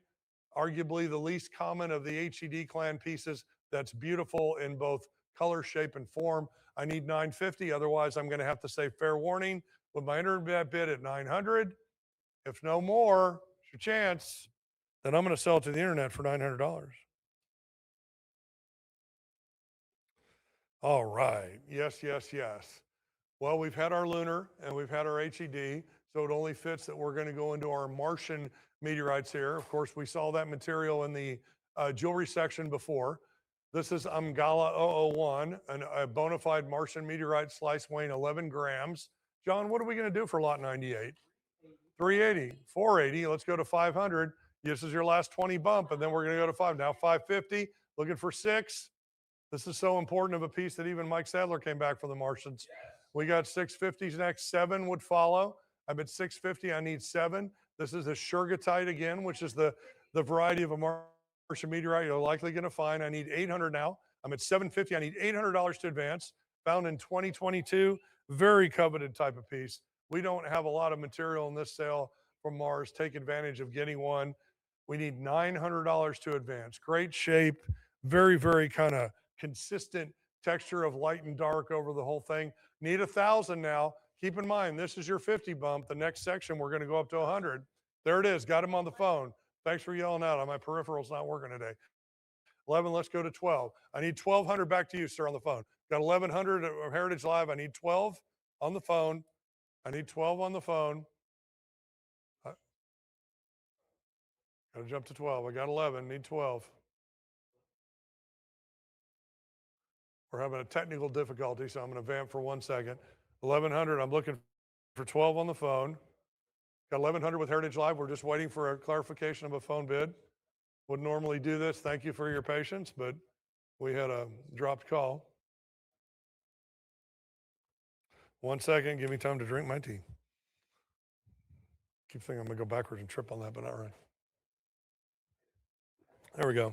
arguably the least common of the HED clan pieces, that's beautiful in both color, shape, and form. I need $950. Otherwise, I'm going to have to say fair warning with my internet bid at 900. If no more, it's your chance. Then I'm going to sell it to the internet for $900. All right. Yes, yes, yes. Well, we've had our lunar and we've had our HED, so it only fits that we're going to go into our Martian meteorites here. Of course, we saw that material in the jewelry section before. This is Amgala 001, a bona fide Martian meteorite slice weighing 11 grams. John, what are we going to do for lot 98? 380, 480. Let's go to 500. This is your last 20 bump, and then we're going to go to 5. Now 550, looking for 6. This is so important of a piece that even Mike Sadler came back from the Martians. We got 650s next. 7 would follow. I'm at 650. I need 7. This is a Shergotite again, which is the variety of a Martian meteorite you're likely going to find. I need 800 now. I'm at 750. I need $800 to advance. Found in 2022. Very coveted type of piece. We don't have a lot of material in this sale from Mars. Take advantage of getting one. We need $900 to advance. Great shape. Very, very kind of consistent texture of light and dark over the whole thing. Need 1,000 now. Keep in mind, this is your 50 bump. The next section, we're going to go up to 100. There it is. Got him on the phone. Thanks for yelling out. My peripheral's not working today. 11, let's go to 12. I need 1,200 back to you, sir, on the phone. Got 1,100 of Heritage Live. I need 12 on the phone. I need 12 on the phone. Got to jump to 12. I got 11, need 12. We're having a technical difficulty, so I'm going to vamp for 1 second. 1,100, I'm looking for 12 on the phone. Got 1,100 with Heritage Live. We're just waiting for a clarification of a phone bid. Would normally do this. Thank you for your patience, but we had a dropped call. 1 second, give me time to drink my tea. Keep thinking I'm going to go backwards and trip on that, but not right. There we go.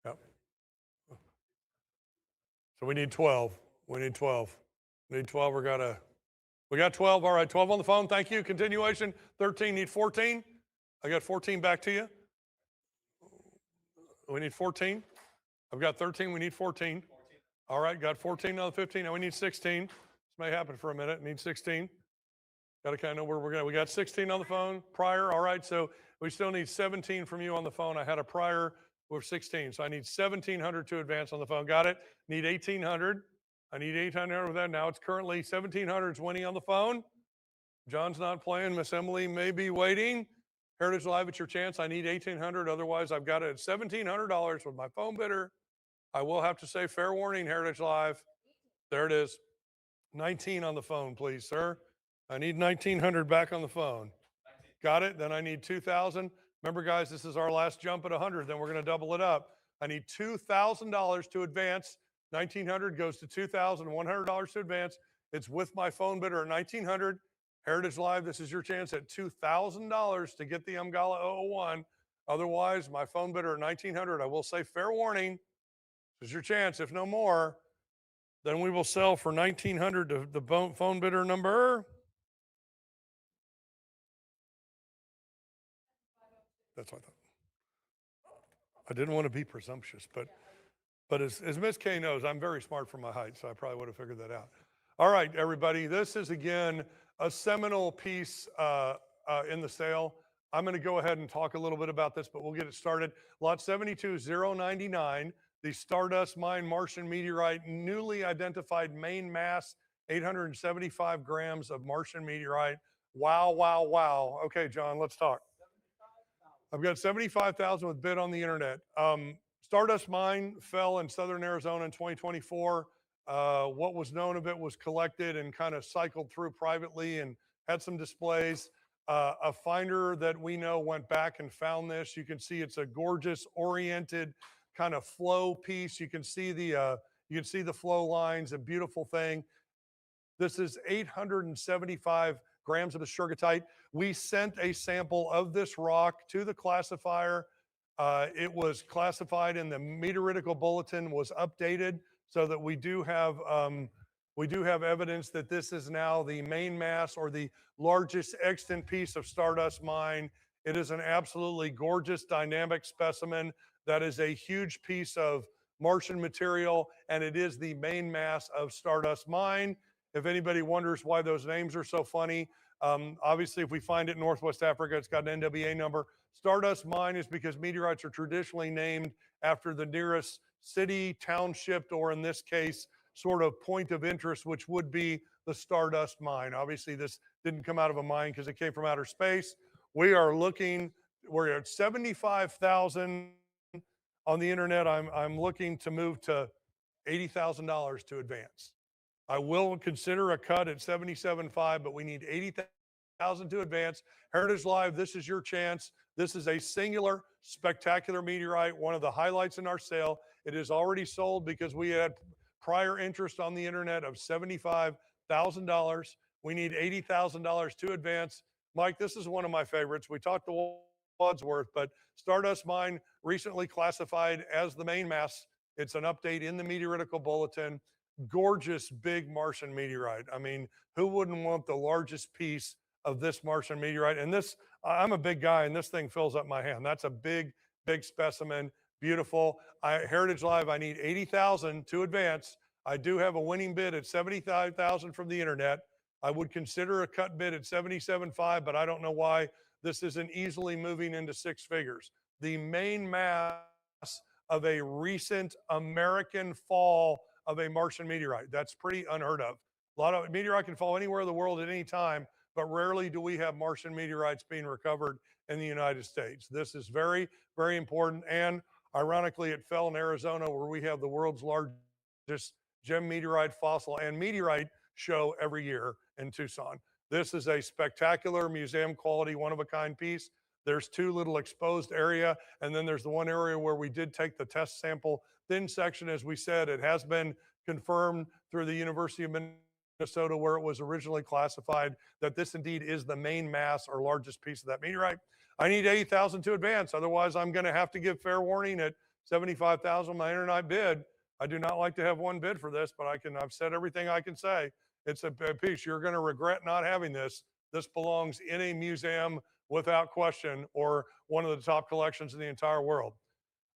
Yep. So we need 12. We need 12. We need 12. We got 12. All right, 12 on the phone. Thank you. Continuation. 13. Need 14. I got 14 back to you. We need 14. I've got 13. We need 14. All right, got 14 on the 15. Now we need 16. This may happen for a minute. Need 16. Got to kind of know where we're going. We got 16 on the phone prior. All right, so we still need 17 from you on the phone. I had a prior with 16, so I need 1,700 to advance on the phone. Got it? Need 1,800. I need 800 with that. Now it's currently 1,700 is winning on the phone. John's not playing. Miss Emily may be waiting. Heritage Live, it's your chance. I need 1,800. Otherwise, I've got it at $1,700 with my phone bidder. I will have to say fair warning, Heritage Live. There it is. 19 on the phone, please, sir. I need 1,900 back on the phone. Got it? Then I need 2,000. Remember, guys, this is our last jump at 100. Then we're going to double it up. I need $2,000 to advance. 1,900 goes to $2,100 to advance. It's with my phone bidder at 1,900. Heritage Live, this is your chance at $2,000 to get the Amgala 001. Otherwise, my phone bidder at 1,900. I will say fair warning. This is your chance. If no more, then we will sell for 1,900 to the phone bidder number. That's what I thought. I didn't want to be presumptuous, but as Ms. K knows, I'm very smart for my height, so I probably would have figured that out. All right, everybody, this is again a seminal piece in the sale. I'm going to go ahead and talk a little bit about this, but we'll get it started. Lot 72-099, the Stardust Mine Martian meteorite, newly identified main mass, 875 grams of Martian meteorite. Wow, wow, wow. Okay, John, let's talk. I've got 75,000 with bid on the internet. Stardust Mine fell in southern Arizona in 2024. What was known of it was collected and kind of cycled through privately and had some displays. A finder that we know went back and found this. You can see it's a gorgeous oriented kind of flow piece. You can see the flow lines, a beautiful thing. This is 875 grams of the sugartite. We sent a sample of this rock to the classifier. It was classified in the meteoritical bulletin, was updated so that we do have evidence that this is now the main mass or the largest extant piece of Stardust Mine. It is an absolutely gorgeous dynamic specimen that is a huge piece of Martian material, and it is the main mass of Stardust Mine. If anybody wonders why those names are so funny, obviously, if we find it in Northwest Africa, it's got an NWA number. Stardust Mine is because meteorites are traditionally named after the nearest city, township, or in this case, sort of point of interest, which would be the Stardust Mine. Obviously, this didn't come out of a mine because it came from outer space. We're at 75,000 on the internet. I'm looking to move to $80,000 to advance. I will consider a cut at 77.5, but we need 80,000 to advance. Heritage Live, this is your chance. This is a singular, spectacular meteorite, one of the highlights in our sale. It is already sold because we had prior interest on the internet of $75,000. We need $80,000 to advance. Mike, this is one of my favorites. We talked to Wadsworth, but Stardust Mine recently classified as the main mass. It's an update in the meteoritical bulletin. Gorgeous big Martian meteorite. I mean, who wouldn't want the largest piece of this Martian meteorite? And this, I'm a big guy and this thing fills up my hand. That's a big, big specimen. Beautiful. Heritage Live, I need 80,000 to advance. I do have a winning bid at 75,000 from the internet. I would consider a cut bid at 77.5, but I don't know why this isn't easily moving into six figures. The main mass of a recent American fall of a Martian meteorite. That's pretty unheard of. A lot of meteorite can fall anywhere in the world at any time, but rarely do we have Martian meteorites being recovered in the United States. This is very, very important. And ironically, it fell in Arizona, where we have the world's largest gem meteorite fossil and meteorite show every year in Tucson. This is a spectacular museum quality, one of a kind piece. There's two little exposed area, and then there's the one area where we did take the test sample thin section. As we said, it has been confirmed through the University of Minnesota, where it was originally classified, that this indeed is the main mass or largest piece of that meteorite. I need 80,000 to advance. Otherwise, I'm going to have to give fair warning at 75,000 my internet bid. I do not like to have one bid for this, but I've said everything I can say. It's a piece you're going to regret not having this. This belongs in a museum without question, or one of the top collections in the entire world.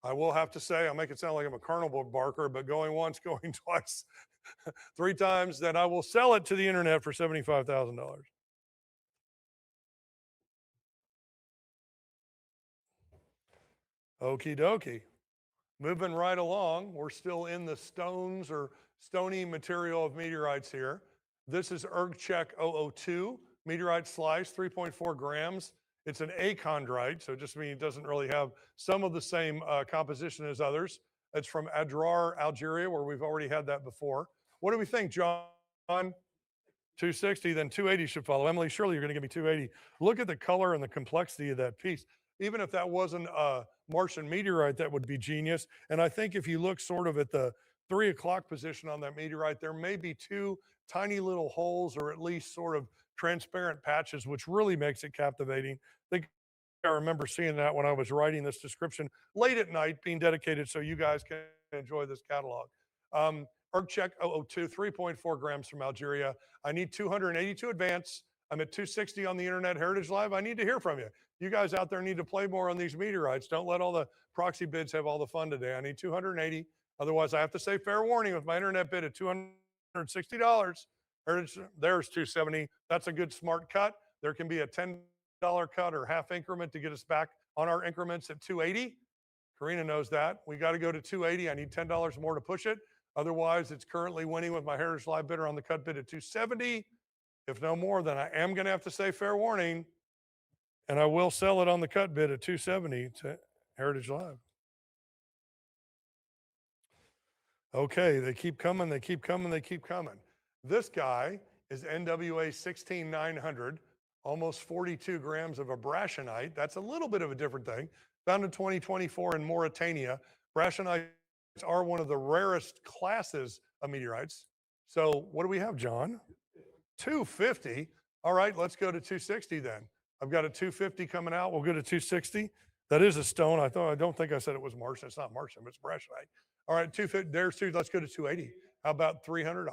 I will have to say, I'll make it sound like I'm a carnival barker, but going once, going twice, three times, then I will sell it to the internet for $75,000. Okie dokie. Moving right along, we're still in the stones or stony material of meteorites here. This is ErgCheck 002, meteorite slice, 3.4 grams. It's an achondrite, so it just means it doesn't really have some of the same composition as others. It's from Adrar, Algeria, where we've already had that before. What do we think, John? 260, then 280 should follow. Emily, surely you're going to give me 280. Look at the color and the complexity of that piece. Even if that wasn't a Martian meteorite, that would be genius. And I think if you look sort of at the 3 o'clock position on that meteorite, there may be two tiny little holes, or at least sort of transparent patches, which really makes it captivating. I remember seeing that when I was writing this description late at night, being dedicated so you guys can enjoy this catalog. ErgCheck 002, 3.4 grams from Algeria. I need 280 to advance. I'm at 260 on the internet. Heritage Live, I need to hear from you. You guys out there need to play more on these meteorites. Don't let all the proxy bids have all the fun today. I need 280. Otherwise, I have to say fair warning with my internet bid at $260. There's 270. That's a good smart cut. There can be a $10 cut or half increment to get us back on our increments at 280. Karina knows that. We got to go to 280. I need $10 more to push it. Otherwise, it's currently winning with my Heritage Live bidder on the cut bid at 270. If no more, then I am going to have to say fair warning, and I will sell it on the cut bid at 270 to Heritage Live. Okay, they keep coming, they keep coming, they keep coming. This guy is NWA 16900, almost 42 grams of abrasionite. That's a little bit of a different thing. Found in 2024 in Mauritania. Abrasionites are one of the rarest classes of meteorites. So what do we have, John? 250. All right, let's go to 260 then. I've got a 250 coming out. We'll go to 260. That is a stone. I don't think I said it was Martian. It's not Martian, it's Brashite. All right, 250. There's two. Let's go to 280. How about $300?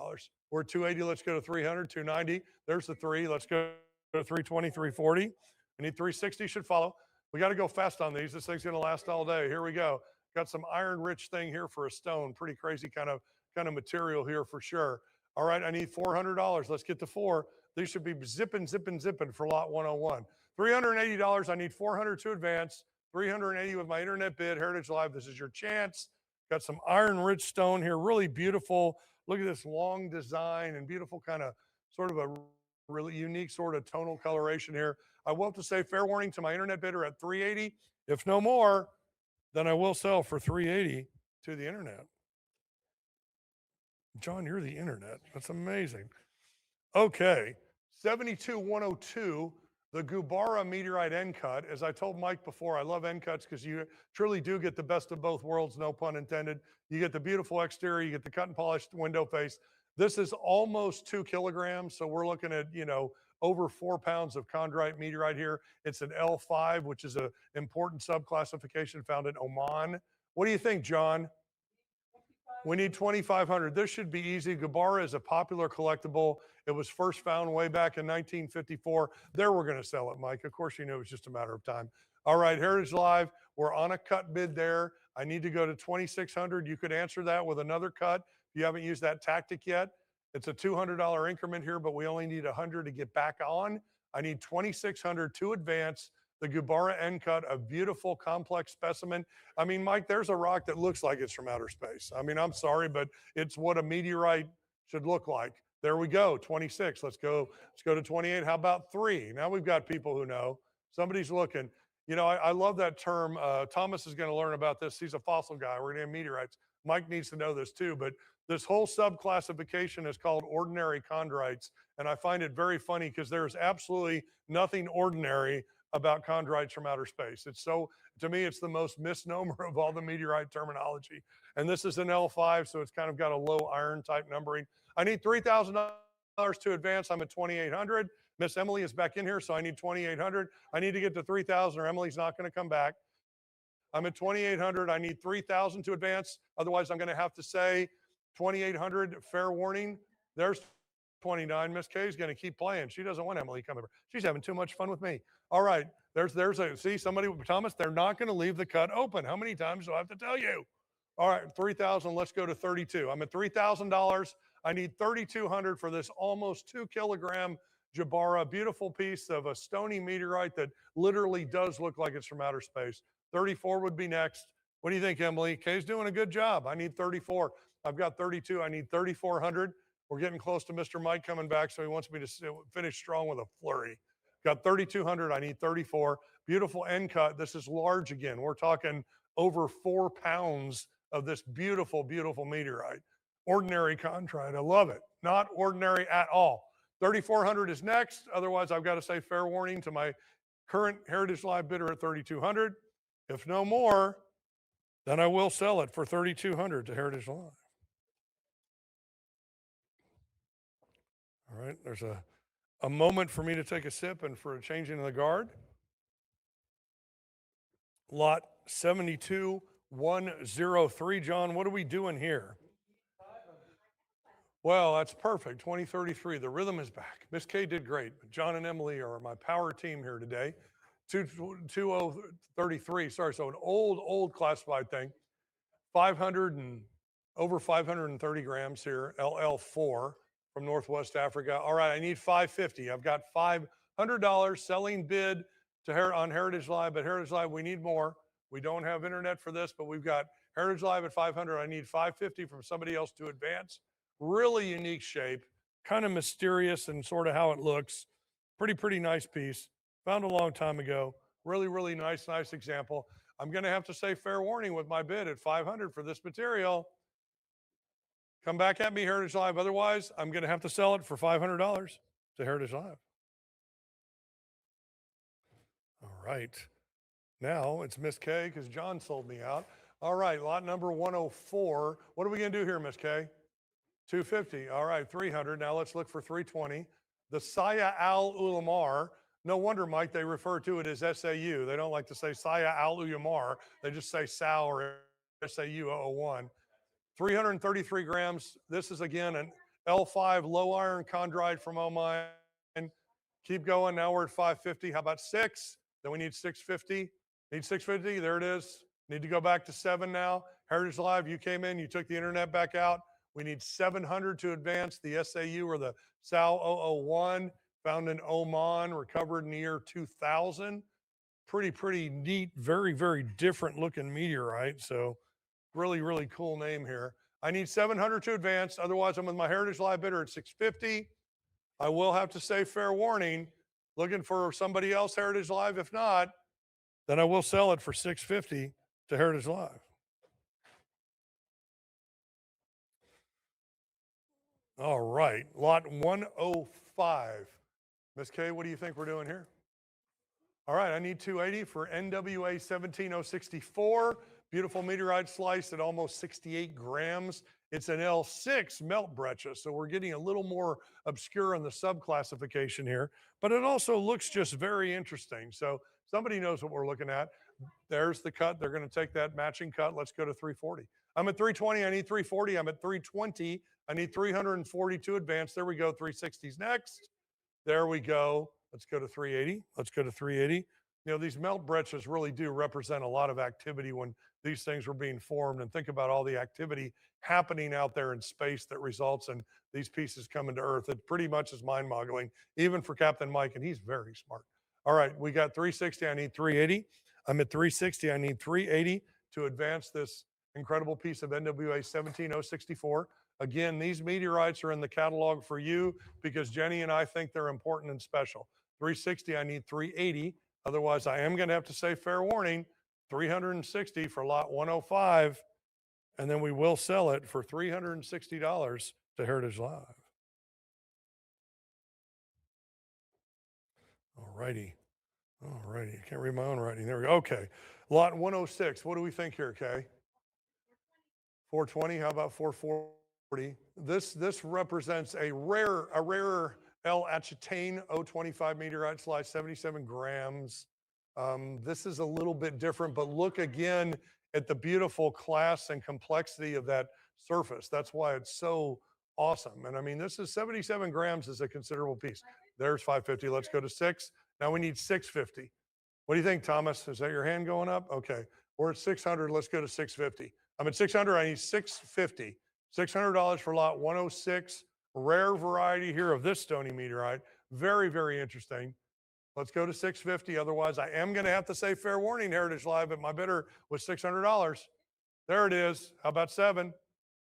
We're at 280. Let's go to 300. 290. There's the three. Let's go to 320, 340. We need 360 should follow. We got to go fast on these. This thing's going to last all day. Here we go. Got some iron rich thing here for a stone. Pretty crazy kind of material here for sure. All right, I need $400. Let's get to four. These should be zipping, zipping, zipping for lot 101. $380. I need 400 to advance. 380 with my internet bid. Heritage Live, this is your chance. Got some iron rich stone here, really beautiful. Look at this long design and beautiful kind of sort of a really unique sort of tonal coloration here. I will have to say fair warning to my internet bidder at 380. If no more, then I will sell for 380 to the internet. John, you're the internet. That's amazing. Okay, 72102, the Gubara meteorite end cut. As I told Mike before, I love end cuts because you truly do get the best of both worlds, no pun intended. You get the beautiful exterior, you get the cut and polished window face. This is almost 2 kilograms, so we're looking at, over 4 pounds of chondrite meteorite here. It's an L5, which is an important subclassification found in Oman. What do you think, John? We need 2,500. This should be easy. Gubara is a popular collectible. It was first found way back in 1954. There we're going to sell it, Mike. Of course, you knew it was just a matter of time. All right, Heritage Live, we're on a cut bid there. I need to go to 2,600. You could answer that with another cut if you haven't used that tactic yet. It's a $200 increment here, but we only need 100 to get back on. I need 2,600 to advance. The Gubara end cut, a beautiful complex specimen. I mean, Mike, there's a rock that looks like it's from outer space. I mean, I'm sorry, but it's what a meteorite should look like. There we go, 26. Let's go to 28. How about three? Now we've got people who know. Somebody's looking. I love that term. Thomas is going to learn about this. He's a fossil guy. We're going to have meteorites. Mike needs to know this too, but this whole subclassification is called ordinary chondrites. And I find it very funny because there's absolutely nothing ordinary about chondrites from outer space. To me, it's the most misnomer of all the meteorite terminology. And this is an L5, so it's kind of got a low iron type numbering. I need $3,000 to advance. I'm at 2,800. Miss Emily is back in here, so I need 2,800. I need to get to 3,000 or Emily's not going to come back. I'm at 2,800. I need 3,000 to advance. Otherwise, I'm going to have to say 2,800, fair warning. There's 29. Miss K is going to keep playing. She doesn't want Emily coming over. She's having too much fun with me. All right. See somebody, Thomas, they're not going to leave the cut open. How many times do I have to tell you? All right, 3,000. Let's go to 32. I'm at $3,000. I need 3,200 for this almost 2 kilogram Gubara, beautiful piece of a stony meteorite that literally does look like it's from outer space. 34 would be next. What do you think, Emily? Kay's doing a good job. I need 34. I've got 32. I need 3,400. We're getting close to Mr. Mike coming back, so he wants me to finish strong with a flurry. Got 3,200. I need 34. Beautiful end cut. This is large again. We're talking over 4 pounds of this beautiful, beautiful meteorite. Ordinary chondrite. I love it. Not ordinary at all. 3,400 is next. Otherwise, I've got to say fair warning to my current Heritage Live bidder at 3,200. If no more, then I will sell it for 3,200 to Heritage Live. All right, there's a moment for me to take a sip and for a changing of the guard. Lot 72103, John, what are we doing here? Well, that's perfect, 2033. The rhythm is back. Miss K did great. John and Emily are my power team here today. 2033, sorry, so an old classified thing. 500 and over 530 grams here, LL4 from Northwest Africa. All right, I need 550. I've got $500 selling bid on Heritage Live, but Heritage Live, we need more. We don't have internet for this, but we've got Heritage Live at 500. I need 550 from somebody else to advance. Really unique shape, kind of mysterious and sort of how it looks. Pretty nice piece. Found a long time ago. Really nice example. I'm going to have to say fair warning with my bid at 500 for this material. Come back at me, Heritage Live. Otherwise, I'm going to have to sell it for $500 to Heritage Live. All right. Now it's Miss K because John sold me out. All right, lot number 104. What are we going to do here, Miss K? 250. All right, 300. Now let's look for 320. The Saya Al Ulamar. No wonder, Mike, they refer to it as SAU. They don't like to say Saya Al Ulamar. They just say SAU or SAU 001. 333 grams. This is again an L5 low iron chondrite from Omine. Keep going. Now we're at 550. How about 6? Then we need 650. Need 650. There it is. Need to go back to 7 now. Heritage Live, you came in, you took the internet back out. We need 700 to advance. The SAU or the SAU 001, found in Oman, recovered in the year 2000. Pretty neat, very different looking meteorite. So really cool name here. I need 700 to advance. Otherwise, I'm with my Heritage Live bidder at 650. I will have to say fair warning, looking for somebody else Heritage Live. If not, then I will sell it for 650 to Heritage Live. All right, lot 105. Miss K, what do you think we're doing here? All right, I need 280 for NWA 17064. Beautiful meteorite slice at almost 68 grams. It's an L6 melt breccia, so we're getting a little more obscure in the subclassification here, but it also looks just very interesting. So somebody knows what we're looking at. There's the cut. They're going to take that matching cut. Let's go to 340. I'm at 320. I need 340. I'm at 320. I need 342 advance. There we go. 360s next. There we go. Let's go to 380. Let's go to 380. You know, these melt breccias really do represent a lot of activity when these things were being formed, and think about all the activity happening out there in space that results in these pieces coming to Earth. It pretty much is mind-boggling, even for Captain Mike, and he's very smart. All right, we got 360. I need 380. I'm at 360. I need 380 to advance this incredible piece of NWA 17064. Again, these meteorites are in the catalog for you because Jenny and I think they're important and special. 360, I need 380. Otherwise, I am going to have to say fair warning, 360 for lot 105, and then we will sell it for $360 to Heritage Live. All righty. I can't read my own writing. There we go. Okay. Lot 106. What do we think here, Kay? 420. How about 440? This represents a rarer L-Achetaine 025 meteorite slice, 77 grams. This is a little bit different, but look again at the beautiful class and complexity of that surface. That's why it's so awesome. And I mean, this is 77 grams is a considerable piece. There's 550. Let's go to 6. Now we need 650. What do you think, Thomas? Is that your hand going up? Okay. We're at 600. Let's go to 650. I'm at 600. I need 650. $600 for lot 106. Rare variety here of this stony meteorite. Very interesting. Let's go to 650. Otherwise, I am going to have to say fair warning, Heritage Live, but my bidder was $600. There it is. How about 7?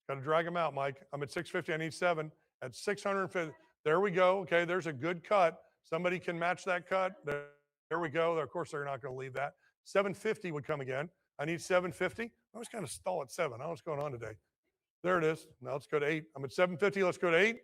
Got to drag them out, Mike. I'm at 650. I need 7. At 650. There we go. Okay, there's a good cut. Somebody can match that cut. There we go. Of course, they're not going to leave that. 750 would come again. I need 750. I was kind of stall at 7. I don't know what's going on today. There it is. Now let's go to 8. I'm at 750. Let's go to 8.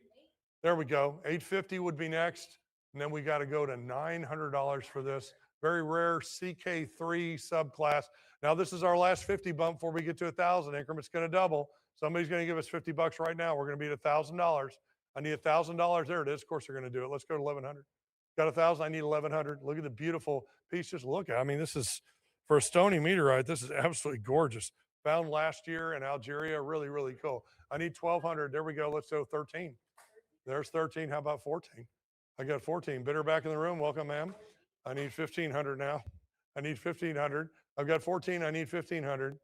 There we go. 850 would be next. And then we got to go to $900 for this. Very rare CK3 subclass. Now this is our last 50 bump before we get to 1,000. Increment's going to double. Somebody's going to give us $50 right now. We're going to be at $1,000. I need $1,000. There it is. Of course they're going to do it. Let's go to 1,100. Got 1,000. I need 1,100. Look at the beautiful piece. Just look at. I mean, this is for a stony meteorite. This is absolutely gorgeous. Found last year in Algeria. Really cool. I need 1,200. There we go. Let's go 13. There's 13. How about 14? I got 14. Bidder back in the room. Welcome, ma'am. I need 1,500 now. I need 1,500. I've got 14. I need 1,500.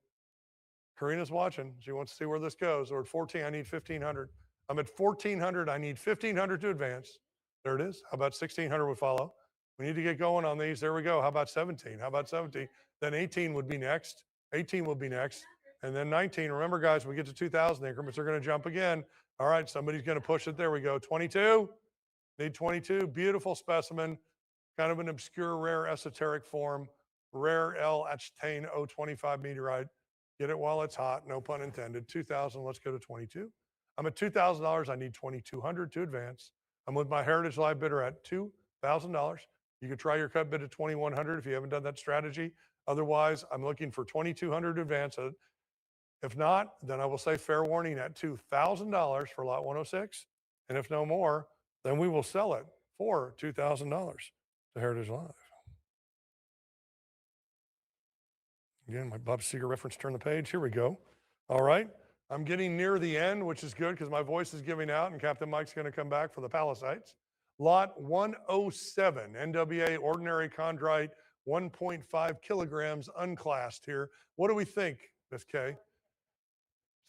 Karina's watching. She wants to see where this goes. Or at 14, I need 1,500. I'm at 1,400. I need 1,500 to advance. There it is. How about 1,600 would follow? We need to get going on these. There we go. How about 17? How about 17? Then 18 would be next. 18 will be next. And then 19. Remember, guys, we get to 2,000 increments. They're going to jump again. All right, somebody's going to push it. There we go. 22. Need 22. Beautiful specimen. Kind of an obscure, rare, esoteric form. Rare L-Achetaine 025 meteorite. Get it while it's hot. No pun intended. 2,000. Let's go to 22. I'm at $2,000. I need 2,200 to advance. I'm with my Heritage Live bidder at $2,000. You could try your cut bid at 2,100 if you haven't done that strategy. Otherwise, I'm looking for 2,200 to advance it. If not, then I will say fair warning at $2,000 for lot 106. And if no more, then we will sell it for $2,000 to Heritage Live. Again, my Bob Seger reference, turn the page. Here we go. All right. I'm getting near the end, which is good because my voice is giving out and Captain Mike's going to come back for the Palisades. Lot 107, NWA Ordinary Chondrite, 1.5 kilograms unclassed here. What do we think, Miss Kay?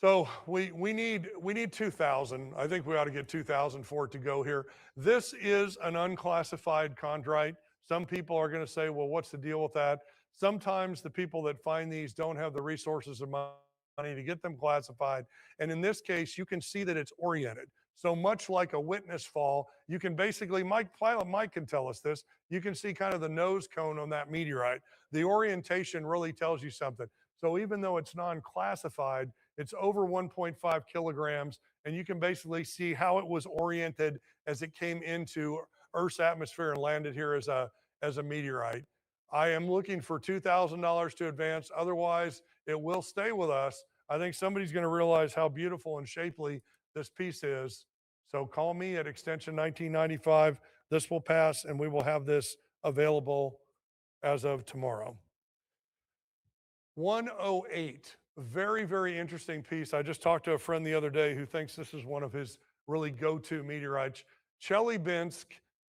So we need 2,000. I think we ought to get 2,000 for it to go here. This is an unclassified chondrite. Some people are going to say, well, what's the deal with that? Sometimes the people that find these don't have the resources or money to get them classified. And in this case, you can see that it's oriented. So much like a witness fall, you can basically, Pilot Mike can tell us this, you can see kind of the nose cone on that meteorite. The orientation really tells you something. So even though it's non-classified, it's over 1.5 kilograms, and you can basically see how it was oriented as it came into Earth's atmosphere and landed here as a meteorite. I am looking for $2,000 to advance. Otherwise, it will stay with us. I think somebody's going to realize how beautiful and shapely this piece is. So call me at extension 1995. This will pass, and we will have this available as of tomorrow. 108, very, very interesting piece. I just talked to a friend the other day who thinks this is one of his really go-to meteorites. Chelyabinsk.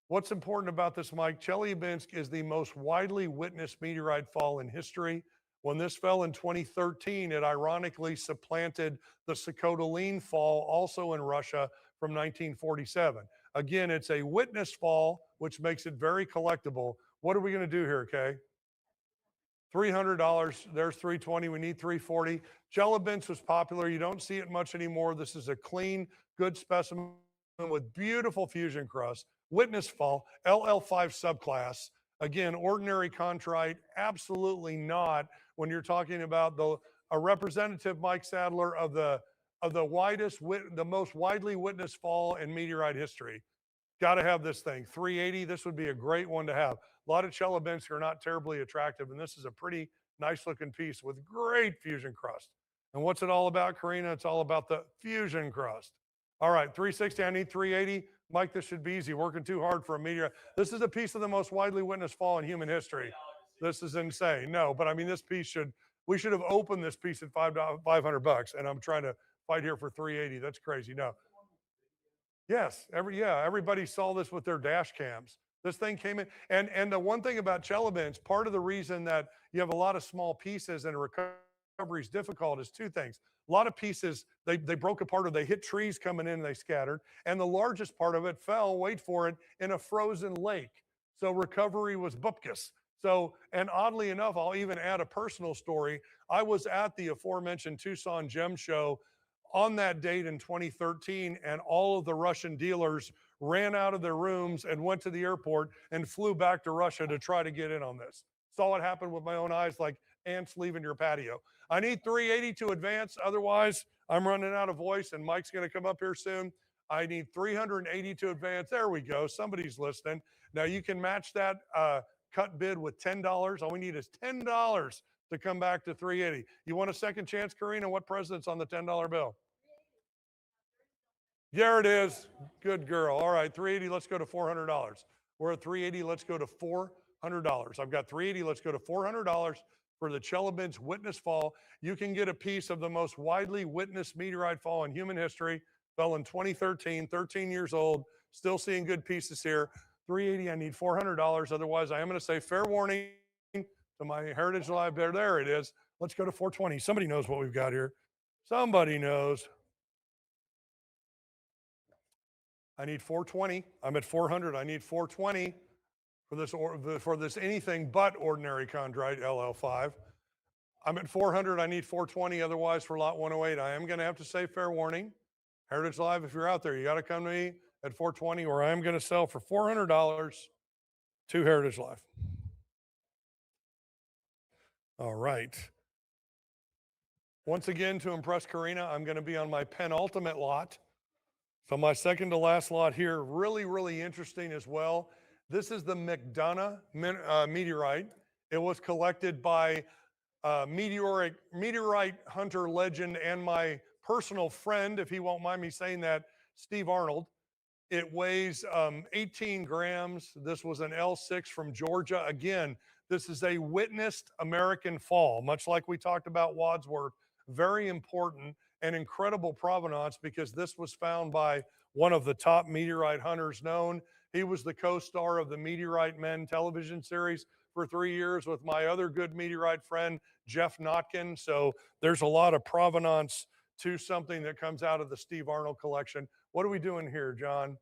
What's important about this, Mike? Chelyabinsk is the most widely witnessed meteorite fall in history. When this fell in 2013, it ironically supplanted the Sokotlin fall, also in Russia, from 1947. Again, it's a witness fall, which makes it very collectible. What are we going to do here, Kay? $300. There's $320. We need $340. Chelyabinsk was popular. You don't see it much anymore. This is a clean, good specimen with beautiful fusion crust. Witness fall, LL5 subclass. Again, ordinary chondrite, absolutely not when you're talking about a representative, Mike Sadler, of the most widely witnessed fall in meteorite history. Got to have this thing. 380, this would be a great one to have. A lot of Chelyabinsk are not terribly attractive, and this is a pretty nice looking piece with great fusion crust. And what's it all about, Karina? It's all about the fusion crust. All right, 360, I need 380. Mike, this should be easy. Working too hard for a meteorite. This is a piece of the most widely witnessed fall in human history. This is insane. No, but I mean, this piece we should have opened this piece at $500, and I'm trying to fight here for 380. That's crazy. No. Yes, everybody saw this with their dash cams. This thing came in, and the one thing about Chelyabinsk, part of the reason that you have a lot of small pieces and recovery is difficult is two things. A lot of pieces, they broke apart or they hit trees coming in and they scattered. And the largest part of it fell, wait for it, in a frozen lake. So recovery was bupkis. So, and oddly enough, I'll even add a personal story. I was at the aforementioned Tucson Gem Show on that date in 2013, and all of the Russian dealers ran out of their rooms and went to the airport and flew back to Russia to try to get in on this. Saw it happen with my own eyes like ants leaving your patio. I need 380 to advance. Otherwise, I'm running out of voice, and Mike's going to come up here soon. I need 380 to advance. There we go. Somebody's listening. Now, you can match that cut bid with $10. All we need is $10 to come back to 380. You want a second chance, Karina? What president's on the $10 bill? There it is. Good girl. All right, 380, let's go to $400. We're at 380, let's go to $400. I've got 380, let's go to $400 for the Chelyabinsk witness fall. You can get a piece of the most widely witnessed meteorite fall in human history. Fell in 2013, 13 years old. Still seeing good pieces here. 380, I need $400. Otherwise, I am going to say fair warning to my Heritage Live bidder. There it is. Let's go to 420. Somebody knows what we've got here. Somebody knows. I need 420. I'm at 400. I need 420 for this anything but ordinary chondrite LL5. I'm at 400. I need 420. Otherwise, for lot 108, I am going to have to say fair warning. Heritage Live, if you're out there, you got to come to me at 420, or I am going to sell for $400 to Heritage Live. All right. Once again, to impress Karina, I'm going to be on my penultimate lot So my second to last lot here, really, really interesting as well. This is the McDonough meteorite. It was collected by meteorite hunter legend and my personal friend, if he won't mind me saying that, Steve Arnold. It weighs 18 grams. This was an L6 from Georgia. Again, this is a witnessed American fall, much like we talked about Wadsworth. Very important and incredible provenance because this was found by one of the top meteorite hunters known. He was the co-star of the Meteorite Men television series for 3 years with my other good meteorite friend, Jeff Notkin. So there's a lot of provenance to something that comes out of the Steve Arnold collection. What are we doing here, John?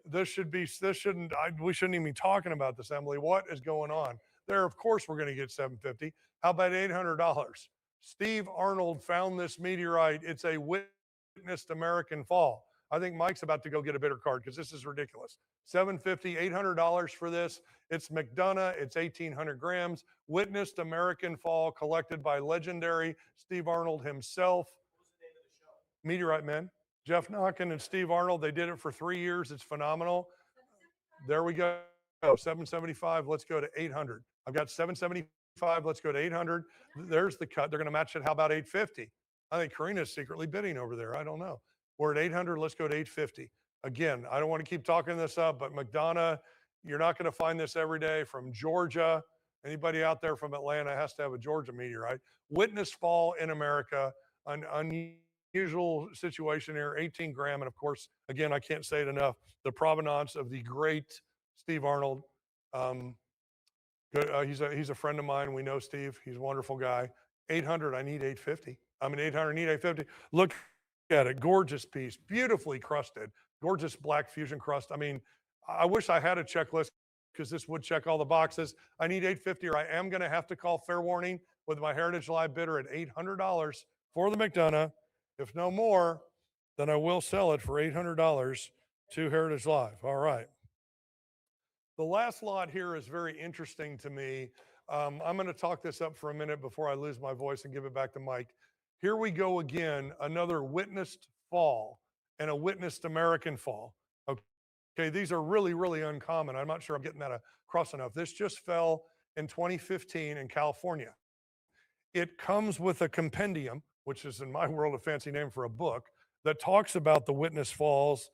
This shouldn't, we shouldn't even be talking about this, Emily. What is going on? There, of course, we're going to get 750. How about $800? Steve Arnold found this meteorite. It's a witnessed American fall. I think Mike's about to go get a bidder card because this is ridiculous. 750, $800 for this. It's McDonough. It's 1,800 grams. Witnessed American fall collected by legendary Steve Arnold himself. Meteorite Men. Jeff Notkin and Steve Arnold, they did it for 3 years. It's phenomenal. There we go. 775. Let's go to 800. I've got 775. Let's go to 800. There's the cut. They're going to match it. How about 850? I think Karina's secretly bidding over there. I don't know. We're at 800. Let's go to 850. Again, I don't want to keep talking this up, but McDonough, you're not going to find this every day from Georgia. Anybody out there from Atlanta has to have a Georgia meteorite. Witness fall in America, an unusual situation here, 18 gram. And of course, again, I can't say it enough, the provenance of the great Steve Arnold. He's a friend of mine. We know Steve. He's a wonderful guy. 800, I need 850. I mean, 800, I need 850. Look at it. Gorgeous piece, beautifully crusted, gorgeous black fusion crust. I mean, I wish I had a checklist because this would check all the boxes. I need 850 or I am going to have to call fair warning with my Heritage Live bidder at $800 for the McDonough. If no more, then I will sell it for $800 to Heritage Live. All right. The last lot here is very interesting to me. I'm going to talk this up for a minute before I lose my voice and give it back to Mike. Here we go again, another witnessed fall and a witnessed American fall. Okay, these are really, really uncommon. I'm not sure I'm getting that across enough. This just fell in 2015 in California. It comes with a compendium, which is in my world a fancy name for a book, that talks about the witness falls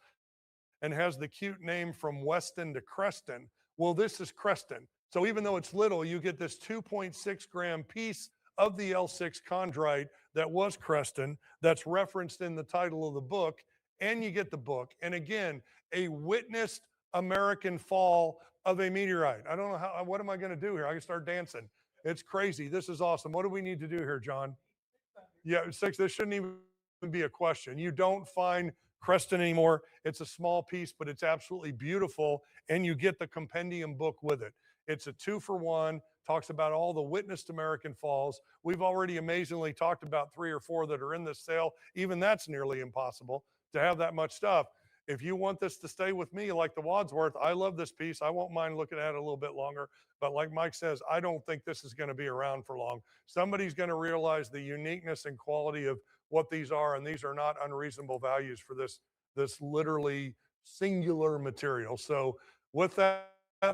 and has the cute name from Weston to Creston. Well, this is Creston. So even though it's little, you get this 2.6 gram piece of the L6 chondrite that was Creston that's referenced in the title of the book, and you get the book. And again, a witnessed American fall of a meteorite. I don't know how, what am I going to do here? I can start dancing. It's crazy. This is awesome. What do we need to do here, John? Yeah, 6. This shouldn't even be a question. You don't find Creston anymore. It's a small piece, but it's absolutely beautiful. And you get the compendium book with it. It's a 2-for-1, talks about all the witnessed American falls. We've already amazingly talked about 3 or 4 that are in this sale. Even that's nearly impossible to have that much stuff. If you want this to stay with me like the Wadsworth, I love this piece. I won't mind looking at it a little bit longer. But like Mike says, I don't think this is going to be around for long. Somebody's going to realize the uniqueness and quality of what these are, and these are not unreasonable values for this literally singular material. So with that,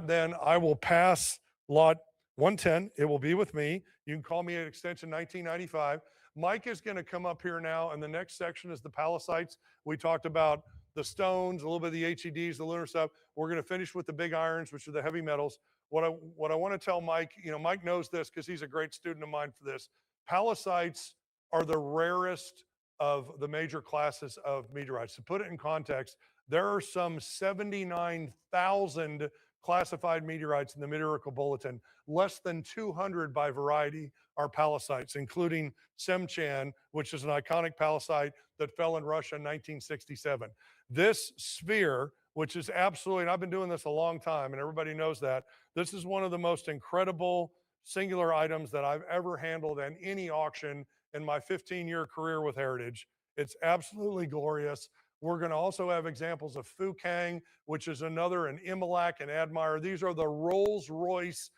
then I will pass lot 110. It will be with me. You can call me at extension 1995. Mike is going to come up here now, and the next section is the pallasites. We talked about the stones, a little bit of the HEDs, the lunar stuff. We're going to finish with the big irons, which are the heavy metals. What I want to tell Mike, Mike knows this because he's a great student of mine for this. Pallasites are the rarest of the major classes of meteorites. To put it in context, there are some 79,000 classified meteorites in the Meteorological Bulletin. Less than 200 by variety are pallasites, including Semchan, which is an iconic pallasite that fell in Russia in 1967. This sphere, which is absolutely, and I've been doing this a long time, and everybody knows that, this is one of the most incredible singular items that I've ever handled in any auction in my 15-year career with Heritage. It's absolutely glorious. We're going to also have examples of Fukang, which is another, an Imilac and Admire. These are the Rolls-Royce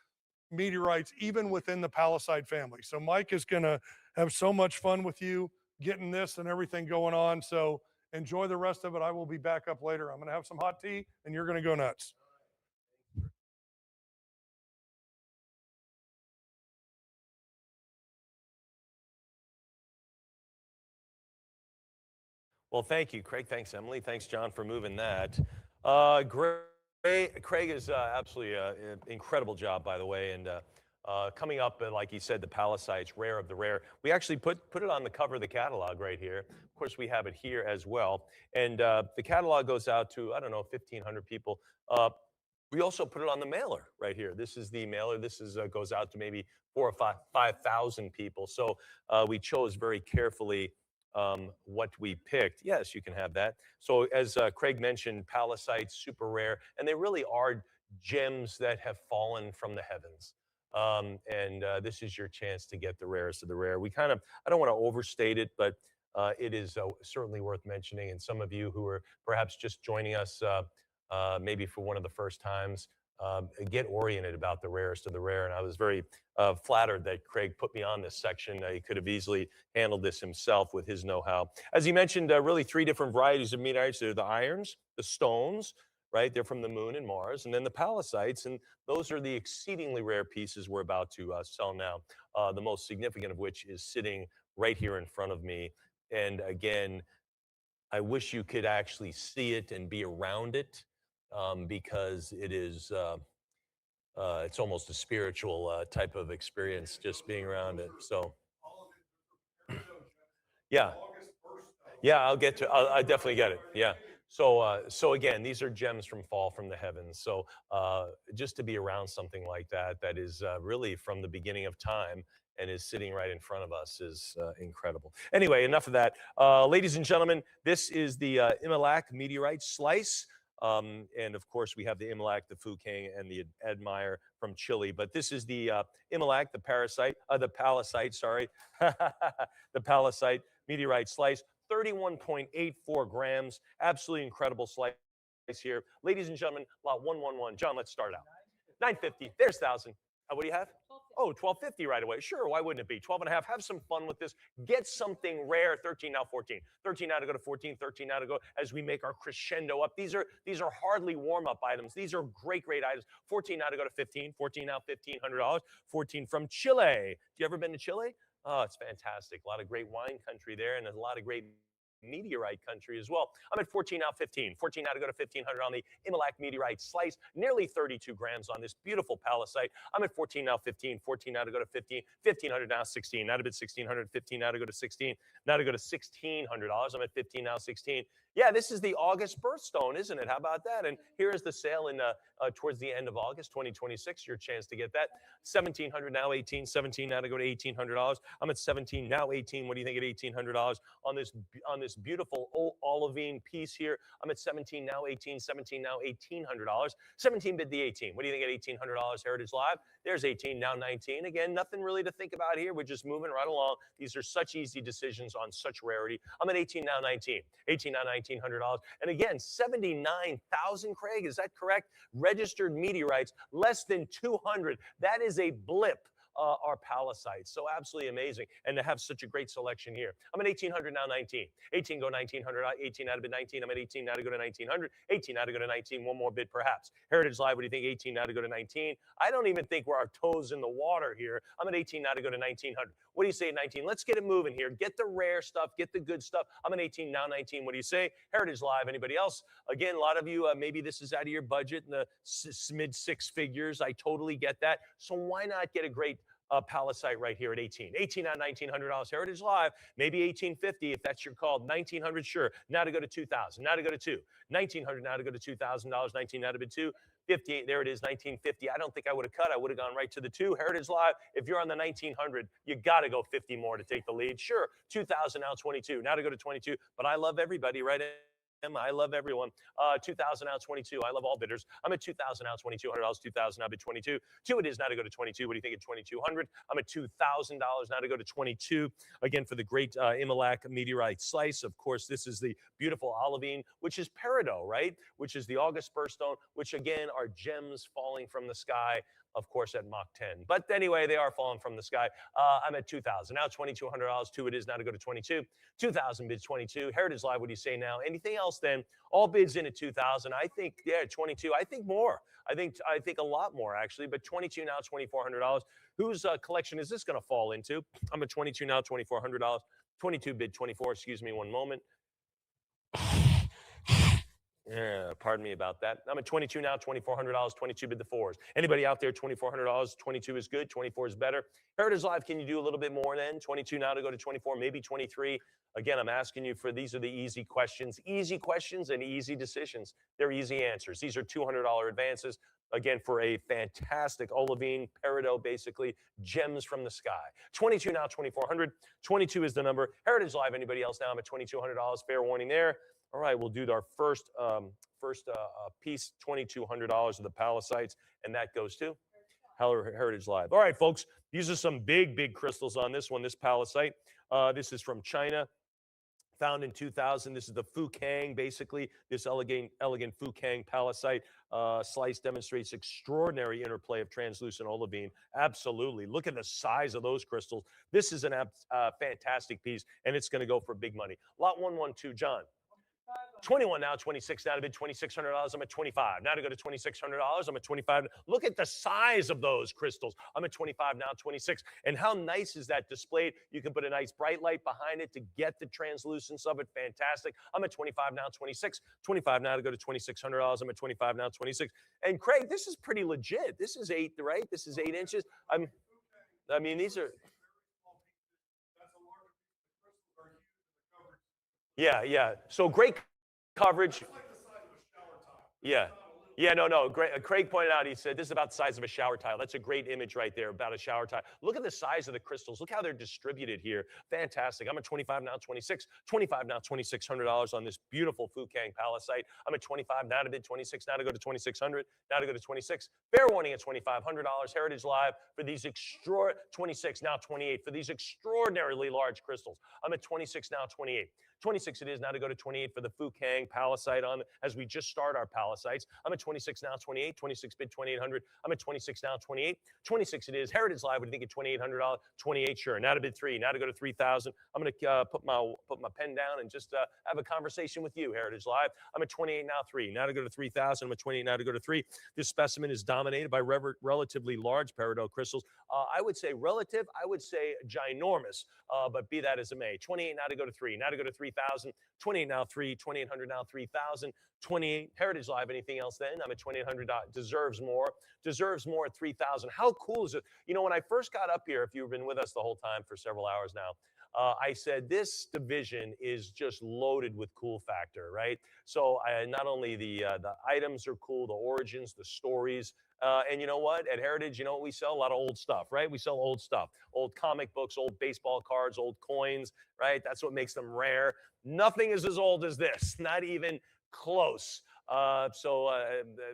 meteorites, even within the pallasite family. So Mike is going to have so much fun with you getting this and everything going on. So Enjoy the rest of it. I will be back up later. I'm going to have some hot tea, and you're going to go nuts. Well, thank you, Craig. Thanks, Emily. Thanks, John, for moving that. Craig is absolutely an incredible job, by the way. And coming up, like you said, the Palisades, rare of the rare. We actually put it on the cover of the catalog right here. Of course, we have it here as well. And the catalog goes out to, I don't know, 1,500 people. We also put it on the mailer right here. This is the mailer. This is goes out to maybe 4,000 or 5,000 people. So we chose very carefully what we picked. Yes, you can have that. So as Craig mentioned, Palisades, super rare, and they really are gems that have fallen from the heavens. And this is your chance to get the rarest of the rare. I don't want to overstate it, but it is certainly worth mentioning. And some of you who are perhaps just joining us, maybe for one of the first times, get oriented about the rarest of the rare. And I was very flattered that Craig put me on this section. He could have easily handled this himself with his know-how. As he mentioned, really three different varieties of meteorites. They're the irons, the stones, right? They're from the moon and Mars, and then the Pallasites, and those are the exceedingly rare pieces we're about to sell now. The most significant of which is sitting right here in front of me. And again, I wish you could actually see it and be around it, because it is. It's almost a spiritual type of experience just being around it. So, yeah, yeah, I'll get to. I definitely get it. Yeah. So again, these are gems from fall from the heavens. So just to be around something like that, that is really from the beginning of time and is sitting right in front of us is incredible. Anyway, enough of that. Ladies and gentlemen, this is the Imilac meteorite slice. And of course, we have the Imilac, the Fukang, and the Admire from Chile. But this is the Imilac, the Palisite, sorry, the Palisite meteorite slice, 31.84 grams. Absolutely incredible slice here. Ladies and gentlemen, lot 111. John, let's start out. 950. There's 1,000. What do you have? Oh, 1250 right away. Sure, why wouldn't it be? 12 and a half. Have some fun with this. Get something rare. 13 now 14. 13 now to go to 14. 13 now to go as we make our crescendo up. These are hardly warm-up items. These are great items. 14 now to go to 15. 14 now $1,500. 14 from Chile. Have you ever been to Chile? Oh, it's fantastic. A lot of great wine country there and a lot of great meteorite country as well. I'm at 14 now 15. 14 now to go to 1,500 on the Imilac meteorite slice. Nearly 32 grams on this beautiful Palisite. I'm at 14 now 15. 14 now to go to 15. 1,500 now 16. Now to bid 1,600. 15 now to go to 16. Now to go to $1,600. I'm at 15 now 16. Yeah, this is the August birthstone, isn't it? How about that? And here is the sale in towards the end of August 2026. Your chance to get that. 1,700 now 18. 17 now to go to $1,800. I'm at 17 now 18. What do you think at $1,800 on this beautiful old olivine piece here? I'm at 17 now 18. 17 now $1,800. 17 bid the 18. What do you think at $1,800 Heritage Live? There's 18 now 19. Again, nothing really to think about here. We're just moving right along. These are such easy decisions on such rarity. I'm at 18 now 19. 18 now $1,900. And again, 79,000, Craig, is that correct? Registered meteorites, less than 200. That is a blip. Our Palisades. So absolutely amazing. And to have such a great selection here. I'm at 1,800 now 19. 18 go 1,900. 18 out of bid 19. I'm at 18 now to go to 1,900. 18 now to go to 19. One more bid perhaps. Heritage Live, what do you think? 18 now to go to 19. I don't even think we're our toes in the water here. I'm at 18 now to go to 1,900. What do you say at 19? Let's get it moving here. Get the rare stuff. Get the good stuff. I'm at 18 now 19. What do you say? Heritage Live. Anybody else? Again, a lot of you, maybe this is out of your budget in the mid six figures. I totally get that. So why not get a great Palisite right here at 18. 18 out $1,900 Heritage Live, maybe 1,850 if that's your call. 1,900, sure. Now to go to 2,000. Now to go to 2. 1,900 now to go to $2,000. 19 now to bid 2. 58, there it is, 1,950. I don't think I would have cut. I would have gone right to the 2. Heritage Live, if you're on the 1,900, you got to go 50 more to take the lead. Sure, 2,000 now 22. Now to go to 22. But I love everybody, right? I love everyone. 2,000 out 22. I love all bidders. I'm at 2,000 out $2,200. 2,000 out bid 22. 2 it is now to go to 22. What do you think at 2,200? I'm at $2,000 now to go to 22. Again, for the great Imilac meteorite slice. Of course, this is the beautiful olivine, which is peridot, right? Which is the August birthstone, which again are gems falling from the sky. of course, at Mach 10. But anyway, they are falling from the sky. I'm at 2,000. Now $2,200. Two it is now to go to 22. 2,000 bids 22. Heritage Live, what do you say now? Anything else then? All bids in at 2,000. I think, yeah, 22. I think more. I think a lot more actually, but 22 now, $2,400. Whose collection is this going to fall into? I'm at 22 now, $2,400. 22 bid 24. Excuse me one moment. Yeah, pardon me about that. I'm at 22 now, $2,400, 22 bid the fours. Anybody out there, $2,400, 22 is good, 24 is better. Heritage Live, can you do a little bit more then? 22 now to go to 24, maybe 23. Again, I'm asking you for, these are the easy questions and easy decisions. They're easy answers. These are $200 advances. Again, for a fantastic olivine, peridot, basically, gems from the sky. 22 now, 2,400. 22 is the number. Heritage Live, anybody else now? I'm at $2,200. Fair warning there. All right, we'll do our first piece, $2,200 of the pallasites, and that goes to Heritage Live. All right, folks, these are some big crystals on this one, this pallasite. This is from China, found in 2000. This is the Fukang, basically. This elegant Fukang pallasite slice demonstrates extraordinary interplay of translucent olivine. Absolutely. Look at the size of those crystals. This is a fantastic piece, and it's going to go for big money. Lot 112, John. 21 now, 26 now to bid $2,600. I'm at 25. Now to go to $2,600. I'm at 25. Look at the size of those crystals. I'm at 25 now, 26. And how nice is that displayed? You can put a nice bright light behind it to get the translucence of it. Fantastic. I'm at 25 now, 26. 25 now to go to $2,600. I'm at 25 now, 26. And Craig, this is pretty legit. This is 8, right? This is 8 inches. I mean, these are. Yeah. So great coverage. Yeah. No. Craig pointed out, he said, this is about the size of a shower tile. That's a great image right there about a shower tile. Look at the size of the crystals. Look how they're distributed here. Fantastic. I'm at 25 now, 26. 25 now, $2,600 on this beautiful Fukang pallasite. I'm at 25 now to bid 26. Now to go to 2,600. Now to go to 26. Fair warning at $2,500. Heritage Live for these 26 now 28 for these extraordinarily large crystals. I'm at 26 now, 28. 26 it is now to go to 28 for the Fukang pallasite on as we just start our pallasites. I'm at 26 now, 28. 26 bid 2,800. I'm at 26 now, 28. 26 it is. Heritage Live, what do you think at $2,800? 28, sure. Now to bid 3. Now to go to 3,000. I'm going to put my pen down and just have a conversation with you, Heritage Live. I'm at 28 now, 3. Now to go to 3,000. I'm at 28 now to go to 3. This specimen is dominated by relatively large peridot crystals. I would say relative. I would say ginormous. But be that as it may. 28 now to go to 3. Now to go to 3,000. 28 now 3. 2,800 now 3,000. 28 Heritage Live. Anything else then? I'm at 2,800. Deserves more. Deserves more at 3,000. How cool is it? You know, when I first got up here, if you've been with us the whole time for several hours now, I said this division is just loaded with cool factor, right? So not only the items are cool, the origins, the stories. And you know what? At Heritage, you know what we sell? A lot of old stuff, right? We sell old stuff, old comic books, old baseball cards, old coins, right? That's what makes them rare. Nothing is as old as this, not even close. So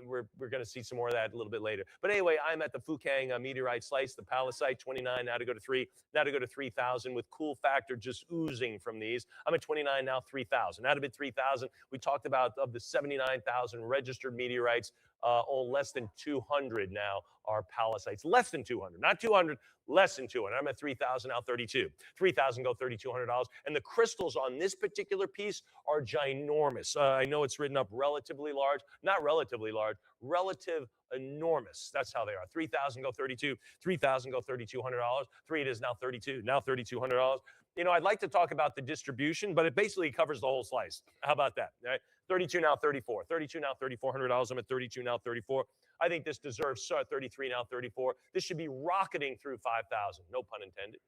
we're going to see some more of that a little bit later. But anyway, I'm at the Fukang meteorite slice, the pallasite, 29, now to go to 3, now to go to 3,000 with cool factor just oozing from these. I'm at 29 now, 3,000. Now to bid 3,000. We talked about of the 79,000 registered meteorites, less than 200 now are pallasites. Less than 200, not 200, less than 200. I'm at 3,000 now, 32. 3,000 go $3,200. And the crystals on this particular piece are ginormous. I know it's written up relatively large, not relatively large, relative enormous. That's how they are. 3,000 go 32. 3,000 go $3,200. 3 it is now 32. Now $3,200. You know, I'd like to talk about the distribution, but it basically covers the whole slice. How about that? Right? 32 now 34. 32 now $3,400. I'm at 32 now 34. I think this deserves 33 now 34. This should be rocketing through 5,000. No pun intended.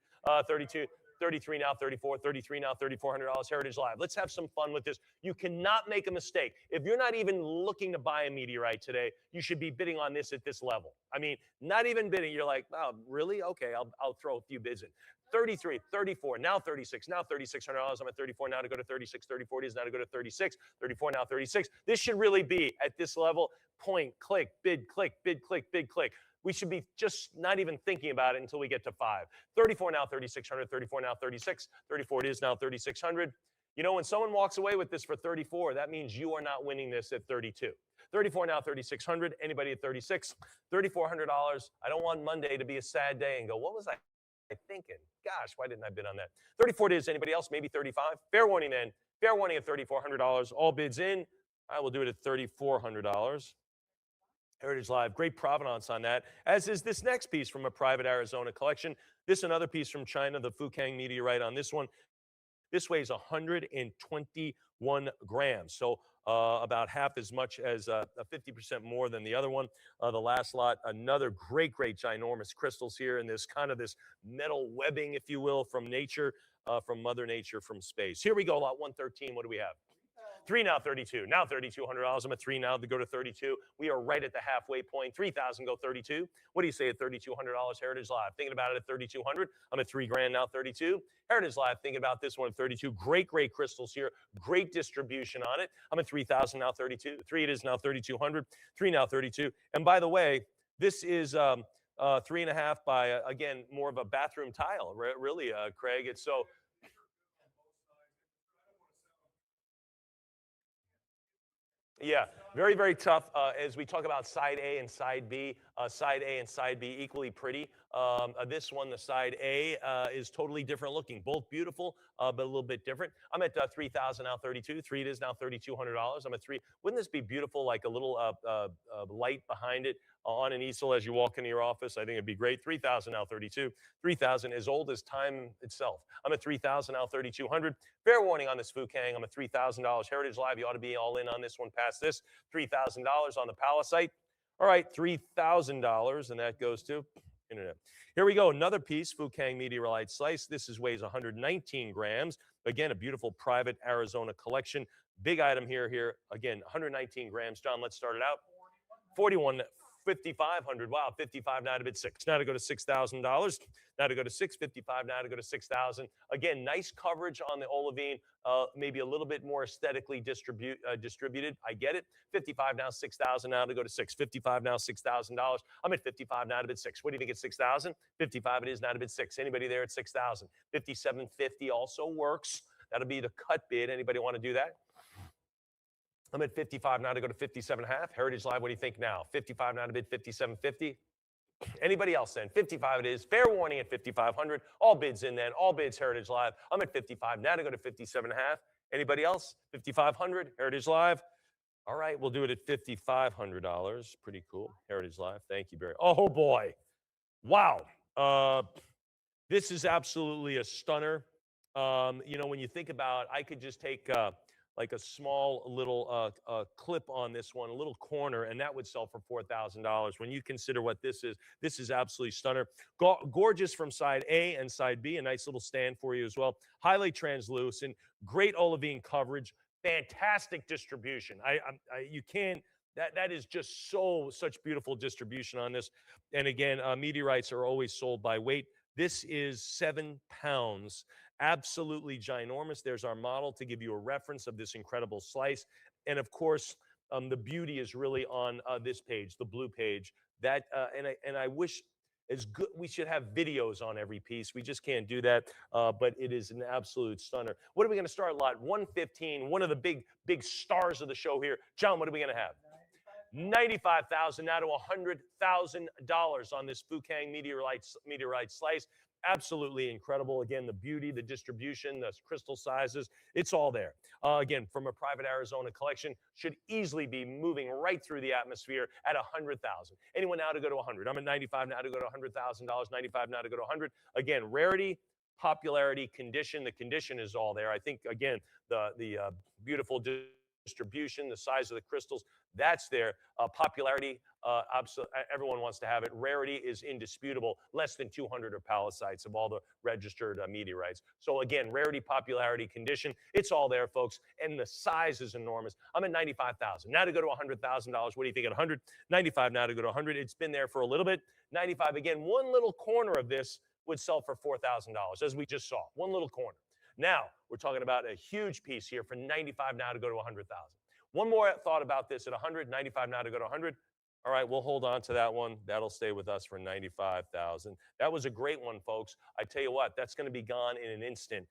32. 33 now 34. 33 now $3,400. Heritage Live. Let's have some fun with this. You cannot make a mistake. If you're not even looking to buy a meteorite today, you should be bidding on this at this level. I mean, not even bidding. You're like, oh, really? Okay, I'll throw a few bids in. 33, 34, now 36, now $3,600. I'm at 34 now to go to 36. 34 it is now to go to 36. 34 now 36. This should really be at this level. Point, click, bid, click, bid, click, bid, click. We should be just not even thinking about it until we get to 5. 34 now 3,600. 34 now 36. 34 it is now 3,600. You know, when someone walks away with this for 34, that means you are not winning this at 32. 34 now, 3,600. Anybody at 36? $3,400. I don't want Monday to be a sad day and go, what was I thinking? Gosh, why didn't I bid on that? 34 it is. Anybody else? Maybe 35? Fair warning then. Fair warning at $3,400. All bids in. I will do it at $3,400. Heritage Live, great provenance on that, as is this next piece from a private Arizona collection. This another piece from China, the Fukang meteorite on this one. This weighs 121 grams, so about half as much as 50% more than the other one. The last lot, another great, ginormous crystals here in this kind of this metal webbing, if you will, from nature, from Mother Nature, from space. Here we go, lot 113. What do we have? 3 now, 32. Now $3,200. I'm at 3 now to go to 32. We are right at the halfway point. 3,000 go 32. What do you say at $3,200? Heritage Live. Thinking about it at 3,200. I'm at 3 grand now, 32. Heritage Live. Thinking about this one at 32. Great crystals here. Great distribution on it. I'm at 3,000 now, 32. 3 it is now, 3,200. 3 now, 32. And by the way, this is 3.5 by again more of a bathroom tile. Really, Craig. It's so. Yeah, very tough. As we talk about side A and side B, side A and side B equally pretty. This one, the side A, is totally different looking. Both beautiful, but a little bit different. I'm at 3,000 now, 32. 3 it is now, $3,200. I'm at 3. Wouldn't this be beautiful, like a little light behind it on an easel as you walk into your office? I think it'd be great. 3,000 now, 32. 3,000 as old as time itself. I'm at 3,000 now, 3,200. Fair warning on this Fukang. I'm at $3,000. Heritage Live, you ought to be all in on this one past this. $3,000 on the Palisite. All right, $3,000, and that goes to internet. Here we go, another piece, Fukang meteorite slice. This weighs 119 grams. Again, a beautiful private Arizona collection. Big item here. Again, 119 grams. John, let's start it out. 41. 5,500. Wow, 55 now to bid 6. Now to go to $6,000. Now to go to 655. Now to go to 6,000. Again, nice coverage on the olivine. Maybe a little bit more aesthetically distributed. I get it. 55 now, 6,000. Now to go to 6. 55 now, $6,000. I'm at 55 now to bid 6. What do you think at 6,000? 55 it is now to bid 6. Anybody there at 6,000? 57.50 also works. That'll be the cut bid. Anybody want to do that? I'm at 55 now to go to 57.5. Heritage Live, what do you think now? 55 now to bid 57.50. Anybody else then? 55 it is. Fair warning at 5,500. All bids in then. All bids Heritage Live. I'm at 55 now to go to 57.5. Anybody else? 5,500. Heritage Live. All right, we'll do it at $5,500. Pretty cool. Heritage Live. Thank you, Barry. Oh boy. Wow. This is absolutely a stunner. When you think about, I could just take like a small little clip on this one, a little corner, and that would sell for $4,000. When you consider what this is absolutely stunner. Gorgeous from side A and side B, a nice little stand for you as well. Highly translucent, great olivine coverage, fantastic distribution. You can't, that is just such beautiful distribution on this. And again, meteorites are always sold by weight. This is 7 pounds. Absolutely ginormous. There's our model to give you a reference of this incredible slice. And of course, the beauty is really on this page, the blue page. That and I wish it's good. We should have videos on every piece. We just can't do that. But it is an absolute stunner. What are we going to start? Lot 115. One of the big stars of the show here. John, what are we going to have? $95,000 now to $100,000 on this Fukang meteorite slice. Absolutely incredible. Again, the beauty, the distribution, the crystal sizes, it's all there. Again, from a private Arizona collection, should easily be moving right through the atmosphere at $100,000. Anyone now to go to 100? I'm at 95 now to go to $100,000. 95 now to go to 100. Again, rarity, popularity, condition. The condition is all there. I think again, the beautiful distribution, the size of the crystals, that's there. Popularity, everyone wants to have it. Rarity is indisputable. Less than 200 are pallasites of all the registered meteorites. So again, rarity, popularity, condition, it's all there, folks. And the size is enormous. I'm at $95,000. Now to go to $100,000. What do you think at 100? 95 now to go to 100. It's been there for a little bit. 95 again. One little corner of this would sell for $4,000, as we just saw. One little corner. Now, we're talking about a huge piece here for 95 now to go to 100,000. One more thought about this at 100, 95 now to go to 100. All right, we'll hold on to that one. That'll stay with us for 95,000. That was a great one, folks. I tell you what, that's going to be gone in an instant.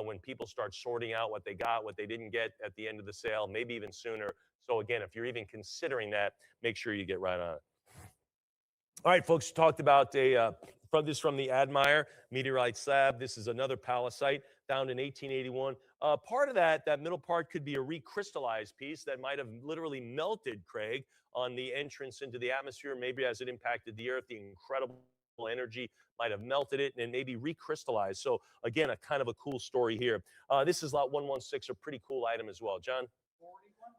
when people start sorting out what they got, what they didn't get at the end of the sale, maybe even sooner. So again, if you're even considering that, make sure you get right on it. All right, folks, talked about from the Admire meteorite slab. This is another palisite found in 1881. Part of that middle part could be a recrystallized piece that might have literally melted, Craig, on the entrance into the atmosphere. Maybe as it impacted the Earth, the incredible energy might have melted it and maybe recrystallized. So again, a kind of a cool story here. This is lot 116, a pretty cool item as well. John?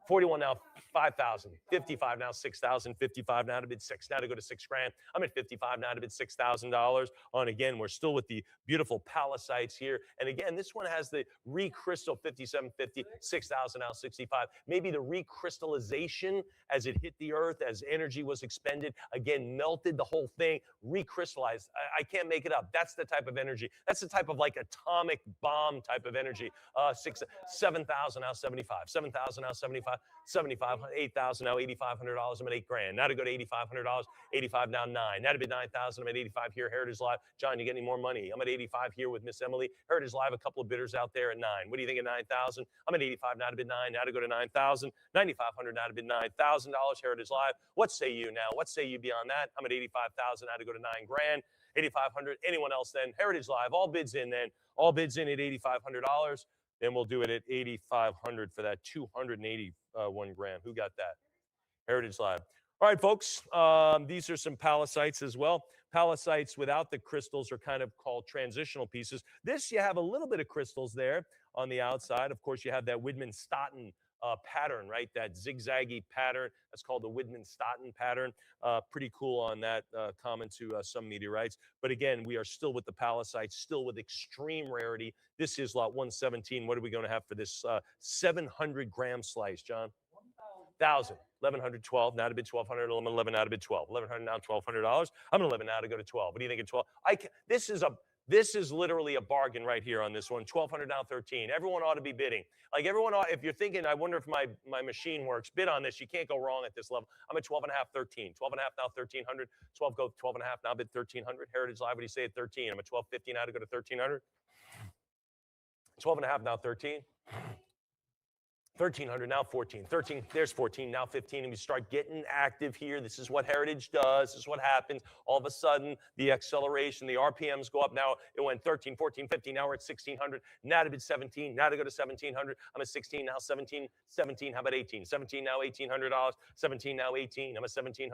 41 now, 5,000. 55 now, 6,000. 55 now to bid 6. Now to go to 6 grand. I'm at 55 now to bid $6,000. And again, we're still with the beautiful pallasites here. And again, this one has the recrystal 5750, 6,000 now, 65. Maybe the recrystallization as it hit the Earth, as energy was expended, again, melted the whole thing, recrystallized. I can't make it up. That's the type of energy. That's the type of like atomic bomb type of energy. 7,000 now, 75. 7,000 now, 75. 75, 8,000 now, $8,500. I'm at 8 grand. Now to go to $8,500. 85 now, 9. Now to bid 9,000. I'm at 85 here. Heritage Live. John, you get any more money? I'm at 85 here with Miss Emily. Heritage Live, a couple of bidders out there at 9. What do you think of 9,000? I'm at 85 now to bid 9. Now to go to 9,000. 9,500 now to bid $9,000. Heritage Live. What say you now? What say you beyond that? I'm at 85,000 now to go to 9 grand. 8,500. Anyone else then? Heritage Live. All bids in then. All bids in at $8,500. Then we'll do it at 8,500 for that 281 grand. Who got that? Heritage Live. All right, folks. These are some pallasites as well. Pallasites without the crystals are kind of called transitional pieces. This, you have a little bit of crystals there on the outside. Of course, you have that Widmanstätten pattern, right? That zigzaggy pattern. That's called the Widmanstätten pattern. Pretty cool on that, common to some meteorites. But again, we are still with the pallasites, still with extreme rarity. This is lot 117. What are we going to have for this 700 gram slice, John? 1,000. 1,112. Now to bid 1,200. I'm 11 now to bid 12. 1,100 now, $1,200. I'm 11 now to go to 12. What do you think of 12? This is literally a bargain right here on this one. 1,200 now, 13. Everyone ought to be bidding. Like everyone ought, if you're thinking, I wonder if my machine works, bid on this. You can't go wrong at this level. I'm at 12 and a half, 13. 12 and a half now, 1,300. 12 go 12 and a half now, bid 1,300. Heritage Live, what do you say at 13? I'm at 12.50 now to go to 1,300. 12 and a half now, 13. 1,300 now, 14. 13, there's 14, now 15. And we start getting active here. This is what Heritage does. This is what happens. All of a sudden, the acceleration, the RPMs go up. Now it went 13, 14, 15. Now we're at 1,600. Now to bid 17. Now to go to 1,700. I'm at 16, now 17. 17, how about 18? 17 now, $1,800. 17 now, 18. I'm at $1,700.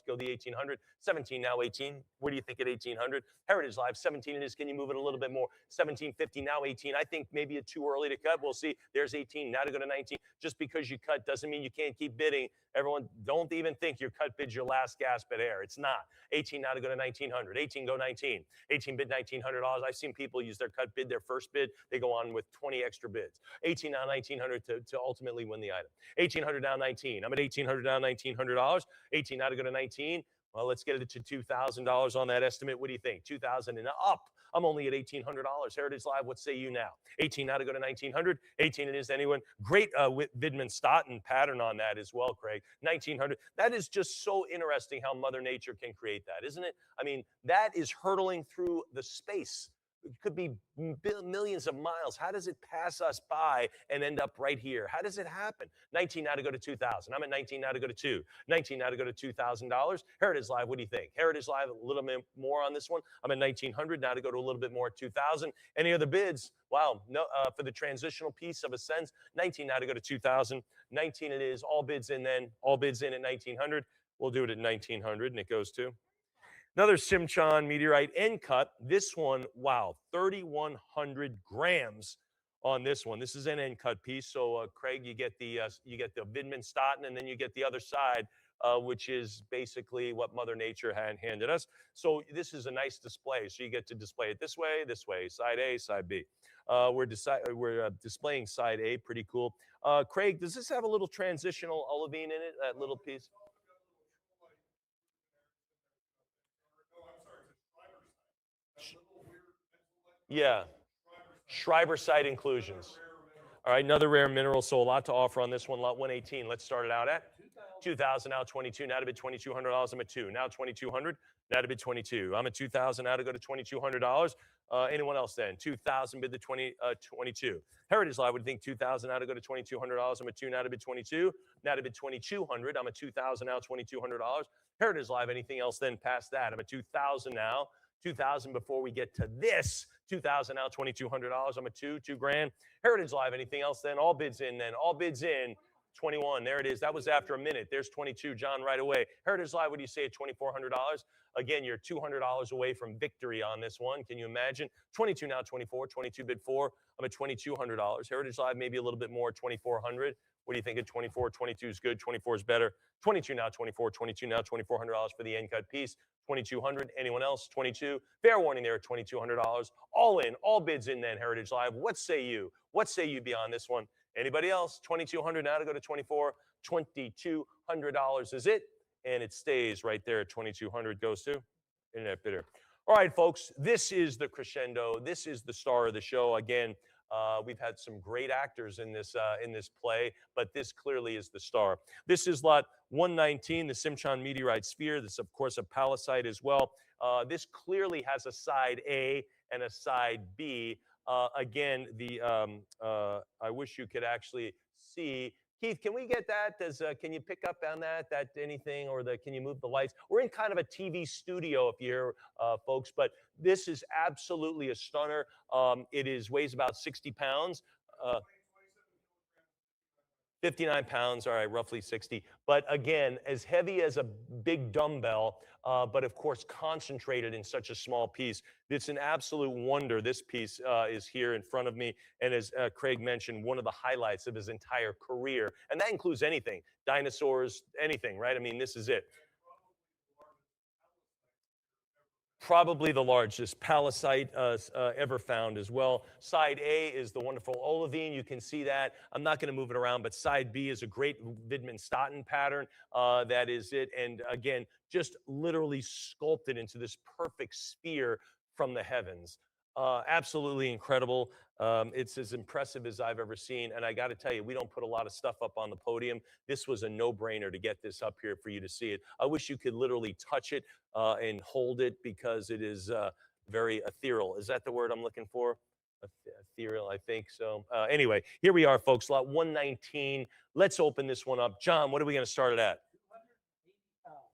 Go the 1,800. 17 now, 18. What do you think at 1,800? Heritage Live, 17 it is. Can you move it a little bit more? 17.50 now, 18. I think maybe it's too early to cut. We'll see. There's 18. Now to go to 19. Just because you cut doesn't mean you can't keep bidding. Everyone, don't even think your cut bid's your last gasp at air. It's not. 18 now to go to 1,900. 18 go 19. 18 bid $1,900. I've seen people use their cut bid, their first bid. They go on with 20 extra bids. 18 now 1,900 to ultimately win the item. 1,800 down 19. I'm at 1,800 down $1,900. 18 now to go to 19. Well, let's get it to $2,000 on that estimate. What do you think? 2,000 and up. I'm only at $1,800. Heritage Live, what say you now? 18 now to go to 1,900. 18 it is to anyone. Great Widmanstätten pattern on that as well, Craig. 1,900. That is just so interesting how Mother Nature can create that, isn't it? I mean, that is hurtling through the space. It could be millions of miles. How does it pass us by and end up right here? How does it happen? 19 now to go to 2,000. I'm at 19 now to go to 2. 19 now to go to $2,000. Heritage Live, what do you think? Heritage Live, a little bit more on this one. I'm at 1,900 now to go to a little bit more at 2,000. Any other bids? Wow, no, for the transitional piece of a sense. 19 now to go to 2,000. 19 it is. All bids in then. All bids in at 1,900. We'll do it at 1,900 and it goes to. Another Simchon meteorite end cut. This one, wow, 3,100 grams on this one. This is an end cut piece. So Craig, you get the Widmanstätten, and then you get the other side, which is basically what Mother Nature handed us. So this is a nice display. So you get to display it this way, side A, side B. We're displaying side A, pretty cool. Craig, does this have a little transitional olivine in it, that little piece? Yeah, Schreibersite inclusions. All right, another rare mineral, so a lot to offer on this one. Lot 118, let's start it out at 2,000, now 22, now to bid $2,200. I'm at 2, now 2,200, now to bid 22. I'm at 2,000, now to go to $2,200. Anyone else then? 2,000 bid the 22. Heritage Live would think 2,000 now to go to $2,200. I'm a 2 now to bid 22. Now to bid 2,200. I'm a 2,000 now, $2,200. Heritage Live, anything else then past that? I'm a 2,000 now. 2,000 before we get to this. 2,000 now, $2,200. I'm a 2 grand. Heritage Live, anything else then? All bids in then. All bids in. 21. There it is. That was after a minute. There's 22. John, right away. Heritage Live, what do you say at $2,400? Again, you're $200 away from victory on this one. Can you imagine? 22 now, 24. 22 bid 4. I'm at $2,200. Heritage Live, maybe a little bit more, 2,400. What do you think at 24? 22 is good. 24 is better. 22 now, 24. 22 now, $2,400 for the end cut piece. 2,200. Anyone else? 22. Fair warning there at $2,200. All in. All bids in then, Heritage Live. What say you? What say you beyond this one? Anybody else? 2,200 now to go to 24. $2,200 is it. And it stays right there at 2,200 goes to Internet Bidder. All right, folks, this is the crescendo. This is the star of the show. Again, we've had some great actors in this play, but this clearly is the star. This is lot 119, the Simchon meteorite sphere. This, of course, a palisade as well. This clearly has a side A and a side B. Again, I wish you could actually see. Keith, can we get that? Can you pick up on that anything, or can you move the lights? We're in kind of a TV studio up here, folks, but this is absolutely a stunner. It weighs about 60 pounds. 59 pounds, all right, roughly 60. But again, as heavy as a big dumbbell, but of course concentrated in such a small piece. It's an absolute wonder. This piece is here in front of me. And as Craig mentioned, one of the highlights of his entire career. And that includes anything, dinosaurs, anything, right? I mean, this is it. Probably the largest palisade ever found as well. Side A is the wonderful olivine. You can see that. I'm not going to move it around, but side B is a great Widmanstätten pattern. That is it. And again, just literally sculpted into this perfect sphere from the heavens. Absolutely incredible. It's as impressive as I've ever seen. And I got to tell you, we don't put a lot of stuff up on the podium. This was a no-brainer to get this up here for you to see it. I wish you could literally touch it and hold it, because it is very ethereal. Is that the word I'm looking for? Ethereal, I think so. Anyway, here we are, folks, lot 119. Let's open this one up. John, what are we going to start it at?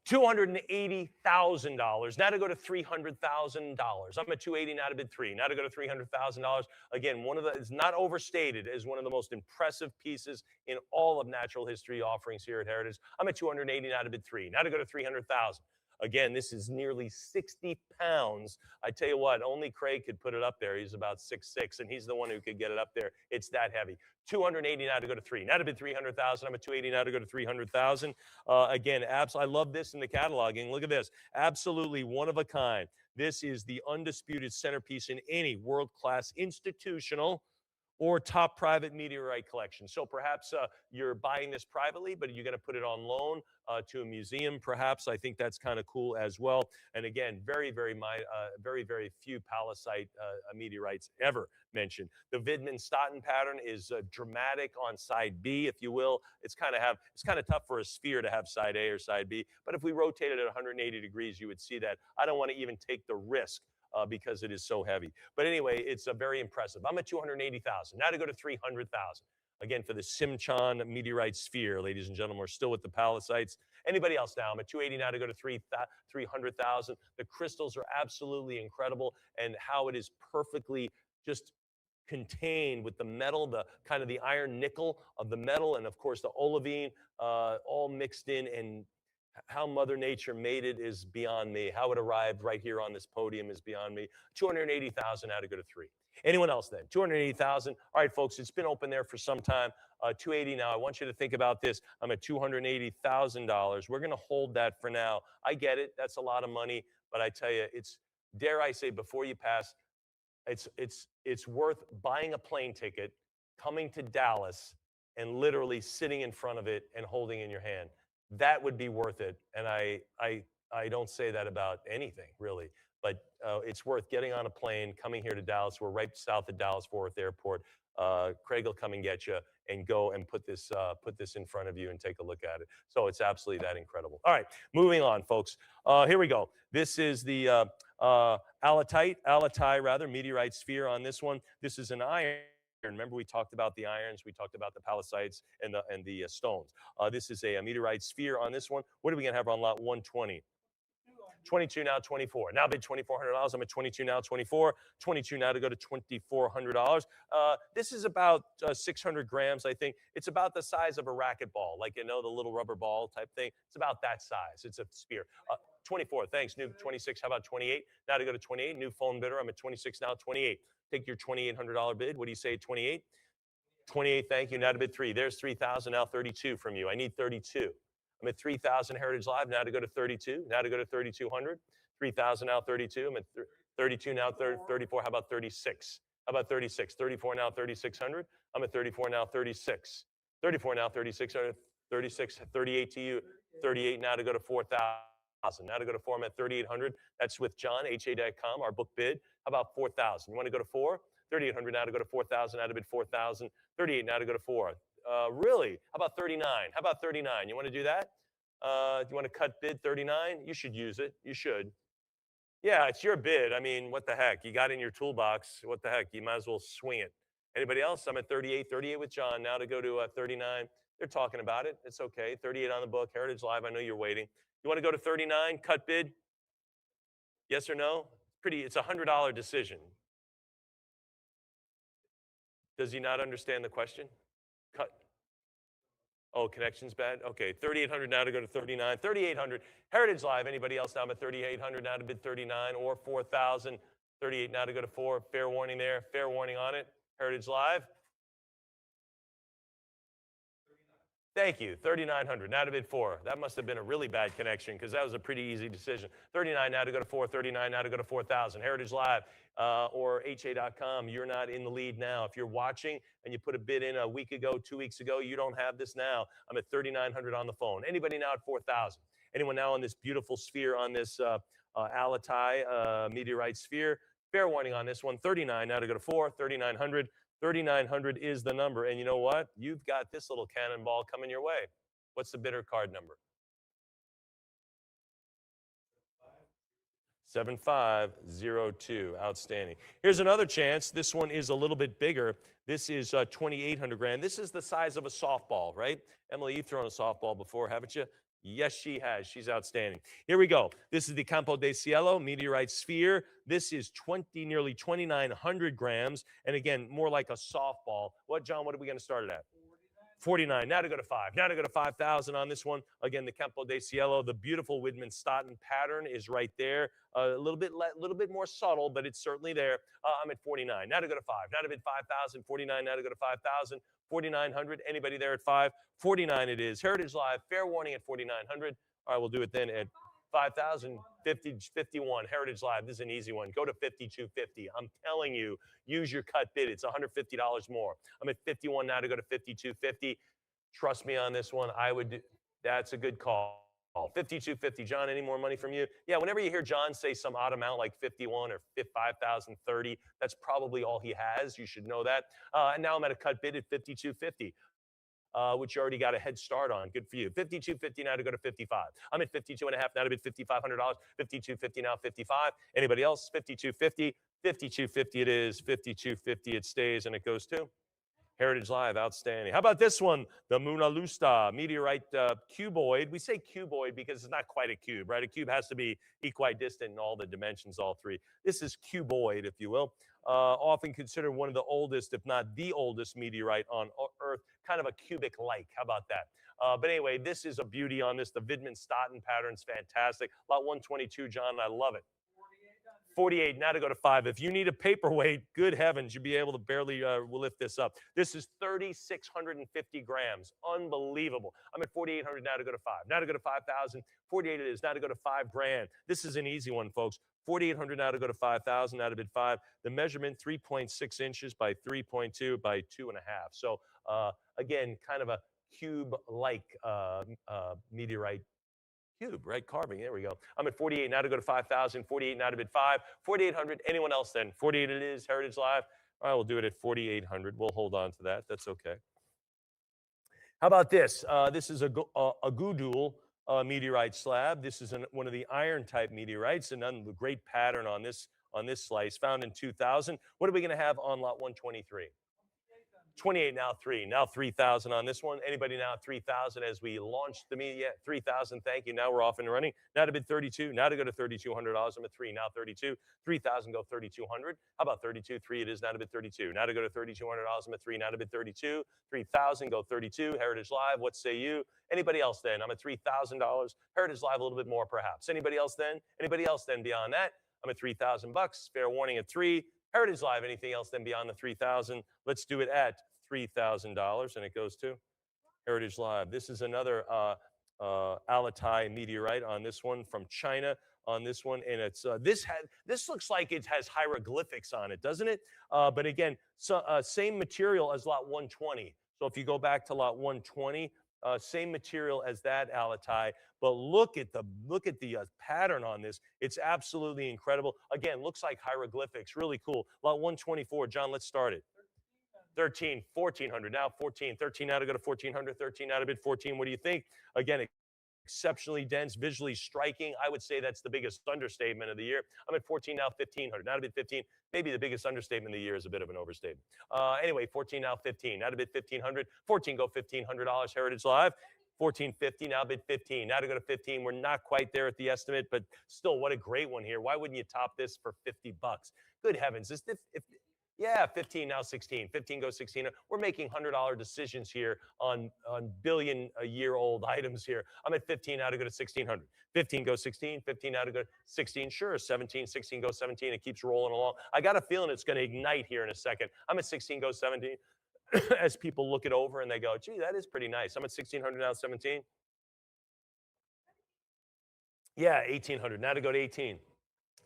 $280,000. Now to go to $300,000. I'm at 280 now to bid 3. Now to go to $300,000. Again, it's not overstated as one of the most impressive pieces in all of natural history offerings here at Heritage. I'm at 280 now to bid 3. Now to go to 300,000. Again, this is nearly 60 pounds. I tell you what, only Craig could put it up there. He's about 6'6", and he's the one who could get it up there. It's that heavy. 280 now to go to 3. Now to bid 300,000. I'm at 280 now to go to 300,000. Again, I love this in the cataloging. Look at this. Absolutely one of a kind. This is the undisputed centerpiece in any world-class institutional or top private meteorite collection. So perhaps you're buying this privately, but you're going to put it on loan to a museum, perhaps. I think that's kind of cool as well. And again, very, very few palisade meteorites ever mentioned. The Widmanstätten pattern is dramatic on side B, if you will. It's kind of tough for a sphere to have side A or side B. But if we rotate it at 180 degrees, you would see that. I don't want to even take the risk because it is so heavy. But anyway, it's very impressive. I'm at 280,000. Now to go to 300,000. Again, for the Simchon meteorite sphere, ladies and gentlemen, we're still with the palisades. Anybody else now? I'm at 280 now to go to 300,000. The crystals are absolutely incredible, and how it is perfectly just contained with the metal, the kind of the iron nickel of the metal, and of course the olivine, all mixed in. And how Mother Nature made it is beyond me. How it arrived right here on this podium is beyond me. 280,000 now to go to 3. Anyone else then? 280,000. All right, folks, it's been open there for some time. 280 now. I want you to think about this. I'm at $280,000. We're going to hold that for now. I get it. That's a lot of money, but I tell you, it's, dare I say, before you pass, it's worth buying a plane ticket, coming to Dallas, and literally sitting in front of it and holding in your hand. That would be worth it. And I don't say that about anything, really. But it's worth getting on a plane, coming here to Dallas. We're right south of Dallas Fort Worth Airport. Craig will come and get you and go and put this in front of you and take a look at it. So it's absolutely that incredible. All right, moving on, folks. Here we go. This is the Alatite rather, meteorite sphere on this one. This is an iron. Remember, we talked about the irons, we talked about the palladites and the stones. This is a meteorite sphere on this one. What are we going to have on lot 120? 22 now, 24. Now bid $2,400. I'm at 22 now, 24. 22 now to go to $2,400. This is about 600 grams, I think. It's about the size of a racquetball, like, you know, the little rubber ball type thing. It's about that size. It's a spear. 24, thanks. New 26, how about 28? Now to go to 28, new phone bidder. I'm at 26 now, 28. Take your $2,800 bid. What do you say, 28? 28, thank you. Now to bid 3. There's 3,000, now 32 from you. I need 32. I'm at 3,000 Heritage Live. Now to go to 32. Now to go to 3,200. 3,000 now 32. I'm at 32 now 34. How about 36? How about 36? 34 now 3,600. I'm at 34 now 36. 34 now 3,600. 36. 38 to you. 38 now to go to 4,000. Now to go to 4. I'm at 3,800. That's with John, ha.com, our book bid. How about 4,000? You want to go to 4? 3,800 now to go to 4,000. Now to bid 4,000. 38 now to go to 4. Really? How about 39? How about 39? You want to do that? You want to cut bid 39? You should use it. You should. Yeah, it's your bid. I mean, what the heck? You got it in your toolbox. What the heck? You might as well swing it. Anybody else? I'm at 38. 38 with John. Now to go to 39. They're talking about it. It's okay. 38 on the book. Heritage Live. I know you're waiting. You want to go to 39? Cut bid? Yes or no? It's a $100 decision. Does he not understand the question? Cut. Oh, connection's bad? Okay, 3,800 now to go to 39. 3,800. Heritage Live. Anybody else now? I'm at 3,800 now to bid 39 or 4,000. 38 now to go to 4. Fair warning there. Fair warning on it. Heritage Live. Thank you. 3,900 now to bid 4. That must have been a really bad connection because that was a pretty easy decision. 39 now to go to 4. 39 now to go to 4,000. Heritage Live or ha.com. You're not in the lead now. If you're watching and you put a bid in a week ago, 2 weeks ago, you don't have this now. I'm at 3,900 on the phone. Anybody now at 4,000? Anyone now on this beautiful sphere on this Alatai meteorite sphere? Fair warning on this one. 39 now to go to 4. 3,900. 3,900 is the number. And you know what? You've got this little cannonball coming your way. What's the bidder card number? 7502. Outstanding. Here's another chance. This one is a little bit bigger. This is 2,800 grand. This is the size of a softball, right? Emily, you've thrown a softball before, haven't you? Yes, she has. She's outstanding. Here we go. This is the Campo de Cielo meteorite sphere. This is nearly 2,900 grams. And again, more like a softball. What, John, what are we going to start it at? 49. Now to go to 5. Now to go to 5,000 on this one. Again, the Campo de Cielo, the beautiful Widman-Stoughton pattern is right there. A little bit more subtle, but it's certainly there. I'm at 49. Now to go to 5. Now to bid 5,000. 49. Now to go to 5,000. 4,900. Anybody there at 5? 49 it is. Heritage Live, fair warning at 4,900. All right, we'll do it then at 5,000, 51. Heritage Live, this is an easy one. Go to 5,250. I'm telling you, use your cut bid. It's $150 more. I'm at 51 now to go to 5,250. Trust me on this one. I would do, that's a good call. 5,250. John, any more money from you? Yeah, whenever you hear John say some odd amount like 51 or 5,030, that's probably all he has. You should know that. And now I'm at a cut bid at 5,250. Which you already got a head start on. Good for you. 5,250 now to go to 55. I'm at 52 and a half now to bid $5,500. 5,250 now 55. Anybody else? 5,250. 5,250 it is. 5,250 it stays and it goes to Heritage Live. Outstanding. How about this one? The Muna Lusta meteorite cuboid. We say cuboid because it's not quite a cube, right? A cube has to be equidistant in all the dimensions, all three. This is cuboid, if you will. Often considered one of the oldest, if not the oldest meteorite on Earth, kind of a cubic-like. How about that? But anyway, this is a beauty on this. The Widman-Stoughton pattern's fantastic. Lot 122, John, I love it. 48, now to go to 5. If you need a paperweight, good heavens, you'll be able to barely lift this up. This is 3,650 grams. Unbelievable. I'm at 4,800 now to go to 5. Now to go to 5,000. 48 it is. Now to go to 5 grand. This is an easy one, folks. 4,800 now to go to 5,000. Now to bid 5. The measurement, 3.6 inches by 3.2 by 2.5. So again, kind of a cube-like meteorite cube, right? Carving. There we go. I'm at 48 now to go to 5,000. 48 now to bid 5. 4,800. Anyone else then? 48 it is. Heritage Live. All right, we'll do it at 4,800. We'll hold on to that. That's okay. How about this? This is a Gudul meteorite slab. This is one of the iron type meteorites, and a great pattern on this slice, found in 2000. What are we going to have on lot 123? 28 now, 3,000 on this one. Anybody now at 3,000 as we launched the media? 3,000, thank you. Now we're off and running. Now to bid 32, now to go to $3,200. I'm at 3, now 32. 3,000 go 3,200. How about 32? 3 it is, now to bid 32. Now to go to $3,200. I'm at 3, now to bid 32. 3,000 go 32. Heritage Live, what say you? Anybody else then? I'm at $3,000. Heritage Live a little bit more perhaps. Anybody else then? Anybody else then beyond that? I'm at 3,000 bucks. Fair warning at 3. Heritage Live, anything else then beyond the 3,000? Let's do it at $3,000, and it goes to Heritage Live. This is another Alatai meteorite on this one from China. On this one, and it's this looks like it has hieroglyphics on it, doesn't it? But again, same material as lot 120. So if you go back to lot 120, same material as that Alatai, but look at the pattern on this. It's absolutely incredible. Again, looks like hieroglyphics. Really cool. Lot 124. John, let's start it. 13, 1,400 now, 14, 13 now to go to 1,400, 13 now to bid 14. What do you think? Again, exceptionally dense, visually striking. I would say that's the biggest understatement of the year. I'm at 14 now, 1,500. Now to bid 15. Maybe the biggest understatement of the year is a bit of an overstatement. Anyway, 14 now, 15. Now to bid 1,500. 14 go $1,500. Heritage Live. 1450, now bid 15. Now to go to 15. We're not quite there at the estimate, but still, what a great one here. Why wouldn't you top this for 50 bucks? Good heavens. Yeah, 15, now 16. 15 goes 16. We're making $100 decisions here on billion-a-year-old items here. I'm at 15 now to go to 1,600. 15 goes 16. 15 now to go 16. Sure, 17. 16 goes 17. It keeps rolling along. I got a feeling it's going to ignite here in a second. I'm at 16 goes 17. As people look it over and they go, gee, that is pretty nice. I'm at 1,600 now, 17. Yeah, 1,800. Now to go to 18.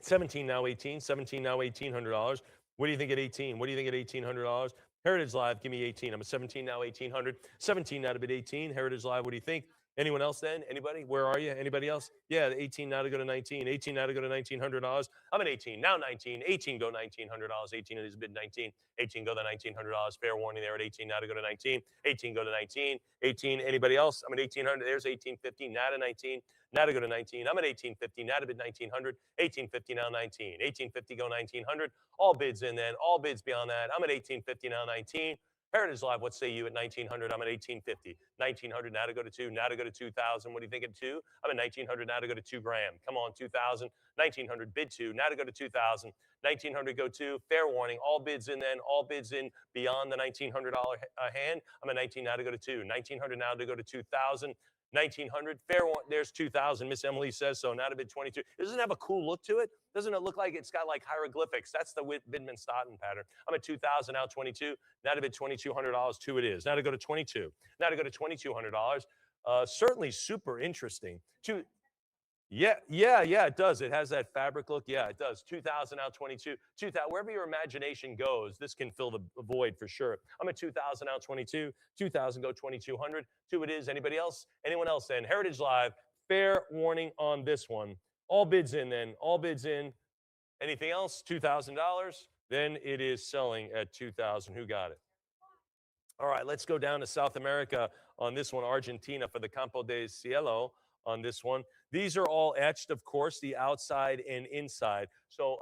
17 now, 18. 17 now, $1,800. What do you think at 18? What do you think at $1,800? Heritage Live, give me 18. I'm at 17 now, 1,800. 17 now to bid 18. Heritage Live, what do you think? Anyone else then? Anybody? Where are you? Anybody else? Yeah, 18 now to go to 19. 18 now to go to $1,900. I'm at 18 now, 19. 18 go $1,900. 18 is bid 19. 18 go to $1,900. Fair warning there at 18 now to go to 19. 18 go to 19. 18. Anybody else? I'm at 1,800. There's 1850. Now to 19. Now to go to 19. I'm at 1,850. Now to bid 1,900. 1,850 now 19. 1,850 go 1,900. All bids in then. All bids beyond that. I'm at 1,850 now 19. Heritage Live, what say you at 1,900? I'm at 1,850. 1,900 now to go to 2. Now to go to 2,000. What do you think at 2? I'm at 1,900 now to go to 2 grand. Come on, 2,000. 1,900 bid 2. Now to go to 2,000. 1,900 go 2. Fair warning. All bids in then. All bids in beyond the $1,900 hand. I'm at 19 now to go to 2. 1,900 now to go to 2,000. 1,900. Fair one. There's 2,000. Miss Emily says so. Now to bid 22. Doesn't it have a cool look to it? Doesn't it look like it's got like hieroglyphics? That's the Bidman-Staten pattern. I'm at 2,000 now, 22. Now to bid $2,200. 2 it is. Now to go to 22. Now to go to $2,200. Certainly super interesting. Yeah, it does. It has that fabric look. Yeah, it does. 2,000 now, 22. 2,000. Wherever your imagination goes, this can fill the void for sure. I'm at 2,000 now, 22. 2,000 go 2,200. 2 it is. Anybody else? Anyone else then? Heritage Live. Fair warning on this one. All bids in then. All bids in. Anything else? $2,000. Then it is selling at 2,000. Who got it? All right, let's go down to South America on this one. Argentina for the Campo de Cielo on this one. These are all etched, of course, the outside and inside. So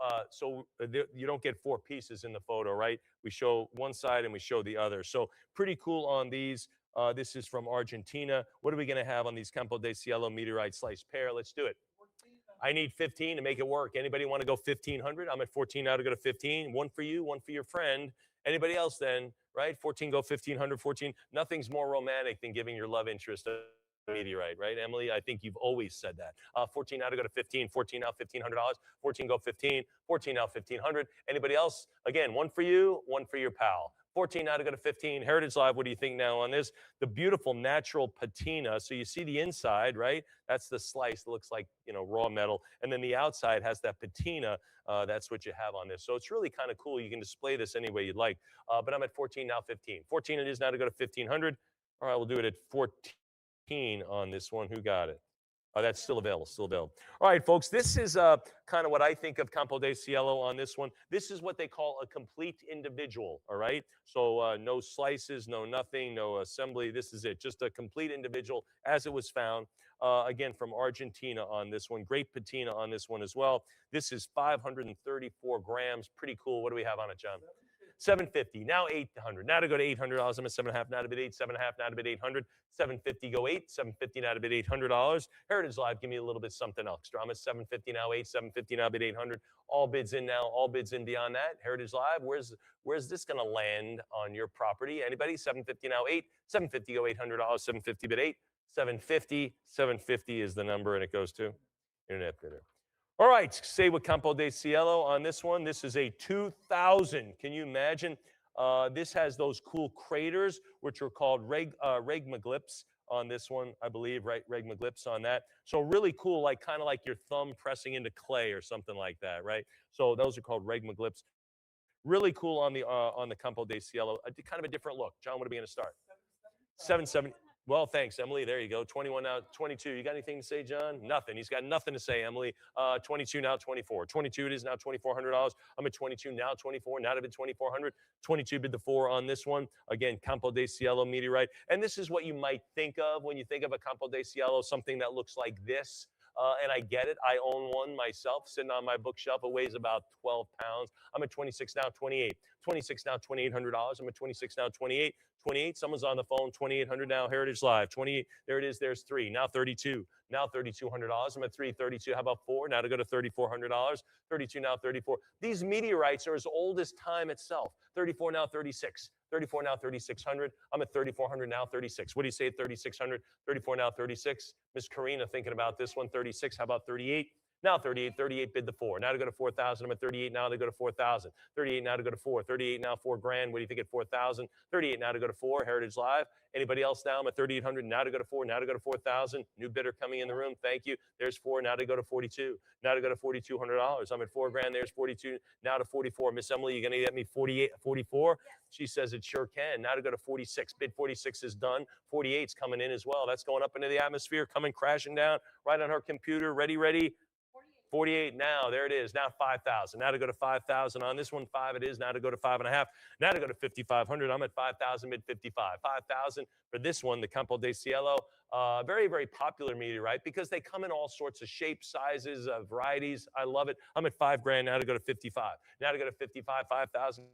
you don't get 4 pieces in the photo, right? We show one side and we show the other. So pretty cool on these. This is from Argentina. What are we going to have on these Campo de Cielo meteorite slice pair? Let's do it. I need 15 to make it work. Anybody want to go 1,500? I'm at 14 now to go to 15. One for you, one for your friend. Anybody else then, right? 14 go 1,500, 14. Nothing's more romantic than giving your love interest a meteorite, right, Emily? I think you've always said that. 14 now to go to 15. 14 now, $1,500. 14 go 15. 14 now, 1,500. Anybody else? Again, one for you, one for your pal. 14 now to go to 15. Heritage Live, what do you think now on this? The beautiful natural patina. So you see the inside, right? That's the slice that looks like, raw metal. And then the outside has that patina. That's what you have on this. So it's really kind of cool. You can display this any way you'd like. But I'm at 14 now, 15. 14 it is now to go to 1,500. All right, we'll do it at 14 on this one. Who got it? Oh, that's still available, still available. All right, folks, this is kind of what I think of Campo de Cielo on this one. This is what they call a complete individual, all right? So no slices, no nothing, no assembly. This is it, just a complete individual as it was found. Again, from Argentina on this one. Great patina on this one as well. This is 534 grams. Pretty cool. What do we have on it, John? 750. Now 800. Now to go to $800. I'm at 7.5. Now to bid 8. 7.5. Now to bid 800. 750. Go 8. 750. Now to bid $800. Heritage Live. Give me a little bit something extra. I'm at 750 now. 8. 750 now bid 800. All bids in now. All bids in beyond that. Heritage Live. Where's this going to land on your property? Anybody? 750 now. 8. 750. Go $800. 750 bid 8. 750. 750 is the number, and it goes to internet bidder. All right, say with Campo de Cielo on this one. This is a 2000. Can you imagine? This has those cool craters, which are called regmaglyphs on this one, I believe, right? Regmaglyphs on that. So really cool, like kind of like your thumb pressing into clay or something like that, right? So those are called regmaglyphs. Really cool on the Campo de Cielo. Kind of a different look. John, what are we going to start? 770. Well, thanks, Emily. There you go. 21 now, 22. You got anything to say, John? Nothing. He's got nothing to say, Emily. 22 now, 24. 22 it is now, $2,400. I'm at 22 now, 24. Now to bid 2,400. 22 bid the 4 on this one. Again, Campo de Cielo meteorite. And this is what you might think of when you think of a Campo de Cielo, something that looks like this. And I get it. I own one myself, sitting on my bookshelf. It weighs about 12 pounds. I'm at 26 now, 28. 26 now, $2,800. I'm at 26 now, 28. 28. Someone's on the phone. 2,800 now. Heritage Live. 28. There it is. There's 3. Now 32. Now $3,200. I'm at 332. How about 4? Now to go to $3,400. 32 now 34. These meteorites are as old as time itself. 34 now 36. 34 now 3,600. I'm at 3,400 now 36. What do you say at 3,600? 34 now 36. Miss Karina thinking about this one. 36. How about 38? Now 38, 38 bid the 4. Now to go to 4,000. I'm at 38 now to go to 4,000. 38 now to go to 4. 38 now 4 grand. What do you think at 4,000? 38 now to go to 4. Heritage Live. Anybody else now? I'm at 3,800. Now to go to 4. Now to go to 4,000. New bidder coming in the room. Thank you. There's 4. Now to go to 42. Now to go to $4,200. I'm at 4 grand. There's 42. Now to 44. Miss Emily, you gonna get me 48, 44? She says it sure can. Now to go to 46. Bid 46 is done. 48's coming in as well. That's going up into the atmosphere, coming crashing down right on her computer. Ready. 48 now. There it is. Now 5,000. Now to go to 5,000 on this one. 5 it is. Now to go to 5.5. Now to go to 5,500. I'm at 5,000 mid 55. 5,000 for this one, the Campo de Cielo. Very, very popular meteorite because they come in all sorts of shapes, sizes, varieties. I love it. I'm at 5 grand. Now to go to 55. Now to go to 55. 5,000.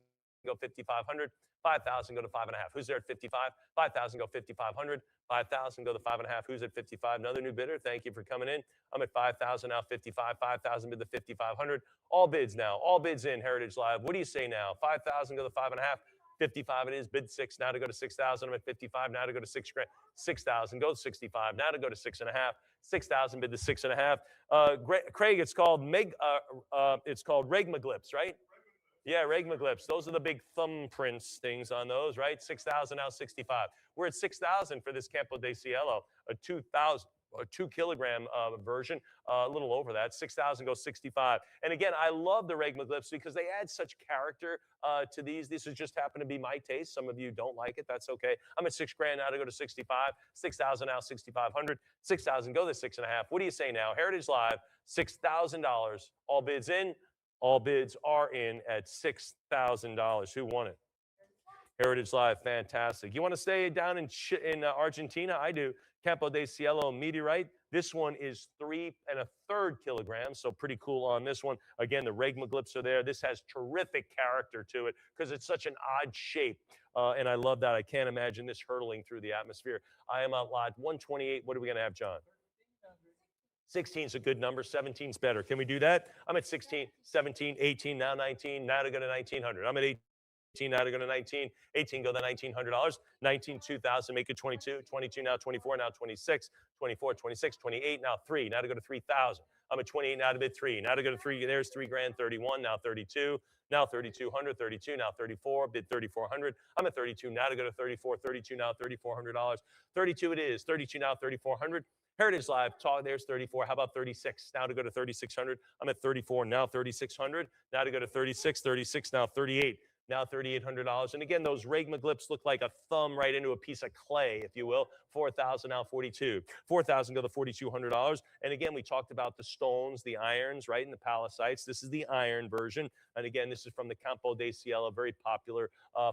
Go 5,500. 5,000 go to 5.5. Who's there at 55? 5,000 go 5,500. 5,000 go to 5.5. Who's at 55? Another new bidder. Thank you for coming in. I'm at 5,000 now. 55. 5,000 bid the 5,500. All bids now. All bids in Heritage Live. What do you say now? 5,000 go to 5.5. 55 it is. Bid 6. Now to go to 6,000. I'm at 55. Now to go to 6 grand. 6,000 go to 65. Now to go to 6.5. 6,000 bid the 6.5. Craig, it's called regmaglyphs, right? Yeah, regmaglyphs. Those are the big thumbprints things on those, right? 6,000 now 65. We're at 6,000 for this Campo de Cielo, a 2 kilogram version, a little over that. 6,000 goes 65. And again, I love the regmaglyphs because they add such character to these. This has just happened to be my taste. Some of you don't like it. That's okay. I'm at 6 grand now to go to 65. 6,000 now 6,500. 6,000 go to 6.5. What do you say now? Heritage Live, $6,000. All bids in. All bids are in at $6,000. Who won it? Heritage Live, fantastic. You want to stay down in Argentina? I do. Campo de Cielo meteorite. This one is 3 1/3 kilograms, so pretty cool on this one. Again, the regmaglyphs are there. This has terrific character to it because it's such an odd shape, and I love that. I can't imagine this hurtling through the atmosphere. I am at lot 128. What are we going to have, John? 16 is a good number. 17 is better. Can we do that? I'm at 16, 17, 18, now 19. Now to go to 1,900. I'm at 18, now to go to 19. 18, go to $1,900. 19, 2,000, make it 22. 22, now 24, now 26. 24, 26, 28, now 3. Now to go to 3,000. I'm at 28, now to bid 3. Now to go to 3, there's 3 grand, 31, now 32. Now 3,200, 32, now 34, bid 3,400. I'm at 32, now to go to 34, 32, now $3,400. 32 it is, 32 now 3,400. Heritage Live, there's 34. How about 36? Now to go to 3,600. I'm at 34, now 3,600. Now to go to 36, 36, now 38. now $3,800. And again, those Regma look like a thumb right into a piece of clay, if you will. 4,000, now 42. 4,000 go to $4,200. And again, we talked about the stones, the irons, right, and the palasites. This is the iron version. And again, this is from the Campo de Cielo, very popular.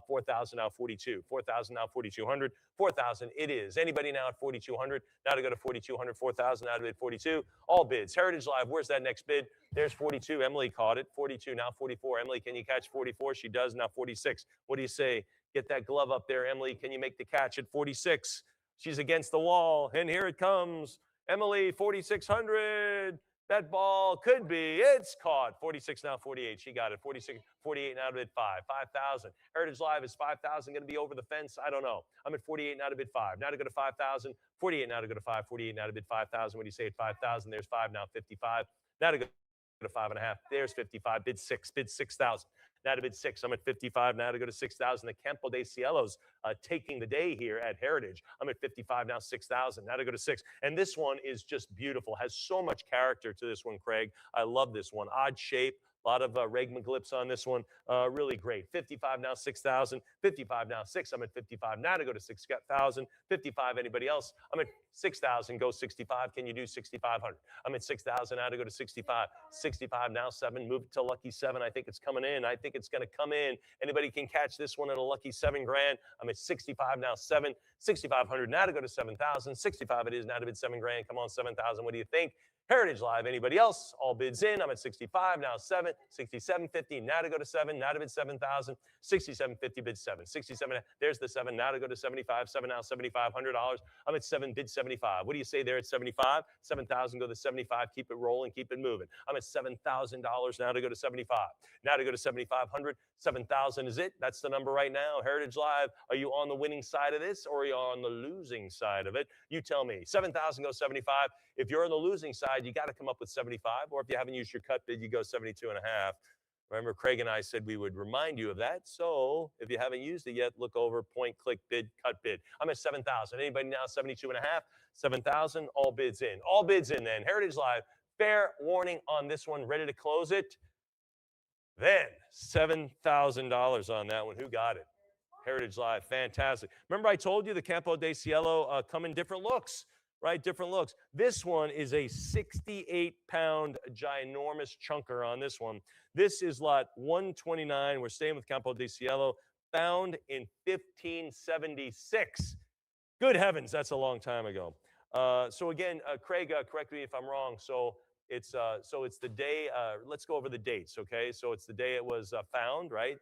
4,000, now 42. 4,000, now 4,200. 4,000, it is. Anybody now at 4,200? Now to go to 4,200. 4,000, now to bid 42. All bids. Heritage Live, where's that next bid? There's 42. Emily caught it. 42, now 44. Emily, can you catch 44? She does, now 46. What do you say? Get that glove up there, Emily. Can you make the catch at 46? She's against the wall, and here it comes. Emily, 4,600. That ball could be. It's caught. 46, now 48. She got it. 46, 48, now to bid 5. 5,000. Heritage Live, is 5,000 going to be over the fence? I don't know. I'm at 48, now to bid 5. Now to go to 5,000. 48, now to go to 5. 48, now to bid 5,000. What do you say at 5,000? There's 5, now 55. Now to go to 5.5. There's 55. Bid 6. Bid 6,000. Now to bid 6. I'm at 55. Now to go to 6,000. The Campo de Cielos taking the day here at Heritage. I'm at 55. Now 6,000. Now to go to 6. And this one is just beautiful. Has so much character to this one, Craig. I love this one. Odd shape. A lot of Regma on this one. Really great. 55 now 6,000. 55 now 6. I'm at 55. Now to go to 6,000. 55. Anybody else? I'm at 6,000. Go 65. Can you do 6,500? I'm at 6,000. Now to go to 65. 65 now 7. Move it to lucky 7. I think it's coming in. I think it's going to come in. Anybody can catch this one at a lucky 7 grand. I'm at 65 now 7. 6,500 now to go to 7,000. 65 it is now to bid 7 grand. Come on 7,000. What do you think? Heritage Live, anybody else? All bids in. I'm at 65, now 7, 67.50, now to go to 7, now to bid 7,000, 67.50, bid 7, 67, there's the 7, now to go to 75, 7 now $7,500. I'm at 7, bid 75. What do you say there at 75? 7,000, go to 75, keep it rolling, keep it moving. I'm at $7,000 now to go to 75. Now to go to 7,500, 7,000 is it. That's the number right now. Heritage Live, are you on the winning side of this or are you on the losing side of it? You tell me. 7,000 goes 75. If you're on the losing side, you got to come up with 75. Or if you haven't used your cut bid, you go 72 and a half. Remember, Craig and I said we would remind you of that. So if you haven't used it yet, look over, point, click, bid, cut bid. I'm at 7,000. Anybody now 72 and a half? 7,000, all bids in. All bids in then. Heritage Live, fair warning on this one. Ready to close it? Then $7,000 on that one. Who got it? Heritage Live, fantastic. Remember I told you the Campo de Cielo come in different looks, right? Different looks. This one is a 68-pound ginormous chunker on this one. This is lot 129. We're staying with Campo de Cielo, found in 1576. Good heavens, that's a long time ago. So again, Craig, correct me if I'm wrong. So it's the day. Let's go over the dates, okay? So it's the day it was found, right?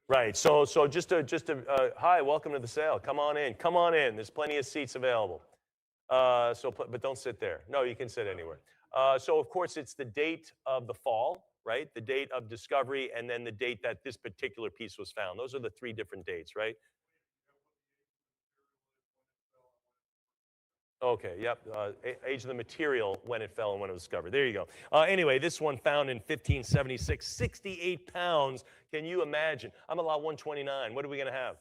Right. So hi, welcome to the sale. Come on in. Come on in. There's plenty of seats available. But don't sit there. No, you can sit anywhere. So of course it's the date of the fall, right? The date of discovery, and then the date that this particular piece was found. Those are the 3 different dates, right? Okay, yep. Age of the material, when it fell and when it was discovered. There you go. Anyway, this one found in 1576, 68 pounds. Can you imagine? I'm at lot 129. What are we going to have?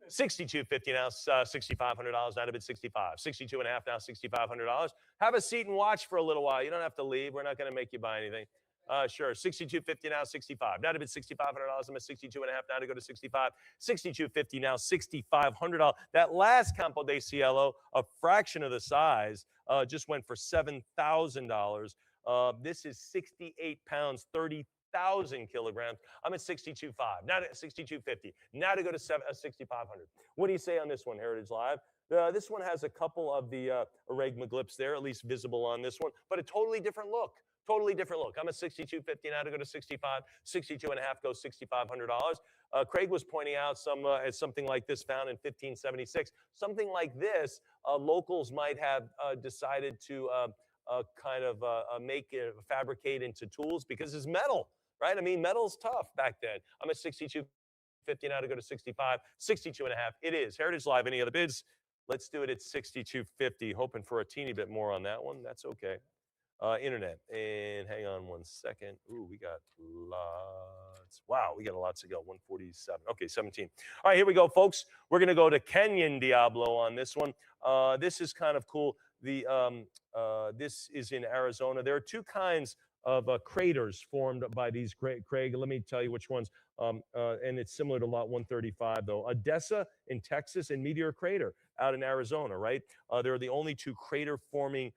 62.50 now, $6,500. Now to bid 65. 62 and a half now, $6,500. Have a seat and watch for a little while. You don't have to leave. We're not going to make you buy anything. Sure. 62.50 now, 65. Now to bid $6,500. I'm at 62 and a half now to go to 65. 62.50 now, $6,500. That last Campo de Cielo, a fraction of the size, just went for $7,000. This is 68 pounds, 30,000 kilograms. I'm at 62.5. Now to 62.50. Now to go to 6,500. What do you say on this one, Heritage Live? This one has a couple of the Regma there, at least visible on this one, but a totally different look. Totally different look. I'm at 62.50 now to go to 65. 62 and a half goes $6,500. Craig was pointing out something like this found in 1576. Something like this, locals might have decided to fabricate into tools because it's metal, right? I mean, metal's tough back then. I'm at 62.50 now to go to 65. 62 and a half. It is. Heritage Live. Any other bids? Let's do it at 62.50. Hoping for a teeny bit more on that one. That's okay. Internet, and hang on one second. Ooh, we got lots Wow, we got a lot to go. 147. Okay, 17. All right, here we go, folks. We're going to go to Kenyan Diablo on this one. This is kind of cool. This is in Arizona. There are two kinds of craters formed by these, Craig. Let me tell you which ones. And it's similar to Lot 135, though. Odessa in Texas and Meteor Crater out in Arizona, right? They're the only two crater-forming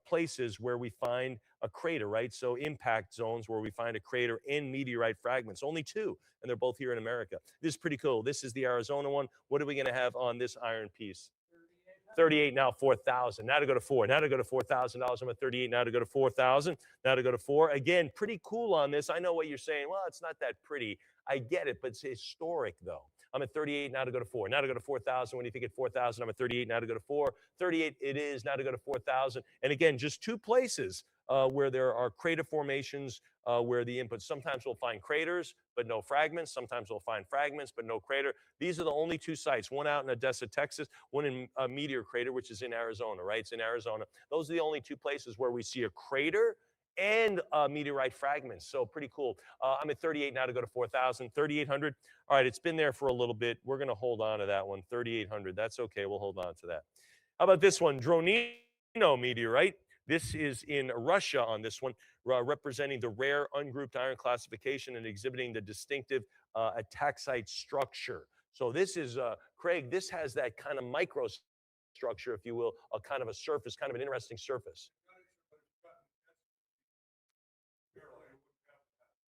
places where we find a crater, right? So impact zones where we find a crater and meteorite fragments. Only two, and they're both here in America. This is pretty cool. This is the Arizona one. What are we going to have on this iron piece? 38 now, 4,000. Now to go to 4. Now to go to $4,000. I'm at 38. Now to go to 4,000. Now to go to 4. Again, pretty cool on this. I know what you're saying. Well, it's not that pretty. I get it, but it's historic though. I'm at 38. Now to go to 4. Now to go to 4,000. When you think at 4,000, I'm at 38. Now to go to 4. 38 it is. Now to go to 4,000. And again, just two places where there are crater formations where the inputs. Sometimes we'll find craters, but no fragments. Sometimes we'll find fragments, but no crater. These are the only two sites, one out in Odessa, Texas, one in a Meteor Crater, which is in Arizona, right? It's in Arizona. Those are the only two places where we see a crater and meteorite fragments. So pretty cool. I'm at 38 now to go to 4,000, 3,800. All right, it's been there for a little bit. We're going to hold on to that one, 3,800. That's okay. We'll hold on to that. How about this one? Dronino meteorite. This is in Russia on this one, representing the rare ungrouped iron classification and exhibiting the distinctive ataxite structure. So this is, Craig, this has that kind of microstructure, if you will, a kind of a surface, kind of an interesting surface.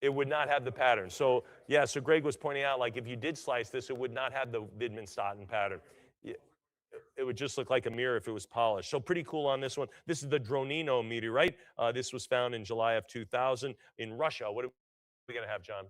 It would not have the pattern. So yeah, so Greg was pointing out, like if you did slice this, it would not have the Widmanstätten pattern. Yeah. It would just look like a mirror if it was polished. So pretty cool on this one. This is the Dronino meteorite. This was found in July of 2000 in Russia. What are we going to have, John?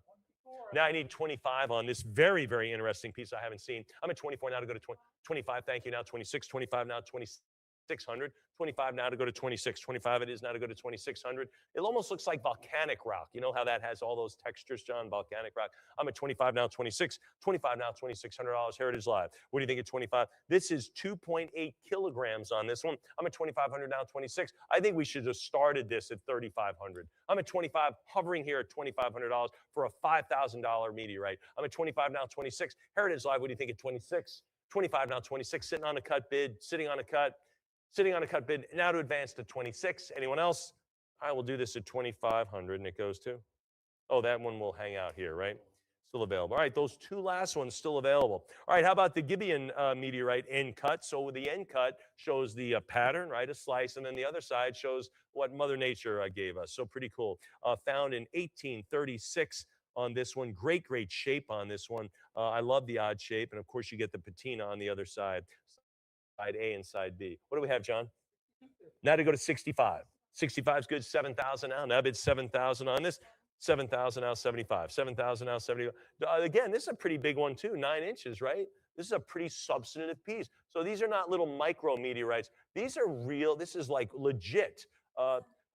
Now I need 25 on this very, very interesting piece I haven't seen. I'm at 24 now to go to 25. Thank you. Now 26, 25 now 2600. 25 now to go to 26. 25 it is now to go to 2600. It almost looks like volcanic rock. You know how that has all those textures, John? Volcanic rock. I'm at 25 now, 26. 25 now, $2,600. Heritage Live. What do you think at 25? This is 2.8 kilograms on this one. I'm at 2,500 now, 26. I think we should have started this at 3,500. I'm at 25, hovering here at $2,500 for a $5,000 meteorite. I'm at 25 now, 26. Heritage Live. What do you think at 26? 25 now, 26. Sitting on a cut bid. Sitting on a cut. Sitting on a cut bid, now to advance to 26. Anyone else? I will do this at 2,500, and it goes to? Oh, that one will hang out here, right? Still available. All right, those two last ones still available. All right, how about the Gibeon meteorite end cut? So the end cut shows the pattern, right, a slice, and then the other side shows what Mother Nature gave us. So pretty cool. Found in 1836 on this one. Great, great shape on this one. I love the odd shape, and of course you get the patina on the other side. Side A and side B. What do we have, John? Now to go to 65. 65 is good, 7,000 now. Now it's 7,000 on this. 7,000 now, 75. 7,000 now, 70. Again, this is a pretty big one too, 9 inches, right? This is a pretty substantive piece. So these are not little micro meteorites. These are real. This is like legit.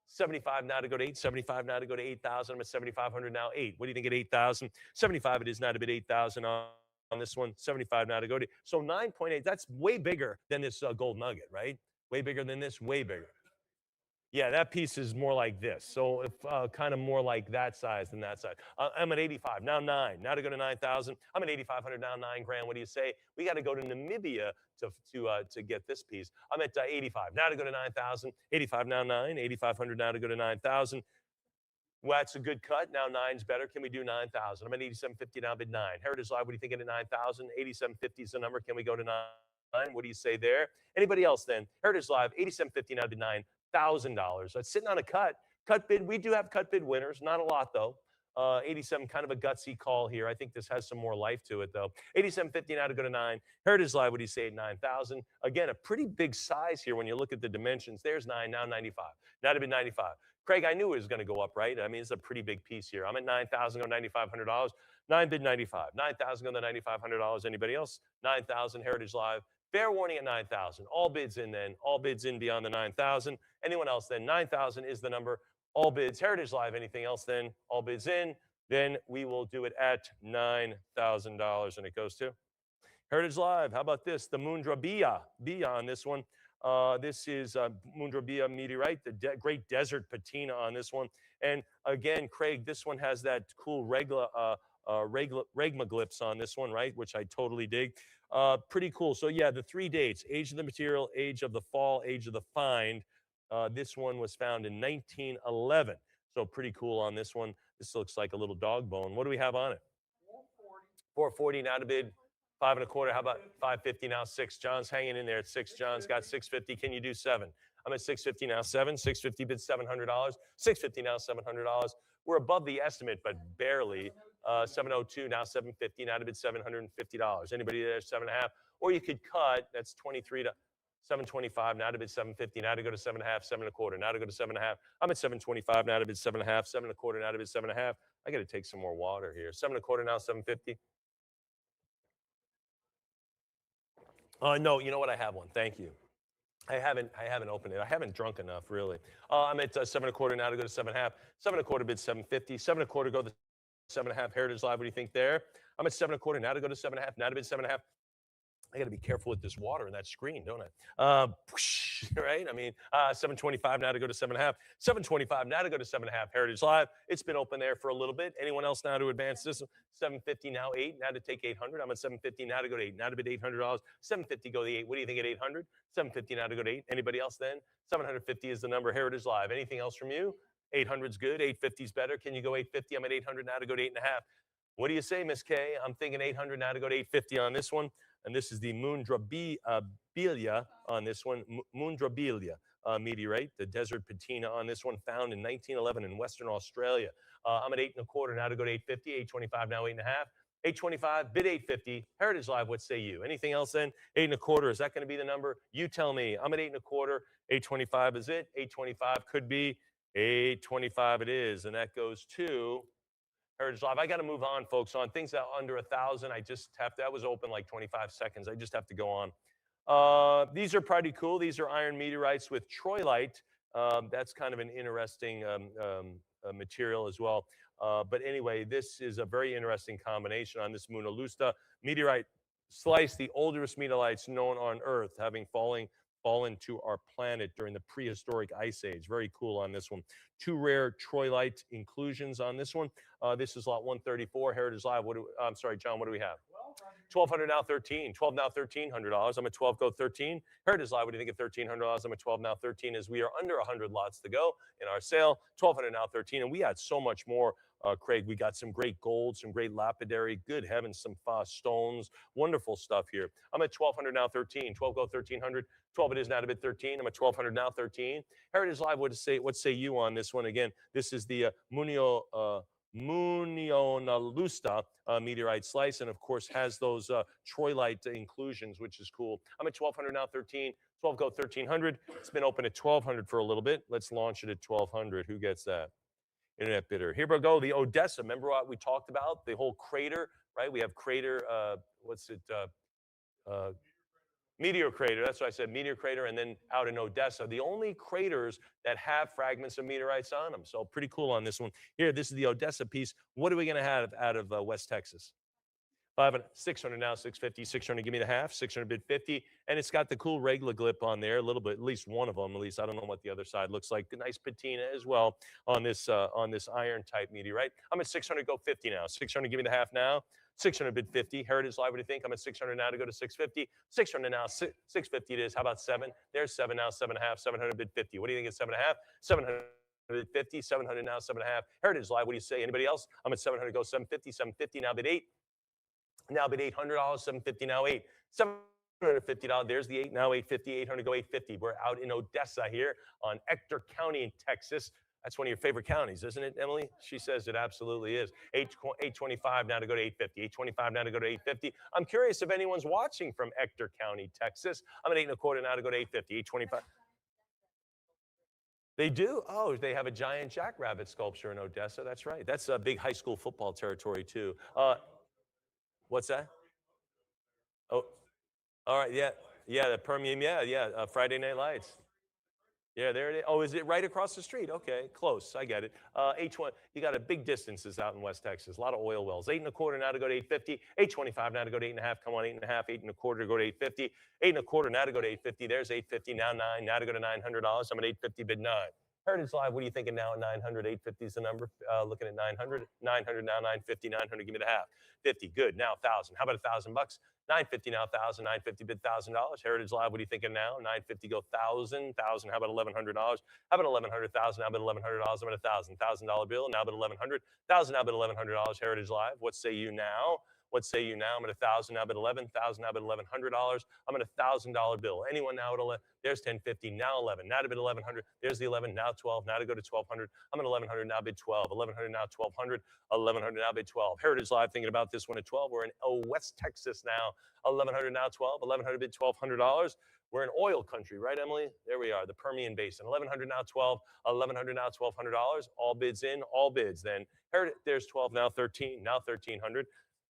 75 now to go to 8. 75 now to go to 8,000. I'm at 7,500 now, 8. What do you think at 8,000? 75 it is now to bid 8,000 on this one, 75 now to go to. So 9.8, that's way bigger than this gold nugget, right? Way bigger than this, way bigger. Yeah, that piece is more like this. So if kind of more like that size than that size. I'm at 85, now 9. Now to go to 9,000. I'm at 8,500 now, 9 grand. What do you say? We got to go to Namibia to get this piece. I'm at 85. Now to go to 9,000. 85 now, 9. 8,500 now to go to 9,000. Well, that's a good cut. Now 9's better. Can we do 9,000? I'm at 87.50 now, bid 9. Heritage Live, what do you think at 9,000? 87.50 is the number. Can we go to 9? What do you say there? Anybody else then? Heritage Live, 87.50 now, bid $9,000. That's sitting on a cut. Cut bid, we do have cut bid winners. Not a lot though. 87, kind of a gutsy call here. I think this has some more life to it though. 87.50 now to go to 9. Heritage Live, what do you say at 9,000? Again, a pretty big size here when you look at the dimensions. There's 9, now 95. Now to bid 95. Craig, I knew it was going to go up, right? I mean, it's a pretty big piece here. I'm at 9,000, go $9,500. 9 bid 95. 9,000 go to $9,500. Anybody else? 9,000 Heritage Live. Fair warning at 9,000. All bids in then. All bids in beyond the 9,000. Anyone else then? 9,000 is the number. All bids. Heritage Live. Anything else then? All bids in. Then we will do it at $9,000, and it goes to Heritage Live. How about this? The Mundra Bia on this one. This is Mundrobia meteorite, the great desert patina on this one. And again, Craig, this one has that cool regmaglyphs on this one, right? Which I totally dig. Pretty cool. So yeah, the 3 dates: age of the material, age of the fall, age of the find. This one was found in 1911. So pretty cool on this one. This looks like a little dog bone. What do we have on it? 440 now to bid. 5.25. How about 550 now? 6. John's hanging in there at 6. John's got 650. Can you do 7? I'm at 650 now. 7. 650 bid $700. 650 now. $700. We're above the estimate, but barely. 702 now. 750 now to bid $750. Anybody there? 7.5. Or you could cut. That's 23 to 725 now to bid 750. Now to go to 7.5. 7.25. Now to go to 7.5. I'm at 725 now to bid 7.5. 7.25 now to bid 7.5. I got to take some more water here. 7.25 now. 750. No, you know what? I have one. Thank you. I haven't opened it. I haven't drunk enough, really. I'm at 7.25 now to go to 7.5. 7.25 bid 750. 7.25 go to 7.5. Heritage Live. What do you think there? I'm at 7.25 now to go to 7.5. Now to bid 7.5. I got to be careful with this water in that screen, don't I? Right? I mean, 725 now to go to 7.5. 725 now to go to 7.5. Heritage Live. It's been open there for a little bit. Anyone else now to advance this? 750 now 8. Now to take 800. I'm at 750 now to go to 8. Now to bid $800. 750 go to the 8. What do you think at 800? 750 now to go to 8. Anybody else then? 750 is the number. Heritage Live. Anything else from you? 800's good. 850's better. Can you go 850? I'm at 800 now to go to 8.5. What do you say, Miss K? I'm thinking 800 now to go to 850 on this one. And this is the Mundrobia on this one. Mundrobia meteorite, the desert patina on this one, found in 1911 in Western Australia. I'm at 8.25 now to go to 850. 825 now 8.5. 825 bid 850. Heritage Live. What say you? Anything else then? 8.25. Is that going to be the number? You tell me. I'm at 8.25. 825 is it. 825 could be. 825 it is, and that goes to Heritage Live. I got to move on, folks. On things that are under 1,000, I just have to. That was open like 25 seconds. I just have to go on. These are pretty cool. These are iron meteorites with troilite. That's kind of an interesting material as well. But anyway, this is a very interesting combination on this Mauna Lusta meteorite slice, the oldest meteorites known on Earth, having fallen to our planet during the prehistoric ice age. Very cool on this one. 2 rare troilite inclusions on this one. This is lot 134, Heritage Live. I'm sorry, John, what do we have? 1,200 now 13. 12 now $1,300. I'm at 12 go 13. Heritage Live, what do you think of $1,300? I'm at 12 now 13 as we are under 100 lots to go in our sale. 1,200 now 13. And we had so much more, Craig. We got some great gold, some great lapidary, good heavens, some stones, wonderful stuff here. I'm at 1,200 now 13. 12 go 1,300. 12 it is now to bid 13. I'm at 1,200 now 13. Heritage Live, what say you on this one? Again, this is the Munionalusta meteorite slice, and of course has those troilite inclusions, which is cool. I'm at 1,200 now 13. 12 go 1,300. It's been open at 1,200 for a little bit. Let's launch it at 1,200. Who gets that? Internet bidder. Here we go. The Odessa. Remember what we talked about? The whole crater, right? We have crater. What's it? Meteor crater. That's what I said. Meteor crater, and then out in Odessa, the only craters that have fragments of meteorites on them. So pretty cool on this one. Here, this is the Odessa piece. What are we going to have out of West Texas? 500, 600 now, 650, 600. Give me the half. 600 bid 50, and it's got the cool regolith on there, a little bit, at least one of them. At least I don't know what the other side looks like. A nice patina as well on this iron type meteorite. I'm at 600. Go 50 now. 600. Give me the half now. 600 bid 50. Heritage Live, what do you think? I'm at 600 now to go to 650. 600 now, 650 it is. How about 7? There's 7 now, 7.5. 700 bid 50. What do you think at 7.5? 700 bid 50. 700 now, 7.5. Heritage Live, what do you say? Anybody else? I'm at 700. Go 750. 750 now bid 8. Now bid $800. 750 now 8. $750. There's the 8 now 850. 800 go 850. We're out in Odessa here on Ector County in Texas. That's one of your favorite counties, isn't it, Emily? She says it absolutely is. 825 now to go to 850. 825 now to go to 850. I'm curious if anyone's watching from Ector County, Texas. I'm at 8.25 now to go to 850. 825. They do? Oh, they have a giant jackrabbit sculpture in Odessa. That's right. That's a big high school football territory, too. What's that? Oh, all right. Yeah. Yeah, the Permian. Yeah. Friday Night Lights. Yeah, there it is. Oh, is it right across the street? Okay, close. I get it. H1, you got a big distances out in West Texas. A lot of oil wells. 8.25 now to go to 850. 825 now to go to 8.5. Come on, 8.5. 8.25 to go to 850. 8.25 now to go to 850. There's 850. Now 9. Now to go to $900. I'm at 850 bid 9. Heritage Live, what are you thinking now at 900? 850 is the number. Looking at 900. 900 now 950. 900. Give me the half. 50. Good. Now 1,000. How about $1,000? 950 now, 1,000, 950 bid $1,000. Heritage Live, what are you thinking now? 950 go 1,000, 1,000. How about $1,100? How about 1,100,000? How about $1,100? I'm at $1,000 bill. Now about 1,100. 1,000. Now about $1,100. Heritage Live. What say you now? What say you now? I'm at 1,000. Now about 11,000. Now about $1,100. I'm at $1,000 bill. Anyone now at 11? There's 1050. Now 11. Now to bid 1,100. There's the 11. Now 12. Now to go to 1,200. I'm at 1,100. Now bid 12. 1,100. Now 1,200. 1,100. Now bid 12. Heritage Live thinking about this one at 12. We're in West Texas now. 1,100 now 12. 1,100 bid $1,200. We're in oil country, right, Emily? There we are, the Permian Basin. 1,100 now 12. 1,100 now $1,200. All bids in, all bids. Then there's 12 now 13. Now 1,300.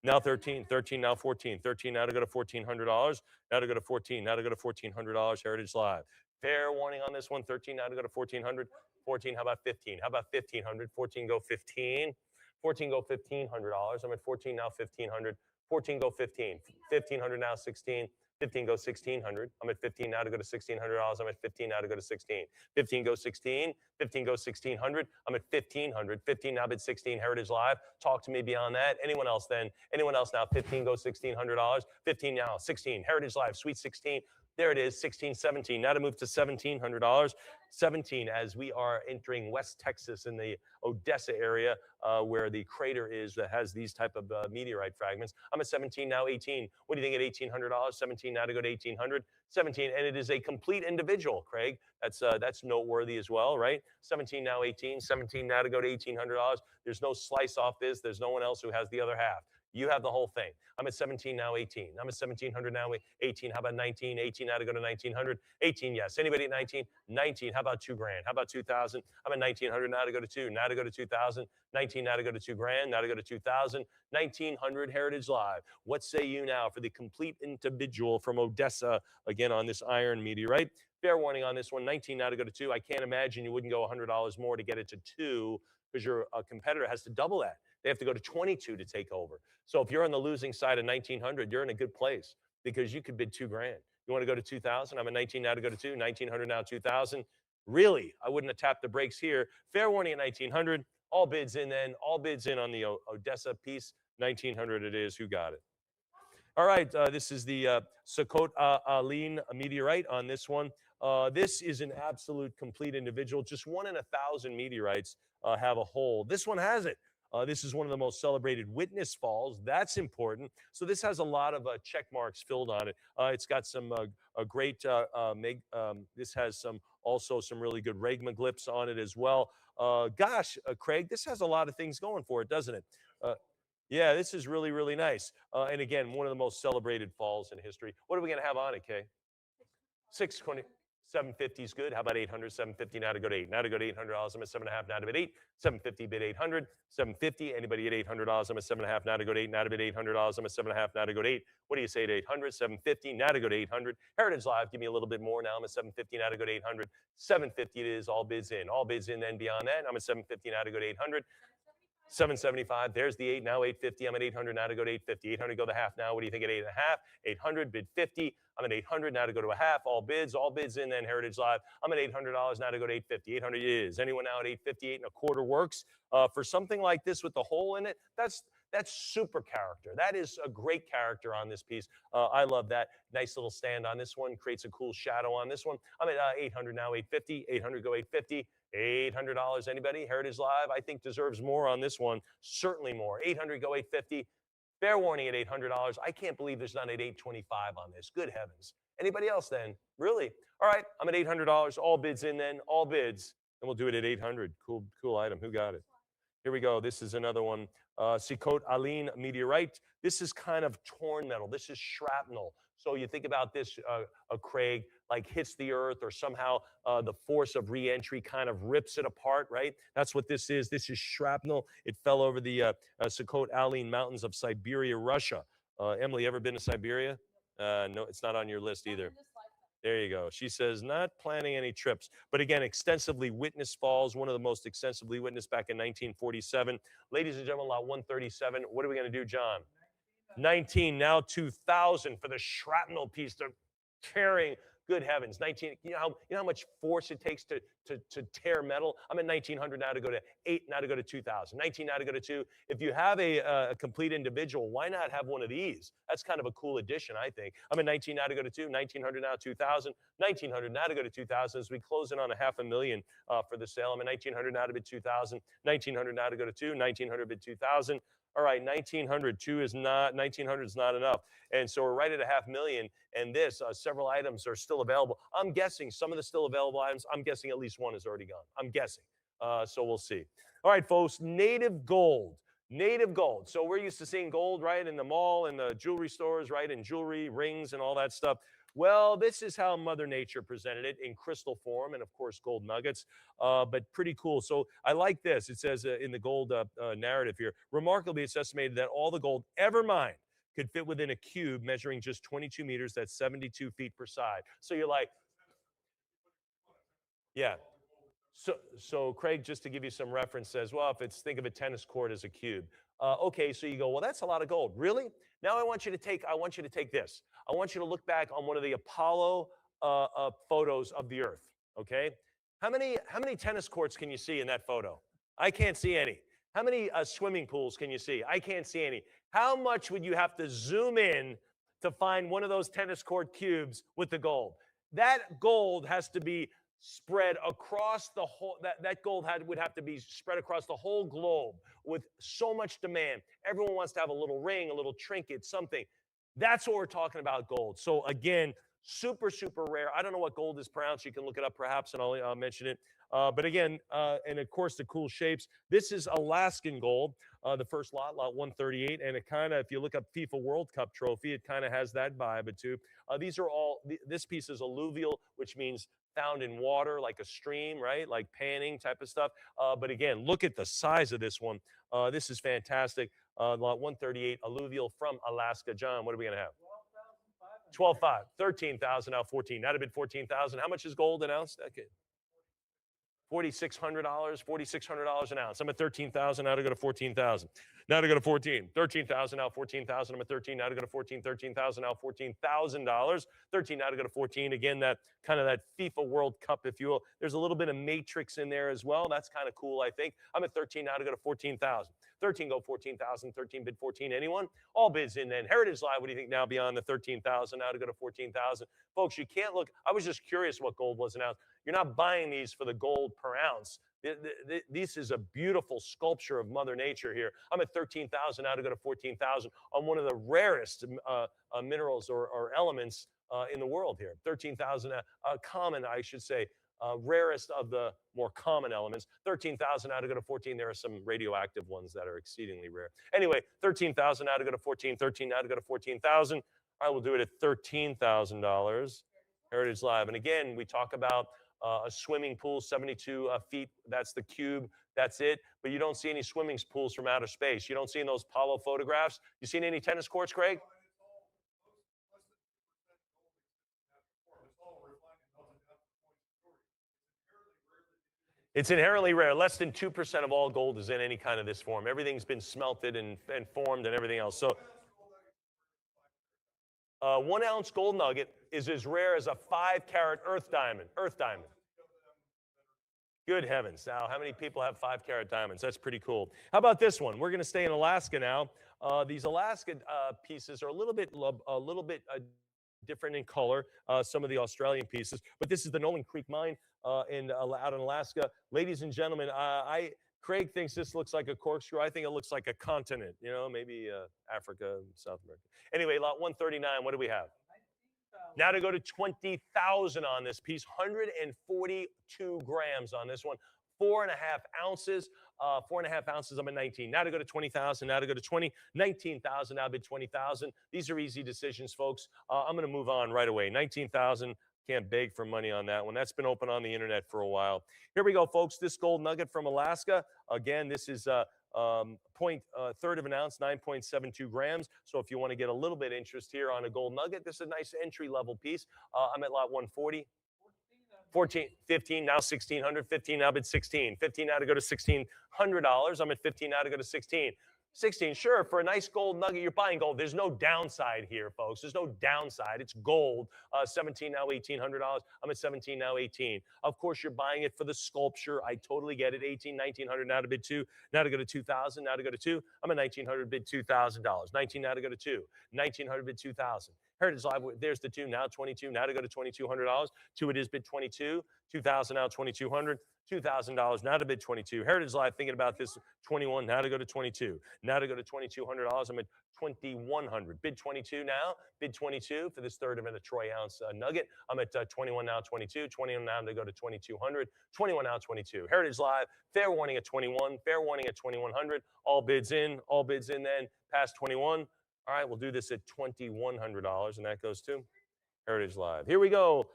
Now 13, 13 now 14, 13 now to go to $1,400, now to go to 14, now to go to $1,400, Heritage Live. Fair warning on this one, 13 now to go to 1,400, 14, how about 15? How about 1,500? 14 go 15, 14 go $1,500. I'm at 14 now 1,500, 14 go 15, 1,500 now 16, 15 go 1,600. I'm at 15 now to go to $1,600. I'm at 15 now to go to 16. 15 go 16. 15 go 1,600. I'm at 1,500. 15 now bid 16. Heritage Live. Talk to me beyond that. Anyone else then? Anyone else now? 15 go $1,600. 15 now 16. Heritage Live. Sweet 16. There it is. 16, 17. Now to move to $1,700. 17 as we are entering West Texas in the Odessa area where the crater is that has these type of meteorite fragments. I'm at 17 now 18. What do you think at $1,800? 17 now to go to 1,800. 17 and it is a complete individual, Craig. That's noteworthy as well, right? 17 now 18. 17 now to go to $1,800. There's no slice off this. There's no one else who has the other half. You have the whole thing. I'm at 17 now 18. I'm at 1,700 now 18. How about 19? 18 now to go to 1,900. 18, yes. Anybody at 19? 19. How about $2,000? How about 2,000? I'm at 1,900 now to go to 2. Now to go to 2,000. 19 now to go to $2,000. Now to go to 2,000. 1,900 Heritage Live. What say you now for the complete individual from Odessa again on this iron meteorite? Fair warning on this one. 19 now to go to 2. I can't imagine you wouldn't go $100 more to get it to 2 because your competitor has to double that. They have to go to 22 to take over. So if you're on the losing side of 1,900, you're in a good place because you could bid $2,000. You want to go to 2,000? I'm at 19 now to go to 2. 1,900 now 2,000. Really, I wouldn't have tapped the brakes here. Fair warning at 1,900. All bids in then. All bids in on the Odessa piece. 1,900 it is. Who got it? All right, this is the Sukkot Alin meteorite on this one. This is an absolute complete individual. Just 1 in 1,000 meteorites have a hole. This one has it. This is one of the most celebrated witness falls. That's important. So this has a lot of check marks filled on it. It's got some great, this has also some really good regmaglyphs on it as well. Gosh, Craig, this has a lot of things going for it, doesn't it? Yeah, this is really, really nice. And again, one of the most celebrated falls in history. What are we going to have on it, Kay? 620. 750 is good. How about 800? 750 now to go to 8. Now to go to $800. I'm at 7.5 now to bid 8. 750 bid 800. 750. Anybody at $800? I'm at 7.5 now to go to 8. Now to bid $800. I'm at 7.5 now to go to 8. What do you say to 800? 750 now to go to 800. Heritage Live, give me a little bit more now. I'm at 750 now to go to 800. 750 it is. All bids in. All bids in. Then beyond that, I'm at 750 now to go to 800. 775. There's the 8. Now 850. I'm at 800 now to go to 850. 800 go the half now. What do you think at 8.5? 800 bid 50. I'm at 800 now to go to a half. All bids in. Then Heritage Live. I'm at $800 now to go to 850. 800 is. Anyone now at 850? 8.25 works for something like this with the hole in it. That's super character. That is a great character on this piece. I love that. Nice little stand on this one. Creates a cool shadow on this one. I'm at 800 now, 850. 800 go 850. $800. Anybody? Heritage Live, I think deserves more on this one. Certainly more. 800 go 850. Fair warning at $800. I can't believe there's not at 825 on this. Good heavens. Anybody else then? Really? All right. I'm at $800. All bids in then. All bids. And we'll do it at 800. Cool item. Who got it? Here we go. This is another one. Sukkot Alin meteorite. This is kind of torn metal. This is shrapnel. So you think about this, Craig, like hits the earth or somehow the force of reentry kind of rips it apart, right? That's what this is. This is shrapnel. It fell over the Sukkot Alin mountains of Siberia, Russia. Emily, ever been to Siberia? No, it's not on your list either. There you go. She says, not planning any trips. But again, extensively witnessed falls, one of the most extensively witnessed back in 1947. Ladies and gentlemen, lot 137. What are we going to do, John? 19, now 2000 for the shrapnel piece. They're tearing, good heavens. 19, you know how much force it takes to tear metal? I'm at 1900 now to go to 8, now to go to 2000. 19 now to go to 2. If you have a complete individual, why not have one of these? That's kind of a cool addition, I think. I'm at 19 now to go to 2, 1900 now 2000, 1900 now to go to 2000 as we close in on a $500,000 for the sale. I'm at 1900 now to bid 2000, 1900 now to go to 2, 1900 bid 2000. All right, 1900, 2 is not, 1900 is not enough. And so we're right at a $500,000. And this, several items are still available. I'm guessing some of the still available items, I'm guessing at least one is already gone. I'm guessing. So we'll see. All right, folks, native gold. Native gold. So we're used to seeing gold, right, in the mall, in the jewelry stores, right, in jewelry, rings, and all that stuff. Well, this is how Mother Nature presented it in crystal form and, of course, gold nuggets, but pretty cool. So I like this. It says in the gold narrative here, remarkably, it's estimated that all the gold ever mined could fit within a cube measuring just 22 meters. That's 72 feet per side. So you're like, yeah. So Craig, just to give you some reference, says, well, if it's, think of a tennis court as a cube. Okay, so you go, well, that's a lot of gold. Really? Now I want you to take this. I want you to look back on one of the Apollo photos of the Earth. Okay, how many tennis courts can you see in that photo? I can't see any. How many swimming pools can you see? I can't see any. How much would you have to zoom in to find one of those tennis court cubes with the gold? That gold has to be spread across the whole, that gold would have to be spread across the whole globe with so much demand. Everyone wants to have a little ring, a little trinket, something. That's what we're talking about, gold. So again, super, super rare. I don't know what gold is per ounce. You can look it up perhaps, and I'll mention it. But again, and of course, the cool shapes. This is Alaskan gold, the first lot 138. And it kind of, if you look up FIFA World Cup trophy, it kind of has that vibe too. These are all, this piece is alluvial, which means found in water, like a stream, right? Like panning type of stuff. But again, look at the size of this one. This is fantastic. Lot 138, alluvial from Alaska. John, what are we going to have? 12.5, 13,000, now 14. That'd have been 14,000. How much is gold an ounce? Okay. $4,600, $4,600 an ounce. I'm at 13,000, now to go to 14,000. Now to go to 14, 13,000, now 14,000. I'm at 13, now to go to 14, 13,000, now $14,000. 13, now to go to 14. Again, that kind of that FIFA World Cup, if you will. There's a little bit of matrix in there as well. That's kind of cool, I think. I'm at 13, now to go to 14,000. 13, go 14,000. 13, bid 14. Anyone? All bids in then. Heritage Live, what do you think now beyond the 13,000, now to go to 14,000? Folks, you can't look. I was just curious what gold was an ounce. You're not buying these for the gold per ounce. This is a beautiful sculpture of Mother Nature here. I'm at 13,000 now to go to 14,000 on one of the rarest minerals or elements in the world here. 13,000, common, I should say, rarest of the more common elements. 13,000 now to go to 14. There are some radioactive ones that are exceedingly rare. Anyway, 13,000 now to go to 14. 13 now to go to 14,000. I will do it at $13,000. Heritage Live. And again, we talk about a swimming pool, 72 feet. That's the cube. That's it. But you don't see any swimming pools from outer space. You don't see in those Apollo photographs. You seen any tennis courts, Craig? It's inherently rare. Less than 2% of all gold is in any kind of this form. Everything's been smelted and formed and everything else. So 1 ounce gold nugget is as rare as a 5-carat earth diamond. Earth diamond. Good heavens. Now, how many people have 5-carat diamonds? That's pretty cool. How about this one? We're going to stay in Alaska now. These Alaska pieces are a little bit different in color, some of the Australian pieces. But this is the Nolan Creek mine out in Alaska. Ladies and gentlemen, Craig thinks this looks like a corkscrew. I think it looks like a continent, you know, maybe Africa, South America. Anyway, lot 139, what do we have? Now to go to 20,000 on this piece, 142 grams on this one, 4.5 ounces. 4.5 ounces, I'm at 19. Now to go to 20,000, now to go to 20, 19,000, now bid 20,000. These are easy decisions, folks. I'm going to move on right away. 19,000. Can't beg for money on that one. That's been open on the internet for a while. Here we go, folks. This gold nugget from Alaska. Again, this is third of an ounce, 9.72 grams. So if you want to get a little bit interest here on a gold nugget, this is a nice entry level piece. I'm at lot 140. 14, 15, now 1600, 15 now bid 16, 15 now to go to $1,600. I'm at 15 now to go to 16. 16, sure, for a nice gold nugget, you're buying gold. There's no downside here, folks. There's no downside. It's gold. 17 now, $1,800. I'm at 17 now, 18. Of course, you're buying it for the sculpture. I totally get it. 18, 1900 now to bid 2. Now to go to 2000, now to go to 2. I'm at 1900 bid $2,000. 19 now to go to 2. 1900 bid 2000. Heritage Live, there's the 2, now 22, now to go to $2,200. 2 it is bid 22, 2000 now 2200, $2,000 now to bid 22. Heritage Live thinking about this 21, now to go to 22, now to go to $2,200. I'm at 2100. Bid 22 now, bid 22 for this third of a troy ounce nugget. I'm at 21 now 22, 21 now to go to 2200, 21 now 22. Heritage Live, fair warning at 21, fair warning at 2100. All bids in then, past 21. All right, we'll do this at $2,100, and that goes to Heritage Live. Here we go.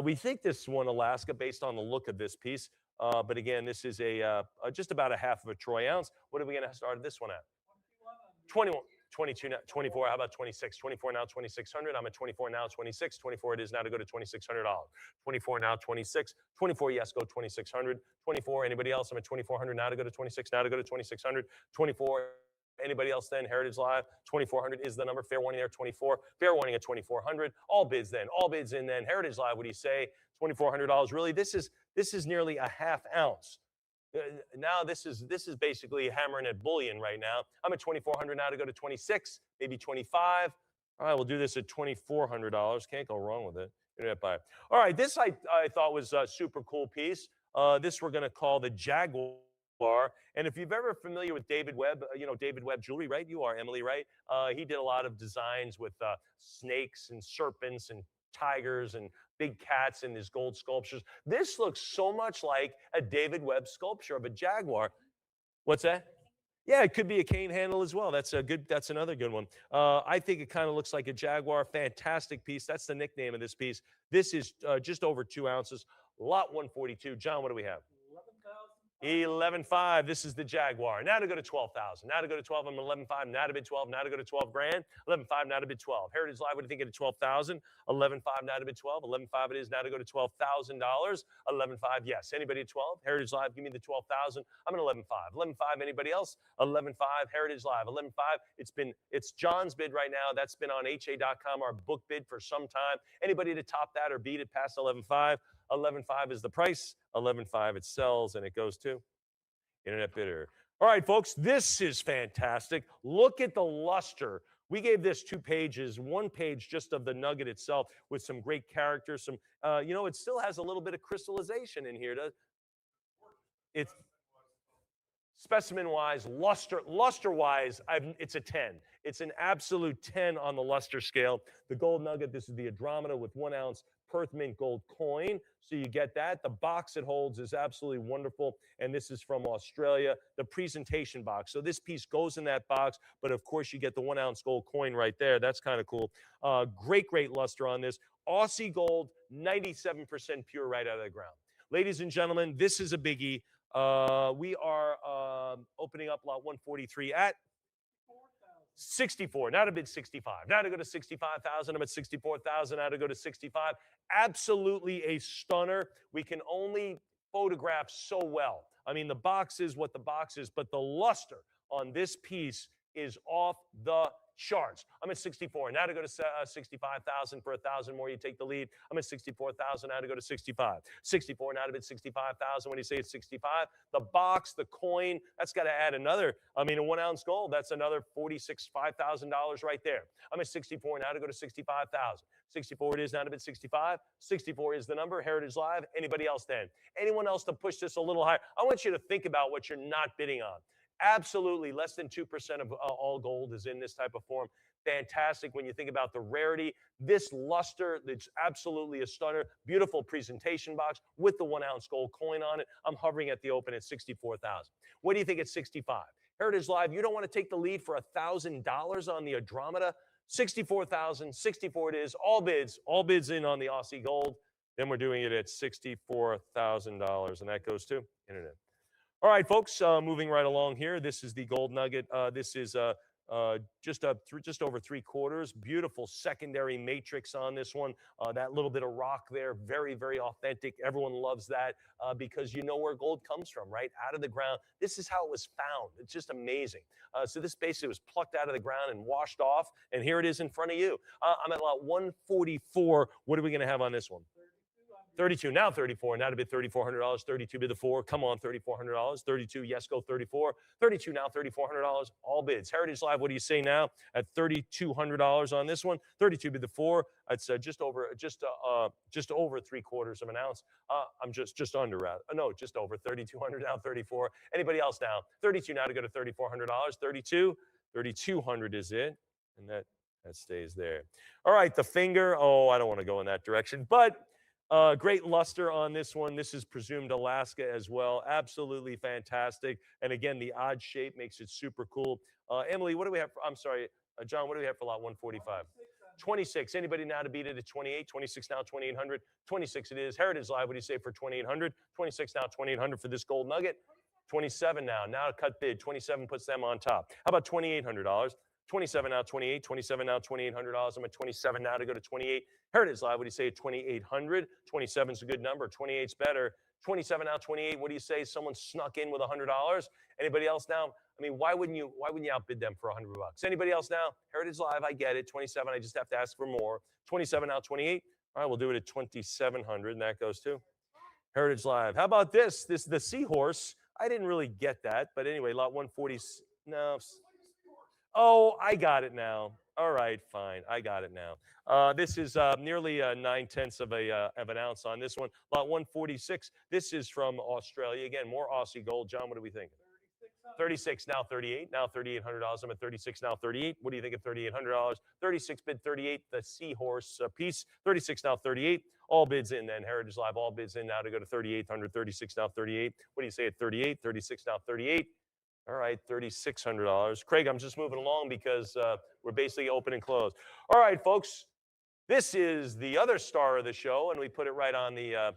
We think this one Alaska based on the look of this piece. But again, this is just about a half of a troy ounce. What are we going to start this one at? 21, 22, 24. How about 26? 24 now, 2,600. I'm at 24 now, 26. 24 it is now to go to $2,600. 24 now, 26. 24, yes, go 2,600. 24, anybody else? I'm at 2,400 now to go to 26. Now to go to 2,600. 24. Anybody else then? Heritage Live, 2,400 is the number. Fair warning there, 24. Fair warning at 2,400. All bids then. All bids in then. Heritage Live, what do you say? $2,400. Really, this is nearly a half ounce. Now this is basically hammering at bullion right now. I'm at 2,400 now to go to 26, maybe 25. All right, we'll do this at $2,400. Can't go wrong with it. Internet buy. All right, this I thought was a super cool piece. This we're going to call the Jaguar. And if you've ever familiar with David Webb, David Webb Jewelry, right? You are, Emily, right? He did a lot of designs with snakes and serpents and tigers and big cats in his gold sculptures. This looks so much like a David Webb sculpture of a jaguar. What's that? Yeah, it could be a cane handle as well. That's another good one. I think it kind of looks like a jaguar. Fantastic piece. That's the nickname of this piece. This is just over 2 ounces. Lot 142. John, what do we have? 11.5. This is the Jaguar. Now to go to 12,000. Now to go to 12. I'm 11.5. Now to bid 12. Now to go to 12 grand. 11.5. Now to bid 12. Heritage Live. What do you think at 12,000? 11.5. Now to bid 12. 11.5 it is. Now to go to $12,000. 11.5. Yes. Anybody at 12? Heritage Live. Give me the 12,000. I'm at 11.5. 11.5. Anybody else? 11.5. Heritage Live. 11.5. It's John's bid right now. That's been on HA.com. Our book bid for some time. Anybody to top that or beat it past 11.5? 11.5 is the price. 11.5 it sells, and it goes to Internet Bidder. All right, folks, this is fantastic. Look at the luster. We gave this 2 pages, 1 page just of the nugget itself with some great characters. Some, it still has a little bit of crystallization in here. It's specimen-wise, luster-wise, it's a 10. It's an absolute 10 on the luster scale. The gold nugget, this is the Andromeda with 1 ounce Perth Mint gold coin. So you get that. The box it holds is absolutely wonderful. And this is from Australia, the presentation box. So this piece goes in that box, but of course you get the 1 ounce gold coin right there. That's kind of cool. Great luster on this. Aussie gold, 97% pure right out of the ground. Ladies and gentlemen, this is a biggie. We are opening up lot 143 at 64. Now to bid 65. Now to go to 65,000. I'm at 64,000. Now to go to 65. Absolutely a stunner. We can only photograph so well. I mean, the box is what the box is, but the luster on this piece is off the charts. I'm at 64. Now to go to 65,000 for 1,000 more. You take the lead. I'm at 64,000. Now to go to 65. 64. Now to bid 65,000. When you say it's 65, the box, the coin, that's got to add another. I mean, a 1 ounce gold, that's another $5,000 right there. I'm at 64. Now to go to 65,000. 64 it is. Now to bid 65. 64 is the number. Heritage Live. Anybody else then? Anyone else to push this a little higher? I want you to think about what you're not bidding on. Absolutely, less than 2% of all gold is in this type of form. Fantastic when you think about the rarity. This luster, it's absolutely a stunner. Beautiful presentation box with the 1 ounce gold coin on it. I'm hovering at the open at 64,000. What do you think at 65? Heritage Live, you don't want to take the lead for $1,000 on the Andromeda? 64,000, 64 it is. All bids in on the Aussie gold. Then we're doing it at $64,000, and that goes to Internet. All right, folks, moving right along here. This is the gold nugget. This is just over 3/4. Beautiful secondary matrix on this one. That little bit of rock there, very, very authentic. Everyone loves that because you know where gold comes from, right? Out of the ground. This is how it was found. It's just amazing. So this basically was plucked out of the ground and washed off, and here it is in front of you. I'm at lot 144. What are we going to have on this one? 32, now 34, now to bid $3,400, 32 bid the 4, come on, $3,400, 32, yes, go 34, 32 now, $3,400, all bids. Heritage Live, what do you say now at $3,200 on this one? 32 bid the 4, it's just over 3/4 of an ounce. I'm just under, no, just over 3,200 now, 34. Anybody else now? 32 now to go to $3,400, 32, 3,200 is it, and that stays there. All right, the finger, oh, I don't want to go in that direction, but great luster on this one. This is presumed Alaska as well. Absolutely fantastic. And again, the odd shape makes it super cool. Emily, what do we have? I'm sorry, John, what do we have for lot 145? 26. Anybody now to beat it at 28? 26 now, 2,800. 26 it is. Heritage Live, what do you say for 2,800? 26 now, 2,800 for this gold nugget. 27 now. Now a cut bid. 27 puts them on top. How about $2,800? 27 now, 28, 27 now, $2,800. I'm at 27 now to go to 28. Heritage Live, what do you say at 2,800? 27 is a good number. 28's better. 27 now, 28. What do you say? Someone snuck in with $100. Anybody else now? I mean, why wouldn't you outbid them for $100? Anybody else now? Heritage Live, I get it. 27, I just have to ask for more. 27 now, 28. All right, we'll do it at 2,700, and that goes too. Heritage Live. How about this? This is the seahorse. I didn't really get that, but anyway, lot 140. No. Oh, I got it now. All right, fine. I got it now. This is nearly 9/10 of an ounce on this one. Lot 146. This is from Australia. Again, more Aussie gold. John, what do we think? 36 now, 38 now, $3,800. I'm at 36 now, 38. What do you think of $3,800? 36 bid 38. The seahorse piece. 36 now, 38. All bids in then. Heritage Live. All bids in now to go to 3,800. 36 now, 38. What do you say at 38? 36 now, 38. All right, $3,600. Craig, I'm just moving along because we're basically open and close. All right, folks, this is the other star of the show, and we put it right on the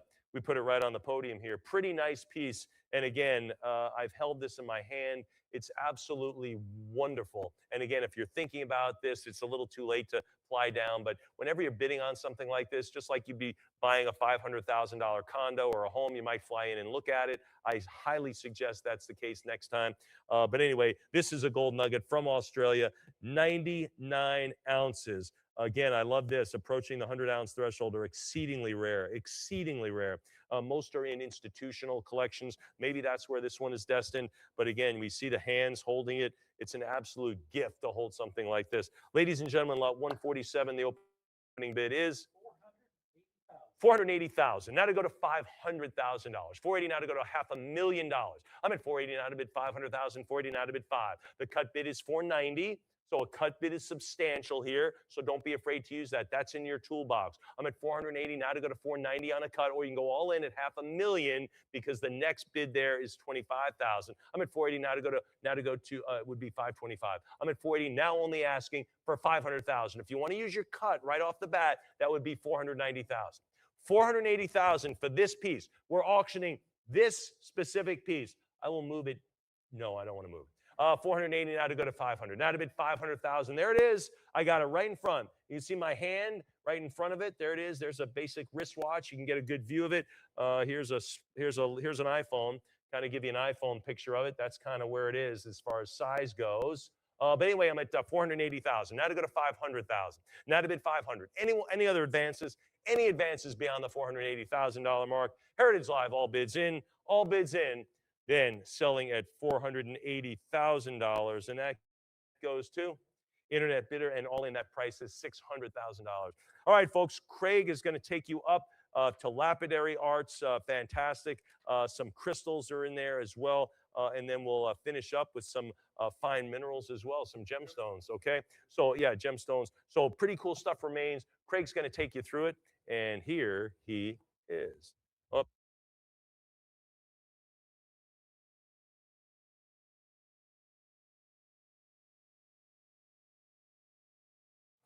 podium here. Pretty nice piece. And again, I've held this in my hand. It's absolutely wonderful. And again, if you're thinking about this, it's a little too late to fly down. But whenever you're bidding on something like this, just like you'd be buying a $500,000 condo or a home, you might fly in and look at it. I highly suggest that's the case next time. But anyway, this is a gold nugget from Australia, 99 ounces. Again, I love this. Approaching the 100-ounce threshold are exceedingly rare, exceedingly rare. Most are in institutional collections. Maybe that's where this one is destined. But again, we see the hands holding it. It's an absolute gift to hold something like this. Ladies and gentlemen, lot 147, the opening bid is $480,000. Now to go to $500,000. $480 now to go to $500,000. I'm at $480 now to bid $500,000. $480 now to bid $5. The cut bid is $490. So a cut bid is substantial here. So don't be afraid to use that. That's in your toolbox. I'm at $480 now to go to $490 on a cut, or you can go all in at $500,000 because the next bid there is $25,000. I'm at $480 now to go to it would be $525. I'm at $480 now, only asking for $500,000. If you want to use your cut right off the bat, that would be $490,000. $480,000 for this piece. We're auctioning this specific piece. I will move it. No, I don't want to move it. 480 now to go to 500. Now to bid 500,000. There it is. I got it right in front. You can see my hand right in front of it. There it is. There's a basic wristwatch. You can get a good view of it. Here's an iPhone. Kind of give you an iPhone picture of it. That's kind of where it is as far as size goes. But anyway, I'm at 480,000. Now to go to 500,000. Now to bid 500. Any other advances? Any advances beyond the $480,000 mark? Heritage Live, all bids in. All bids in. Then selling at $480,000, and that goes to internet bidder, and all in that price is $600,000. All right, folks, Craig is going to take you up to lapidary arts. Fantastic. Some crystals are in there as well, and then we'll finish up with some fine minerals as well, some gemstones. Okay, so yeah, gemstones. So pretty cool stuff remains. Craig's going to take you through it, and here he is.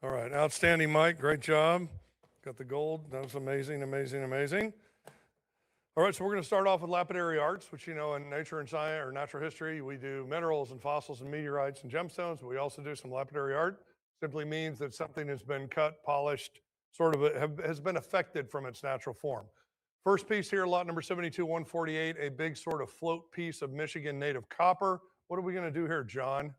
All right, outstanding, Mike. Great job. Got the gold. That was amazing, amazing, amazing. All right, so we're going to start off with lapidary arts, which, you know, in nature and science or natural history, we do minerals and fossils and meteorites and gemstones, but we also do some lapidary art. Simply means that something has been cut, polished, sort of has been affected from its natural form. First piece here, lot number 72-148, a big sort of float piece of Michigan native copper. What are we going to do here, John?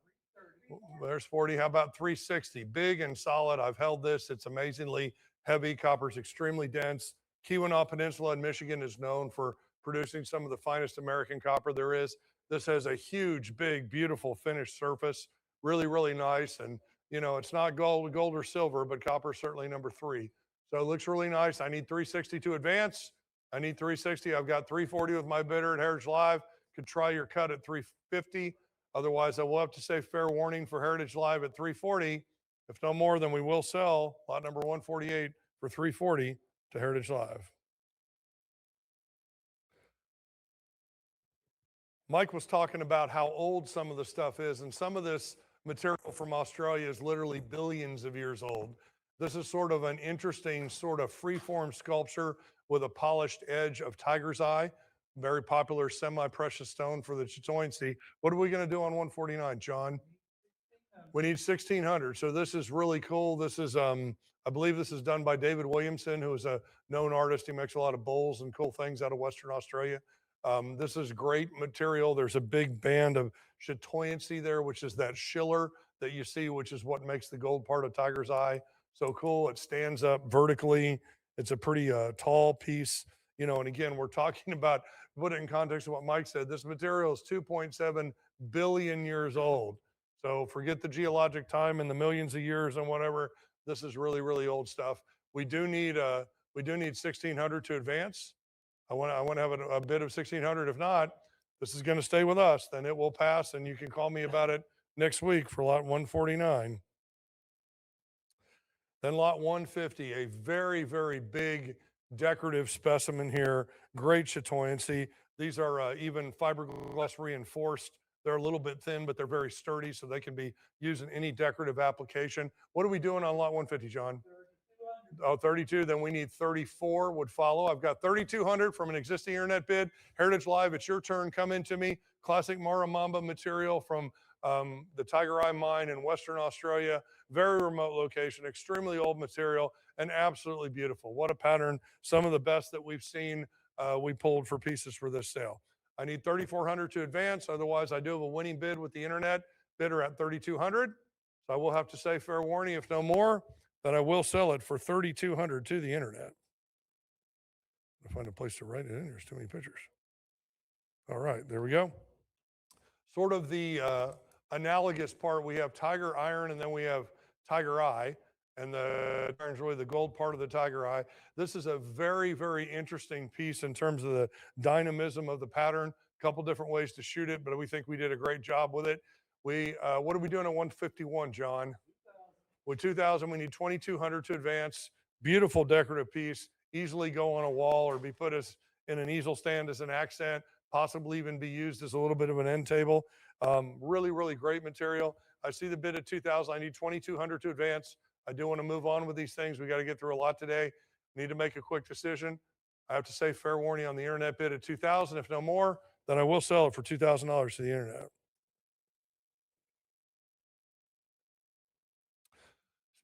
There's 40. How about 360? Big and solid. I've held this. It's amazingly heavy. Copper's extremely dense. Keweenaw Peninsula in Michigan is known for producing some of the finest American copper there is. This has a huge, big, beautiful finished surface. Really, really nice. And, you know, it's not gold or silver, but copper is certainly number 3. So it looks really nice. I need 360 to advance. I need 360. I've got 340 with my bidder at Heritage Live. Could try your cut at 350. Otherwise, I will have to say fair warning for Heritage Live at 340. If no more, then we will sell lot number 148 for 340 to Heritage Live. Mike was talking about how old some of the stuff is, and some of this material from Australia is literally billions of years old. This is sort of an interesting sort of freeform sculpture with a polished edge of tiger's eye, very popular semi-precious stone for the chatoyancy. What are we going to do on 149, John? We need 1600. So this is really cool. This is, I believe this is done by David Williamson, who is a known artist. He makes a lot of bowls and cool things out of Western Australia. This is great material. There's a big band of chatoyancy there, which is that schiller that you see, which is what makes the gold part of tiger's eye so cool. It stands up vertically. It's a pretty tall piece, you know, and again, we're talking about, put it in context of what Mike said, this material is 2.7 billion years old. So forget the geologic time and the millions of years and whatever. This is really, really old stuff. We do need 1600 to advance. I want to have a bid of 1600. If not, this is going to stay with us. Then it will pass, and you can call me about it next week for lot 149. Then lot 150, a very, very big decorative specimen here. Great chatoyancy. These are even fiberglass reinforced. They're a little bit thin, but they're very sturdy, so they can be used in any decorative application. What are we doing on lot 150, John? 32, then we need 34 would follow. I've got 3,200 from an existing internet bid. Heritage Live, it's your turn. Come into me. Classic Maramamba material from the Tiger Eye mine in Western Australia. Very remote location, extremely old material, and absolutely beautiful. What a pattern. Some of the best that we've seen we pulled for pieces for this sale. I need 3,400 to advance. Otherwise, I do have a winning bid with the internet bidder at 3,200. So I will have to say fair warning, if no more, that I will sell it for 3,200 to the internet. I'll find a place to write it in. There's too many pictures. All right, there we go. Sort of the analogous part, we have Tiger Iron and then we have Tiger Eye. And the iron is really the gold part of the Tiger Eye. This is a very, very interesting piece in terms of the dynamism of the pattern. A couple different ways to shoot it, but we think we did a great job with it. What are we doing at 151, John? With 2,000, we need 2,200 to advance. Beautiful decorative piece, easily go on a wall or be put as in an easel stand as an accent, possibly even be used as a little bit of an end table. Really, really great material. I see the bid at 2,000. I need 2,200 to advance. I do want to move on with these things. We got to get through a lot today. Need to make a quick decision. I have to say fair warning on the internet bid at 2,000. If no more, then I will sell it for $2,000 to the internet.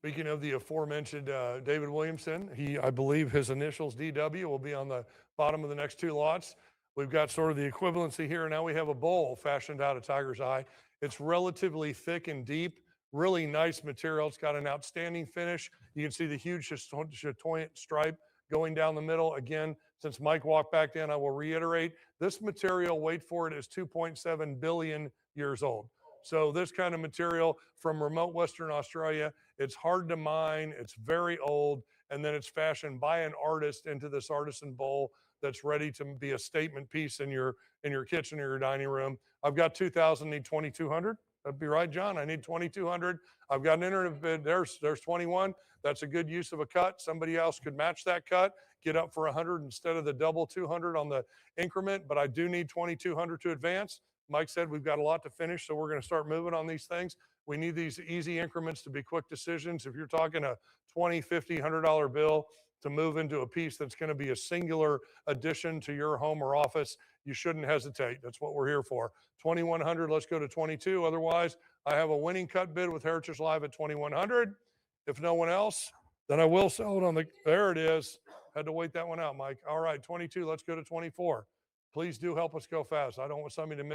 Speaking of the aforementioned David Williamson, I believe his initials DW will be on the bottom of the next 2 lots. We've got sort of the equivalency here. Now we have a bowl fashioned out of tiger's eye. It's relatively thick and deep, really nice material. It's got an outstanding finish. You can see the huge chatoyant stripe going down the middle. Again, since Mike walked back in, I will reiterate, this material, wait for it, is 2.7 billion years old. So this kind of material from remote Western Australia, it's hard to mine, it's very old, and then it's fashioned by an artist into this artisan bowl that's ready to be a statement piece in your kitchen or your dining room. I've got 2,000, need 2,200. That'd be right, John. I need 2,200. I've got an internet bid. There's 21. That's a good use of a cut. Somebody else could match that cut, get up for 100 instead of the double 200 on the increment, but I do need 2,200 to advance. Mike said we've got a lot to finish, so we're going to start moving on these things. We need these easy increments to be quick decisions. If you're talking a 20, 50, $100 bill to move into a piece that's going to be a singular addition to your home or office, you shouldn't hesitate. That's what we're here for. 2100, let's go to 22. Otherwise, I have a winning cut bid with Heritage Live at 2100. If no one else, then I will sell it on the, there it is. Had to wait that one out, Mike. All right, 22, let's go to 24. Please do help us go fast. I don't want somebody to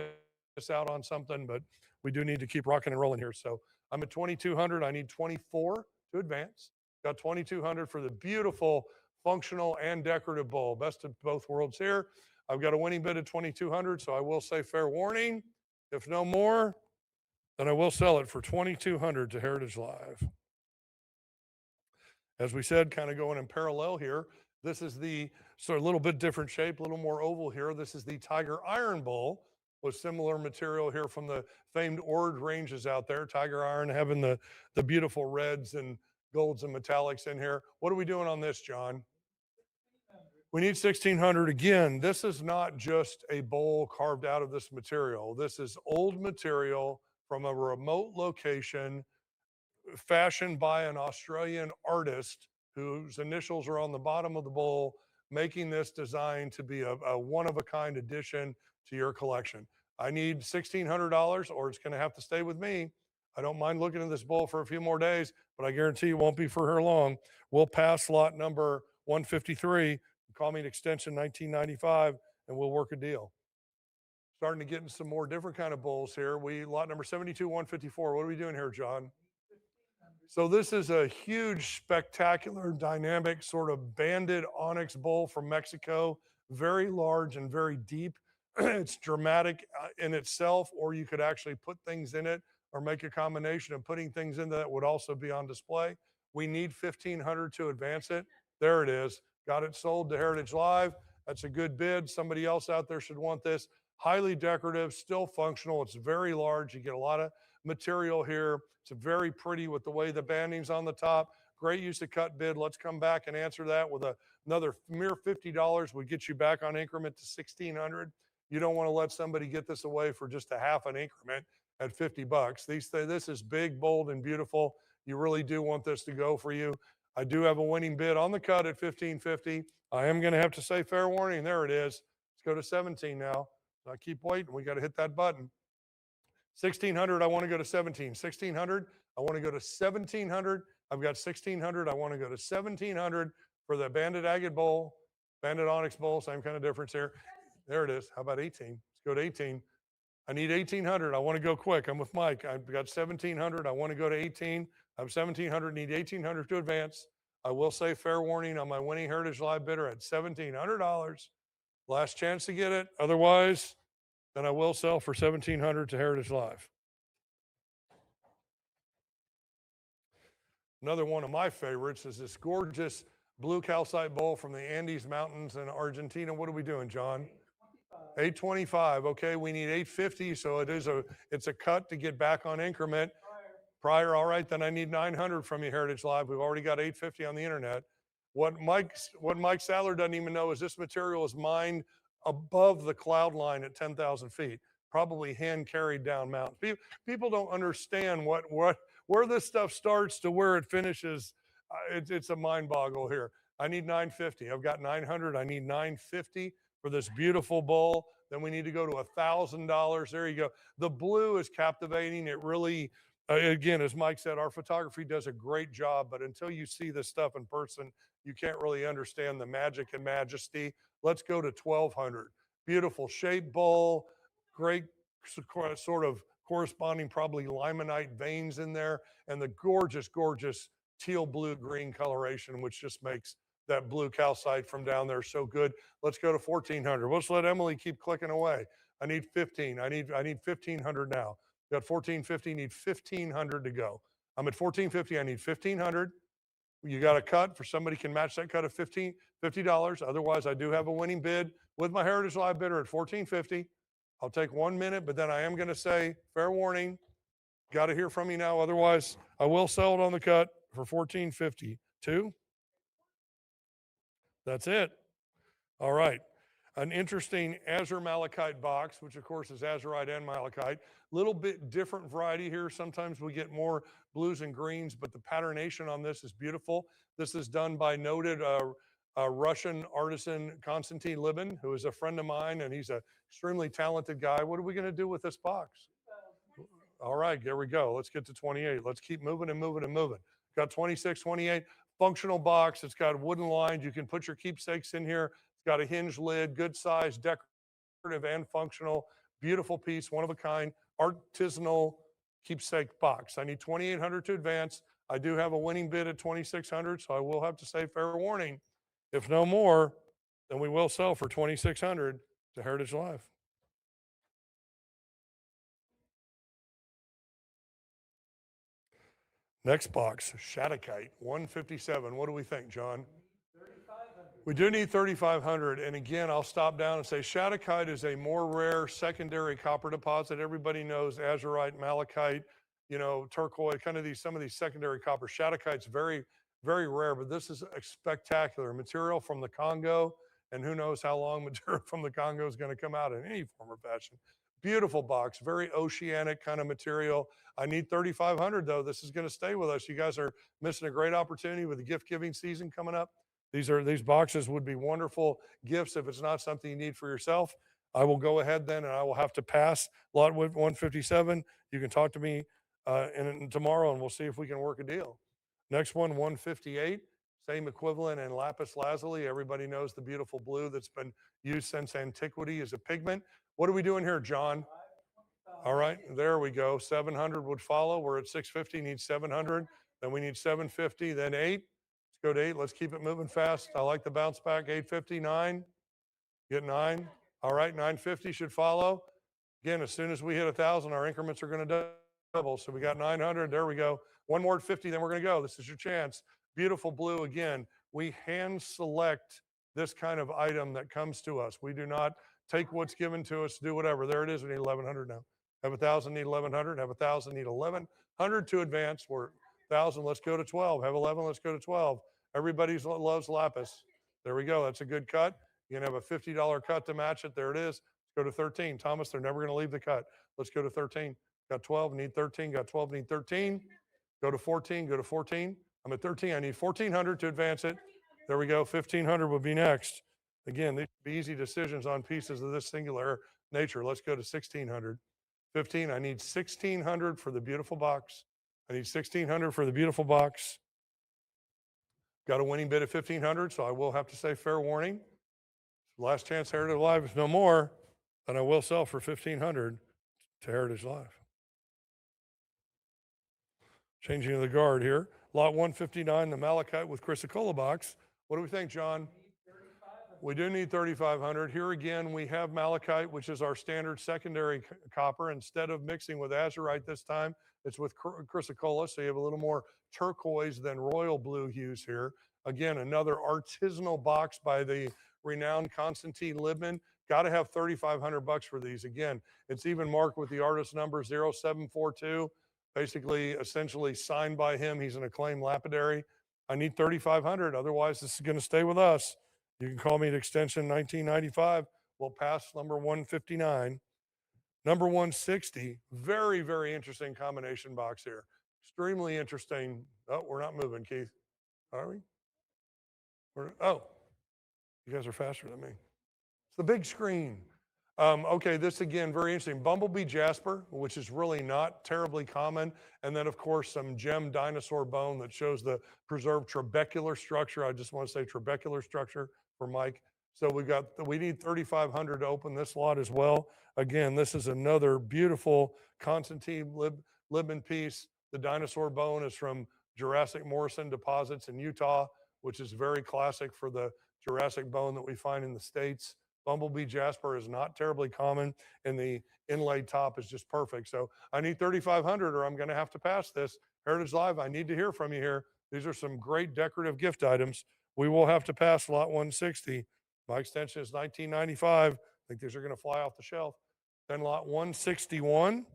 miss out on something, but we do need to keep rocking and rolling here. So I'm at 2200. I need 24 to advance. Got 2200 for the beautiful functional and decorative bowl. Best of both worlds here. I've got a winning bid at 2200, so I will say fair warning. If no more, then I will sell it for 2200 to Heritage Live. As we said, kind of going in parallel here, this is the sort of little bit different shape, a little more oval here. This is the Tiger Iron Bowl with similar material here from the famed Ord ranges out there. Tiger Iron having the beautiful reds and golds and metallics in here. What are we doing on this, John? We need 1600. Again, this is not just a bowl carved out of this material. This is old material from a remote location fashioned by an Australian artist whose initials are on the bottom of the bowl, making this design to be a one-of-a-kind addition to your collection. I need $1,600 or it's going to have to stay with me. I don't mind looking at this bowl for a few more days, but I guarantee it won't be for her long. We'll pass lot number 153, call me an extension 1995, and we'll work a deal. Starting to get in some more different kind of bowls here. Lot number 72, 154. What are we doing here, John? So this is a huge, spectacular, dynamic sort of banded onyx bowl from Mexico. Very large and very deep. It's dramatic in itself, or you could actually put things in it or make a combination of putting things in that would also be on display. We need 1500 to advance it. There it is. Got it sold to Heritage Live. That's a good bid. Somebody else out there should want this. Highly decorative, still functional. It's very large. You get a lot of material here. It's very pretty with the way the banding's on the top. Great use of cut bid. Let's come back and answer that with another mere $50 would get you back on increment to 1600. You don't want to let somebody get this away for just a half an increment at 50 bucks. This is big, bold, and beautiful. You really do want this to go for you. I do have a winning bid on the cut at 1550. I am going to have to say fair warning. There it is. Let's go to 17 now. I keep waiting. We got to hit that button. 1600, I want to go to 17. 1600, I want to go to 1700. I've got 1600. I want to go to 1700 for the banded agate bowl, banded onyx bowl. Same kind of difference here. There it is. How about 18? Let's go to 18. I need 1800. I want to go quick. I'm with Mike. I've got 1700. I want to go to 18. I have 1700. Need 1800 to advance. I will say fair warning on my winning Heritage Live bidder at $1,700. Last chance to get it. Otherwise, then I will sell for 1700 to Heritage Live. Another one of my favorites is this gorgeous blue calcite bowl from the Andes Mountains in Argentina. What are we doing, John? 825. Okay, we need 850, so it's a cut to get back on increment. Prior, all right, then I need 900 from you, Heritage Live. We've already got 850 on the internet. What Mike Sadler doesn't even know is this material is mined above the cloud line at 10,000 feet, probably hand carried down mountains. People don't understand where this stuff starts to where it finishes. It's a mind boggle here. I need 950. I've got 900. I need 950 for this beautiful bowl. Then we need to go to $1,000. There you go. The blue is captivating. It really, again, as Mike said, our photography does a great job, but until you see this stuff in person, you can't really understand the magic and majesty. Let's go to 1200. Beautiful shape bowl, great sort of corresponding probably limonite veins in there, and the gorgeous, gorgeous teal blue green coloration, which just makes that blue calcite from down there so good. Let's go to 1400. Let's let Emily keep clicking away. I need 15. I need 1500 now. Got 1450, need 1500 to go. I'm at 1450, I need 1500. You got a cut for somebody can match that cut of $50. Otherwise, I do have a winning bid with my Heritage Live bidder at 1450. I'll take 1 minute, but then I am going to say, fair warning, got to hear from you now. Otherwise, I will sell it on the cut for 1450. Two? That's it. All right. an interesting azure malachite box, which of course is azurite and malachite. Little bit different variety here. Sometimes we get more blues and greens, but the patternation on this is beautiful. This is done by noted Russian artisan Konstantin Libin, who is a friend of mine, and he's an extremely talented guy. What are we going to do with this box? All right, there we go. Let's get to 28. Let's keep moving and moving and moving. Got 26, 28, functional box. It's got wooden lines. You can put your keepsakes in here. It's got a hinge lid, good size, decorative and functional. Beautiful piece, one of a kind, artisanal keepsake box. I need 2,800 to advance. I do have a winning bid at 2,600, so I will have to say fair warning. If no more, then we will sell for 2,600 to Heritage Live. Next box, Shattuckite, 157. What do we think, John? We do need 3,500. And again, I'll stop down and say Shattuckite is a more rare secondary copper deposit. Everybody knows azurite, malachite, turquoise, kind of some of these secondary copper. Shattuckite's very, very rare, but this is a spectacular material from the Congo. And who knows how long material from the Congo is going to come out in any form or fashion. Beautiful box, very oceanic kind of material. I need 3,500 though. This is going to stay with us. You guys are missing a great opportunity with the gift giving season coming up. These boxes would be wonderful gifts if it's not something you need for yourself. I will go ahead then and I will have to pass lot 157. You can talk to me tomorrow and we'll see if we can work a deal. Next one, 158. Same equivalent in lapis lazuli. Everybody knows the beautiful blue that's been used since antiquity as a pigment. What are we doing here, John? All right, there we go. 700 would follow. We're at 650, need 700. Then we need 750, then 8. Let's go to 8. Let's keep it moving fast. I like the bounce back. 850, 9. Get 9. All right, 950 should follow. Again, as soon as we hit 1,000, our increments are going to double. So we got 900. There we go. One more at 50, then we're going to go. This is your chance. Beautiful blue. Again, we hand select this kind of item that comes to us. We do not take what's given to us, do whatever. There it is. We need 1,100 now. Have 1,000, need 1,100. Have 1,000, need 1,100 to advance. We're 1,000. Let's go to 12. Have 11. Let's go to 12. Everybody loves lapis. There we go. That's a good cut. You can have a $50 cut to match it. There it is. Let's go to 13. Thomas, they're never going to leave the cut. Let's go to 13. Got 12, need 13. Got 12, need 13. Go to 14. Go to 14. I'm at 13. I need 1,400 to advance it. There we go. 1,500 would be next. Again, these would be easy decisions on pieces of this singular nature. Let's go to 1,600. 15. I need 1,600 for the beautiful box. I need 1,600 for the beautiful box. Got a winning bid at 1,500, so I will have to say fair warning. Last chance Heritage Live. If no more, then I will sell for 1,500 to Heritage Live. Changing of the guard here. Lot 159, the malachite with chrysocolla box. What do we think, John? We do need 3,500. Here again, we have malachite, which is our standard secondary copper. Instead of mixing with azurite this time, it's with chrysocolla, so you have a little more turquoise than royal blue hues here. Again, another artisanal box by the renowned Konstantin Libin. Got to have 3,500 bucks for these. Again, it's even marked with the artist number 0742, basically, essentially signed by him. He's an acclaimed lapidary. I need 3,500. Otherwise, this is going to stay with us. You can call me at extension 1995. We'll pass number 159. Number 160, very, very interesting combination box here. Extremely interesting. Oh, we're not moving, Keith. Are we? Oh, you guys are faster than me. It's the big screen. Okay, this again, very interesting. Bumblebee jasper, which is really not terribly common. And then, of course, some gem dinosaur bone that shows the preserved trabecular structure. I just want to say trabecular structure for Mike. So we need 3,500 to open this lot as well. Again, this is another beautiful Konstantin Libin piece. The dinosaur bone is from Jurassic Morrison deposits in Utah, which is very classic for the Jurassic bone that we find in the States. Bumblebee jasper is not terribly common, and the inlaid top is just perfect. So I need 3,500 or I'm going to have to pass this. Heritage Live, I need to hear from you here. These are some great decorative gift items. We will have to pass lot 160. My extension is 1995. I think these are going to fly off the shelf. Then lot 161.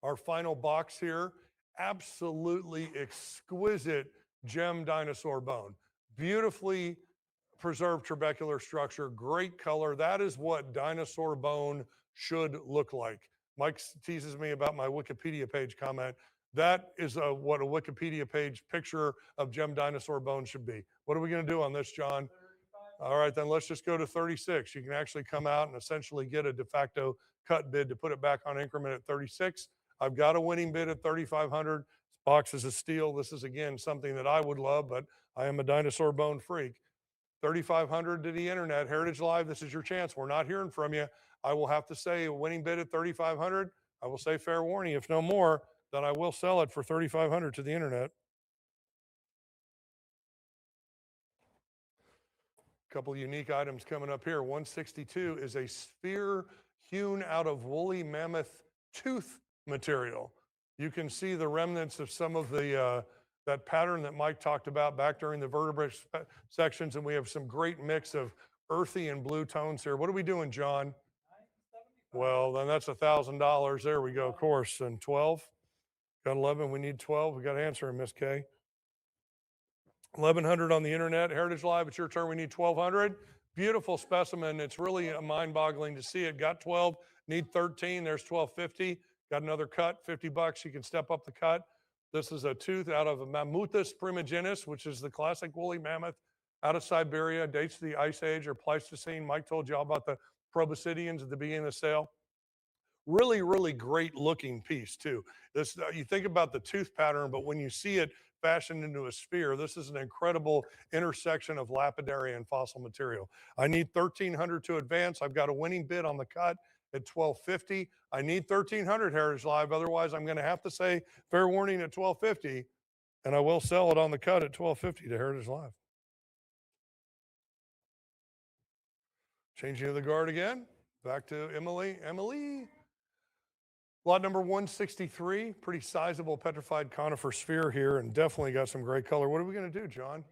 Our final box here. Absolutely exquisite gem dinosaur bone. Beautifully preserved trabecular structure, great color. That is what dinosaur bone should look like. Mike teases me about my Wikipedia page comment. That is what a Wikipedia page picture of gem dinosaur bone should be. What are we going to do on this, John? All right, then let's just go to 36. You can actually come out and essentially get a de facto cut bid to put it back on increment at 36. I've got a winning bid at 3,500. This box is a steal. This is, again, something that I would love, but I am a dinosaur bone freak. 3,500 to the internet. Heritage Live, this is your chance. We're not hearing from you. I will have to say a winning bid at 3,500. I will say fair warning, if no more, then I will sell it for 3,500 to the internet. Couple unique items coming up here. 162 is a sphere hewn out of woolly mammoth tooth material. You can see the remnants of some of the that pattern that Mike talked about back during the vertebrate sections, and we have some great mix of earthy and blue tones here. What are we doing, John? Well, then that's $1,000. There we go, of course. And 12. Got 11. We need 12. We got to answer him, Miss K. 1,100 on the internet. Heritage Live, it's your turn. We need 1,200. Beautiful specimen. It's really mind-boggling to see it. Got 12. Need 13. There's 1,250. Got another cut. $50. You can step up the cut. This is a tooth out of a Mammuthus primigenius, which is the classic woolly mammoth out of Siberia. Dates to the Ice Age or Pleistocene. Mike told you all about the proboscideans at the beginning of the sale. Really, really great looking piece too. This you think about the tooth pattern, but when you see it fashioned into a sphere, this is an incredible intersection of lapidary and fossil material. I need 1,300 to advance. I've got a winning bid on the cut at 1,250. I need 1,300 Heritage Live. Otherwise, I'm going to have to say fair warning at 1,250, and I will sell it on the cut at 1,250 to Heritage Live. Changing of the guard again. Back to Emily. Emily. Lot number 163, pretty sizable petrified conifer sphere here, and definitely got some great color. What are we going to do, John?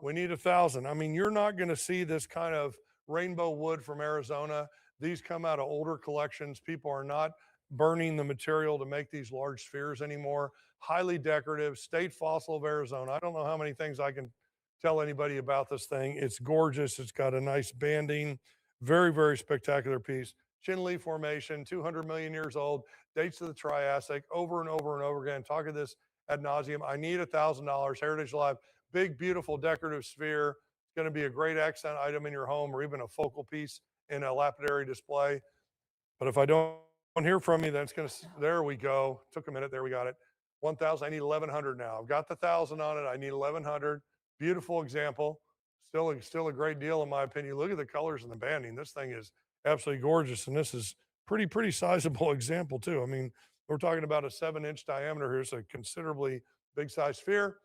We need 1,000. I mean, you're not going to see this kind of rainbow wood from Arizona. These come out of older collections. People are not burning the material to make these large spheres anymore. Highly decorative, state fossil of Arizona. I don't know how many things I can tell anybody about this thing. It's gorgeous. It's got a nice banding. Very, very spectacular piece. Chinle Formation, 200 million years old, dates to the Triassic, over and over and over again. Talk of this ad nauseum. I need $1,000. Heritage Live, big, beautiful decorative sphere. It's going to be a great accent item in your home or even a focal piece in a lapidary display. But if I don't hear from you, then it's going to, there we go. Took a minute. There we got it. 1,000. I need 1,100 now. I've got the 1,000 on it. I need 1,100. Beautiful example. Still a great deal in my opinion. Look at the colors and the banding. This thing is absolutely gorgeous, and this is pretty sizable example too. I mean, we're talking about a 7-inch diameter here. It's a considerably big size sphere.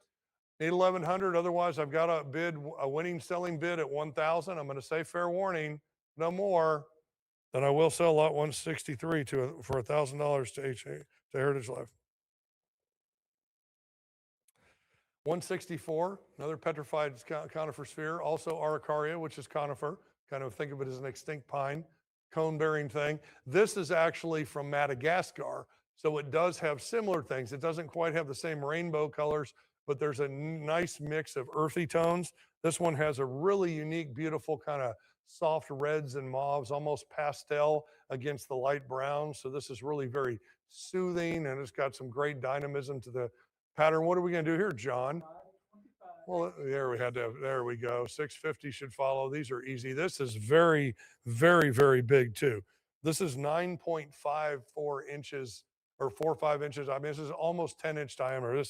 Need 1,100. Otherwise, I've got a winning selling bid at 1,000. I'm going to say fair warning, no more. Then I will sell lot 163 for $1,000 to Heritage Life. 164, another petrified conifer sphere, also Araucaria, which is conifer. Kind of think of it as an extinct pine, cone-bearing thing. This is actually from Madagascar, so it does have similar things. It doesn't quite have the same rainbow colors, but there's a nice mix of earthy tones. This one has a really unique, beautiful kind of soft reds and mauves, almost pastel against the light brown. So this is really very soothing, and it's got some great dynamism to the pattern. What are we going to do here, John? Well, there we go. 650 should follow. These are easy. This is very, very big too. This is 9.54 inches or 4 or 5 inches. I mean, this is almost 10-inch diameter.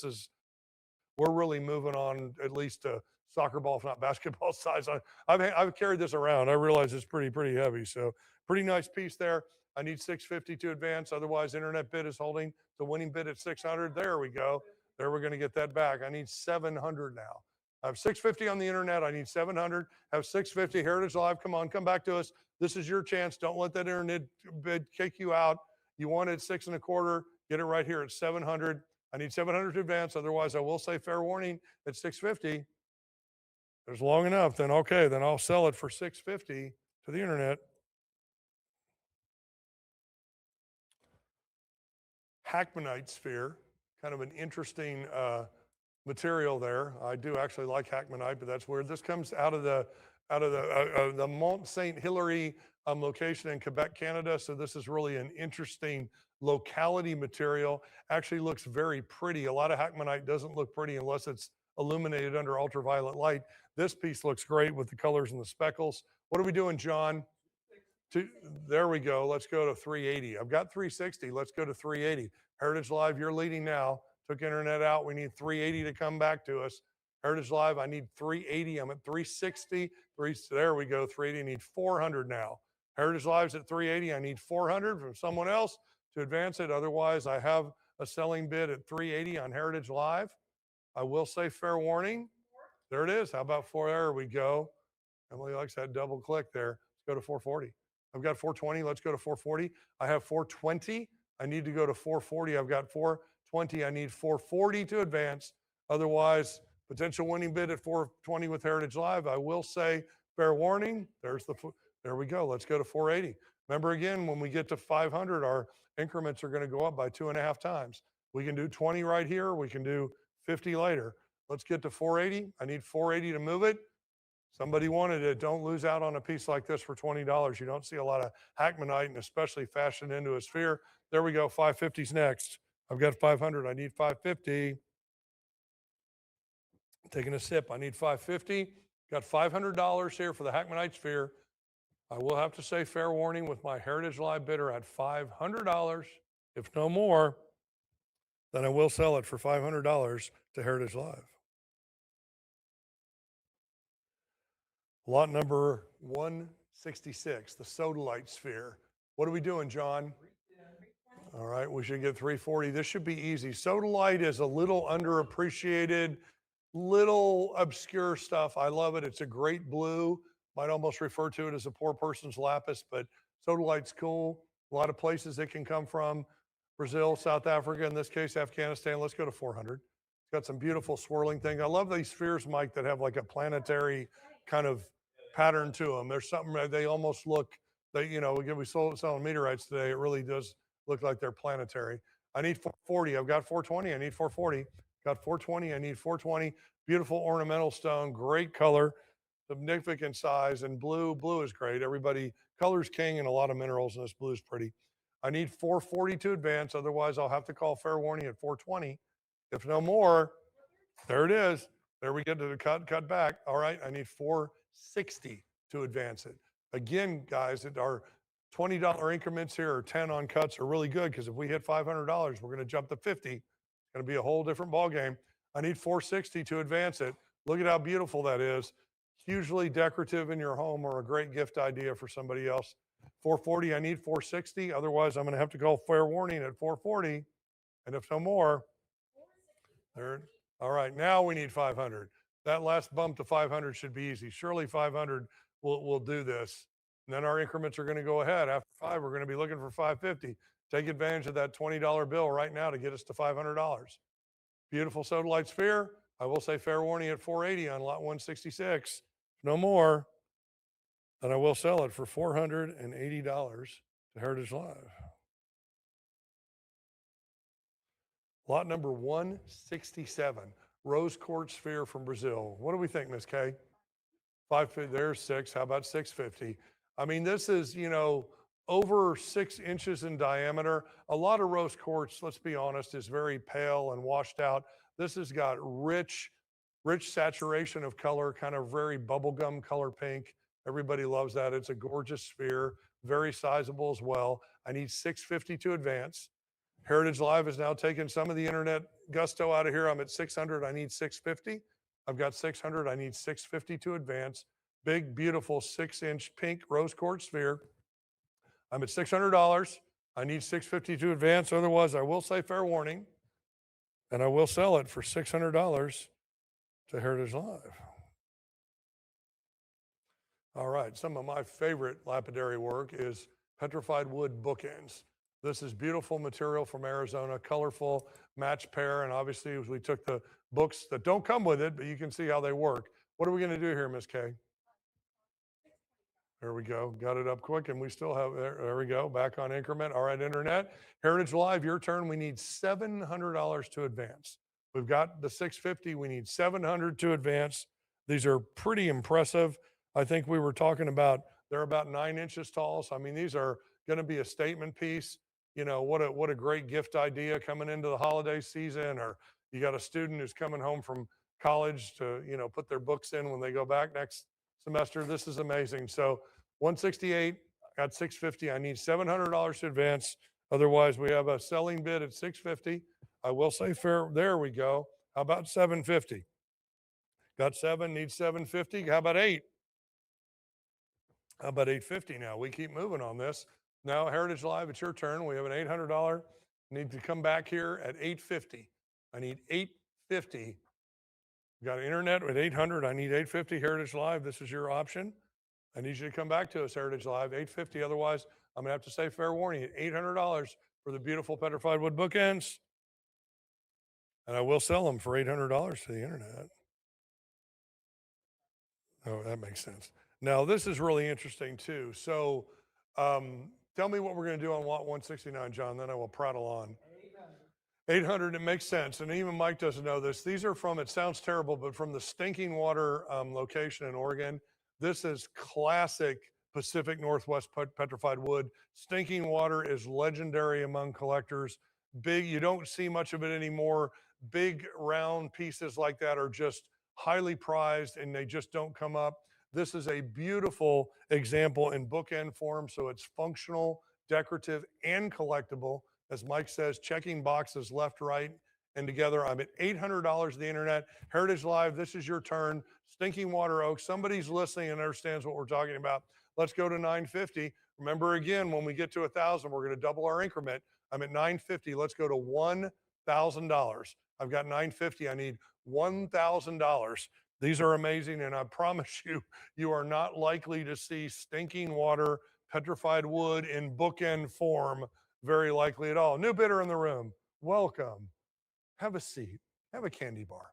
We're really moving on at least to soccer ball, if not basketball size. I've carried this around. I realize it's pretty heavy. So pretty nice piece there. I need 650 to advance. Otherwise, internet bid is holding the winning bid at 600. There we go. There, we're going to get that back. I need 700 now. I have 650 on the internet. I need 700. Have 650. Heritage Live, come on, come back to us. This is your chance. Don't let that internet bid kick you out. You wanted 6.25. Get it right here at 700. I need 700 to advance. Otherwise, I will say fair warning at 650. There's long enough. Then okay, then I'll sell it for 650 to the internet. Hackmanite sphere. Kind of an interesting material there. I do actually like Hackmanite, but that's weird. This comes out of the out of the Mont Saint Hilaire location in Quebec, Canada. So this is really an interesting locality material. Actually looks very pretty. A lot of Hackmanite doesn't look pretty unless it's illuminated under ultraviolet light. This piece looks great with the colors and the speckles. What are we doing, John? There we go. Let's go to 380. I've got 360. Let's go to 380. Heritage Live, you're leading now. Took internet out. We need 380 to come back to us. Heritage Live, I need 380. I'm at 360. There we go. 380. I need 400 now. Heritage Live's at 380. I need 400 from someone else to advance it. Otherwise, I have a selling bid at 380 on Heritage Live. I will say fair warning. There it is. How about 4? There we go. Emily likes that double click there. Let's go to 440. I've got 420. Let's go to 440. I have 420. I need to go to 440. I've got 420. I need 440 to advance. Otherwise, potential winning bid at 420 with Heritage Live. I will say fair warning. There we go. Let's go to 480. Remember again, when we get to 500, our increments are going to go up by 2.5 times. We can do 20 right here. We can do 50 later. Let's get to 480. I need 480 to move it. Somebody wanted it. Don't lose out on a piece like this for $20. You don't see a lot of Hackmanite, and especially fashioned into a sphere. There we go. 550's next. I've got 500. I need 550. Taking a sip. I need 550. Got $500 here for the Hackmanite sphere. I will have to say fair warning with my Heritage Live bidder at $500. If no more, then I will sell it for $500 to Heritage Live. Lot number 166, the Sodalite sphere. What are we doing, John? All right, we should get 340. This should be easy. Sodalite is a little underappreciated, little obscure stuff. I love it. It's a great blue. Might almost refer to it as a poor person's lapis, but Sodalite's cool. A lot of places it can come from. Brazil, South Africa, in this case, Afghanistan. Let's go to 400. It's got some beautiful swirling things. I love these spheres, Mike, that have like a planetary kind of pattern to them. There's something, they almost look, we selling meteorites today. It really does look like they're planetary. I need 440. I've got 420. I need 440. Got 420. I need 420. Beautiful ornamental stone, great color, significant size, and blue. Blue is great. Everybody, color's king in a lot of minerals, and this blue is pretty. I need 440 to advance. Otherwise, I'll have to call fair warning at 420. If no more, there it is. There we get to the cut back. All right, I need 460 to advance it. Again, guys, our $20 increments here or 10 on cuts are really good because if we hit $500, we're going to jump to 50. It's going to be a whole different ball game. I need 460 to advance it. Look at how beautiful that is. Hugely decorative in your home or a great gift idea for somebody else. 440, I need 460. Otherwise, I'm going to have to call fair warning at 440. And if no more, there. All right, now we need 500. That last bump to 500 should be easy. Surely 500 will do this. And then our increments are going to go ahead. After 5, we're going to be looking for 550. Take advantage of that $20 bill right now to get us to $500. Beautiful Sodalite sphere. I will say fair warning at 480 on lot 166. No more, then I will sell it for $480 to Heritage Live. Lot number 167, rose quartz sphere from Brazil. What do we think, Miss Kay? 550, there's 6. How about 650? I mean, this is, over 6 inches in diameter. A lot of rose quartz, let's be honest, is very pale and washed out. This has got rich saturation of color, kind of very bubblegum color pink. Everybody loves that. It's a gorgeous sphere, very sizable as well. I need 650 to advance. Heritage Live has now taken some of the internet gusto out of here. I'm at 600. I need 650. I've got 600. I need 650 to advance. Big, beautiful 6-inch pink rose quartz sphere. I'm at $600. I need 650 to advance. Otherwise, I will say fair warning, and I will sell it for $600 to Heritage Live. All right, some of my favorite lapidary work is petrified wood bookends. This is beautiful material from Arizona, colorful, match pair, and obviously we took the books that don't come with it, but you can see how they work. What are we going to do here, Miss Kay? There we go. Got it up quick, and we still have, there we go, back on increment. All right, internet. Heritage Live, your turn. We need $700 to advance. We've got the 650. We need 700 to advance. These are pretty impressive. I think we were talking about, they're about 9 inches tall. So, I mean, these are going to be a statement piece. You know, what a great gift idea coming into the holiday season, or you got a student who's coming home from college to, you know, put their books in when they go back next semester. This is amazing. So 168, got 650. I need $700 to advance. Otherwise, we have a selling bid at 650. I will say fair. There we go. How about 750? Got 7, need 750. How about 8? How about 850 now? We keep moving on this. Now, Heritage Live, it's your turn. We have an $800. Need to come back here at 850. I need 850. Got an internet at 800. I need 850. Heritage Live, this is your option. I need you to come back to us, Heritage Live, 850. Otherwise, I'm gonna have to say fair warning at $800 for the beautiful petrified wood bookends. And I will sell them for $800 to the internet. Oh, that makes sense. Now, this is really interesting too. So, tell me what we're going to do on lot 169, John, then I will prattle on. 800, it makes sense. And even Mike doesn't know this. These are from, it sounds terrible, but from the Stinking Water location in Oregon. This is classic Pacific Northwest petrified wood. Stinking Water is legendary among collectors. Big, you don't see much of it anymore. Big round pieces like that are just highly prized and they just don't come up. This is a beautiful example in bookend form, so it's functional, decorative, and collectible. As Mike says, checking boxes left, right, and together. I'm at $800 the internet. Heritage Live, this is your turn. Stinking Water Oak, somebody's listening and understands what we're talking about. Let's go to 950. Remember again, when we get to 1,000, we're going to double our increment. I'm at 950. Let's go to $1,000. I've got 950. I need $1,000. These are amazing, and I promise you, you are not likely to see Stinking Water petrified wood in bookend form very likely at all. New bidder in the room. Welcome. Have a seat. Have a candy bar.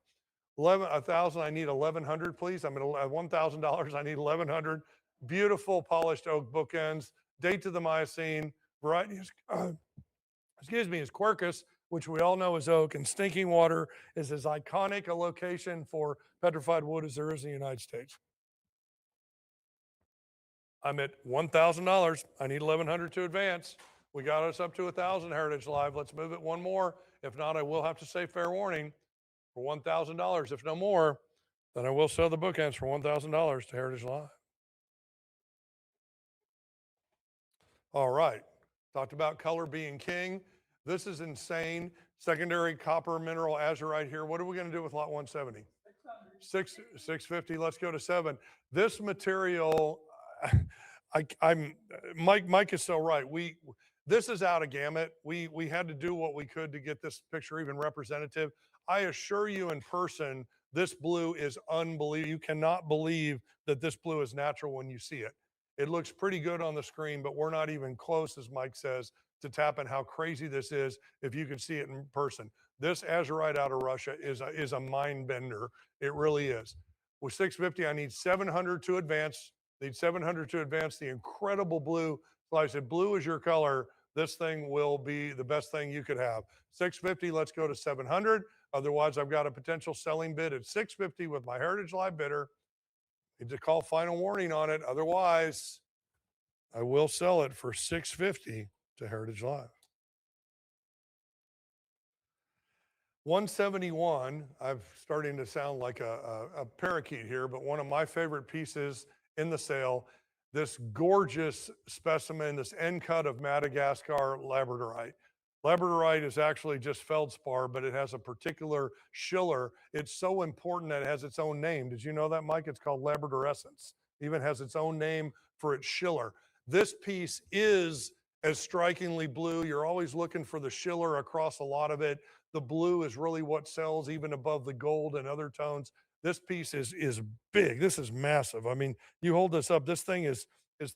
1,000. I need 1,100, please. I'm at $1,000. I need 1,100. Beautiful polished oak bookends. Date to the Miocene. Variety is, excuse me, is Quercus, which we all know is oak, and Stinking Water is as iconic a location for petrified wood as there is in the United States. I'm at $1,000. I need 1,100 to advance. We got us up to 1,000, Heritage Live. Let's move it one more. If not, I will have to say fair warning for $1,000. If no more, then I will sell the bookends for $1,000 to Heritage Live. All right. Talked about color being king. This is insane. Secondary copper mineral azurite here. What are we going to do with lot 170? 650. Let's go to 7. This material, Mike is so right. This is out of gamut. We had to do what we could to get this picture even representative. I assure you in person, this blue is unbelievable. You cannot believe that this blue is natural when you see it. It looks pretty good on the screen, but we're not even close, as Mike says, to tapping how crazy this is if you could see it in person. This azurite out of Russia is a mind bender. It really is. With 650, I need 700 to advance. Need 700 to advance the incredible blue. So I said, blue is your color. This thing will be the best thing you could have. 650, let's go to 700. Otherwise, I've got a potential selling bid at 650 with my Heritage Live bidder. Need to call final warning on it. Otherwise, I will sell it for 650 to Heritage Live. 171, I'm starting to sound like a parakeet here, but one of my favorite pieces in the sale, this gorgeous specimen, this end cut of Madagascar labradorite. Labradorite is actually just feldspar, but it has a particular schiller. It's so important that it has its own name. Did you know that, Mike? It's called labradorescence. Even has its own name for its schiller. This piece is as strikingly blue. You're always looking for the schiller across a lot of it. The blue is really what sells even above the gold and other tones. This piece is big. This is massive. I mean, you hold this up, this thing is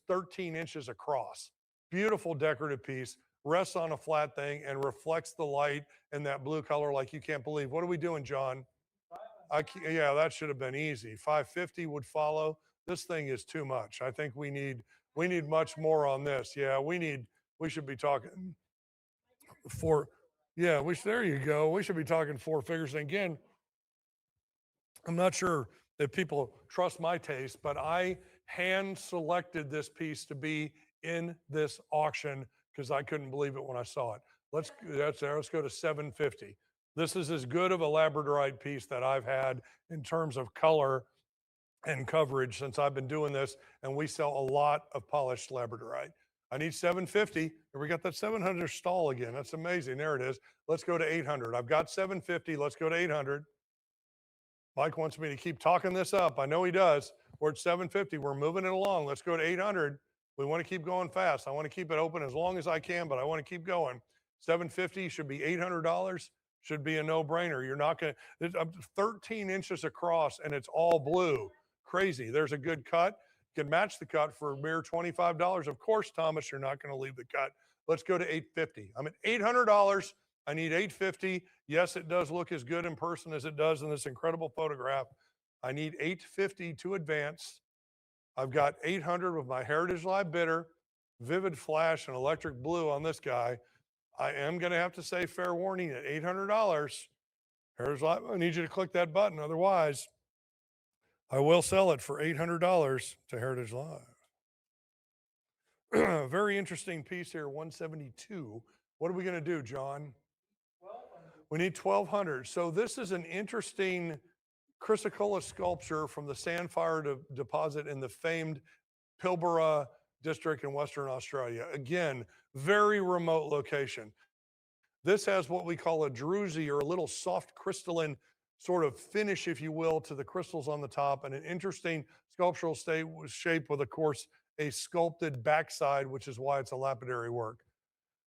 13 inches across. Beautiful decorative piece, rests on a flat thing and reflects the light in that blue color like you can't believe. What are we doing, John? Yeah, that should have been easy. 550 would follow. This thing is too much. I think we need much more on this. Yeah, we should be talking four. Yeah, there you go. We should be talking 4 figures. And again, I'm not sure if people trust my taste, but I hand selected this piece to be in this auction because I couldn't believe it when I saw it. Let's go to 750. This is as good of a labradorite piece that I've had in terms of color and coverage since I've been doing this, and we sell a lot of polished labradorite. I need 750, and we got that 700 stall again. That's amazing. There it is. Let's go to 800. I've got 750. Let's go to 800. Mike wants me to keep talking this up. I know he does. We're at 750. We're moving it along. Let's go to 800. We want to keep going fast. I want to keep it open as long as I can, but I want to keep going. 750 should be $800. Should be a no-brainer. You're not going to, 13 inches across, and it's all blue. Crazy. There's a good cut. You can match the cut for a mere $25. Of course, Thomas, you're not going to leave the cut. Let's go to 850. I'm at $800. I need 850. Yes, it does look as good in person as it does in this incredible photograph. I need 850 to advance. I've got 800 with my Heritage Live bidder, Vivid Flash, and Electric Blue on this guy. I am going to have to say fair warning at $800. Heritage Live, I need you to click that button. Otherwise, I will sell it for $800 to Heritage Live. Very interesting piece here, 172. What are we going to do, John? We need 1,200. So this is an interesting chrysocolla sculpture from the Sandfire deposit in the famed Pilbara district in Western Australia. Again, very remote location. This has what we call a druzy, or a little soft crystalline sort of finish, if you will, to the crystals on the top, and an interesting sculptural shape with, of course, a sculpted backside, which is why it's a lapidary work.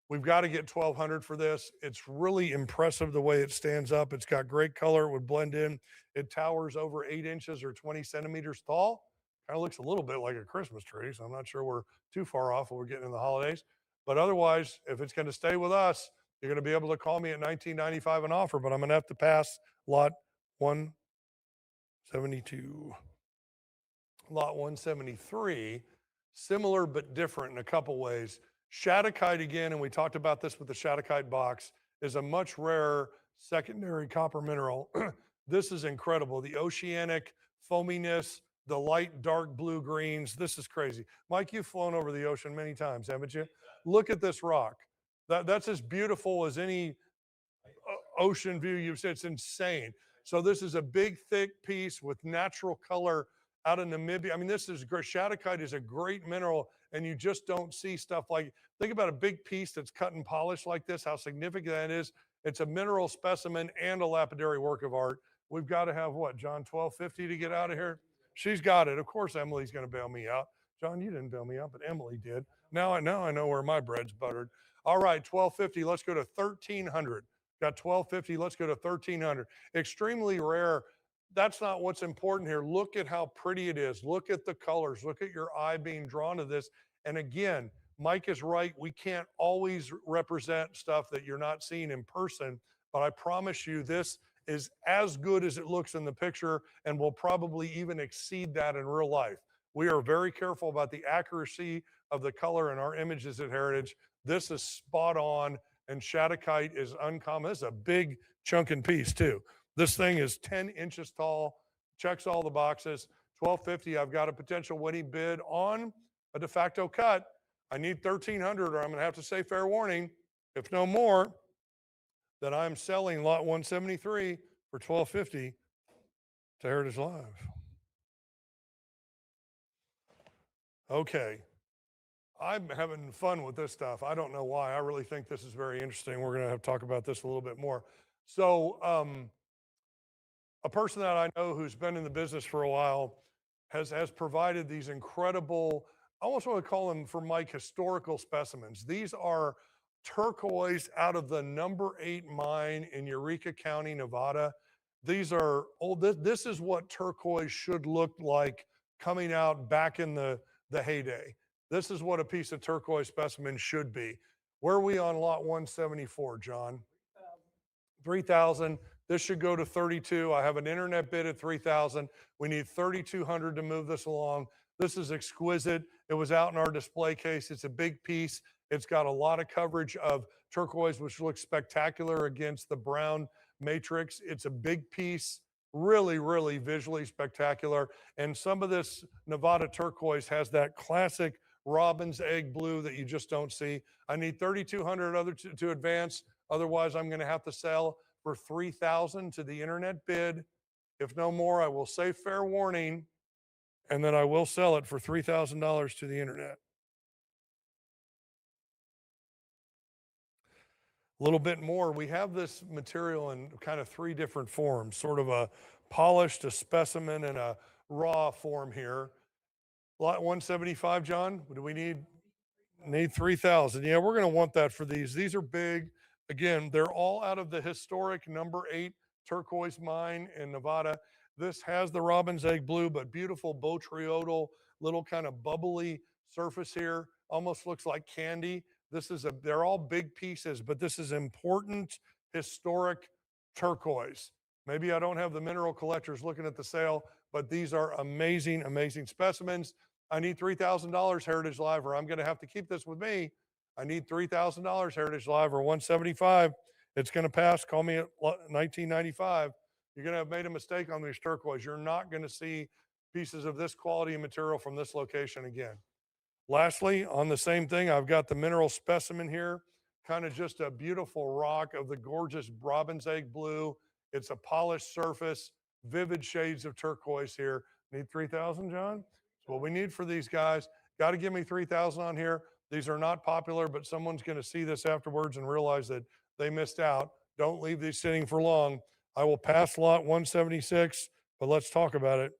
We've got to get 1,200 for this. It's really impressive the way it stands up. It's got great color. It would blend in. It towers over 8 inches or 20 centimeters tall. Kind of looks a little bit like a Christmas tree, so I'm not sure we're too far off when we're getting in the holidays. But otherwise, if it's going to stay with us, you're going to be able to call me at $19.95 an offer, but I'm going to have to pass lot 172. Lot 173, similar but different in a couple ways. Shattuckite again, and we talked about this with the Shattuckite box, is a much rarer secondary copper mineral. This is incredible. The oceanic foaminess, the light dark blue greens. This is crazy. Mike, you've flown over the ocean many times, haven't you? Look at this rock. That's as beautiful as any ocean view you've seen. It's insane. So this is a big, thick piece with natural color out of Namibia. I mean, this is great. Shattuckite is a great mineral, and you just don't see stuff like, think about a big piece that's cut and polished like this, how significant that is. It's a mineral specimen and a lapidary work of art. We've got to have what, John, 1250 to get out of here? She's got it. Of course, Emily's going to bail me out. John, you didn't bail me out, but Emily did. Now I know where my bread's buttered. All right, 1250. Let's go to 1300. Got 1250. Let's go to 1300. Extremely rare. That's not what's important here. Look at how pretty it is. Look at the colors. Look at your eye being drawn to this. And again, Mike is right. We can't always represent stuff that you're not seeing in person, but I promise you this is as good as it looks in the picture and will probably even exceed that in real life. We are very careful about the accuracy of the color in our images at Heritage. This is spot on, and Shattuckite is uncommon. This is a big chunking piece too. This thing is 10 inches tall, checks all the boxes. 1250, I've got a potential winning bid on a de facto cut. I need 1300, or I'm going to have to say fair warning, if no more, that I'm selling lot 173 for 1250 to Heritage Live. Okay. I'm having fun with this stuff. I don't know why. I really think this is very interesting. We're going to have to talk about this a little bit more. So, a person that I know who's been in the business for a while has provided these incredible, I almost want to call them, for Mike, historical specimens. These are turquoise out of the number 8 mine in Eureka County, Nevada. These are old. This is what turquoise should look like coming out back in the heyday. This is what a piece of turquoise specimen should be. Where are we on lot 174, John? 3,000. This should go to 32. I have an internet bid at 3,000. We need 3,200 to move this along. This is exquisite. It was out in our display case. It's a big piece. It's got a lot of coverage of turquoise, which looks spectacular against the brown matrix. It's a big piece, Really, really visually spectacular. And some of this Nevada turquoise has that classic robin's egg blue that you just don't see. I need 3,200 other to advance. Otherwise, I'm going to have to sell for 3,000 to the internet bid. If no more, I will say fair warning, and then I will sell it for $3,000 to the internet. A little bit more. We have this material in kind of three different forms, sort of a polished, a specimen, and a raw form here. Lot 175, John, do we need 3,000? Yeah, we're going to want that for these. These are big. Again, they're all out of the historic number 8 turquoise mine in Nevada. This has the robin's egg blue, but beautiful botryoidal, little kind of bubbly surface here. Almost looks like candy. They're all big pieces, but this is important historic turquoise. Maybe I don't have the mineral collectors looking at the sale, but these are amazing, amazing specimens. I need $3,000 Heritage Live, or I'm going to have to keep this with me. I need $3,000 Heritage Live, or 175. It's going to pass. Call me at 1995. You're going to have made a mistake on these turquoise. You're not going to see pieces of this quality material from this location again. Lastly, on the same thing, I've got the mineral specimen here, kind of just a beautiful rock of the gorgeous robin's egg blue. It's a polished surface, vivid shades of turquoise here. Need 3,000, John? That's what we need for these guys. Got to give me 3,000 on here. These are not popular, but someone's going to see this afterwards and realize that they missed out. Don't leave these sitting for long. I will pass lot 176, but let's talk about it.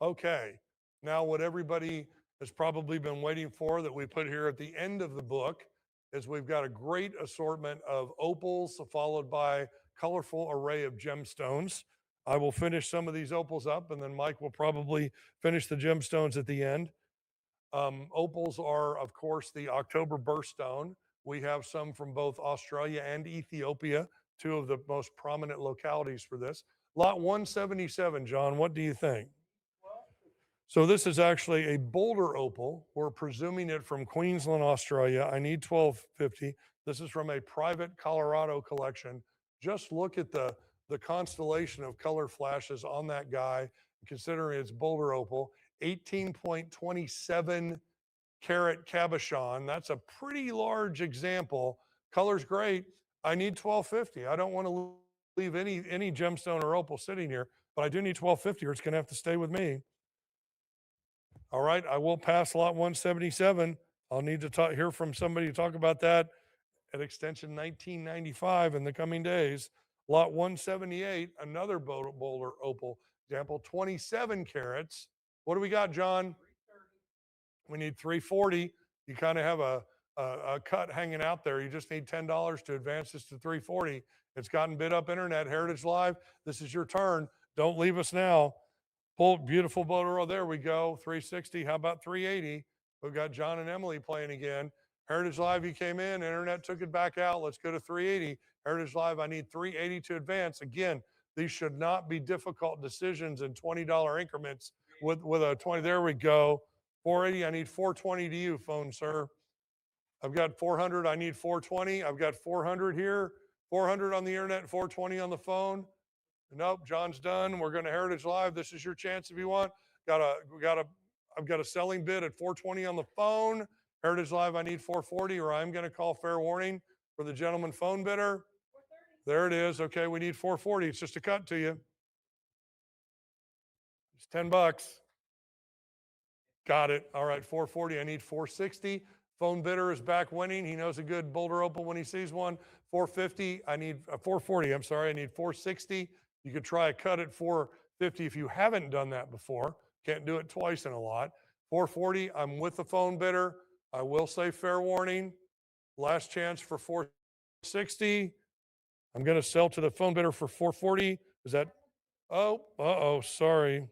Okay, now what everybody has probably been waiting for that we put here at the end of the book is we've got a great assortment of opals followed by colorful array of gemstones. I will finish some of these opals up, and then Mike will probably finish the gemstones at the end. Opals are, of course, the October birthstone. We have some from both Australia and Ethiopia, two of the most prominent localities for this. Lot 177, John, what do you think? So this is actually a Boulder opal. We're presuming it from Queensland, Australia. I need 1250. This is from a private Colorado collection. Just look at the constellation of color flashes on that guy, considering it's Boulder opal. 18.27 carat cabochon. That's a pretty large example. Color's great. I need 1250. I don't want to leave any gemstone or opal sitting here, but I do need 1250 or it's going to have to stay with me. All right, I will pass lot 177. I'll need to hear from somebody to talk about that at extension 1995 in the coming days. Lot 178, another Boulder opal example, 27 carats. What do we got, John? We need 340. You kind of have a cut hanging out there. You just need $10 to advance this to 340. It's gotten bid up internet. Heritage Live, this is your turn. Don't leave us now. Beautiful Boulder. There we go. 360. How about 380? We've got John and Emily playing again. Heritage Live, you came in. Internet took it back out. Let's go to 380. Heritage Live, I need 380 to advance. Again, these should not be difficult decisions in $20 increments with a 20. There we go. 480. I need 420 to you, phone sir. I've got 400. I need 420. I've got 400 here. 400 on the internet, 420 on the phone. Nope, John's done. We're going to Heritage Live. This is your chance if you want. I've got a selling bid at 420 on the phone. Heritage Live, I need 440, or I'm going to call fair warning for the gentleman phone bidder. 430. There it is. Okay, we need 440. It's just a cut to you. It's $10. Got it. All right, 440. I need 460. Phone bidder is back winning. He knows a good Boulder opal when he sees one. 450. I need 440. I'm sorry. I need 460. You could try a cut at 450 if you haven't done that before. Can't do it twice in a lot. 440, I'm with the phone bidder. I will say fair warning. Last chance for 460. I'm going to sell to the phone bidder for 440. Is that? Oh, sorry.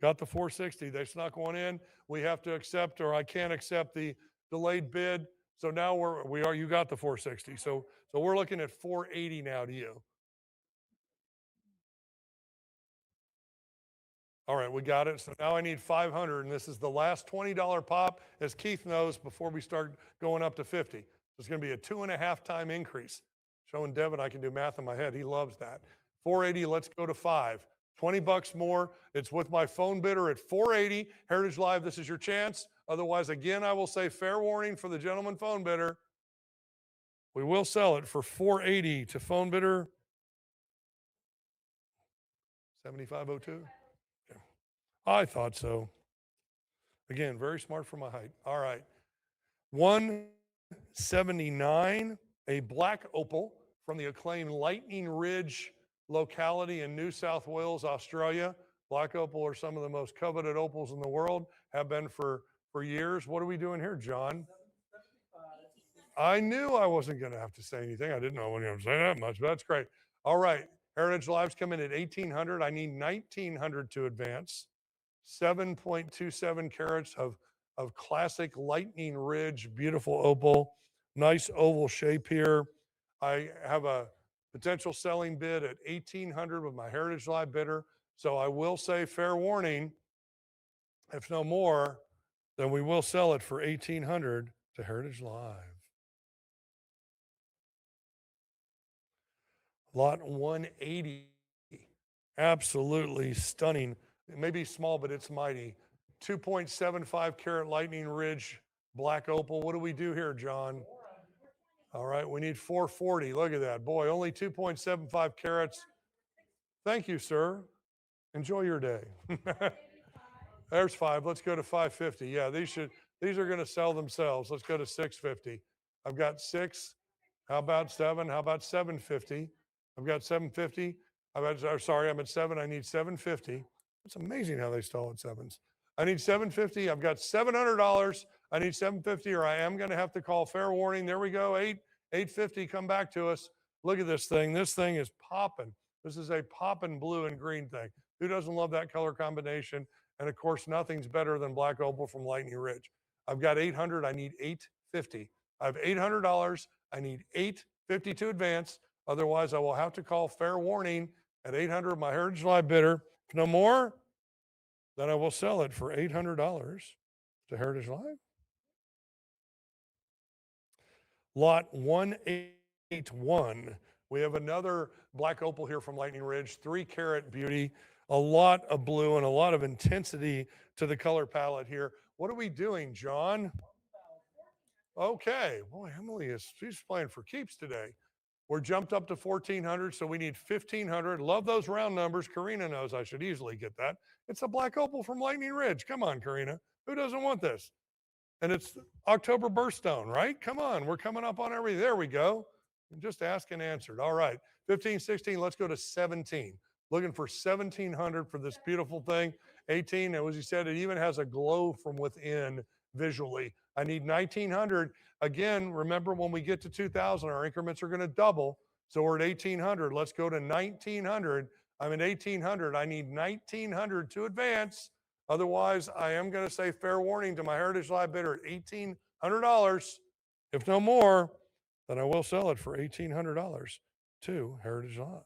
Got the 460. They snuck one in. We have to accept, or I can't accept the delayed bid. So now you got the 460. So we're looking at 480 now to you. All right, we got it. So now I need 500, and this is the last $20 pop, as Keith knows, before we start going up to 50. So it's going to be a 2.5 time increase. Showing Devin I can do math in my head. He loves that. 480, let's go to 5. 20 bucks more. It's with my phone bidder at 480. Heritage Live, this is your chance. Otherwise, again, I will say fair warning for the gentleman phone bidder. We will sell it for 480 to phone bidder 7502. Yeah. I thought so. Again, very smart for my height. All right. 179, a black opal from the acclaimed Lightning Ridge locality in New South Wales, Australia. Black opal are some of the most coveted opals in the world, have been for years. What are we doing here, John? I knew I wasn't going to have to say anything. I didn't know I wasn't going to say that much, but that's great. All right. Heritage Lives come in at 1,800. I need 1,900 to advance. 7.27 carats of classic Lightning Ridge, beautiful opal, nice oval shape here. I have a potential selling bid at 1,800 with my Heritage Live bidder. So I will say fair warning, if no more, then we will sell it for 1,800 to Heritage Live. Lot 180, absolutely stunning. It may be small, but it's mighty. 2.75 carat Lightning Ridge black opal. What do we do here, John? All right, we need 440. Look at that. Boy, only 2.75 carats. Thank you, sir. Enjoy your day. There's 5. Let's go to 550. Yeah, these are going to sell themselves. Let's go to 650. I've got 6. How about 7? How about 750? I've got 750. I'm at 7. I need 750. It's amazing how they stall at 7s. I need 750. I've got $700. I need 750 or I am going to have to call fair warning. There we go. 850. Come back to us. Look at this thing. This thing is popping. This is a popping blue and green thing. Who doesn't love that color combination? And of course, nothing's better than black opal from Lightning Ridge. I've got 800. I need 850. I have $800. I need 850 to advance. Otherwise, I will have to call fair warning at 800, my Heritage Live bidder. If no more, then I will sell it for $800 to Heritage Live. Lot 181. We have another black opal here from Lightning Ridge, 3 carat beauty, a lot of blue and a lot of intensity to the color palette here. What are we doing, John? Okay. Boy, she's playing for keeps today. We're jumped up to 1,400, so we need 1,500. Love those round numbers. Karina knows I should easily get that. It's a black opal from Lightning Ridge. Come on, Karina. Who doesn't want this? And it's October birthstone, right? Come on. We're coming up on everything. There we go. Just asked and answered. All right. 15, 16. Let's go to 17. Looking for 1,700 for this beautiful thing. 18. And as you said, it even has a glow from within visually. I need 1,900. Again, remember when we get to 2,000, our increments are going to double. So we're at 1,800. Let's go to 1,900. I'm at 1,800. I need 1,900 to advance. Otherwise, I am going to say fair warning to my Heritage Live bidder at $1,800. If no more, then I will sell it for $1,800 to Heritage Live.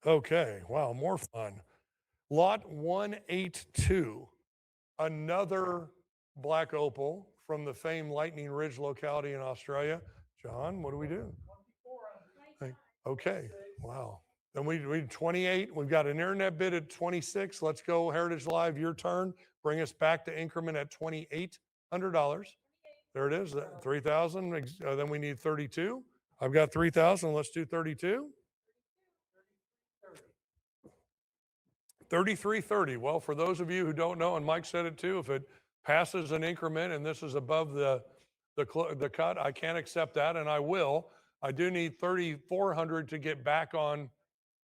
Okay, wow, more fun. Lot 182, another black opal from the famed Lightning Ridge locality in Australia. John, what do we do? Okay, wow. Then we 28. We've got an internet bid at 26. Let's go, Heritage Live, your turn. Bring us back to increment at $2,800. There it is, 3,000. Then we need 32. I've got 3,000. Let's do 32. 3330. Well, for those of you who don't know, and Mike said it too, if it passes an increment and this is above the cut, I can't accept that, and I will. I do need 3,400 to get back on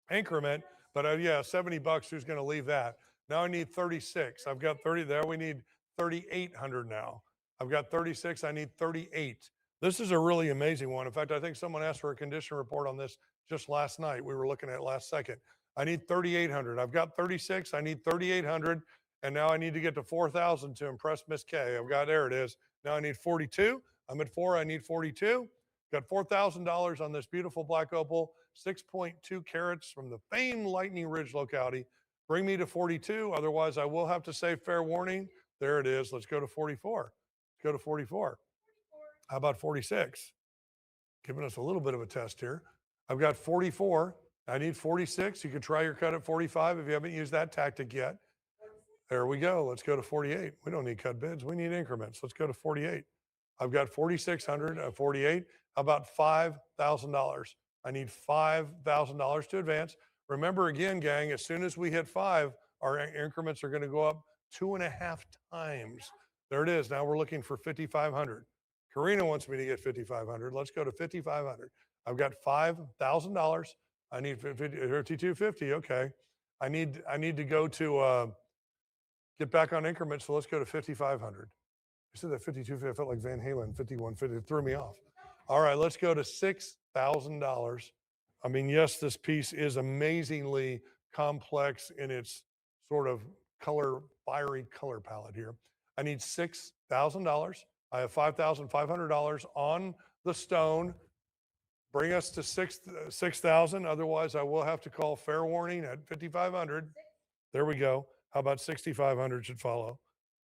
increment, but yeah, $70. Who's going to leave that? Now I need 36. I've got 30 there. We need 3,800 now. I've got 36. I need 38. This is a really amazing one. In fact, I think someone asked for a condition report on this just last night. We were looking at it last second. I need 3,800. I've got 36. I need 3,800. And now I need to get to 4,000 to impress Miss K. I've got, there it is. Now I need 42. I'm at 4. I need 42. Got $4,000 on this beautiful black opal, 6.2 carats from the famed Lightning Ridge locality. Bring me to 42. Otherwise, I will have to say fair warning. There it is. Let's go to 44. Let's go to 44. How about 46? Giving us a little bit of a test here. I've got 44. I need 46. You could try your cut at 45 if you haven't used that tactic yet. There we go. Let's go to 48. We don't need cut bids. We need increments. Let's go to 48. I've got 4,600 at 48. How about $5,000? I need $5,000 to advance. Remember again, gang, as soon as we hit 5, our increments are going to go up 2.5 times. There it is. Now we're looking for 5,500. Karina wants me to get 5,500. Let's go to 5,500. I've got $5,000. I need 5250. Okay. I need to go to get back on increments. So let's go to 5,500. I said that 5250. I felt like Van Halen. 5150. It threw me off. All right. Let's go to $6,000. I mean, yes, this piece is amazingly complex in its sort of fiery color palette here. I need $6,000. I have $5,500 on the stone. Bring us to 6,000. Otherwise, I will have to call fair warning at 5,500. There we go. How about 6,500 should follow?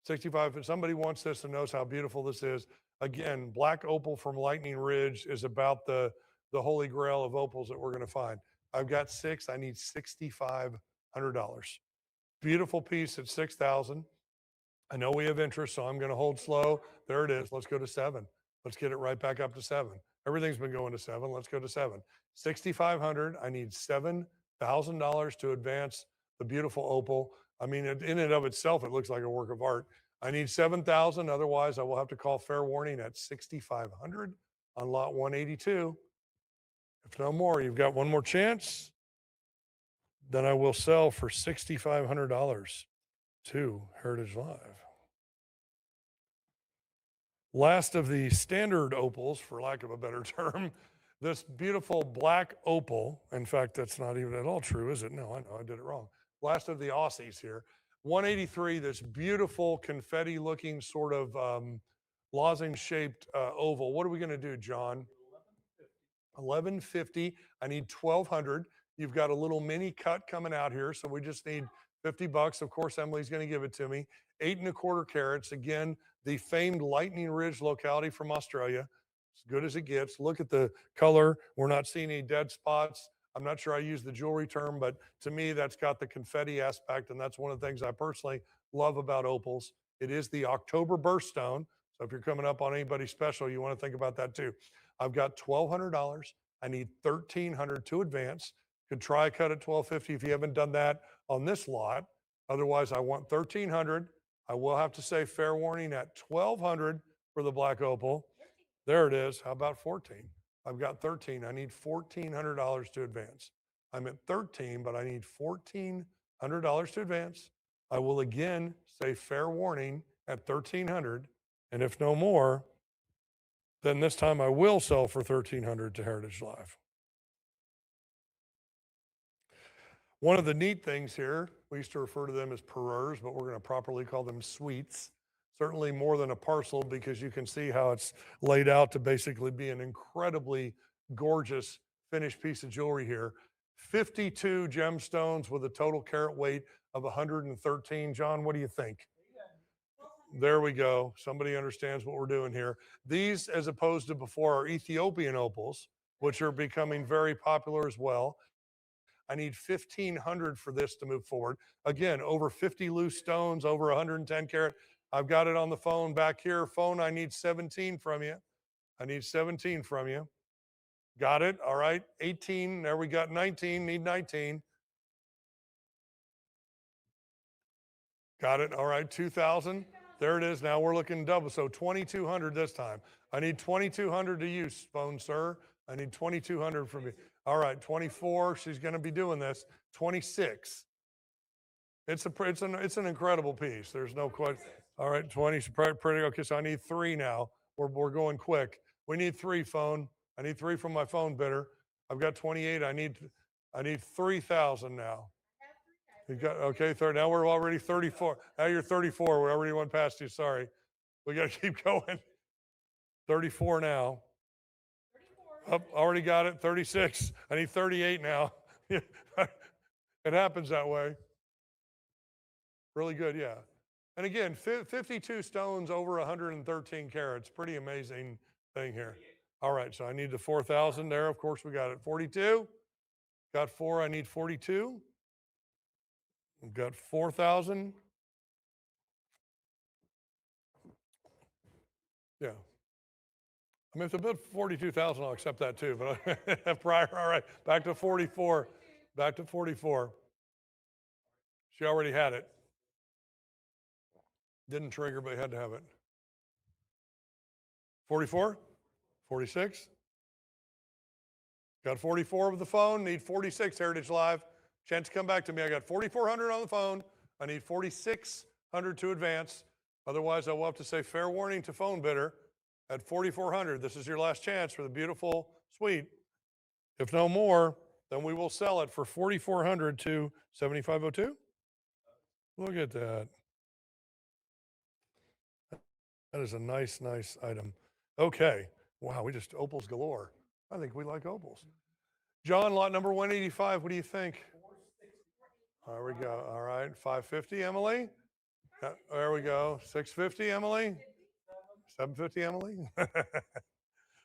65. If somebody wants this and knows how beautiful this is, again, black opal from Lightning Ridge is about the holy grail of opals that we're going to find. I've got 6. I need $6,500. Beautiful piece at 6,000. I know we have interest, so I'm going to hold slow. There it is. Let's go to 7. Let's get it right back up to 7. Everything's been going to 7. Let's go to 7. 6,500. I need $7,000 to advance the beautiful opal. I mean, in and of itself, it looks like a work of art. I need 7,000. Otherwise, I will have to call fair warning at 6,500 on lot 182. If no more, you've got one more chance. Then I will sell for $6,500 to Heritage Live. Last of the standard opals, for lack of a better term, this beautiful black opal. In fact, that's not even at all true, is it? No, I know I did it wrong. Last of the Aussies here. 183, this beautiful confetti looking sort of lozenge shaped oval. What are we going to do, John? 1150. I need 1,200. You've got a little mini cut coming out here, so we just need $50. Of course, Emily's going to give it to me. 8.25 carats. Again, the famed Lightning Ridge locality from Australia. As good as it gets. Look at the color. We're not seeing any dead spots. I'm not sure I use the jewelry term, but to me, that's got the confetti aspect, and that's one of the things I personally love about opals. It is the October birthstone, so if you're coming up on anybody special, you want to think about that too. I've got $1,200. I need $1,300 to advance. Could try a cut at $1,250 if you haven't done that on this lot. Otherwise, I want $1,300. I will have to say fair warning at $1,200 for the black opal. There it is. How about 14? I've got 13. I need $1,400 to advance. I'm at 13, but I need $1,400 to advance. I will again say fair warning at 1,300. And if no more, then this time I will sell for 1,300 to Heritage Live. One of the neat things here, we used to refer to them as parures, but we're going to properly call them suites. Certainly more than a parcel, because you can see how it's laid out to basically be an incredibly gorgeous finished piece of jewelry here. 52 gemstones with a total carat weight of 113. John, what do you think? There we go. Somebody understands what we're doing here. These, as opposed to before, are Ethiopian opals, which are becoming very popular as well. I need 1,500 for this to move forward. Again, over 50 loose stones, over 110 carat. I've got it on the phone back here. Phone, I need 17 from you. I need 17 from you. Got it. All right. 18. There we got 19. Need 19. Got it. All right. 2,000. There it is. Now we're looking double. So 2,200 this time. I need 2,200 to use, phone, sir. I need 2,200 from you. All right. 24. She's going to be doing this. 26. It's an incredible piece. There's no question. All right. 20. Pretty. Okay. So I need 3 now. We're going quick. We need 3, phone. I need 3 from my phone bidder. I've got 28. I need 3,000 now. You got, okay, now we're already 34. Now you're 34. We already went past you. Sorry. We got to keep going. 34 now. 34. Oh, already got it. 36. I need 38 now. It happens that way. Really good, yeah. And again, 52 stones over 113 carats. Pretty amazing thing here. All right, so I need the 4,000 there. Of course, we got it. 42. Got 4, I need 42. We've got 4,000. Yeah. I mean, if it's about 42,000, I'll accept that too, but prior, all right, back to 44. Back to 44. She already had it. Didn't trigger, but had to have it. 44? 46? Got 44 with the phone, need 46 Heritage Live. Chance to come back to me. I got 4,400 on the phone. I need 4,600 to advance. Otherwise, I will have to say fair warning to phone bidder at 4,400. This is your last chance for the beautiful suite. If no more, then we will sell it for 4,400 to 7,502. Look at that. That is a nice, nice item. Okay. Wow, we just opals galore. I think we like opals. John, lot number 185. What do you think? There we go. All right. 550, Emily. There we go. 650, Emily. 750, Emily.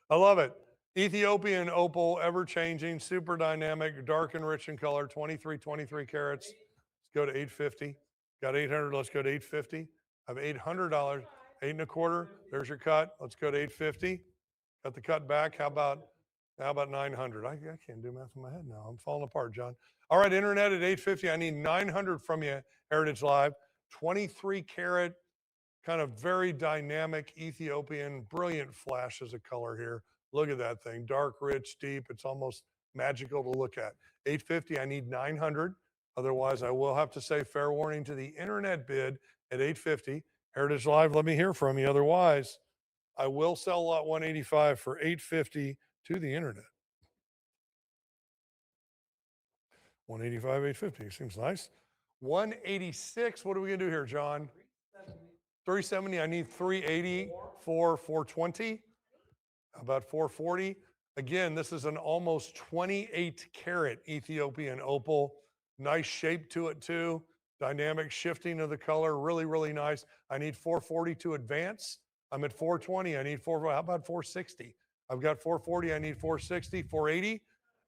I love it. Ethiopian opal, ever changing, super dynamic, dark and rich in color, 23 carats. Let's go to 850. Got 800. Let's go to 850. I have $800. 8.25. There's your cut. Let's go to 850. Got the cut back. How about 900? I can't do math in my head now. I'm falling apart, John. All right, internet at 850. I need 900 from you, Heritage Live. 23 carat, kind of very dynamic Ethiopian, brilliant flashes of color here. Look at that thing, dark, rich, deep. It's almost magical to look at. 850, I need 900. Otherwise, I will have to say fair warning to the internet bid at 850. Heritage Live, let me hear from you. Otherwise, I will sell lot 185 for 850 to the internet. 185, 850, seems nice. 186, what are we gonna do here, John? 370, I need 380 for 420. How about 440? Again, this is an almost 28 carat Ethiopian opal. Nice shape to it too. Dynamic shifting of the color, really, really nice. I need 440 to advance. I'm at 420, I need how about 460? I've got 440, I need 460, 480.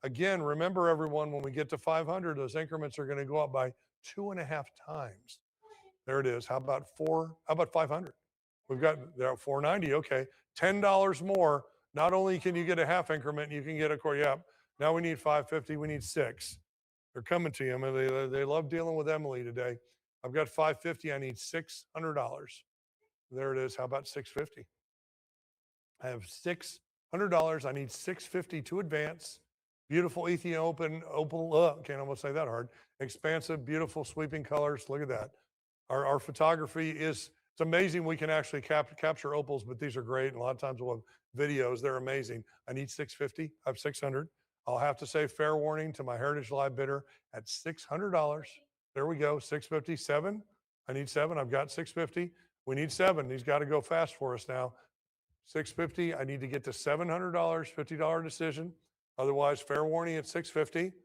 Again, remember everyone, when we get to 500, those increments are gonna go up by 2.5 times. There it is. How about 500? We've got there 490. Okay. $10 more. Not only can you get a half increment, you can get a core. Yep. Now we need 550. We need 6. They're coming to you. I mean, they love dealing with Emily today. I've got 550. I need $600. There it is. How about 650? I have $600. I need 650 to advance. Beautiful Ethiopian opal. Can't almost say that hard. Expansive, beautiful, sweeping colors. Look at that. Our photography it's amazing. We can actually capture opals, but these are great. And a lot of times we'll have videos. They're amazing. I need 650. I have 600. I'll have to say fair warning to my Heritage Live bidder at $600. There we go. 650, 7. I need 7. I've got 650. We need 7. He's got to go fast for us now. 650. I need to get to $700, $50 decision. Otherwise, fair warning at 650.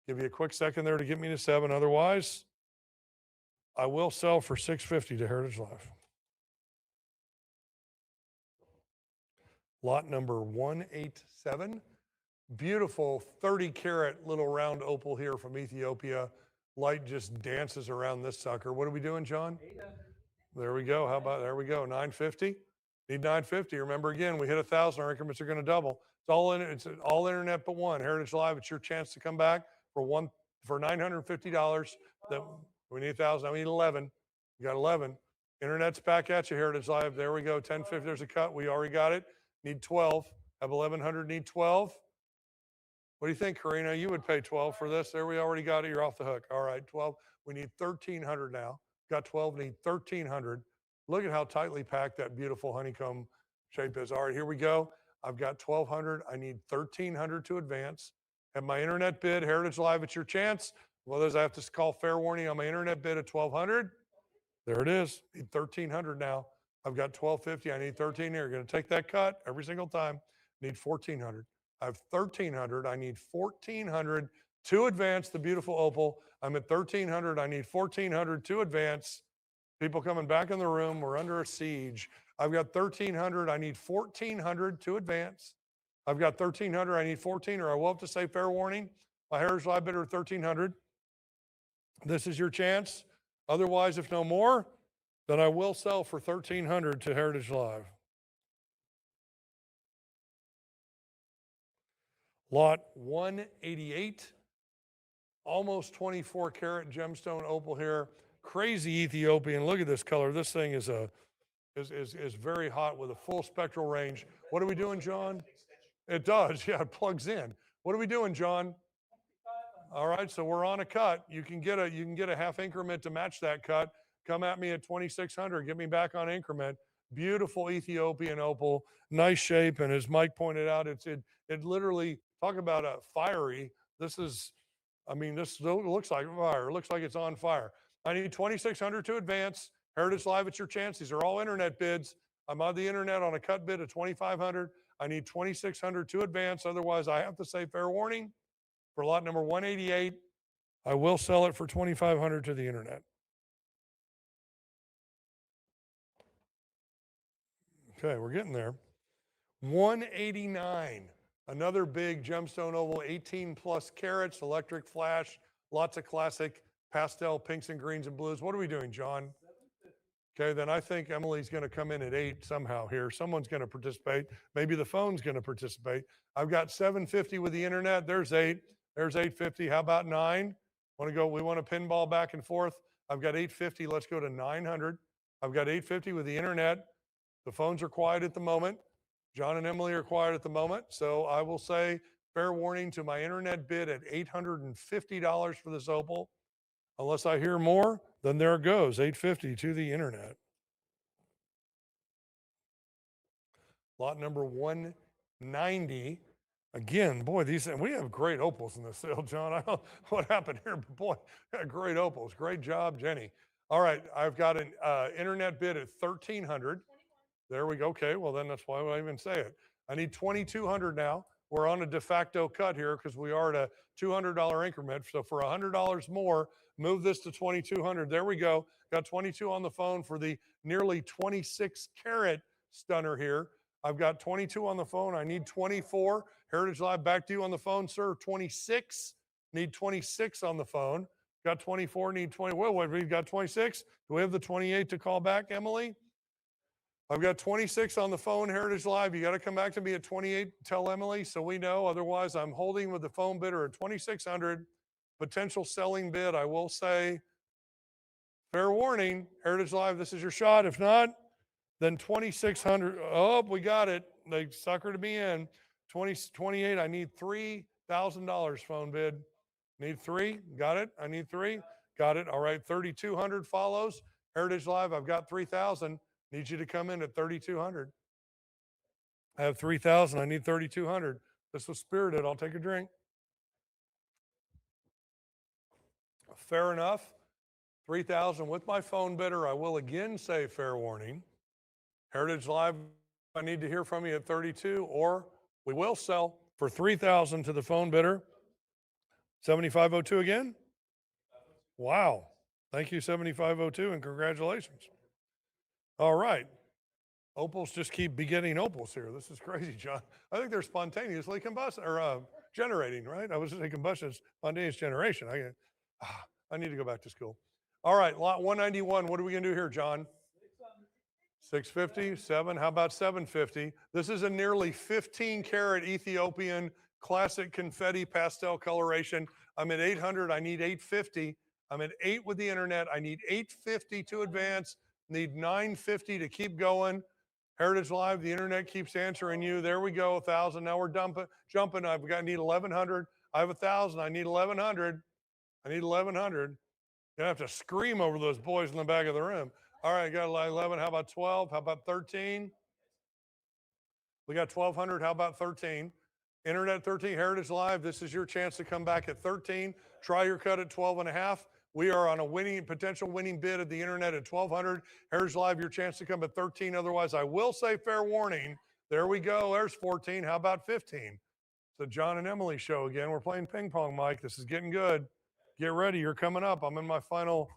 Give you a quick second there to get me to 7. Otherwise, I will sell for 650 to Heritage Live. Lot number 187. Beautiful 30 carat little round opal here from Ethiopia. Light just dances around this sucker. What are we doing, John? 800. There we go. How about, there we go. 950. Need 950. Remember again, we hit 1,000. Our increments are going to double. It's all internet but one. Heritage Live, it's your chance to come back for $950. That we need 1,000. Now we need 11. We got 11. Internet's back at you, Heritage Live. There we go. 1050. There's a cut. We already got it. Need 12. Have 1,100. Need 12. What do you think, Karina? You would pay 12 for this. There, we already got it. You're off the hook. All right, 12. We need 1,300 now. Got 12. Need 1,300. Look at how tightly packed that beautiful honeycomb shape is. All right, here we go. I've got 1,200. I need 1,300 to advance. And my internet bid, Heritage Live, it's your chance. Well, I have to call fair warning on my internet bid at 1,200. There it is. Need 1,300 now. I've got 1,250. I need 13 here. You're going to take that cut every single time. Need 1,400. I have 1,300. I need 1,400 to advance the beautiful opal. I'm at 1,300. I need 1,400 to advance. People coming back in the room. We're under a siege. I've got 1,300. I need 1,400 to advance. I've got 1,300. I need 14, or I will have to say fair warning. My Heritage Live bidder 1,300. This is your chance. Otherwise, if no more, then I will sell for 1,300 to Heritage Live. Lot 188, almost 24 karat gemstone opal here. Crazy Ethiopian. Look at this color. This thing is very hot with a full spectral range. What are we doing, John? It does. Yeah, it plugs in. What are we doing, John? All right, so we're on a cut. You can get a half increment to match that cut. Come at me at 2,600. Get me back on increment. Beautiful Ethiopian opal, nice shape, and as Mike pointed out, it literally, talk about a fiery. This is, I mean, this looks like fire. It looks like it's on fire. I need 2,600 to advance. Heritage Live, it's your chance. These are all internet bids. I'm on the internet on a cut bid of 2,500. I need 2,600 to advance. Otherwise, I have to say fair warning. For lot number 188, I will sell it for 2,500 to the internet. Okay, we're getting there. 189, another big gemstone oval, 18 plus carats, electric flash, lots of classic pastel pinks and greens and blues. What are we doing, John? Okay, then I think Emily's going to come in at 8 somehow here. Someone's going to participate. Maybe the phone's going to participate. I've got 750 with the internet. There's 8. There's 850. How about 9? Want to go? We want to pinball back and forth. I've got 850. Let's go to 900. I've got 850 with the internet. The phones are quiet at the moment. John and Emily are quiet at the moment. So I will say fair warning to my internet bid at $850 for this opal. Unless I hear more, then there it goes, 850 to the internet. Lot number 190. Again, boy, we have great opals in this sale, John. I don't know what happened here, but boy, great opals. Great job, Jenny. All right, I've got an internet bid at 1,300. There we go. Okay, well then that's why I even say it. I need 2,200 now. We're on a de facto cut here because we are at a $200 increment. So for $100 more, move this to 2,200. There we go. Got 22 on the phone for the nearly 26 carat stunner here. I've got 22 on the phone. I need 24. Heritage Live, back to you on the phone, sir. 26. Need 26 on the phone. Got 24. Need 20. Well, we've got 26. Do we have the 28 to call back, Emily? I've got 26 on the phone, Heritage Live. You got to come back to me at 28. Tell Emily so we know. Otherwise, I'm holding with the phone bidder at 2,600. Potential selling bid, I will say, fair warning, Heritage Live, this is your shot. If not, then 2,600. Oh, we got it. They suckered me in. 28, I need $3,000 phone bid. Need 3. Got it. I need 3. Got it. All right. 3,200 follows. Heritage Live, I've got 3,000. Need you to come in at 3,200. I have 3,000. I need 3,200. This was spirited. I'll take a drink. Fair enough. 3,000 with my phone bidder. I will again say fair warning. Heritage Live, I need to hear from you at 32, or we will sell for 3,000 to the phone bidder. 7502 again? Wow. Thank you, 7502, and congratulations. All right. Opals just keep begetting opals here. This is crazy, John. I think they're spontaneously generating, right? I was saying combustion, spontaneous generation. I need to go back to school. All right, lot 191. What are we going to do here, John? 650, 7. How about 750? This is a nearly 15 karat Ethiopian classic confetti pastel coloration. I'm at 800. I need 850. I'm at 8 with the internet. I need 850 to advance. Need 950 to keep going. Heritage Live, the internet keeps answering you. There we go, 1,000. Now we're jumping. I need 1,100. I have 1,000. I need 1,100. I need 1,100. You have to scream over those boys in the back of the room. All right, got 11. How about 12? How about 13? We got 1,200. How about 13? Internet 13, Heritage Live. This is your chance to come back at 13. Try your cut at 12 and a half. We are on a potential winning bid at the internet at 1,200. Heritage Live, your chance to come at 13. Otherwise, I will say fair warning. There we go. There's 14. How about 15? It's the John and Emily show again. We're playing ping pong, Mike. This is getting good. Get ready. You're coming up. I'm in my final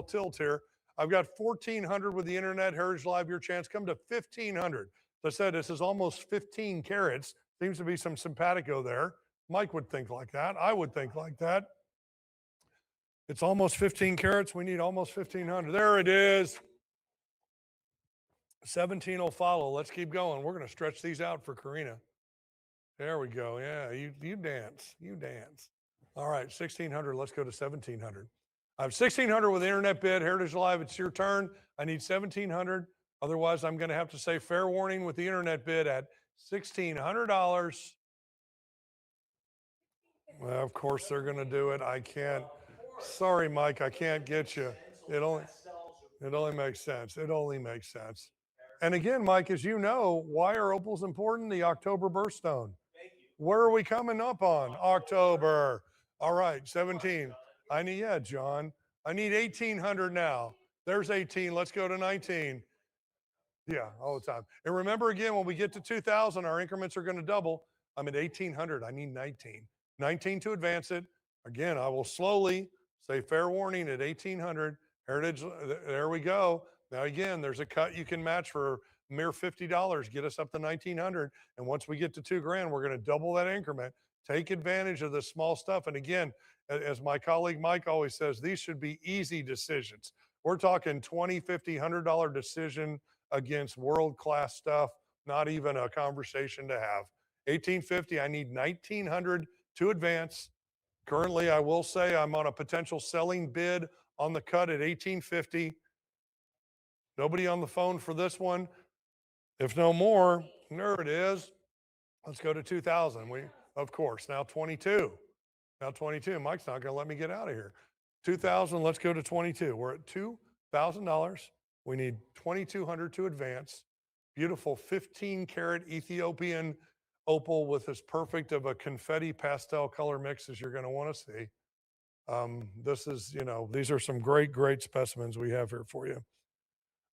tilt here. I've got 1,400 with the internet. Heritage Live, your chance. Come to 1,500. As I said, this is almost 15 carats. Seems to be some simpatico there. Mike would think like that. I would think like that. It's almost 15 carats. We need almost 1,500. There it is. 17 will follow. Let's keep going. We're going to stretch these out for Karina. There we go. Yeah, you dance. You dance. All right, 1,600. Let's go to 1,700. I have 1,600 with the internet bid. Heritage Live, it's your turn. I need 1,700. Otherwise, I'm going to have to say fair warning with the internet bid at $1,600. Well, of course they're going to do it. I can't. Sorry, Mike, I can't get you. It only makes sense. It only makes sense. And again, Mike, as you know, why are opals important? The October birthstone. Where are we coming up on? October. All right, 17. I need, yeah, John. I need 1,800 now. There's 18. Let's go to 19. Yeah, all the time. And remember again, when we get to 2,000, our increments are going to double. I'm at 1,800. I need 19. 19 to advance it. Again, I will slowly say fair warning at 1,800. Heritage, there we go. Now again, there's a cut you can match for a mere $50. Get us up to 1,900. And once we get to $2,000, we're going to double that increment. Take advantage of the small stuff. And again, as my colleague Mike always says, these should be easy decisions. We're talking $20, $50, $100 decision against world-class stuff, not even a conversation to have. 1,850, I need 1,900 to advance. Currently, I will say I'm on a potential selling bid on the cut at 1,850. Nobody on the phone for this one. If no more, there it is. Let's go to 2,000. Of course, now 22. Now 22. Mike's not going to let me get out of here. 2,000, let's go to 22. We're at $2,000. We need 2,200 to advance. Beautiful 15 karat Ethiopian opal with as perfect of a confetti pastel color mix as you're going to want to see. This is, these are some great, great specimens we have here for you.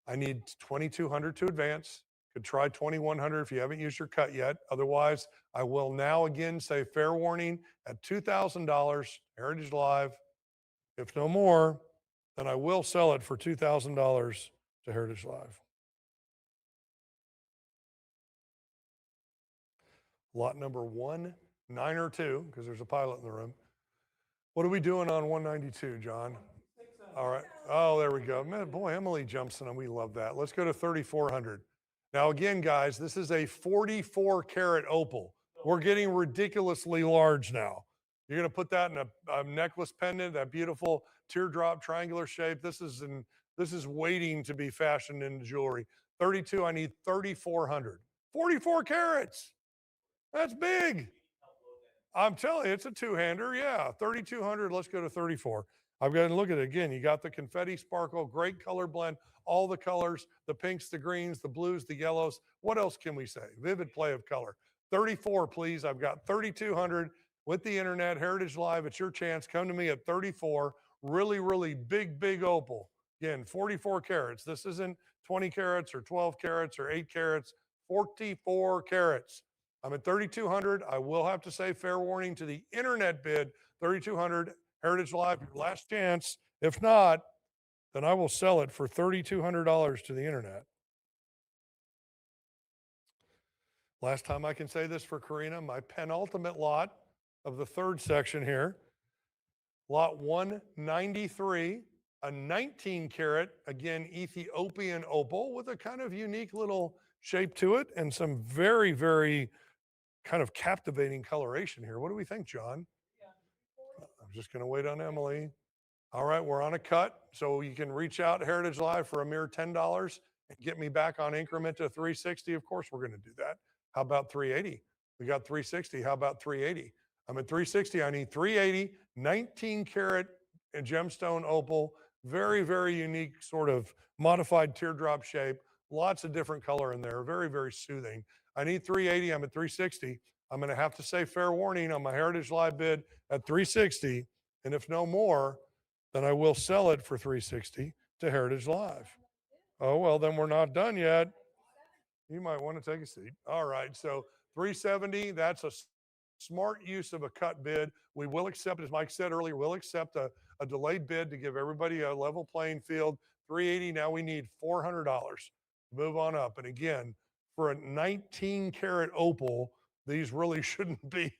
I need 2,200 to advance. Could try 2,100 if you haven't used your cut yet. Otherwise, I will now again say fair warning at $2,000, Heritage Live. If no more, then I will sell it for $2,000 to Heritage Live. Lot number 192, because there's a pilot in the room. What are we doing on 192, John? All right. Oh, there we go. Man, boy, Emily jumps in and we love that. Let's go to 3,400. Now, again, guys, this is a 44 karat opal. We're getting ridiculously large now. You're going to put that in a necklace pendant, that beautiful teardrop triangular shape. This is waiting to be fashioned into jewelry. 32, I need 3,400. 44 carats. That's big. I'm telling you, it's a two-hander. Yeah, 3,200. Let's go to 34. I've got to look at it again. You got the confetti sparkle, great color blend, all the colors, the pinks, the greens, the blues, the yellows. What else can we say? Vivid play of color. 34, please. I've got 3,200 with the internet, Heritage Live. It's your chance. Come to me at 34. Really, really big, big opal. Again, 44 carats. This isn't 20 carats or 12 carats or 8 carats. 44 carats. I'm at 3,200. I will have to say fair warning to the internet bid, 3,200, Heritage Live, your last chance. If not, then I will sell it for $3,200 to the internet. Last time I can say this for Karina, my penultimate lot of the third section here, lot 193, a 19 karat, again, Ethiopian opal with a kind of unique little shape to it and some very, very kind of captivating coloration here. What do we think, John? I'm just going to wait on Emily. All right, we're on a cut. So you can reach out to Heritage Live for a mere $10 and get me back on increment to 360. Of course, we're going to do that. How about 380? We got 360. How about 380? I'm at 360. I need 380, 19 karat and gemstone opal. Very, very unique sort of modified teardrop shape. Lots of different color in there. Very, very soothing. I need 380. I'm at 360. I'm going to have to say fair warning on my Heritage Live bid at 360. And if no more, then I will sell it for 360 to Heritage Live. Oh, well, then we're not done yet. You might want to take a seat. All right. So 370, that's a smart use of a cut bid. We will accept, as Mike said earlier, we'll accept a delayed bid to give everybody a level playing field. 380, now we need $400. Move on up. And again, for a 19 karat opal These really shouldn't be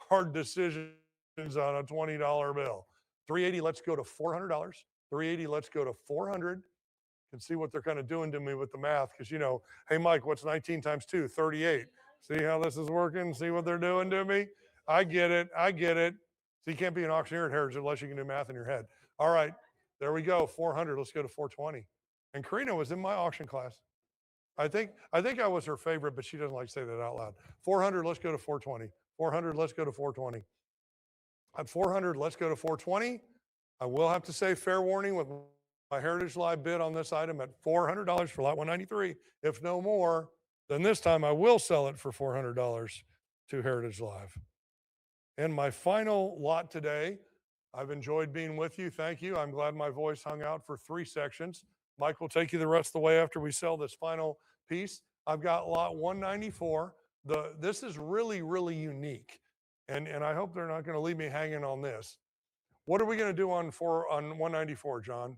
hard decisions on a $20 bill. 380, let's go to $400. 380, let's go to 400. Can see what they're kind of doing to me with the math because, hey, Mike, what's 19 times 2? 38. See how this is working? See what they're doing to me? I get it. I get it. So you can't be an auctioneer at Heritage unless you can do math in your head. All right, there we go. 400. Let's go to 420. And Karina was in my auction class. I think I was her favorite, but she doesn't like to say that out loud. 400. Let's go to 420. 400. Let's go to 420. At 400, let's go to 420. I will have to say fair warning with my Heritage Live bid on this item at $400 for lot 193. If no more, then this time I will sell it for $400 to Heritage Live. And my final lot today, I've enjoyed being with you. Thank you. I'm glad my voice hung out for 3 sections. Mike will take you the rest of the way after we sell this final piece. I've got lot 194. This is really, really unique. And I hope they're not going to leave me hanging on this. What are we going to do on 194, John?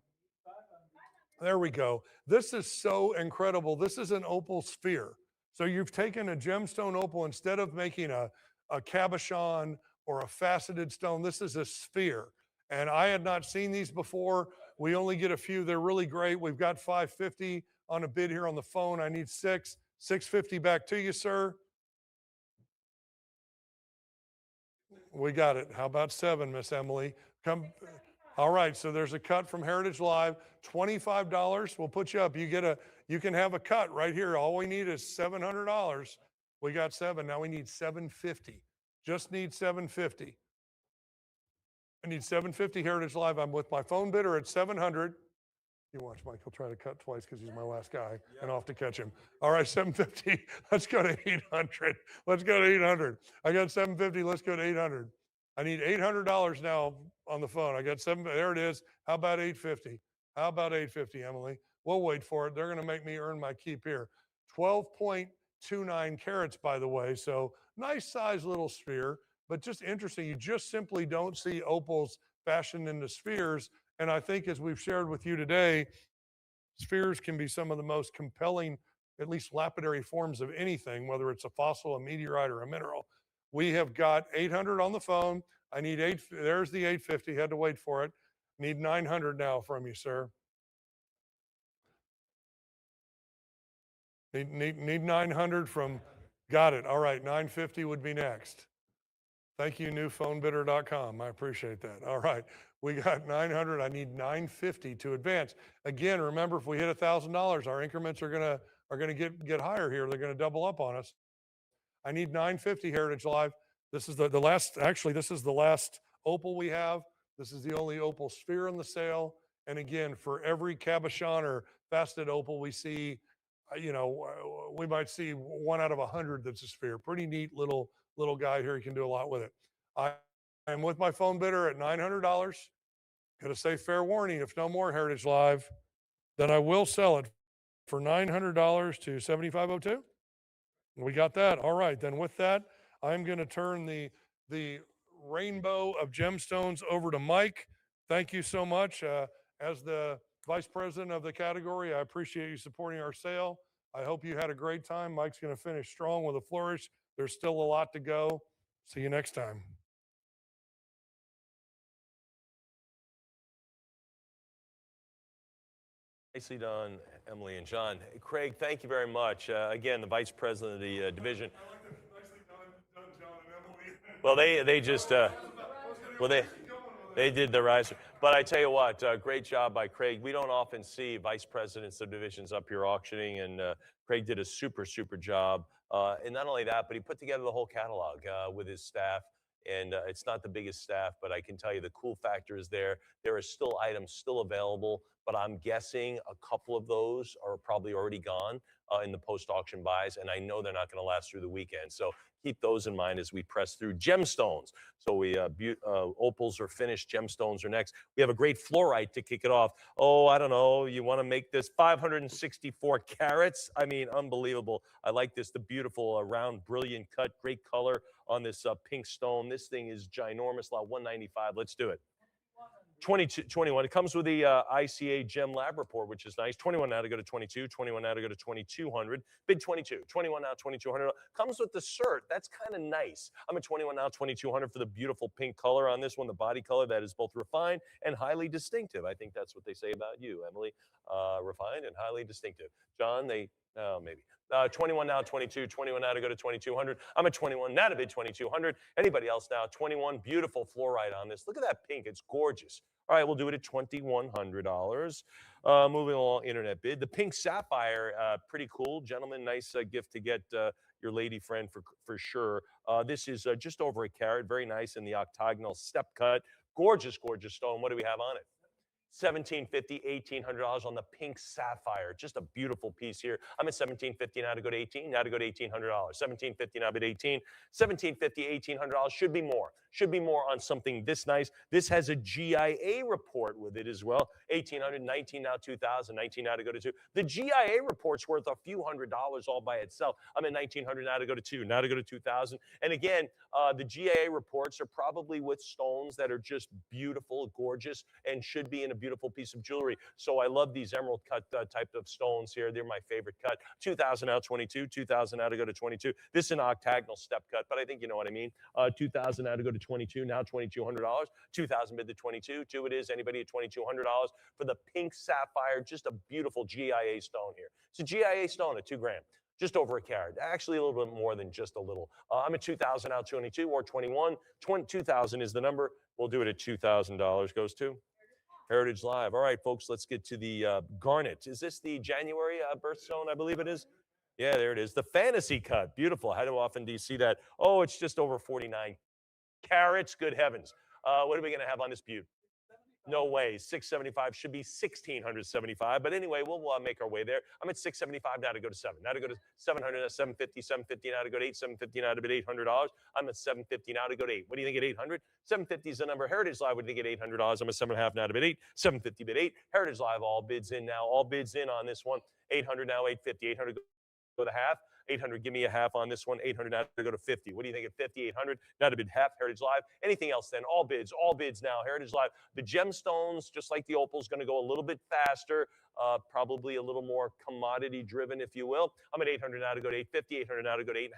There we go. This is so incredible. This is an opal sphere. So you've taken a gemstone opal instead of making a cabochon or a faceted stone. This is a sphere. And I had not seen these before. We only get a few. They're really great. We've got 550 on a bid here on the phone. I need 6. 650 back to you, sir. We got it. How about 7, Miss Emily? Come. All right. So there's a cut from Heritage Live. $25. We'll put you up. You can have a cut right here. All we need is $700. We got 7. Now we need 750. Just need 750. I need 750 Heritage Live. I'm with my phone bidder at 700. You watch Mike. He'll try to cut twice because he's my last guy, and I'll have to catch him. All right, 750. Let's go to 800. Let's go to 800. I got 750. Let's go to 800. I need $800 now on the phone. I got 7. There it is. How about 850? How about 850, Emily? We'll wait for it. They're going to make me earn my keep here. 12.29 carats, by the way. So nice size little sphere, but just interesting. You just simply don't see opals fashioned into spheres. And I think as we've shared with you today, spheres can be some of the most compelling, at least lapidary forms of anything, whether it's a fossil, a meteorite, or a mineral. We have got 800 on the phone. I need 8. There's the 850. Had to wait for it. Need 900 now from you, sir. Need 900 from. Got it. All right. 950 would be next. Thank you, newphonebidder.com. I appreciate that. All right. We got 900. I need 950 to advance. Again, remember, if we hit $1,000, our increments are gonna get higher here. They're gonna double up on us. I need 950 Heritage Live. This is the last. Actually, this is the last opal we have. This is the only opal sphere in the sale. And again, for every cabochon or faceted opal we see, we might see 1 out of 100 that's a sphere. Pretty neat little guy here. You can do a lot with it. I am with my phone bidder at $900. Going to say fair warning, if no more Heritage Live, then I will sell it for $900 to 7502. We got that. All right. Then with that, I'm going to turn the rainbow of gemstones over to Mike. Thank you so much. As the vice president of the category, I appreciate you supporting our sale. I hope you had a great time. Mike's going to finish strong with a flourish. There's still a lot to go. See you next time. Nicely done, Emily and John. Craig, thank you very much. Again, the vice president of the division. I like the nicely done, John and Emily. Well, they just they did the rise. But I tell you what, great job by Craig. We don't often see vice presidents of divisions up here auctioning, and Craig did a super job. And not only that, but he put together the whole catalog with his staff. And it's not the biggest staff, but I can tell you the cool factor is there. There are still items still available, but I'm guessing a couple of those are probably already gone in the post-auction buys, and I know they're not going to last through the weekend. So keep those in mind as we press through gemstones. So opals are finished, gemstones are next. We have a great fluorite to kick it off. Oh, I don't know. You want to make this 564 carats? I mean, unbelievable. I like this, the beautiful round, brilliant cut, great color on this pink stone. This thing is ginormous, lot 195. Let's do it. 22, 21. It comes with the ICA Gem Lab report, which is nice. 21 now to go to 22. 21 now to go to 2200. Bid 22. 21 now 2200. Comes with the cert. That's kind of nice. I'm at 21 now 2200 for the beautiful pink color on this one, the body color that is both refined and highly distinctive. I think that's what they say about you, Emily. Refined and highly distinctive. John, maybe. 21 now 22. 21 now to go to 2200. I'm at 21 now to bid 2200. Anybody else now? 21. Beautiful fluorite on this. Look at that pink. It's gorgeous. All right, we'll do it at $2,100. Moving along, internet bid. The pink sapphire, pretty cool. Gentlemen, nice gift to get your lady friend for sure. This is just over a carat. Very nice in the octagonal step cut. Gorgeous, gorgeous stone. What do we have on it? $1,750, $1,800 on the pink sapphire. Just a beautiful piece here. I'm at $1,750 now to go to 18. Now to go to $1,800. $1,750 now bid 18. $1,750, $1,800 should be more. Should be more on something this nice. This has a GIA report with it as well. 1,800, 19 now 2,000, 19 now to go to 2. The GIA report's worth a few $100s all by itself. I'm at 1,900 now to go to 2. Now to go to 2,000. And again, the GIA reports are probably with stones that are just beautiful, gorgeous, and should be in a beautiful piece of jewelry. So I love these emerald cut type of stones here. They're my favorite cut. 2,000 now 22. 2,000 now to go to 22. This is an octagonal step cut, but I think you know what I mean. 2,000 now to go to 22. Now $2,200. 2,000 bid to 22. Two it is. Anybody at $2,200 for the pink sapphire? Just a beautiful GIA stone here. It's a GIA stone at 2 grand. Just over a carat. Actually, a little bit more than just a little. I'm at 2,000 now, 22 or 21. 2,000 is the number. We'll do it at $2,000. Goes to Heritage Live. All right, folks, let's get to the garnet. Is this the January birthstone? I believe it is. Yeah, there it is. The fantasy cut. Beautiful. How often do you see that? Oh, it's just over 49 carats. Good heavens. What are we going to have on this beaut? No way. 675 should be 1,675. But anyway, we'll make our way there. I'm at 675 now to go to 7. Now to go to 700, 750, 750 now to go to 8, 750 now to bid $800. I'm at 750 now to go to 8. What do you think at 800? 750 is the number. Heritage Live, what do you think at $800? I'm at 7.5 now to bid 8. 750 bid 8. Heritage Live, all bids in now. All bids in on this one. 800 now, 850. 800 go to half. 800, give me a half on this one. 800 now to go to 50. What do you think at 50? 800 now to bid half. Heritage Live. Anything else then? All bids now. Heritage Live. The gemstones, just like the opals, going to go a little bit faster, probably a little more commodity driven, if you will. I'm at 800 now to go to 850. 800 now to go to 8.5.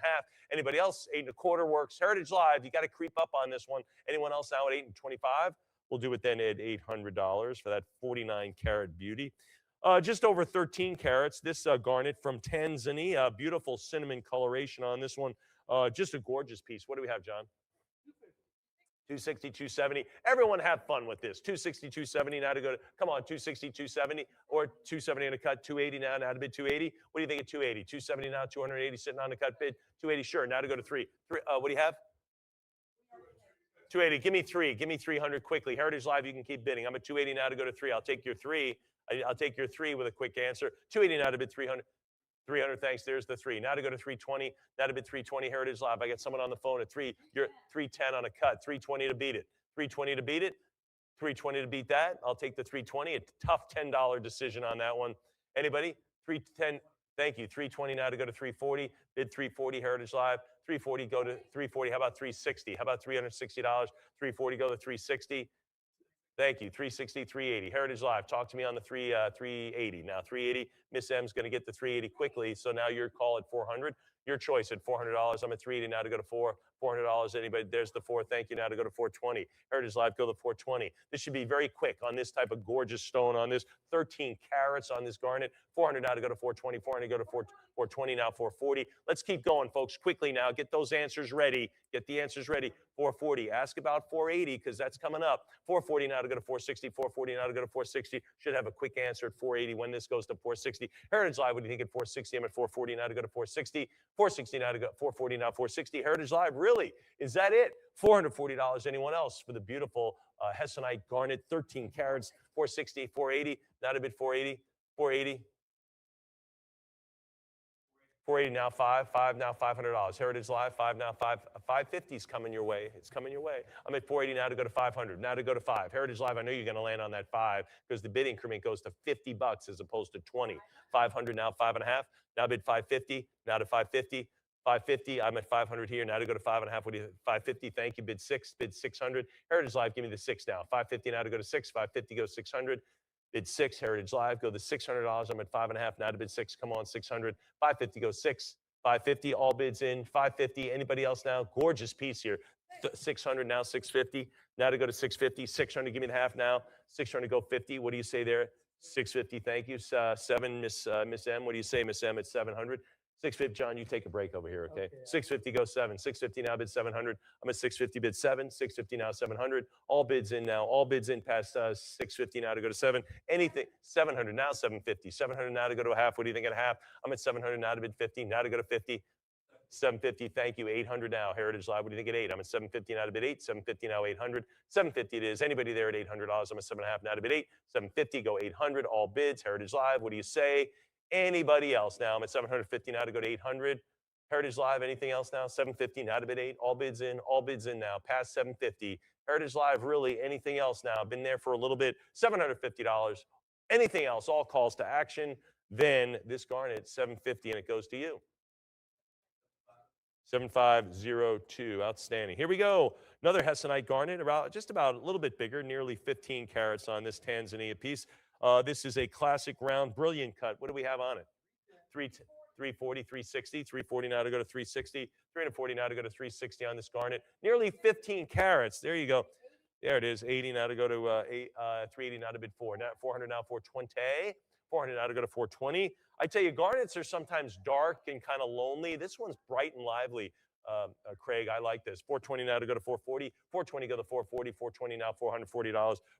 Anybody else? 8.25 works. Heritage Live. You got to creep up on this one. Anyone else now at 8.25? We'll do it then at $800 for that 49 carat beauty. Just over 13 carats. This garnet from Tanzania. Beautiful cinnamon coloration on this one. Just a gorgeous piece. What do we have, John? 260, 270. Everyone have fun with this. 260, 270 now to go to, come on, 260, 270, or 270 and a cut, 280 now to bid 280. What do you think at 280? 270 now, 280 sitting on the cut bid, 280, sure, now to go to 3. What do you have? 280, give me 3, give me 300 quickly. Heritage Live, you can keep bidding. I'm at 280 now to go to 3. I'll take your 3. I'll take your 3 with a quick answer. 280 now to bid 300. 300, thanks. There's the 3. Now to go to 320. Now to bid 320. Heritage Live. I got someone on the phone at 3. You're 310 on a cut. 320 to beat it. 320 to beat it. 320 to beat that. I'll take the 320. A tough $10 decision on that one. Anybody? 310. Thank you. 320 now to go to 340. Bid 340. Heritage Live. 340 go to 340. How about 360? How about $360? 340 go to 360. Thank you. 360, 380. Heritage Live. Talk to me on the 380. Now 380. Miss M's going to get the 380 quickly. So now your call at 400. Your choice at $400. I'm at 380 now to go to 4. $400. Anybody? There's the 4. Thank you. Now to go to 420. Heritage Live. Go to 420. This should be very quick on this type of gorgeous stone on this. 13 carats on this garnet. 400 now to go to 420. 400 go to 420 now. 440. Let's keep going, folks. Quickly now. Get those answers ready. Get the answers ready. 440. Ask about 480 because that's coming up. 440 now to go to 460. 440 now to go to 460. Should have a quick answer at 480 when this goes to 460. Heritage Live, what do you think at 460? I'm at 440 now to go to 460. 460 now to go. 440 now 460. Heritage Live, really? Is that it? $440. Anyone else for the beautiful Hessonite garnet, 13 carats, 460, 480. Now to bid 480. 480. 480 now 5 now $500. Heritage Live 5 now 550 is coming your way. It's coming your way. I'm at 480 now to go to 500. Now to go to 5. Heritage Live, I know you're going to land on that 5 because the bid increment goes to $50 as opposed to 20. 500 now 5.5. Now bid 550. Now to 550. 550. I'm at 500 here. Now to go to 5.5. What do you? 550. Thank you. Bid 6. Bid 600. Heritage Live, give me the 6 now. 550 now to go to 6. 550 go 600. Bid 6. Heritage Live, go the $600. I'm at 5.5 now to bid 6. Come on, 600. 550 go 6. 550. All bids in. 550. Anybody else now? Gorgeous piece here. 600 now. 650. Now to go to 650. 600. Give me the half now. 600 go 50. What do you say there? 650. Thank you. 7. Miss M. What do you say, Miss M? At 700. 650, John, you take a break over here, okay? 650 goes 7. 650 now bid 700. I'm at 650 bid 7. 650 now 700. All bids in now. All bids in past 650 now to go to 7. Anything 700 now 750. 700 now to go to a half. What do you think at a half? I'm at 700 now to bid 50. Now to go to 50. 750, thank you. 800 now. Heritage Live, what do you think at 8? I'm at 750 now to bid 8. 750 now 800. 750 it is. Anybody there at $800? I'm at 7.5 now to bid 8. 750 go 800. All bids. Heritage Live, what do you say? Anybody else now? I'm at 750 now to go to 800. Heritage Live, anything else now? 750 now to bid 8. All bids in. All bids in now. Past 750. Heritage Live, really anything else now? Been there for a little bit. $750. Anything else? All calls to action. Then this Garnet 750 and it goes to you. 7502. Outstanding. Here we go. Another Hessonite Garnet, just about a little bit bigger, nearly 15 carats on this Tanzania piece. This is a classic round, brilliant cut. What do we have on it? 340, 360, 340 now to go to 360, 340 now to go to 360 on this Garnet. Nearly 15 carats. There you go. There it is. 80 now to go to 380 now to bid 4. Now 400 now 420. 400 now to go to 420. I tell you, Garnets are sometimes dark and kind of lonely. This one's bright and lively. Craig, I like this. 420 now to go to 440. 420 go to 440. 420 now $440.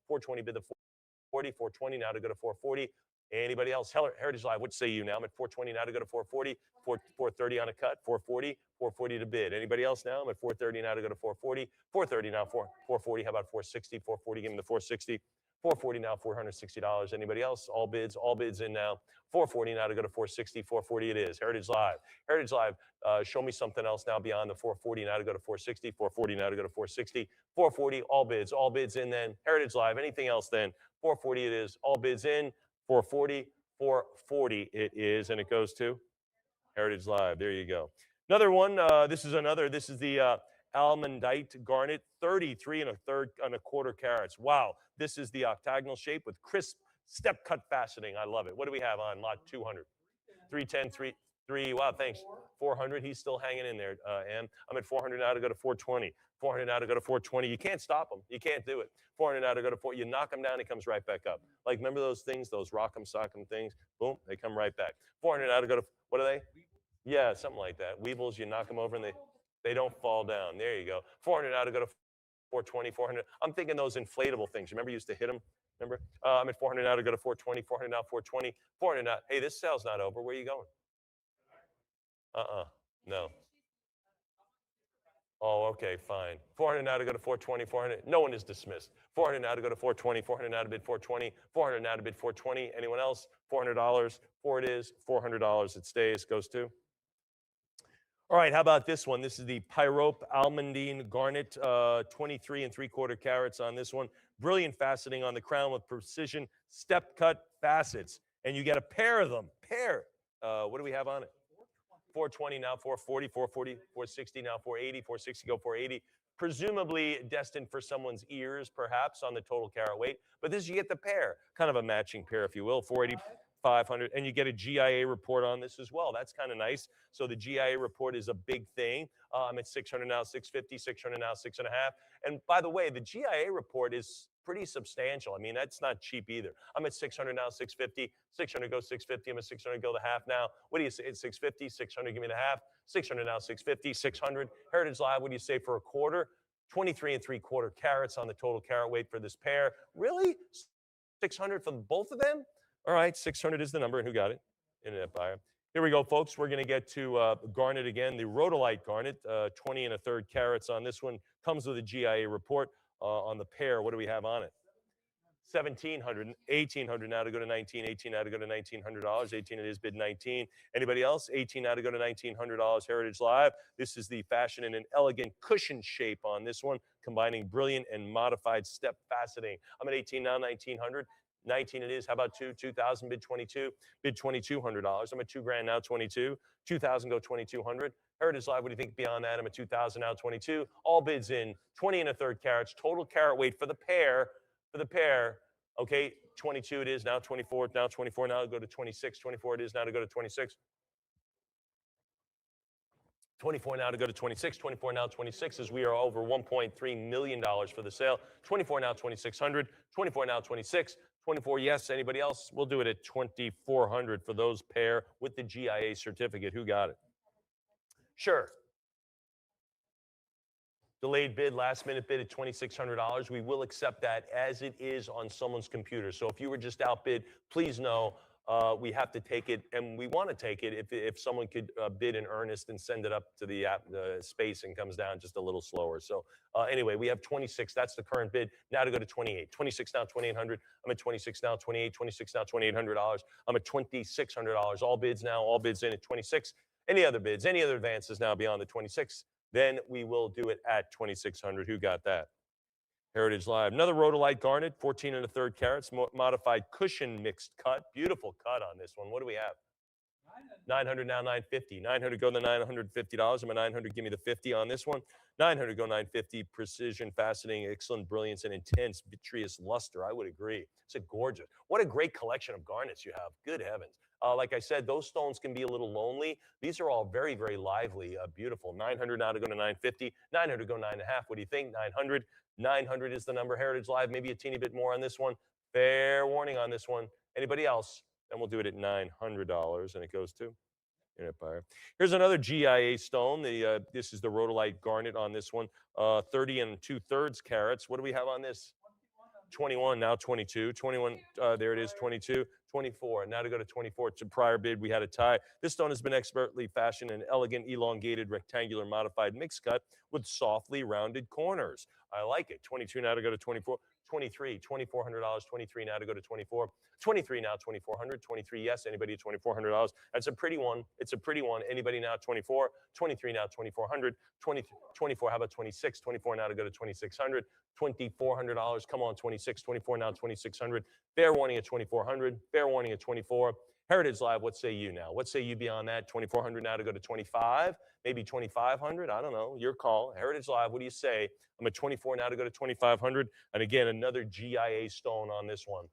420 bid the 440. 420 now to go to 440. Anybody else? Heritage Live, what say you now? I'm at 420 now to go to 440. 430 on a cut. 440. 440 to bid. Anybody else now? I'm at 430 now to go to 440. 430 now 440. How about 460? 440. Give me the 460. 440 now, $460. Anybody else? All bids in now. 440 now to go to 460. 440 it is. Heritage Live. Heritage Live, show me something else now beyond the 440 now to go to 460. 440 now to go to 460. 440, all bids in then. Heritage Live, anything else then? 440 it is. All bids in. 440, 440 it is, and it goes to Heritage Live. There you go. Another one. This is the Almondite Garnet, 33 and a quarter carats. Wow, this is the octagonal shape with crisp step cut faceting. I love it. What do we have on lot 200? 310, 3. Wow, thanks. 400. He's still hanging in there. I'm at 400 now to go to 420. 400 now to go to 420. You can't stop him. You can't do it. 400 now to go to 4. You knock him down, he comes right back up. Like, remember those things, those rock'em sock'em things? Boom, they come right back. 400 now to go to, what are they? Yeah, something like that. Weebles, you knock them over and they don't fall down. There you go. 400 now to go to 420, 400. I'm thinking those inflatable things. Remember, you used to hit them? Remember? I'm at 400 now to go to 420, 400 now, 420, 400 now. Hey, this sale's not over. Where are you going? No. Oh, okay, fine. 400 now to go to 420, 400. No one is dismissed. 400 now to go to 420, 400 now to bid 420, 400 now to bid 420. Anyone else? $400. 4 it is. $400 it stays. Goes to. All right, how about this one? This is the Pyrope Almondine Garnet, 23 and 3/4 carats on this one. Brilliant faceting on the crown with precision step cut facets. And you get a pair of them. What do we have on it? 420 now, 440, 440, 460 now, 480, 460 go 480. Presumably destined for someone's ears, perhaps, on the total carat weight. But this, you get the pair, kind of a matching pair, if you will, 480, 500. And you get a GIA report on this as well. That's kind of nice. So the GIA report is a big thing. I'm at 600 now, 650, 600 now, 6.5. And by the way, the GIA report is pretty substantial. I mean, that's not cheap either. I'm at 600 now, 650, 600 go 650. I'm at 600 go the half now. What do you say? It's 650, 600, give me the half. 600 now, 650, 600. Heritage Live, what do you say for a quarter? 23 and 3/4 carats on the total carat weight for this pair. Really? 600 for both of them? All right, 600 is the number. And who got it? Internet buyer. Here we go, folks. We're going to get to Garnet again. The Rhodolite Garnet, 20 and 1/3 carats on this one. Comes with a GIA report on the pair. What do we have on it? 1,700, 1,800 now to go to 19, 18 now to go to $1,900. 18 it is, bid 19. Anybody else? 18 now to go to $1,900. Heritage Live. This is the fashion in an elegant cushion shape on this one, combining brilliant and modified step faceting. I'm at 18 now, 1,900. 19 it is. How about 2,000? Bid 22. Bid $2,200. I'm at $2,000 now. 22. 2,000 go 2,200. Heritage Live, what do you think beyond that? I'm at 2,000 now, 22. All bids in 20 and a third carats. Total carat weight for the pair. Okay, 22 it is now, 24 now, 24 now. Go to 26. 24 it is now to go to 26. 24 now to go to 26. 24 now, 26 as we are over $1.3 million for the sale. 24 now, 2,600. 24 now, 26. 24, yes. Anybody else? We'll do it at 2,400 for those pair with the GIA certificate. Who got it? Sure. Delayed bid, last minute bid at $2,600. We will accept that as it is on someone's computer. So if you were just outbid, please know we have to take it, and we want to take it if someone could bid in earnest and send it up to the space and comes down just a little slower. So anyway, we have 26. That's the current bid. Now to go to 28. 26 now, 2,800. I'm at 26 now, 28. 26 now, $2,800. I'm at $2,600. All bids now. All bids in at 26. Any other bids? Any other advances now beyond the 26? Then we will do it at 2,600. Who got that? Heritage Live. Another rhodolite garnet, 14 and a third carats, modified cushion mixed cut. Beautiful cut on this one. What do we have? 900 now, 950. 900 go to $950. I'm at 900. Give me the 50 on this one. 900 go 950. Precision, faceting, excellent brilliance, and intense vitreous luster. I would agree. It's a gorgeous. What a great collection of garnets you have. Good heavens. Like I said, those stones can be a little lonely. These are all very, very lively, beautiful. 900 now to go to 950. 900 go 9.5. What do you think? 900. 900 is the number. Heritage Live, maybe a teeny bit more on this one. Fair warning on this one. Anybody else? Then we'll do it at $900, and it goes to Internet Buyer. Here's another GIA stone. This is the rhodolite garnet on this one. 30 and 2/3 carats. What do we have on this? 21, now 22. 21, there it is, 22. 24, now to go to 24. To prior bid, we had a tie. This stone has been expertly fashioned in elegant, elongated, rectangular, modified mixed cut with softly rounded corners. I like it. 22 now to go to 24. 23, $2,400. 23 now to go to 24. 23 now, 2,400. 23, yes. Anybody at $2,400? That's a pretty one. It's a pretty one. Anybody now, 24. 23 now, 2,400. 24, how about 26? 24 now to go to 2,600. $2,400. Come on, 26. 24 now, 2,600. Fair warning at 2,400. Fair warning at 24. Heritage Live, what say you now? What say you beyond that? 2,400 now to go to 25, maybe 2,500. I don't know. Your call. Heritage Live, what do you say? I'm at 24 now to go to 2,500. And again, another GIA stone on this one.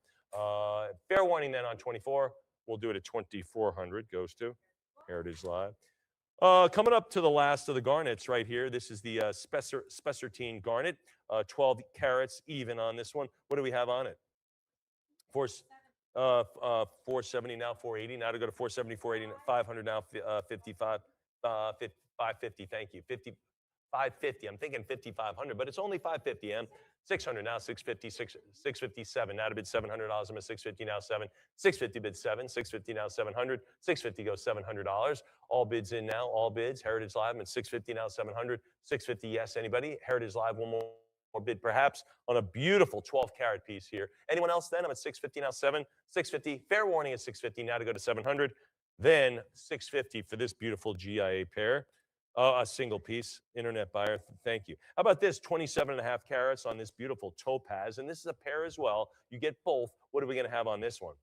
Fair warning then on 24. We'll do it at 2,400. Goes to Heritage Live. Coming up to the last of the garnets right here. This is the Spessartine garnet. 12 carats even on this one. What do we have on it? 470 now, 480. Now to go to 470, 480, 500 now, 55, 550. Thank you. 550. I'm thinking 5,500, but it's only 550. 600 now, 650, 657. Now to bid $700. I'm at 650 now, 7. 650 bid 7. 650 now, 700. 650 goes $700. All bids in now. All bids. Heritage Live. I'm at 650 now, 700. 650. Yes. Anybody? Heritage Live. One more bid perhaps on a beautiful 12 carat piece here. Anyone else then? I'm at 650 now, 7. 650. Fair warning at 650 now to go to 700. Then 650 for this beautiful GIA pair. A single piece, Internet Buyer. Thank you. How about this? 27 and a half carats on this beautiful topaz. And this is a pair as well. You get both. What are we going to have on this one?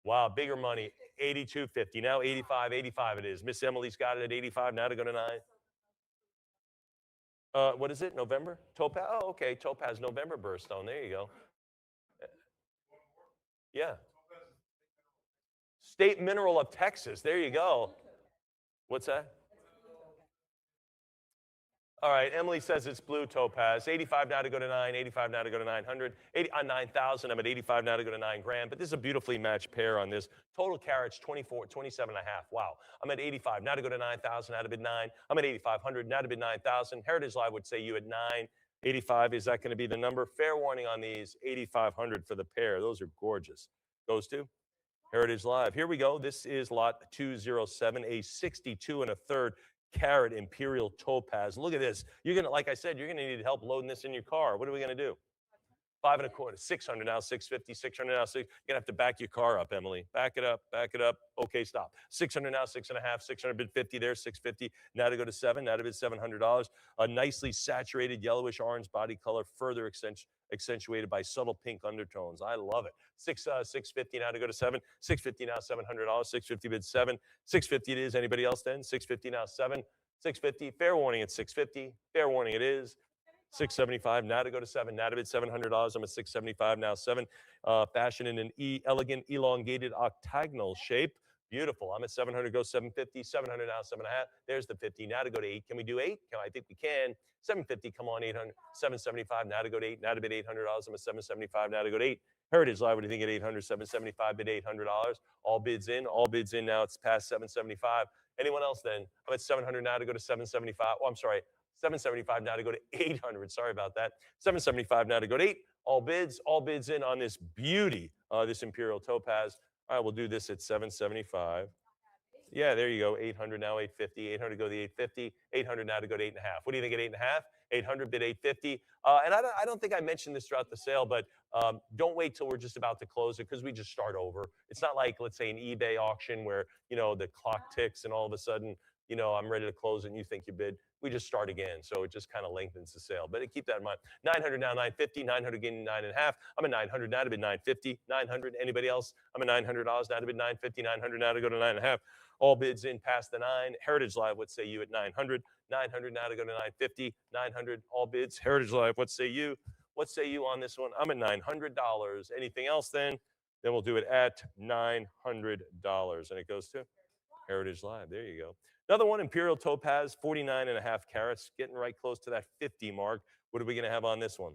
Wow, bigger money. 82.50. Now 85. 85 it is. Miss Emily's got it at 85. Now to go to 9. What is it? November? Topaz? Oh, okay. Topaz November birthstone. There you go. Yeah. State mineral of Texas. There you go. What's that? All right, Emily says it's blue topaz. 85 now to go to 9, 85 now to go to 900, 9,000. I'm at 85 now to go to 9 grand, but this is a beautifully matched pair on this. Total carats, 24, 27 and a half. Wow. I'm at 85 now to go to 9,000, now to bid 9. I'm at 8,500, now to bid 9,000. Heritage Live would say you at 9. 85, is that going to be the number? Fair warning on these, 8,500 for the pair. Those are gorgeous. Those two. Heritage Live. Here we go. This is lot 207, a 62 and a third carat imperial topaz. Look at this. You're gonna, like I said, you're gonna need help loading this in your car. What are we gonna do? 5 1/4, 600 now, 650, 600 now, 6. You're gonna have to back your car up, Emily. Back it up, back it up. Okay, stop. 600 now, 6.5, 600 bid 50 there, 650. Now to go to 7, now to bid $700. A nicely saturated yellowish orange body color, further accentuated by subtle pink undertones. I love it. 650 now to go to 7. 650 now, $700. 650 bid 7. 650 it is. Anybody else then? 650 now, 7. 650. Fair warning at 650. Fair warning it is. 675. Now to go to 7. Now to bid $700. I'm at 675 now. 7. Fashion in an elegant, elongated octagonal shape. Beautiful. I'm at 700. Go 750. 700 now. 7.5. There's the 50. Now to go to 8. Can we do 8? I think we can. 750. Come on. 800. 775. Now to go to 8. Now to bid $800. I'm at 775. Now to go to 8. Heritage Live. What do you think at 800? 775. Bid $800. All bids in. All bids in now. It's past 775. Anyone else then? I'm at 700 now to go to 775. Oh, I'm sorry. 775 now to go to 800. Sorry about that. 775 now to go to 8. All bids in on this beauty, this Imperial Topaz. All right, we'll do this at 775. Yeah, there you go. 800 now, 850. 800 go to the 850. 800 now to go to 8.5. What do you think at 8.5? 800 bid 850. And I don't think I mentioned this throughout the sale, but don't wait till we're just about to close it because we just start over. It's not like, let's say, an eBay auction where, the clock ticks and all of a sudden, I'm ready to close it and you think you bid. We just start again. So it just kind of lengthens the sale. But keep that in mind. 900 now, 950. 900 again, 9.5. I'm at 900 now to bid 950. 900. Anybody else? I'm at $900 now to bid 950. 900 now to go to 9.5. All bids in past the 9. Heritage Live, what say you at 900? 900 now to go to 950. 900. All bids. Heritage Live, what say you? What say you on this one? I'm at $900. Anything else then? Then we'll do it at $900. And it goes to Heritage Live. There you go. Another one, Imperial Topaz, 49.5 carats, getting right close to that 50 mark. What are we going to have on this one?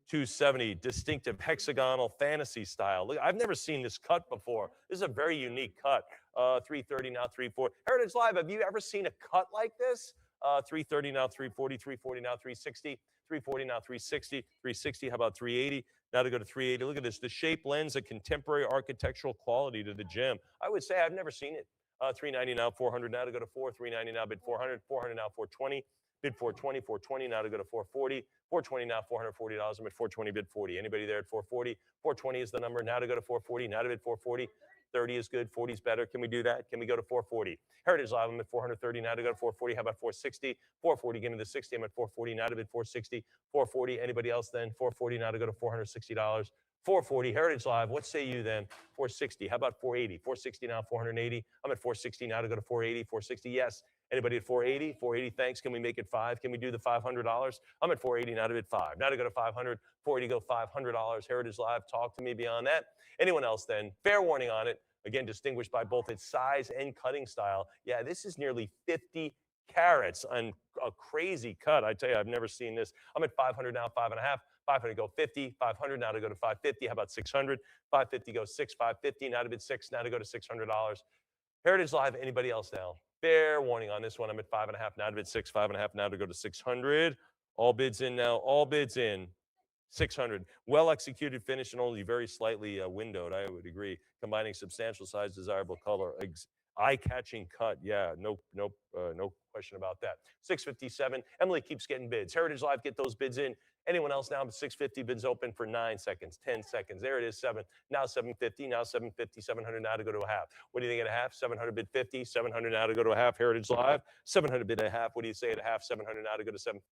270, distinctive hexagonal fantasy style. Look, I've never seen this cut before. This is a very unique cut. 330 now, 340. Heritage Live, have you ever seen a cut like this? 330 now, 340, 340 now, 360, 340 now, 360, 360. How about 380? Now to go to 380. Look at this. The shape lends a contemporary architectural quality to the gem. I would say I've never seen it. 390 now, 400 now to go to 4. 390 now, bid 400. 400 now, 420. Bid 420. 420 now to go to 440. 420 now, $440. I'm at 420. Bid 40. Anybody there at 440? 420 is the number. Now to go to 440. Now to bid 440. 30 is good. 40 is better. Can we do that? Can we go to 440? Heritage Live, I'm at 430 now to go to 440. How about 460? 440, give me the 60. I'm at 440 now to bid 460. 440. Anybody else then? 440 now to go to $460. 440. Heritage Live, what say you then? 460. How about 480? 460 now, 480. I'm at 460 now to go to 480. 460, yes. Anybody at 480? 480, thanks. Can we make it 5? Can we do the $500? I'm at 480 now to bid 5. Now to go to 500. 480 go $500. Heritage Live, talk to me beyond that. Anyone else then? Fair warning on it. Again, distinguished by both its size and cutting style. Yeah, this is nearly 50 carats and a crazy cut. I tell you, I've never seen this. I'm at 500 now, 5.5. 500 go 50. 500 now to go to 550. How about 600? 550 go 6. 550 now to bid 6. Now to go to $600. Heritage Live. Anybody else now? Fair warning on this one. I'm at 5.5 now to bid 6. 5.5 now to go to 600. All bids in now. All bids in. 600. Well executed finish and only very slightly windowed. I would agree. Combining substantial size, desirable color, eye-catching cut. Yeah, no question about that. 657. Emily keeps getting bids. Heritage Live, get those bids in. Anyone else now? 650 bids open for 9 seconds, 10 seconds. There it is, 7. Now 750, now 750, 700 now to go to a half. What do you think at a half? 700 bid 50, 700 now to go to a half. Heritage Live, 700 bid a half. What do you say at a half? 700 now to go to 750.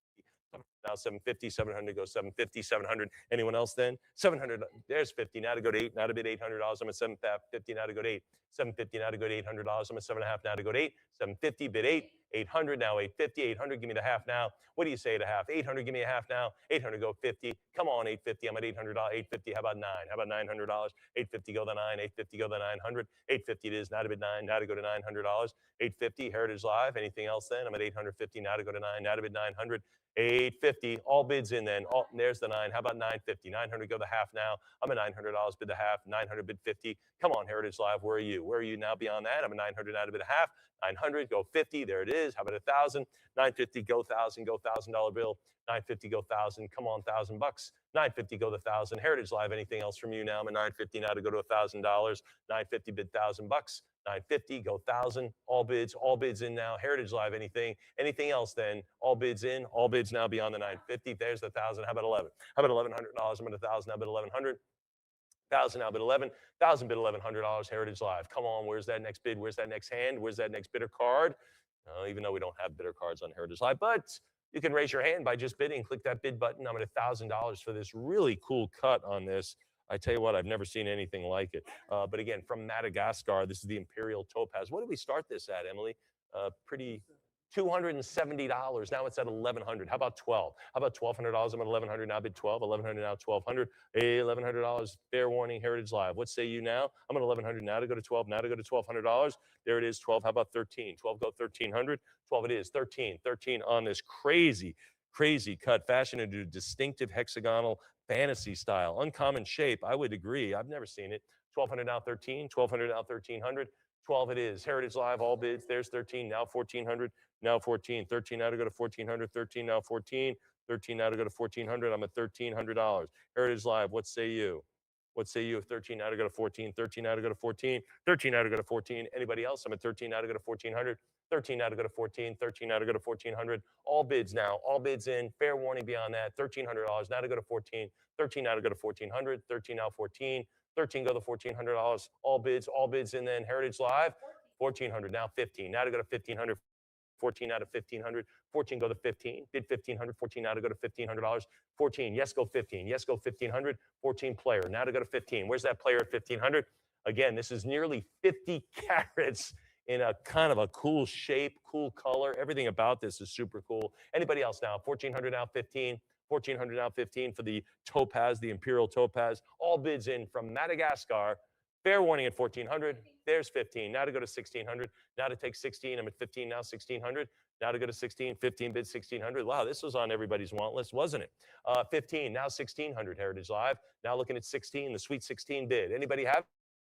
Now 750, 700 to go 750, 700. Anyone else then? 700, there's 50. Now to go to 8, now to bid $800. I'm at 750 now to go to 8. 750 now to go to $800. I'm at 7.5 now to go to 8. 750, bid 8. 800 now, 850. 800, give me the half now. What do you say at a half? 800, give me a half now. 800, go 50. Come on, 850. I'm at $800. 850, how about 9? How about $900? 850, go the 9. 850, go the 900. 850 it is. Now to bid 9. Now to go to $900. 850, Heritage Live. Anything else then? I'm at 850. Now to go to 9. Now to bid 900. 850, all bids in then. There's the 9. How about 950? 900, go the half now. I'm at $900, bid the half. 900, bid 50. Come on, Heritage Live, where are you? Where are you now beyond that? I'm at 900 now to bid a half. 900, go 50. There it is. How about 1,000? 950, go 1,000. Go $1,000 bill. 950, go 1,000. Come on, $1,000 bucks. 950, go the 1,000. Heritage Live, anything else from you now? I'm at 950 now to go to $1,000. 950, bid 1,000 bucks. 950, go 1,000. All bids in now. Heritage Live, anything else then? All bids in, all bids now beyond the 950. There's the 1,000. How about 11? How about $1,100? I'm at 1,000. Now bid 1,100. 1,000 now bid 11. 1,000 bid $1,100. Heritage Live. Come on, where's that next bid? Where's that next hand? Where's that next bidder card? Even though we don't have bidder cards on Heritage Live, but you can raise your hand by just bidding. Click that bid button. I'm at $1,000 for this really cool cut on this. I tell you what, I've never seen anything like it. But again, from Madagascar, this is the Imperial Topaz. What did we start this at, Emily? Pretty $270. Now it's at $1,100. How about 12? How about $1,200? I'm at $1,100 now. Bid 12. $1,100 now. $1,200. Hey, $1,100. Fair warning. Heritage Live. What say you now? I'm at $1,100 now to go to 12. Now to go to $1,200. There it is. 12. How about 13? 12 go 1,300. 12 it is. 13. 13 on this crazy cut, fashioned into distinctive hexagonal fantasy style, uncommon shape. I would agree. I've never seen it. 1,200 now 13. 1,200 now 1,300. 12 it is. Heritage Live, all bids. There's 13. Now 1,400. Now 14. 13 now to go to 1,400. 13 now 14. 13 now to go to 1,400. I'm at $1,300. Heritage Live, what say you? What say you? 13 now to go to 14. 13 now to go to 14. 13 now to go to 14. Anybody else? I'm at 13 now to go to 1,400. 13 now to go to 14. 13 now to go to 1,400. All bids now. All bids in. Fair warning beyond that. $1,300 now to go to 14. 13 now to go to 1,400. 13 now 14. 13 go to $1,400. All bids in. Then Heritage Live. 1,400 now 15. Now to go to 1,500. 14 out of 1,500. 14 go to 15. Bid 1,500. 14 now to go to $1,500. 14. Yes, go 15. Yes, go 1,500. 14 player. Now to go to 15. Where's that player at 1,500? Again, this is nearly 50 carats in a kind of a cool shape, cool color. Everything about this is super cool. Anybody else now? 1,400 now 15. 1,400 now 15 for the topaz, the imperial topaz. All bids in from Madagascar. Fair warning at 1,400. There's 15. Now to go to 1,600. Now to take 16. I'm at 15 now, 1,600. Now to go to 16. 15 bid 1,600. Wow, this was on everybody's want list, wasn't it? 15. Now 1,600. Heritage Live. Now looking at 16. The sweet 16 bid. Anybody have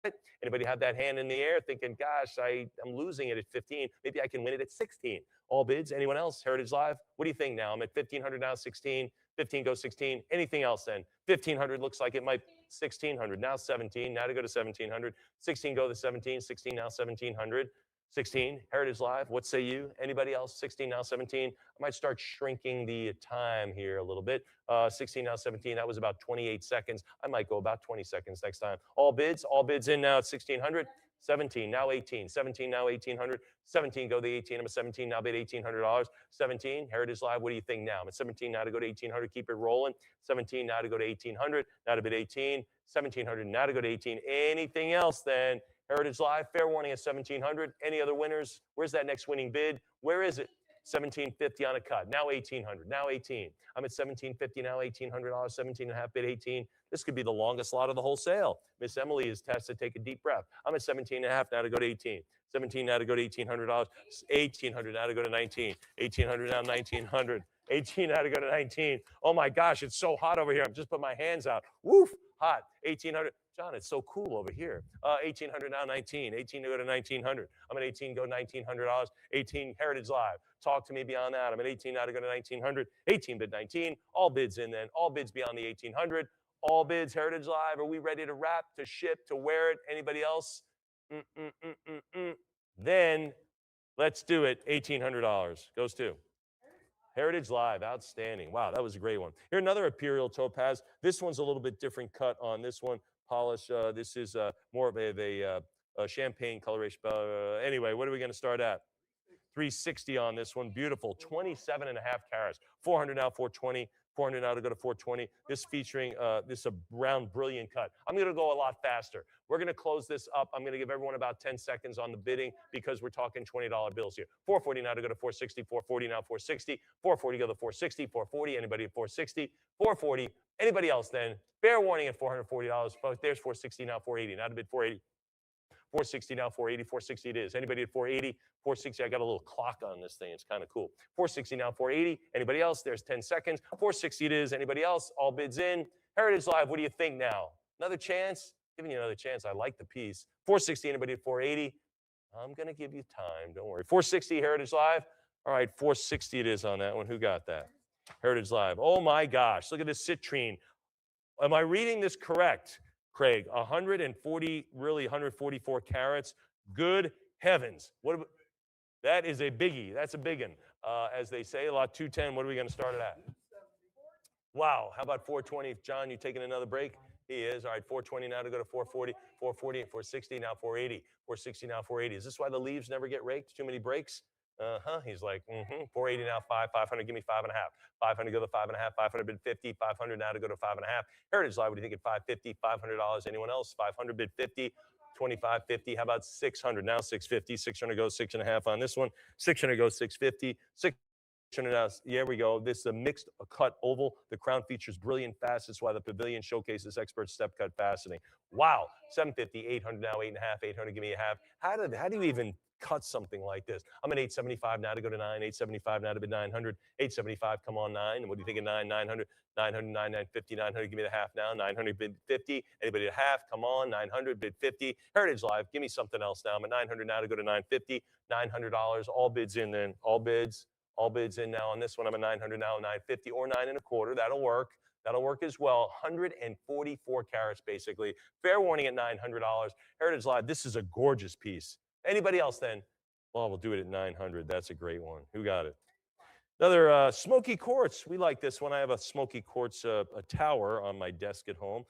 it? Anybody have that hand in the air thinking, gosh, I'm losing it at 15. Maybe I can win it at 16. All bids. Anyone else? Heritage Live. What do you think now? I'm at 1,500 now, 16. 15 goes 16. Anything else then? 1,500 looks like it might. 1,600 now 17. Now to go to 1,700. 16 go to 17. 16 now 1,700. 16 Heritage Live. What say you? Anybody else? 16 now 17. I might start shrinking the time here a little bit. 16 now 17. That was about 28 seconds. I might go about 20 seconds next time. All bids in now at 1,600. 17 now 18. 17 now 1,800. 17 go to the 18. I'm at 17 now bid $1,800. 17 Heritage Live. What do you think now? I'm at 17 now to go to 1,800. Keep it rolling. 17 now to go to 1,800. Now to bid 18. 1,700 now to go to 18. Anything else then? Heritage Live. Fair warning at 1,700. Any other winners? Where's that next winning bid? Where is it? 1,750 on a cut. Now 1,800. Now 18. I'm at 1,750 now. $1,800. 17 and a half bid 18. This could be the longest lot of the whole sale. Miss Emily is tested. Take a deep breath. I'm at 17 and a half now to go to 18. 17 now to go to $1,800. 1,800 now to go to 19. 1,800 now 1,900. 18 now to go to 19. Oh my gosh, it's so hot over here. I'm just putting my hands out. Woof, hot. 1,800. John, it's so cool over here. 1,800 now 19. 18 to go to 1,900. I'm at 18 go $1,900. 18 Heritage Live. Talk to me beyond that. I'm at 18 now to go to 1,900. 18 bid 19. All bids in then. All bids beyond the 1,800. All bids Heritage Live. Are we ready to wrap, to ship, to wear it? Anybody else? Then let's do it. $1,800 goes to Heritage Live. Outstanding. Wow, that was a great one. Here, another Imperial Topaz. This one's a little bit different cut on this one. Polish. This is more of a champagne coloration. Anyway, what are we going to start at? 360 on this one. Beautiful. 27 and a half carats. 400 now, 420. 400 now to go to 420. This featuring this a brown brilliant cut. I'm going to go a lot faster. We're going to close this up. I'm going to give everyone about 10 seconds on the bidding because we're talking $20 bills here. 440 now to go to 460. 440 now 460. 440 go to 460. 440. Anybody at 460? 440. Anybody else then? Fair warning at $440. Folks, there's 460 now 480. Now to bid 480. 460 now, 480, 460 it is. Anybody at 480? 460, I got a little clock on this thing. It's kind of cool. 460 now, 480. Anybody else? There's 10 seconds. 460 it is. Anybody else? All bids in. Heritage Live, what do you think now? Another chance? Giving you another chance. I like the piece. 460, anybody at 480? I'm going to give you time. Don't worry. 460, Heritage Live. All right, 460 it is on that one. Who got that? Heritage Live. Oh my gosh, look at this citrine. Am I reading this correct? Craig, 140, really 144 carats. Good heavens. That is a biggie. That's a big one. As they say, lot 210, what are we going to start it at? Wow. How about 420? John, you taking another break? He is. All right, 420 now to go to 440. 440 and 460, now 480. 460 now 480. Is this why the leaves never get raked? Too many breaks? He's like, 480 now, 500, give me 5.5. 500 go to 5.5, 500 bid 50, 500 now to go to 5.5. Heritage Live, what do you think at 550, $500? Anyone else? 500 bid 50, 25, 50. How about 600? Now 650. 600 goes 6.5 on this one. 600 goes 650. 600 now. Here we go. This is a mixed cut oval. The crown features brilliant facets, while the pavilion showcases expert step cut faceting. Wow. 750, 800 now, 8.5. 800, give me a half. How do you even cut something like this? I'm at 875 now to go to 9. 875 now to bid 900. 875, come on, 9. What do you think of 9? 900. 900, 950, 900, give me the half now. 900, bid 50. Anybody at half? Come on. 900, bid 50. Heritage Live, give me something else now. I'm at 900 now to go to 950. $900. All bids in then. All bids in now on this one. I'm at 900 now, 950 or 9.25. That'll work. That'll work as well. 144 carats, basically. Fair warning at $900. Heritage Live, this is a gorgeous piece. Anybody else then? Well, we'll do it at 900. That's a great one. Who got it? Another smoky quartz. We like this one. I have a smoky quartz a tower on my desk at home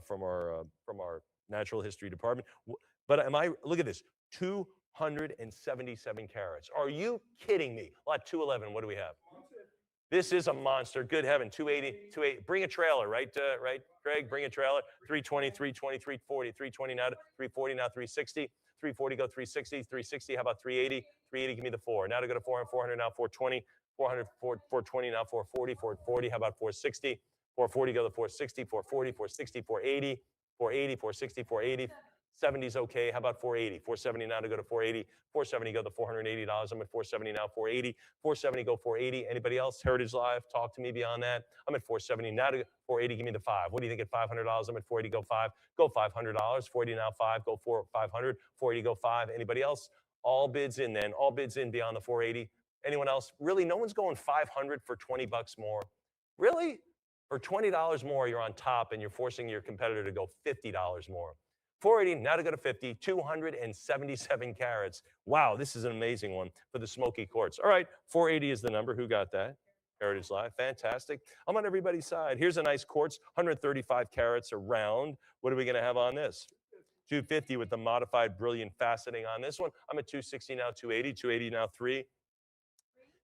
from our natural history department. But look at this, 277 carats. Are you kidding me? Lot 211, what do we have? This is a monster. Good heaven, 280, 280. Bring a trailer, right, Greg? Bring a trailer. 320, 320, 340, 320 now, 340 now, 360. 340 go 360, 360. How about 380? 380, give me the 4. Now to go to 400, 400 now, 420. 400, 420 now, 440, 440. How about 460? 440 go to 460, 440, 460, 480, 480, 460, 480. 70's okay. How about 480? 470 now to go to 480. 470 go to $480. I'm at 470 now, 480. 470 go 480. Anybody else? Heritage Live, talk to me beyond that. I'm at 470 now to 480. Give me the 5. What do you think at $500? I'm at 480. Go 5. Go $500. 480 now 5. Go 500. 480 go 5. Anybody else? All bids in then. All bids in beyond the 480. Anyone else? Really? No one's going 500 for 20 bucks more. Really? For $20 more, you're on top and you're forcing your competitor to go $50 more. 480, now to go to 50, 277 carats. Wow, this is an amazing one for the smoky quartz. All right, 480 is the number. Who got that? Heritage Live, fantastic. I'm on everybody's side. Here's a nice quartz, 135 carats around. What are we gonna have on this? 250 with the modified brilliant faceting on this one. I'm at 260 now, 280, 280 now, 3.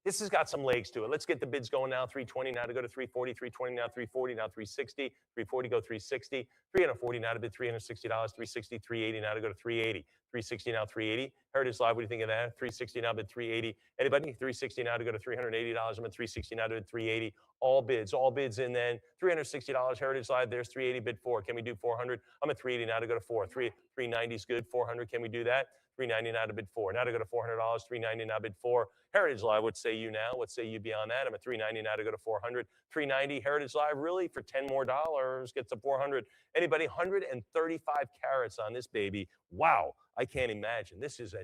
This has got some legs to it. Let's get the bids going now. 320 now to go to 340, 320 now, 340 now, 360, 340 go 360, 340 now to bid $360, 360, 380 now to go to 380, 360 now, 380. Heritage Live, what do you think of that? 360 now bid 380. Anybody? 360 now to go to $380. I'm at 360 now to bid 380. All bids in then. $360 Heritage Live. There's 380 bid 4. Can we do 400? I'm at 380 now to go to 4. 390 is good. 400. Can we do that? 390 now to bid 4. Now to go to $400. 390 now bid 4. Heritage Live, what say you now? What say you beyond that? I'm at 390 now to go to 400. 390 Heritage Live, really for 10 more dollars gets to 400. Anybody? 135 carats on this baby. Wow, I can't imagine. This is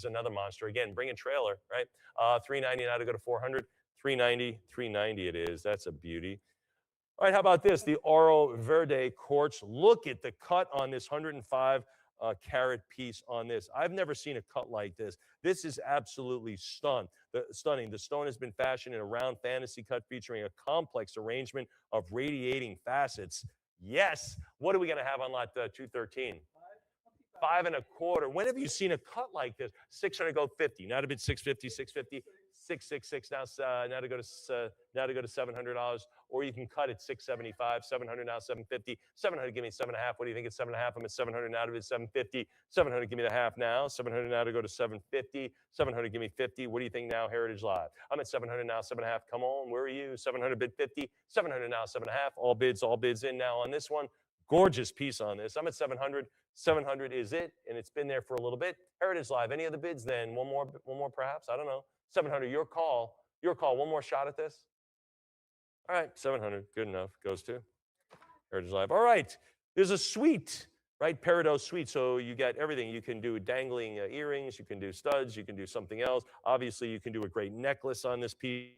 another monster. Again, bring a trailer, right? 390 now to go to 400. 390 it is. That's a beauty. All right, how about this? The Oro Verde quartz. Look at the cut on this 105 carat piece on this. I've never seen a cut like this. This is absolutely stunning. The stone has been fashioned in a round fantasy cut featuring a complex arrangement of radiating facets. Yes. What are we going to have on lot 213? 5.25. When have you seen a cut like this? 600 go 50. Now to bid 650, 650. 666 now to go to $700, or you can cut it 675, 700 now 750, 700 give me 7.5. What do you think it's 7.5? I'm at 700 now to bid 750, 700 give me the half now, 700 now to go to 750, 700 give me 50. What do you think now? Heritage Live. I'm at 700 now 7.5. Come on, where are you? 700 bid 50, 700 now 7.5. All bids in now on this one. Gorgeous piece on this. I'm at 700. 700 is it, and it's been there for a little bit. Heritage Live. Any other bids then? One more perhaps. I don't know. 700, your call. One more shot at this. All right, 700, good enough. Goes to Heritage Live. All right, there's a suite, right? Peridot suite. So you get everything. You can do dangling earrings. You can do studs. You can do something else. Obviously, you can do a great necklace on this piece.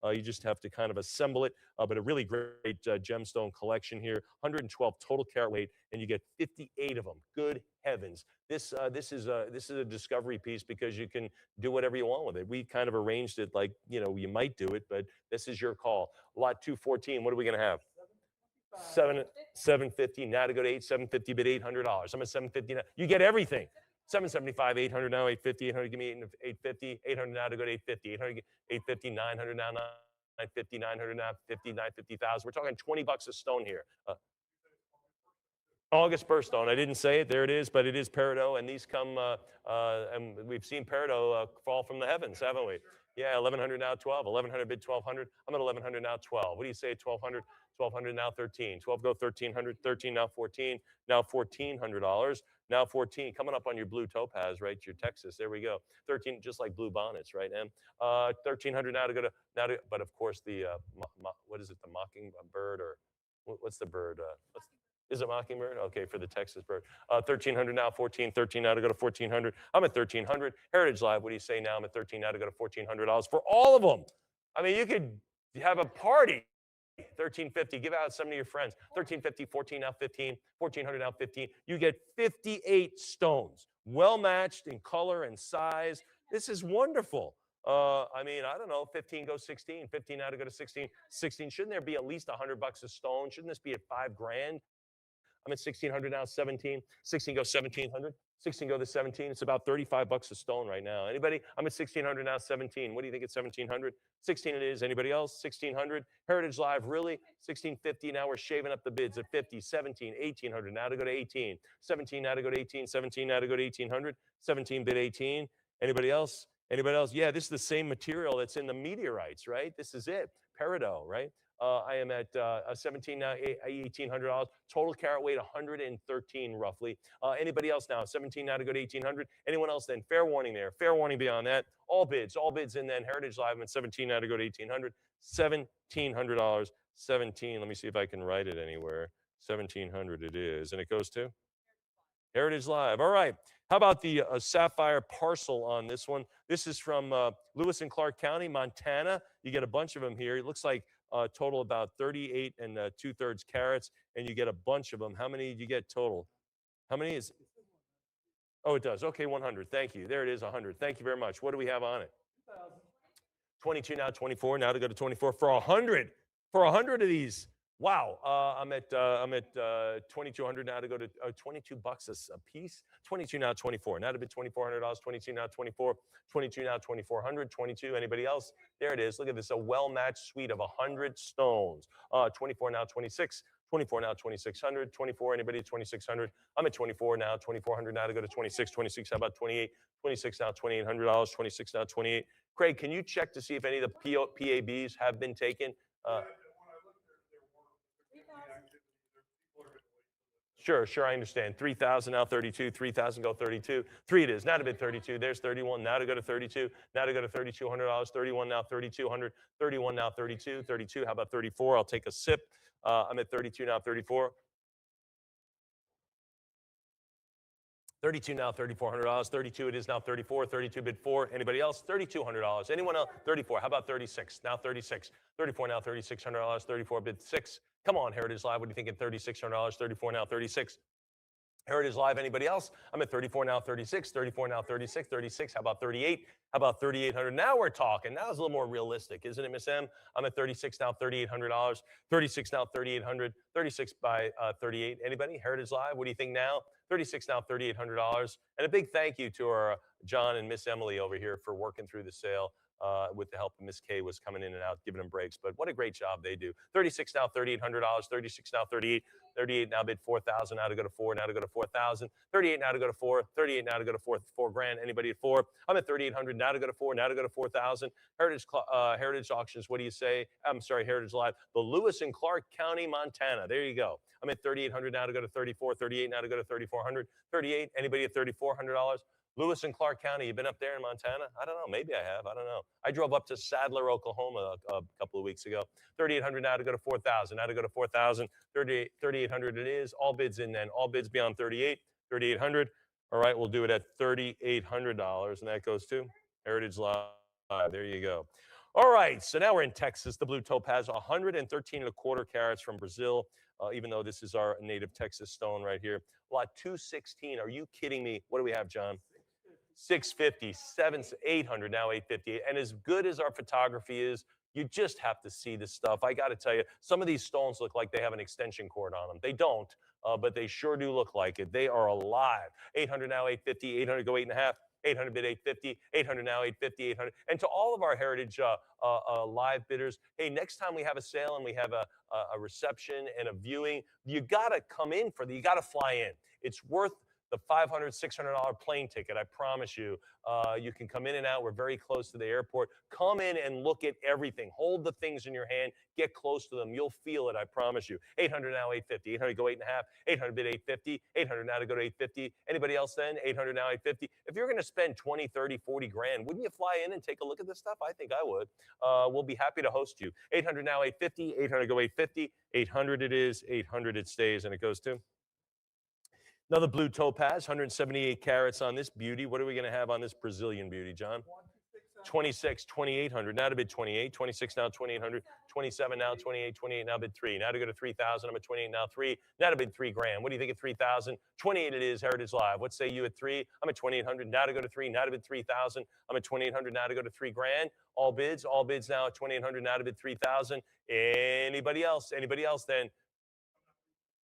You just have to kind of assemble it, but a really great gemstone collection here. 112 total carat weight, and you get 58 of them. Good heavens! This is a discovery piece because you can do whatever you want with it. We kind of arranged it like you might do it, but this is your call. Lot 214. What are we going to have? 750. Now to go to 750 bid $800. I'm at 750 now. You get everything. 775, 800 now, 850, 800, give me 850, 800 now to go to 850, 800, 850, 900 now, 950, 900 now, 50, 950,000. We're talking 20 bucks a stone here. August birthstone. I didn't say it. There it is, but it is peridot, and these come. And we've seen peridot fall from the heavens, haven't we? Yeah, 1100 now 12. 1100 bid 1200. I'm at 1100 now 12. What do you say? 1200. 1200 now 13. 12 go 1300. 13 now 14. Now $1,400. Now 14. Coming up on your blue topaz, right? Your Texas. There we go. 13, just like blue bonnets, right? And 1300 now to go to now to. But of course the what is it? The mockingbird or what's the bird? Is it mockingbird? Okay, for the Texas bird. 1300 now, 14, 13 now to go to 1400. I'm at 1300. Heritage Live, what do you say now? I'm at 13 now to go to $1,400 for all of them. I mean, you could have a party. 1350, give out some of your friends. 1350, 14 now 15, 1400 now 15. You get 58 stones, well matched in color and size. This is wonderful. I mean, I don't know, 15 go 16, 15 now to go to 16. 16, shouldn't there be at least $100 a stone? Shouldn't this be at 5 grand? I'm at 1600 now, 17. 16 go 1700. 16 go to 17. It's about 35 bucks a stone right now. Anybody? I'm at 1600 now, 17. What do you think at 1700? 16 it is. Anybody else? 1600. Heritage Live, really? 1650. Now we're shaving up the bids at 50, 17, 1800. Now to go to 18. 17 now to go to 18. 17 now to go to 1800. 17 bid 18. Anybody else? Anybody else? Yeah, this is the same material that's in the meteorites, right? This is it. Peridot, right? I am at 17 now, $1,800. Total carat weight, 113 roughly. Anybody else now? 17 now to go to 1,800. Anyone else then? Fair warning there. Fair warning beyond that. All bids in then. Heritage Live, I'm at 17 now to go to 1,800. $1,700. 17. Let me see if I can write it anywhere. 1,700 it is. And it goes to? Heritage Live. All right. How about the sapphire parcel on this one? This is from Lewis and Clark County, Montana. You get a bunch of them here. It looks like total about 38 and 2/3 carats, and you get a bunch of them. How many do you get total? How many is? Oh, it does. Okay, 100. Thank you. There it is, 100. Thank you very much. What do we have on it? 22 now, 24. Now to go to 24 for 100. For 100 of these. Wow. I'm at 2,200 now to go to 22 bucks a piece. 22 now, 24. Now to be $2,400. 22 now, 24. 22 now, 2,400. 22. Anybody else? There it is. Look at this. A well-matched suite of 100 stones. 24 now, 26. 24 now, 2,600. 24. Anybody? 2,600. I'm at 24 now. 2,400 now to go to 26. 26. How about 28? 26 now, $2,800. 26 now, 28. Craig, can you check to see if any of the PABs have been taken? Sure, I understand. 3,000 now 32, 3,000 go 32. 3 it is. Now to bid 32. There's 31. Now to go to 32. Now to go to $3,200. 31 now 3,200. 31 now 32. 32. How about 34? I'll take a sip. I'm at 32 now 34. 32 now, $3,400. 32 it is now 34. 32 bid 4. Anybody else? $3,200. Anyone else? 34. How about 36? Now 36. 34 now, $3,600. 34 bid 6. Come on, Heritage Live. What are you thinking? $3,600. 34 now, 36. Heritage Live. Anybody else? I'm at 34 now, 36. 34 now, 36. 36. How about 38? How about 3,800? Now we're talking. Now it's a little more realistic, isn't it, Miss M? I'm at 36 now, $3,800. 36 now, 3,800. 36 by 38. Anybody? Heritage Live. What do you think now? 36 now, $3,800. And a big thank you to our John and Miss Emily over here for working through the sale. With the help of Miss K was coming in and out, giving them breaks. But what a great job they do. 36 now, $3,800. 36 now, 38. 38 now bid 4,000. Now to go to 4. Now to go to 4,000. 38 now to go to 4. 38 now to go to 4 grand. Anybody at 4? I'm at 3,800. Now to go to 4. Now to go to 4,000. Heritage Auctions. What do you say? I'm sorry, Heritage Live. The Lewis and Clark County, Montana. There you go. I'm at 3,800 now to go to 34. 38 now to go to 3,400. 38. Anybody at $3,400? Lewis and Clark County, you been up there in Montana? I don't know. Maybe I have. I don't know. I drove up to Sadler, Oklahoma a couple of weeks ago. 3,800 now to go to 4,000. Now to go to 4,000. 3,800 it is. All bids in then. All bids beyond 38. 3,800. All right, we'll do it at $3,800. And that goes to Heritage Live. There you go. All right, so now we're in Texas. The Blue Topaz, 113 1/4 carats from Brazil. Even though this is our native Texas stone right here. Lot 216. Are you kidding me? What do we have, John? 650, 800, now 850. And as good as our photography is, you just have to see this stuff. I got to tell you, some of these stones look like they have an extension cord on them. They don't, but they sure do look like it. They are alive. 800 now, 850, 800 go 8.5. 800 bid 850, 800 now 850, 800. And to all of our Heritage live bidders, hey, next time we have a sale and we have a reception and a viewing, you got to come in you got to fly in. It's worth the $500, $600 plane ticket. I promise you. You can come in and out. We're very close to the airport. Come in and look at everything. Hold the things in your hand. Get close to them. You'll feel it. I promise you. 800 now 850. 800 go 8.5. 800 bid 850. 800 now to go to 850. Anybody else then? 800 now 850. If you're going to spend 20, 30, 40 grand, wouldn't you fly in and take a look at this stuff? I think I would. We'll be happy to host you. 800 now 850. 800 go 850. 800 it is. 800 it stays, and it goes to. Another blue topaz, 178 carats on this beauty. What are we going to have on this Brazilian beauty, John? 26, 2,800. Now to bid 28. 26 now 2,800. 27 now 28. 28 now bid 3. Now to go to 3,000. I'm at 28 now 3. Now to bid 3 grand. What do you think at 3,000? 28 it is. Heritage Live. What say you at 3? I'm at 2,800. Now to go to 3. Now to bid 3,000. I'm at 2,800. Now to go to 3 grand. All bids now at 2,800. Now to bid 3,000. Anybody else? Anybody else then?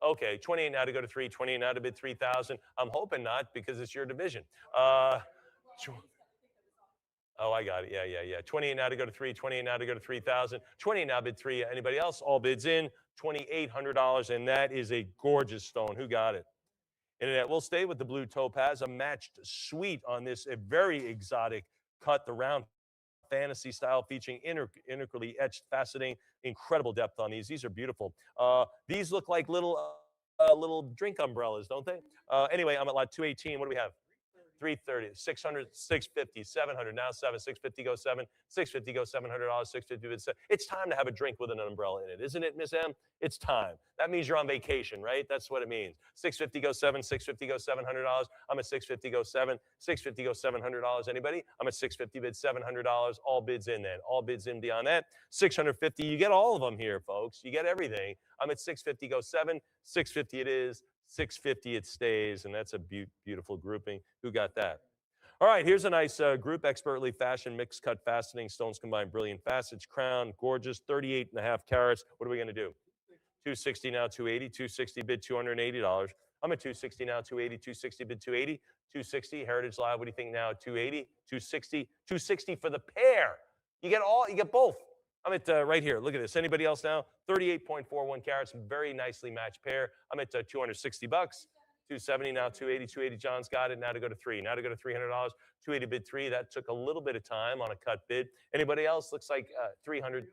Okay, 28 now to go to 3, 28 now to bid 3,000. I'm hoping not because it's your division. Oh, I got it. Yeah. 28 now to go to 3, 28 now to go to 3,000. 28 now bid 3. Anybody else? All bids in. $2,800, and that is a gorgeous stone. Who got it? Internet, we'll stay with the blue topaz, a matched suite on this, a very exotic cut, the round fantasy style featuring intricately etched faceting, incredible depth on these. These are beautiful. These look like little drink umbrellas, don't they? Anyway, I'm at lot 218. What do we have? 330, 600, 650, 700, now 7, 650 go 7, 650 go $700, 650 bid 7. It's time to have a drink with an umbrella in it, isn't it, Miss M? It's time. That means you're on vacation, right? That's what it means. 650 go 7, 650 go $700. I'm at 650 go 7, 650 go $700. Anybody? I'm at 650 bid $700. All bids in then. All bids in beyond that. 650. You get all of them here, folks. You get everything. I'm at 650 go 7, 650 it is. 650 it stays, and that's a beautiful grouping. Who got that? All right, here's a nice group, expertly fashioned, mixed cut faceting, stones combined, brilliant facets, crown, gorgeous, 38.5 carats. What are we going to do? 260 now, 280, 260 bid $280. I'm at 260 now, 280, 260 bid 280, 260. Heritage Live, what do you think now? 280, 260, 260 for the pair. You get both. I'm at right here. Look at this. Anybody else now? 38.41 carats. Very nicely matched pair. I'm at $260. 270 now. 280. 280. John's got it. Now to go to 3. Now to go to $300. 280 bid 3. That took a little bit of time on a cut bid. Anybody else? Looks like 300.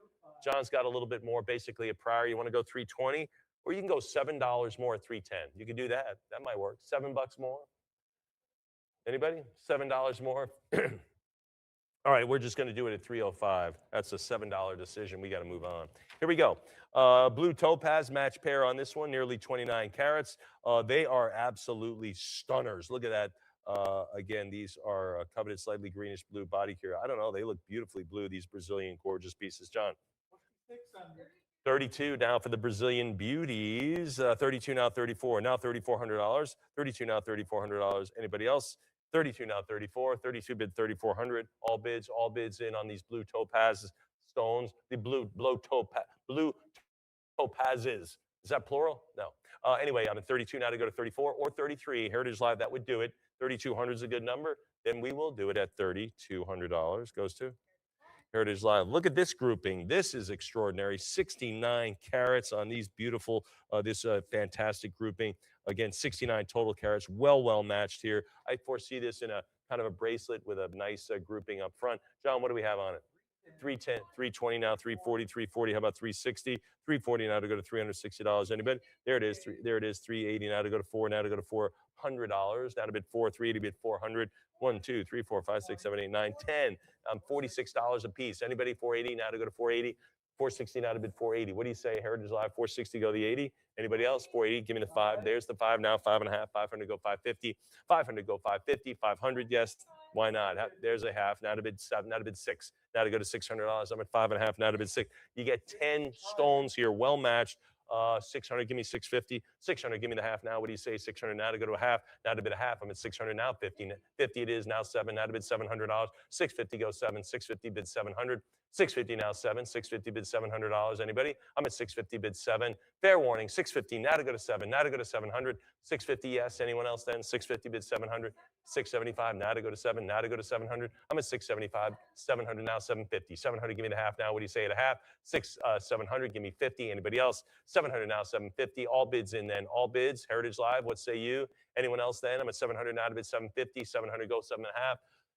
John's got a little bit more. Basically a prior. You want to go 320, or you can go $7 more at 310. You can do that. That might work. $7 more. Anybody? $7 more. All right, we're just going to do it at 305. That's a $7 decision. We got to move on. Here we go. Blue topaz match pair on this one, nearly 29 carats. They are absolutely stunners. Look at that. Again, these are coveted slightly greenish blue body care. I don't know. They look beautifully blue, these Brazilian gorgeous pieces. John? 32 now for the Brazilian beauties. 32 now, 34. Now $3,400. 32 now, $3,400. Anybody else? 32 now, 34. 32 bid 3,400. All bids in on these blue topaz stones. The blue topazes. Is that plural? No. Anyway, I'm at 32 now to go to 34 or 33. Heritage Live, that would do it. 3,200 is a good number. Then we will do it at $3,200. Goes to Heritage Live. Look at this grouping. This is extraordinary. 69 carats on these beautiful, this fantastic grouping. Again, 69 total carats. Well matched here. I foresee this in a kind of a bracelet with a nice grouping up front. John, what do we have on it? 310, 320 now, 340, 340. How about 360? 340 now to go to $360. Anybody? There it is. There it is. 380 now to go to 4. Now to go to $400. Now to bid 4. 380 bid 400. 1, 2, 3, 4, 5, 6, 7, 8, 9, 10. $46 a piece. Anybody? 480 now to go to 480. 460 now to bid 480. What do you say? Heritage Live, 460 go the 80. Anybody else? 480, give me the 5. There's the 5 now, 5.5. 500 go 550. 500 go 550. 500, yes. Why not? There's a half. Now to bid 7. Now to bid 6. Now to go to $600. I'm at 5.5. Now to bid 6. You get 10 stones here, well matched. 600, give me 650. 600, give me the half now. What do you say? 600 now to go to a half. Now to bid a half. I'm at 600 now. 50 it is now 7. Now to bid $700. 650 go 7. 650 bid 700. 650 now 7, 650 bid $700. Anybody? I'm at 650 bid 7. Fair warning, 650 now to go to 7, now to go to 700. 650 yes. Anyone else then? 650 bid 700. 675 now to go to 7, now to go to 700. I'm at 675, 700 now 750. 700 give me the half now. What do you say at a half? 700 give me 50. Anybody else? 700 now 750. All bids in then. All bids. Heritage Live. What say you? Anyone else then? I'm at 700 now to bid 750. 700 go 7.5.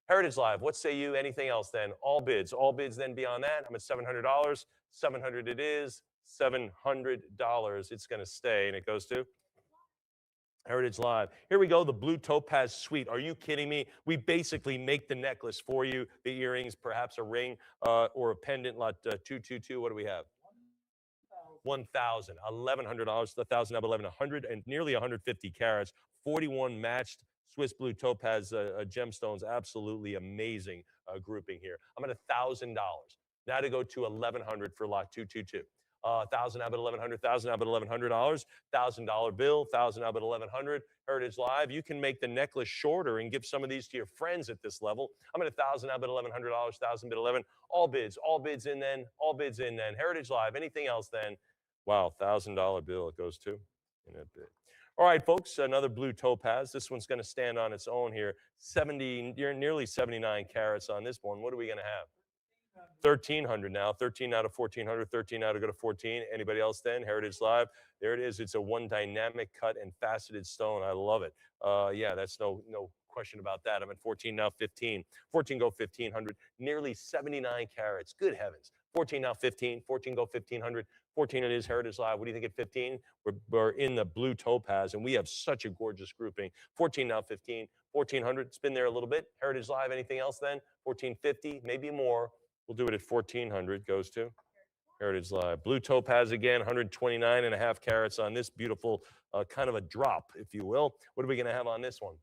Heritage Live, what say you? Anything else then? All bids then beyond that. I'm at $700. 700 it is. $700. It's going to stay, and it goes to Heritage Live. Here we go, the blue topaz suite. Are you kidding me? We basically make the necklace for you, the earrings, perhaps a ring or a pendant, lot 222. What do we have? 1,000, $1,100, 1,000 up 1,100, and nearly 150 carats, 41 matched Swiss blue topaz gemstones. Absolutely amazing grouping here. I'm at $1,000. Now to go to 1,100 for lot 222. 1,000 up at 1,100, 1,000 up at $1,100, $1,000 bill, 1,000 up at 1,100. Heritage Live, you can make the necklace shorter and give some of these to your friends at this level. I'm at 1,000 up at $1,100, 1,000 bid 11. All bids in then, all bids in then. Heritage Live, anything else then? Wow, $1,000 bill it goes to in that bid. All right, folks, another blue topaz. This one's going to stand on its own here. 70, nearly 79 carats on this one. What are we going to have? 1,300 now. 13 out of 1,400. 13 out to go to 14. Anybody else then? Heritage Live. There it is. It's a one dynamic cut and faceted stone. I love it. Yeah, that's no question about that. I'm at 14 now. 15. 14 go 1,500. Nearly 79 carats. Good heavens. 14 now. 15. 14 go 1,500. 14 it is. Heritage Live. What do you think at 15? We're in the blue topaz, and we have such a gorgeous grouping. 14 now. 15. 1,400. It's been there a little bit. Heritage Live. Anything else then? 1,450. Maybe more. We'll do it at 1,400, goes to Heritage Live. Blue topaz again, 129.5 carats on this beautiful kind of a drop, if you will. What are we going to have on this one?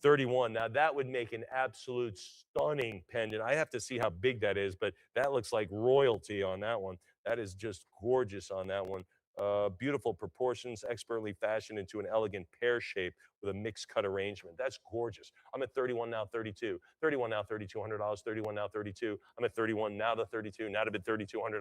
31. Now that would make an absolute stunning pendant. I have to see how big that is, but that looks like royalty on that one. That is just gorgeous on that one. Beautiful proportions, expertly fashioned into an elegant pear shape with a mixed cut arrangement. That's gorgeous. I'm at 31 now, 32. 31 now, $3,200. 31 now, 32. I'm at 31 now to 32. Now to bid $3,200.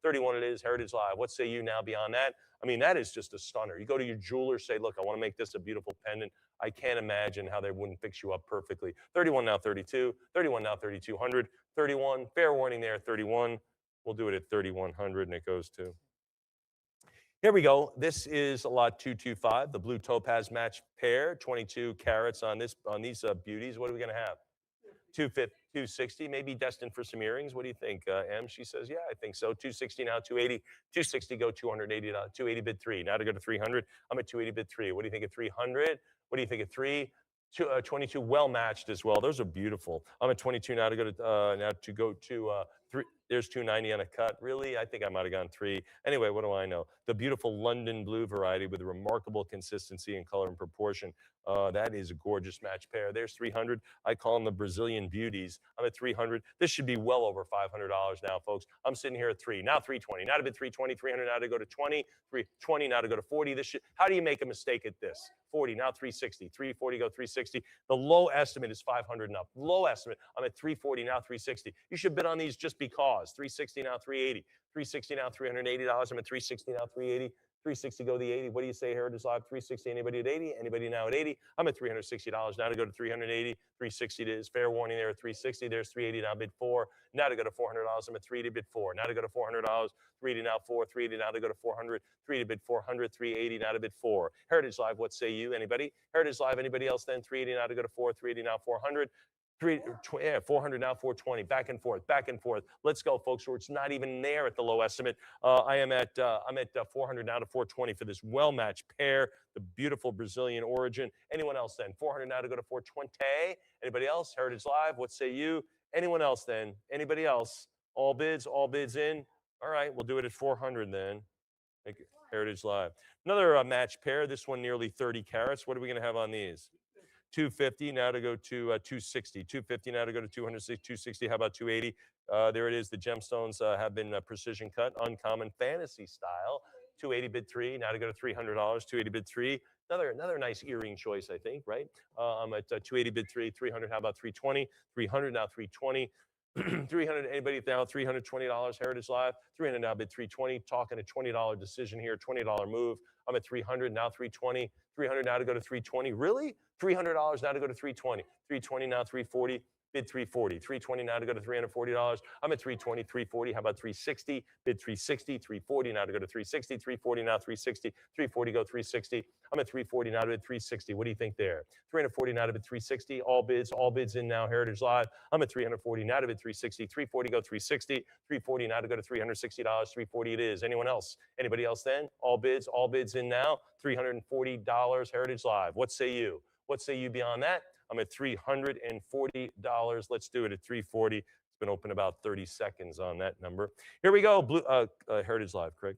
31 it is. Heritage Live. What say you now beyond that? I mean, that is just a stunner. You go to your jeweler, say, look, I want to make this a beautiful pendant. I can't imagine how they wouldn't fix you up perfectly. 31 now, 32. 31 now, 3,200. 31. Fair warning there, 31. We'll do it at 3,100, and it goes to. Here we go. This is lot 225, the blue topaz match pair, 22 carats on these beauties. What are we going to have? 250, 260, maybe destined for some earrings. What do you think, Em? She says, yeah, I think so. 260 now, 280. 260 go 280. 280 bid 3. Now to go to 300. I'm at 280 bid 3. What do you think at 300? What do you think at 3? 22 well matched as well. Those are beautiful. I'm at 22 now to go to 3. There's 290 on a cut. Really? I think I might have gone 3. Anyway, what do I know? The beautiful London blue variety with a remarkable consistency in color and proportion. That is a gorgeous match pair. There's 300. I call them the Brazilian beauties. I'm at 300. This should be well over $500 now, folks. I'm sitting here at 3. Now 320. Now to bid 320. 300 now to go to 20. 320 now to go to 40. How do you make a mistake at this? 40 now 360. 340 go 360. The low estimate is 500 and up. Low estimate. I'm at 340 now 360. You should bid on these just because. 360 now 380. 360 now $380. I'm at 360 now 380. 360 go the 80. What do you say, Heritage Live? 360. Anybody at 80? Anybody now at 80? I'm at $360 now to go to 380. 360 it is. Fair warning there at 360. There's 380 now bid 4. Now to go to $400. I'm at 380 bid 4. Now to go to $400. 380 now 4. 380 now to go to 400. 380 bid 400. 380 now to bid 4. Heritage Live, what say you? Anybody? Heritage Live, anybody else then? 380 now to go to 4. 380 now 400. 400 now 420, back and forth, back and forth. Let's go, folks. It's not even there at the low estimate. I'm at 400 now to 420 for this well-matched pair, the beautiful Brazilian origin. Anyone else then? 400 now to go to 420. Anybody else? Heritage Live, what say you? Anyone else then? Anybody else? All bids in. All right, we'll do it at 400 then. Heritage Live. Another match pair. This one nearly 30 carats. What are we going to have on these? 250 now to go to 260. 250 now to go to 260. 260. How about 280? There it is. The gemstones have been precision cut, uncommon fantasy style. 280 bid 3. Now to go to $300. 280 bid 3. Another nice earring choice, I think, right? I'm at 280 bid 3. 300. How about 320? 300 now 320. 300, anybody down $320, Heritage Live? 300 now bid 320, talking a $20 decision here, $20 move. I'm at 300, now 320, 300 now to go to 320. Really? $300 now to go to 320, 320 now 340, bid 340, 320 now to go to $340. I'm at 320, 340. How about 360? Bid 360, 340 now to go to 360, 340 now 360, 340 go 360. I'm at 340 now to bid 360. What do you think there? 340 now to bid 360. All bids in now. Heritage Live. I'm at 340 now to bid 360, 340 go 360, 340 now to go to $360, 340 it is. Anyone else? Anybody else then? All bids in now. $340 Heritage Live. What say you? What say you beyond that? I'm at $340. Let's do it at 340. It's been open about 30 seconds on that number. Here we go. Heritage Live, Craig.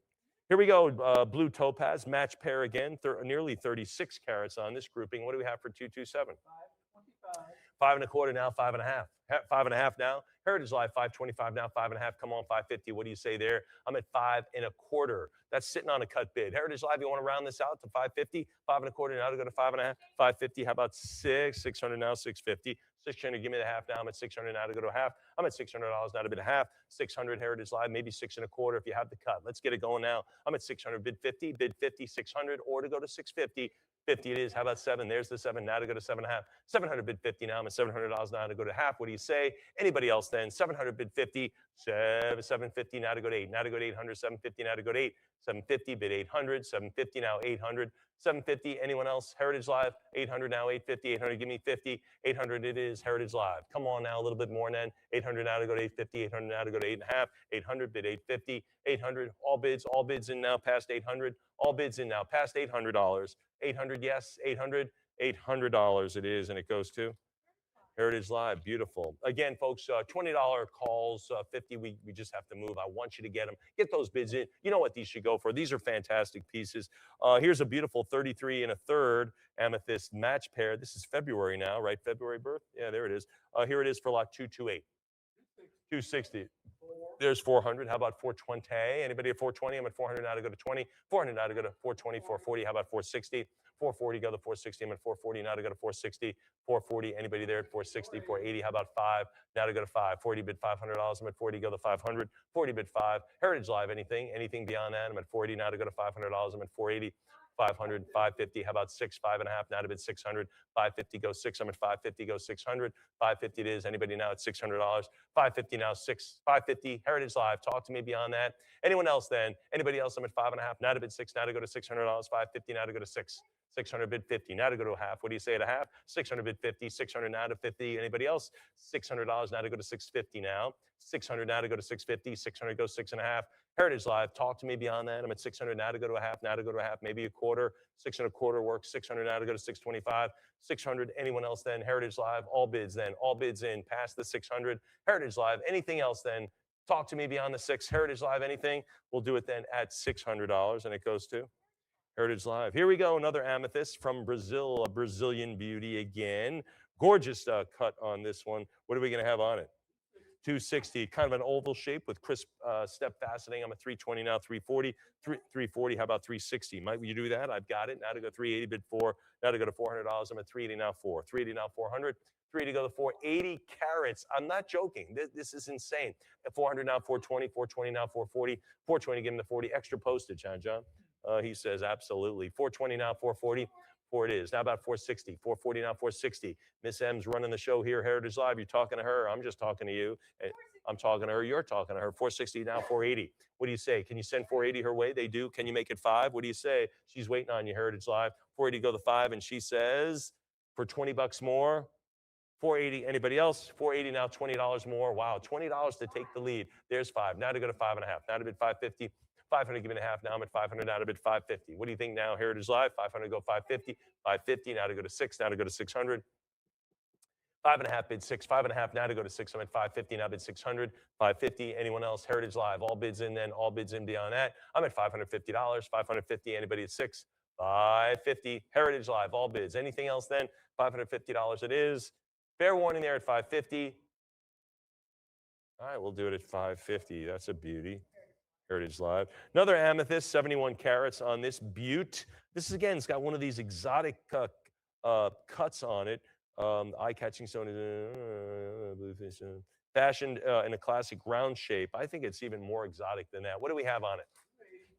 Here we go. Blue Topaz, match pair again. Nearly 36 carats on this grouping. What do we have for 227? 525. 5 1/4 now, 5 1/2. 5 1/2 now. Heritage Live, 525 now, 5 1/2. Come on, 550. What do you say there? I'm at 5 1/4. That's sitting on a cut bid. Heritage Live, you want to round this out to 550? 5 1/4 now to go to 5 1/2. 550. How about 600 now, 650. 600, give me the half now. I'm at 600 now to go to a half. I'm at $600 now to bid a half. 600 Heritage Live, maybe 6 1/4 if you have the cut. Let's get it going now. I'm at 600, bid 50, 600, or to go to 650. 50 it is. How about 7? There's the 7. Now to go to 7 1/2. 700 bid 50 now. I'm at $700 now to go to half. What do you say? Anybody else then? 700 bid 50. 750 now to go to 8. Now to go to 800. 750 now to go to 8. 750 bid 800. 750 now 800. 750. Anyone else? Heritage Live. 800 now 850. 800 give me 50. 800 it is. Heritage Live. Come on now a little bit more then. 800 now to go to 850. 800 now to go to 8 1/2. 800 bid 850. 800. All bids in now past 800. All bids in now past $800. 800, yes, 800, $800 it is, and it goes to Heritage Live. Beautiful. Again, folks, $20 calls, 50, we just have to move. I want you to get them. Get those bids in. You know what these should go for. These are fantastic pieces. Here's a beautiful 33 1/3 amethyst match pair. This is February now, right? February birth? Yeah, there it is. Here it is for lot 228. 260. There's 400. How about 420? Anybody at 420? I'm at 400 now to go to 20. 400 now to go to 420, 440. How about 460? 440, go to 460. I'm at 440 now to go to 460. 440. Anybody there at 460? 480. How about 5? Now to go to 5. 40 bid $500. I'm at 40. Go to 500. 40 bid 5. Heritage Live. Anything beyond that? I'm at 40 now to go to $500. I'm at 480. 500, 550. How about 6, 5 1/2? Now to bid 600. 550 goes 6. I'm at 550 goes 600. 550 it is. Anybody now at $600? 550 now 6. 550 Heritage Live. Talk to me beyond that. Anyone else then? Anybody else? I'm at 5 1/2. Now to bid 6. Now to go to $600. 550 now to go to 6. 600 bid 50. Now to go to a half. What do you say at a half? 600 bid 50. 600 now to 50. Anybody else? $600 now to go to 650 now. 600 now to go to 650. 600 goes 6 1/2. Heritage Live, talk to me beyond that. I'm at 600 now to go to a half, now to go to a half, maybe a quarter. 6 1/4 works. 600 now to go to 625. 600. Anyone else then? Heritage Live, all bids then. All bids in past the 600. Heritage Live, anything else then? Talk to me beyond the 6. Heritage Live, anything? We'll do it then at $600, and it goes to Heritage Live. Here we go, another amethyst from Brazil, a Brazilian beauty again. Gorgeous cut on this one. What are we going to have on it? 260, kind of an oval shape with crisp step faceting. I'm at 320 now, 340, 340. How about 360? Might you do that? I've got it. Now to go 380, bid 4. Now to go to $400. I'm at 380 now, 4. 380 now, 400. 380 go to 480 carats. I'm not joking. This is insane. At 400 now, 420. 420 now, 440. 420, give him the 40. Extra postage, huh, John? He says absolutely. 420 now, 440. 4 it is. How about 460? 440 now, 460. Miss M's running the show here, Heritage Live. You're talking to her. I'm just talking to you. I'm talking to her. You're talking to her. 460 now, 480. What do you say? Can you send 480 her way? They do. Can you make it 5? What do you say? She's waiting on you, Heritage Live. 480 go to 5, and she says, for 20 bucks more, 480. Anybody else? 480 now, $20 more. Wow, $20 to take the lead. There's 5. Now to go to 5 1/2. Now to bid 550. 500, give me a half. Now I'm at 500. Now to bid 550. What do you think now, Heritage Live? 500 go 550. 550. Now to go to 6. Now to go to 600. 5 1/2 bid 6. 5 1/2 now to go to 6. I'm at 550. Now bid 600. 550. Anyone else? Heritage Live. All bids in then. All bids in beyond that. I'm at $550. 550. Anybody at 6? 550. Heritage Live. All bids. Anything else then? $550 it is. Fair warning there at 550. All right, we'll do it at 550. That's a beauty. Heritage Live. Another amethyst, 71 carats on this butte. This is, again, it's got one of these exotic cuts on it. Eye-catching stone, bluefish, fashioned in a classic round shape. I think it's even more exotic than that. What do we have on it?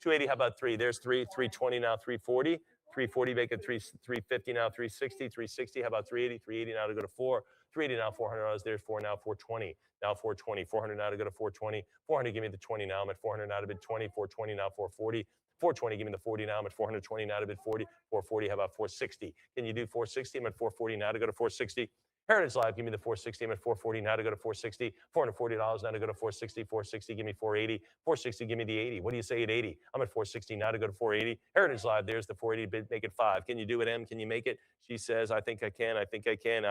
280, how about three? There's three, 320 now, 340. 340 make it 350 now, 360, 360. How about 380? 380 now to go to four. 380 now, $400. There's four now, 420. Now 420. 400 now to go to 420. 400, give me the 20 now. I'm at 400 now to bid 20. 420 now, 440. 420, give me the 40 now. I'm at 420 now to bid 40. 440, how about 460? Can you do 460? I'm at 440 now to go to 460. Heritage Live, give me the 460. I'm at 440 now to go to 460. $440 now to go to 460. 460, give me 480. 460, give me the 80. What do you say at 80? I'm at 460 now to go to 480. Heritage Live, there's the 480 bid, make it 5. Can you do it, Em? Can you make it? She says, I think I can. I think I can.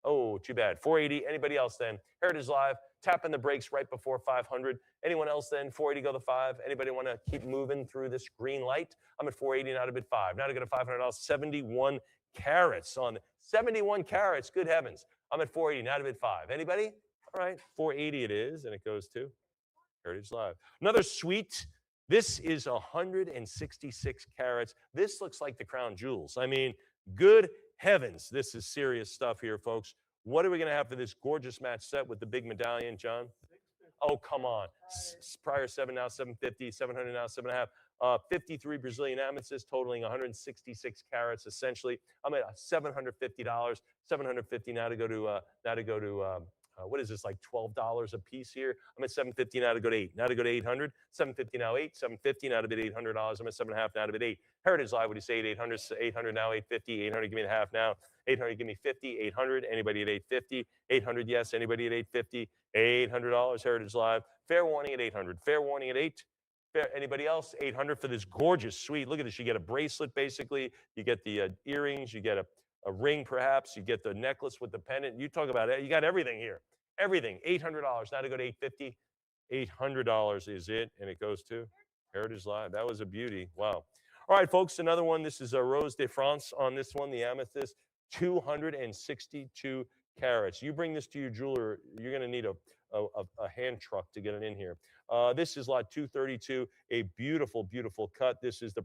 Oh, too bad. 480. Anybody else then? Heritage Live, tapping the brakes right before 500. Anyone else then? 480 go to 5. Anybody want to keep moving through this green light? I'm at 480 now to bid 5. Now to go to $500. 71 carats on 71 carats. Good heavens. I'm at 480 now to bid 5. Anybody? All right. 480 it is, and it goes to Heritage Live. Another sweet. This is 166 carats. This looks like the crown jewels. I mean, good heavens. This is serious stuff here, folks. What are we going to have for this gorgeous match set with the big medallion, John? Oh, come on. Prior 7 now, 750, 700 now, 7.5. 53 Brazilian amethyst totaling 166 carats essentially. I'm at $750. 750 now to go to what is this, like $12 a piece here? I'm at 750 now to go to 8. Now to go to 800. 750 now 8. 750 now to bid $800. I'm at 7.5 now to bid 8. Heritage Live, what do you say at 800? 800 now 850. 800, give me the half now. 800, give me 50. 800. Anybody at 850? 800, yes. Anybody at 850? $800. Heritage Live. Fair warning at 800. Fair warning at 8. Anybody else? 800 for this gorgeous suite. Look at this. You get a bracelet, basically. You get the earrings. You get a ring, perhaps. You get the necklace with the pendant. You talk about it. You got everything here. Everything. $800. Now to go to 850. $800 is it, and it goes to Heritage Live. That was a beauty. Wow. All right, folks. Another one. This is a Rose de France on this one, the amethyst. 262 carats. You bring this to your jeweler, you're going to need a hand truck to get it in here. This is lot 232, a beautiful, beautiful cut. This is the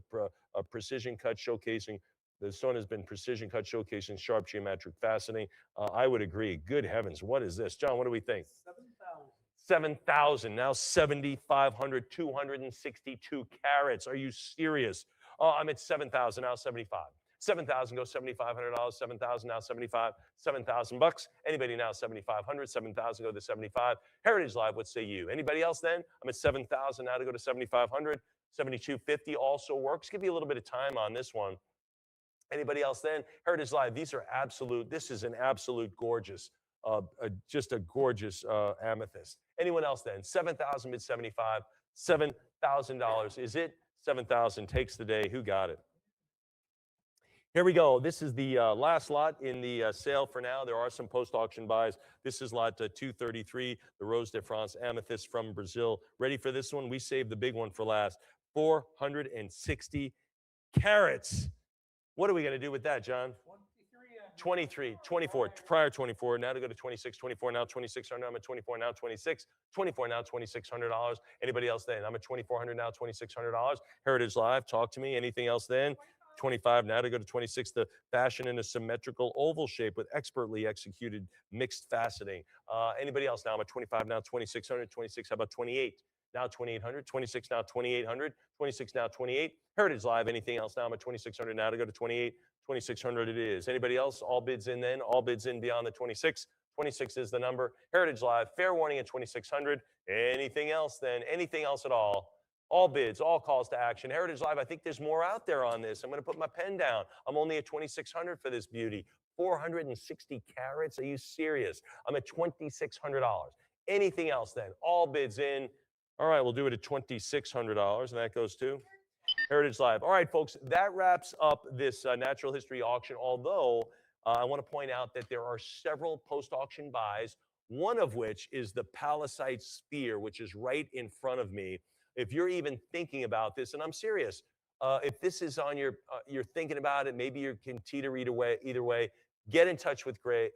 precision cut showcasing. The stone has been precision cut showcasing sharp geometric faceting. I would agree. Good heavens, what is this? John, what do we think? 7,000. 7,000, now 7,500, 262 carats. Are you serious? I'm at 7,000, now 75. 7,000 goes $7,500. 7,000 now 75. 7,000 bucks. Anybody now 7,500. 7,000 go to 75. Heritage Live. What say you? Anybody else then? I'm at 7,000 now to go to 7,500. 7,250 also works. Give you a little bit of time on this one. Anybody else then? Heritage Live. These are absolute. This is an absolute gorgeous, just a gorgeous amethyst. Anyone else then? 7,000 bid 75. $7,000 is it? 7,000 takes the day. Who got it? Here we go. This is the last lot in the sale for now. There are some post-auction buys. This is lot 233, the Rose de France amethyst from Brazil. Ready for this one? We saved the big one for last. 460 carats. What are we going to do with that, John? 23, 24, prior 24, now to go to 26, 24, now 2,600, I'm at 24, now 26, 24, now $2,600. Anybody else then? I'm at 2,400 now, $2,600. Heritage Live, talk to me. Anything else then? 25 now to go to 26, the fashion in a symmetrical oval shape with expertly executed mixed faceting. Anybody else now? I'm at 25 now, 2,600, 26, how about 28? Now 2,800, 26 now 2,800, 26 now 28. Heritage Live, anything else now? I'm at 2,600 now to go to 28, 2,600 it is. Anybody else? All bids in then, all bids in beyond the 26. 26 is the number. Heritage Live, fair warning at 2,600. Anything else then? Anything else at all? All bids, all calls to action. Heritage Live, I think there's more out there on this. I'm going to put my pen down. I'm only at 2,600 for this beauty. 460 carats? Are you serious? I'm at $2,600. Anything else then? All bids in. All right, we'll do it at $2,600, and that goes to Heritage Live. All right, folks, that wraps up this natural history auction, although I want to point out that there are several post-auction buys, one of which is the Palisite Sphere, which is right in front of me. If you're even thinking about this, and I'm serious, if this is on your, you're thinking about it, maybe you can teeter either way, get in touch with Craig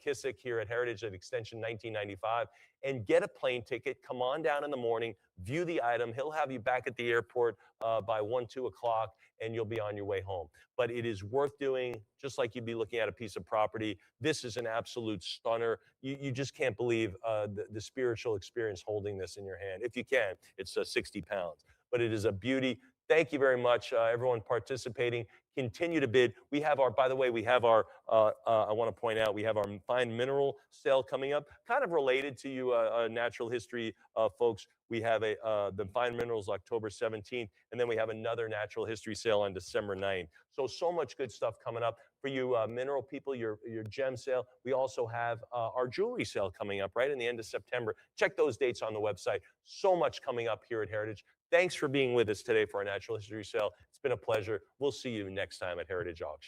Kissick here at Heritage at Extension 1995 and get a plane ticket. Come on down in the morning, view the item. He'll have you back at the airport by 1, 2 o'clock, and you'll be on your way home. But it is worth doing, just like you'd be looking at a piece of property. This is an absolute stunner. You just can't believe the spiritual experience holding this in your hand. If you can, it's 60 pounds. But it is a beauty. Thank you very much, everyone participating. Continue to bid. We have our, by the way, we have our, I want to point out, we have our fine mineral sale coming up, kind of related to you natural history folks. We have the fine minerals October 17th, and then we have another natural history sale on December 9th. So much good stuff coming up for you mineral people, your gem sale. We also have our jewelry sale coming up right in the end of September. Check those dates on the website. So much coming up here at Heritage. Thanks for being with us today for our natural history sale. It's been a pleasure. We'll see you next time at Heritage Auction.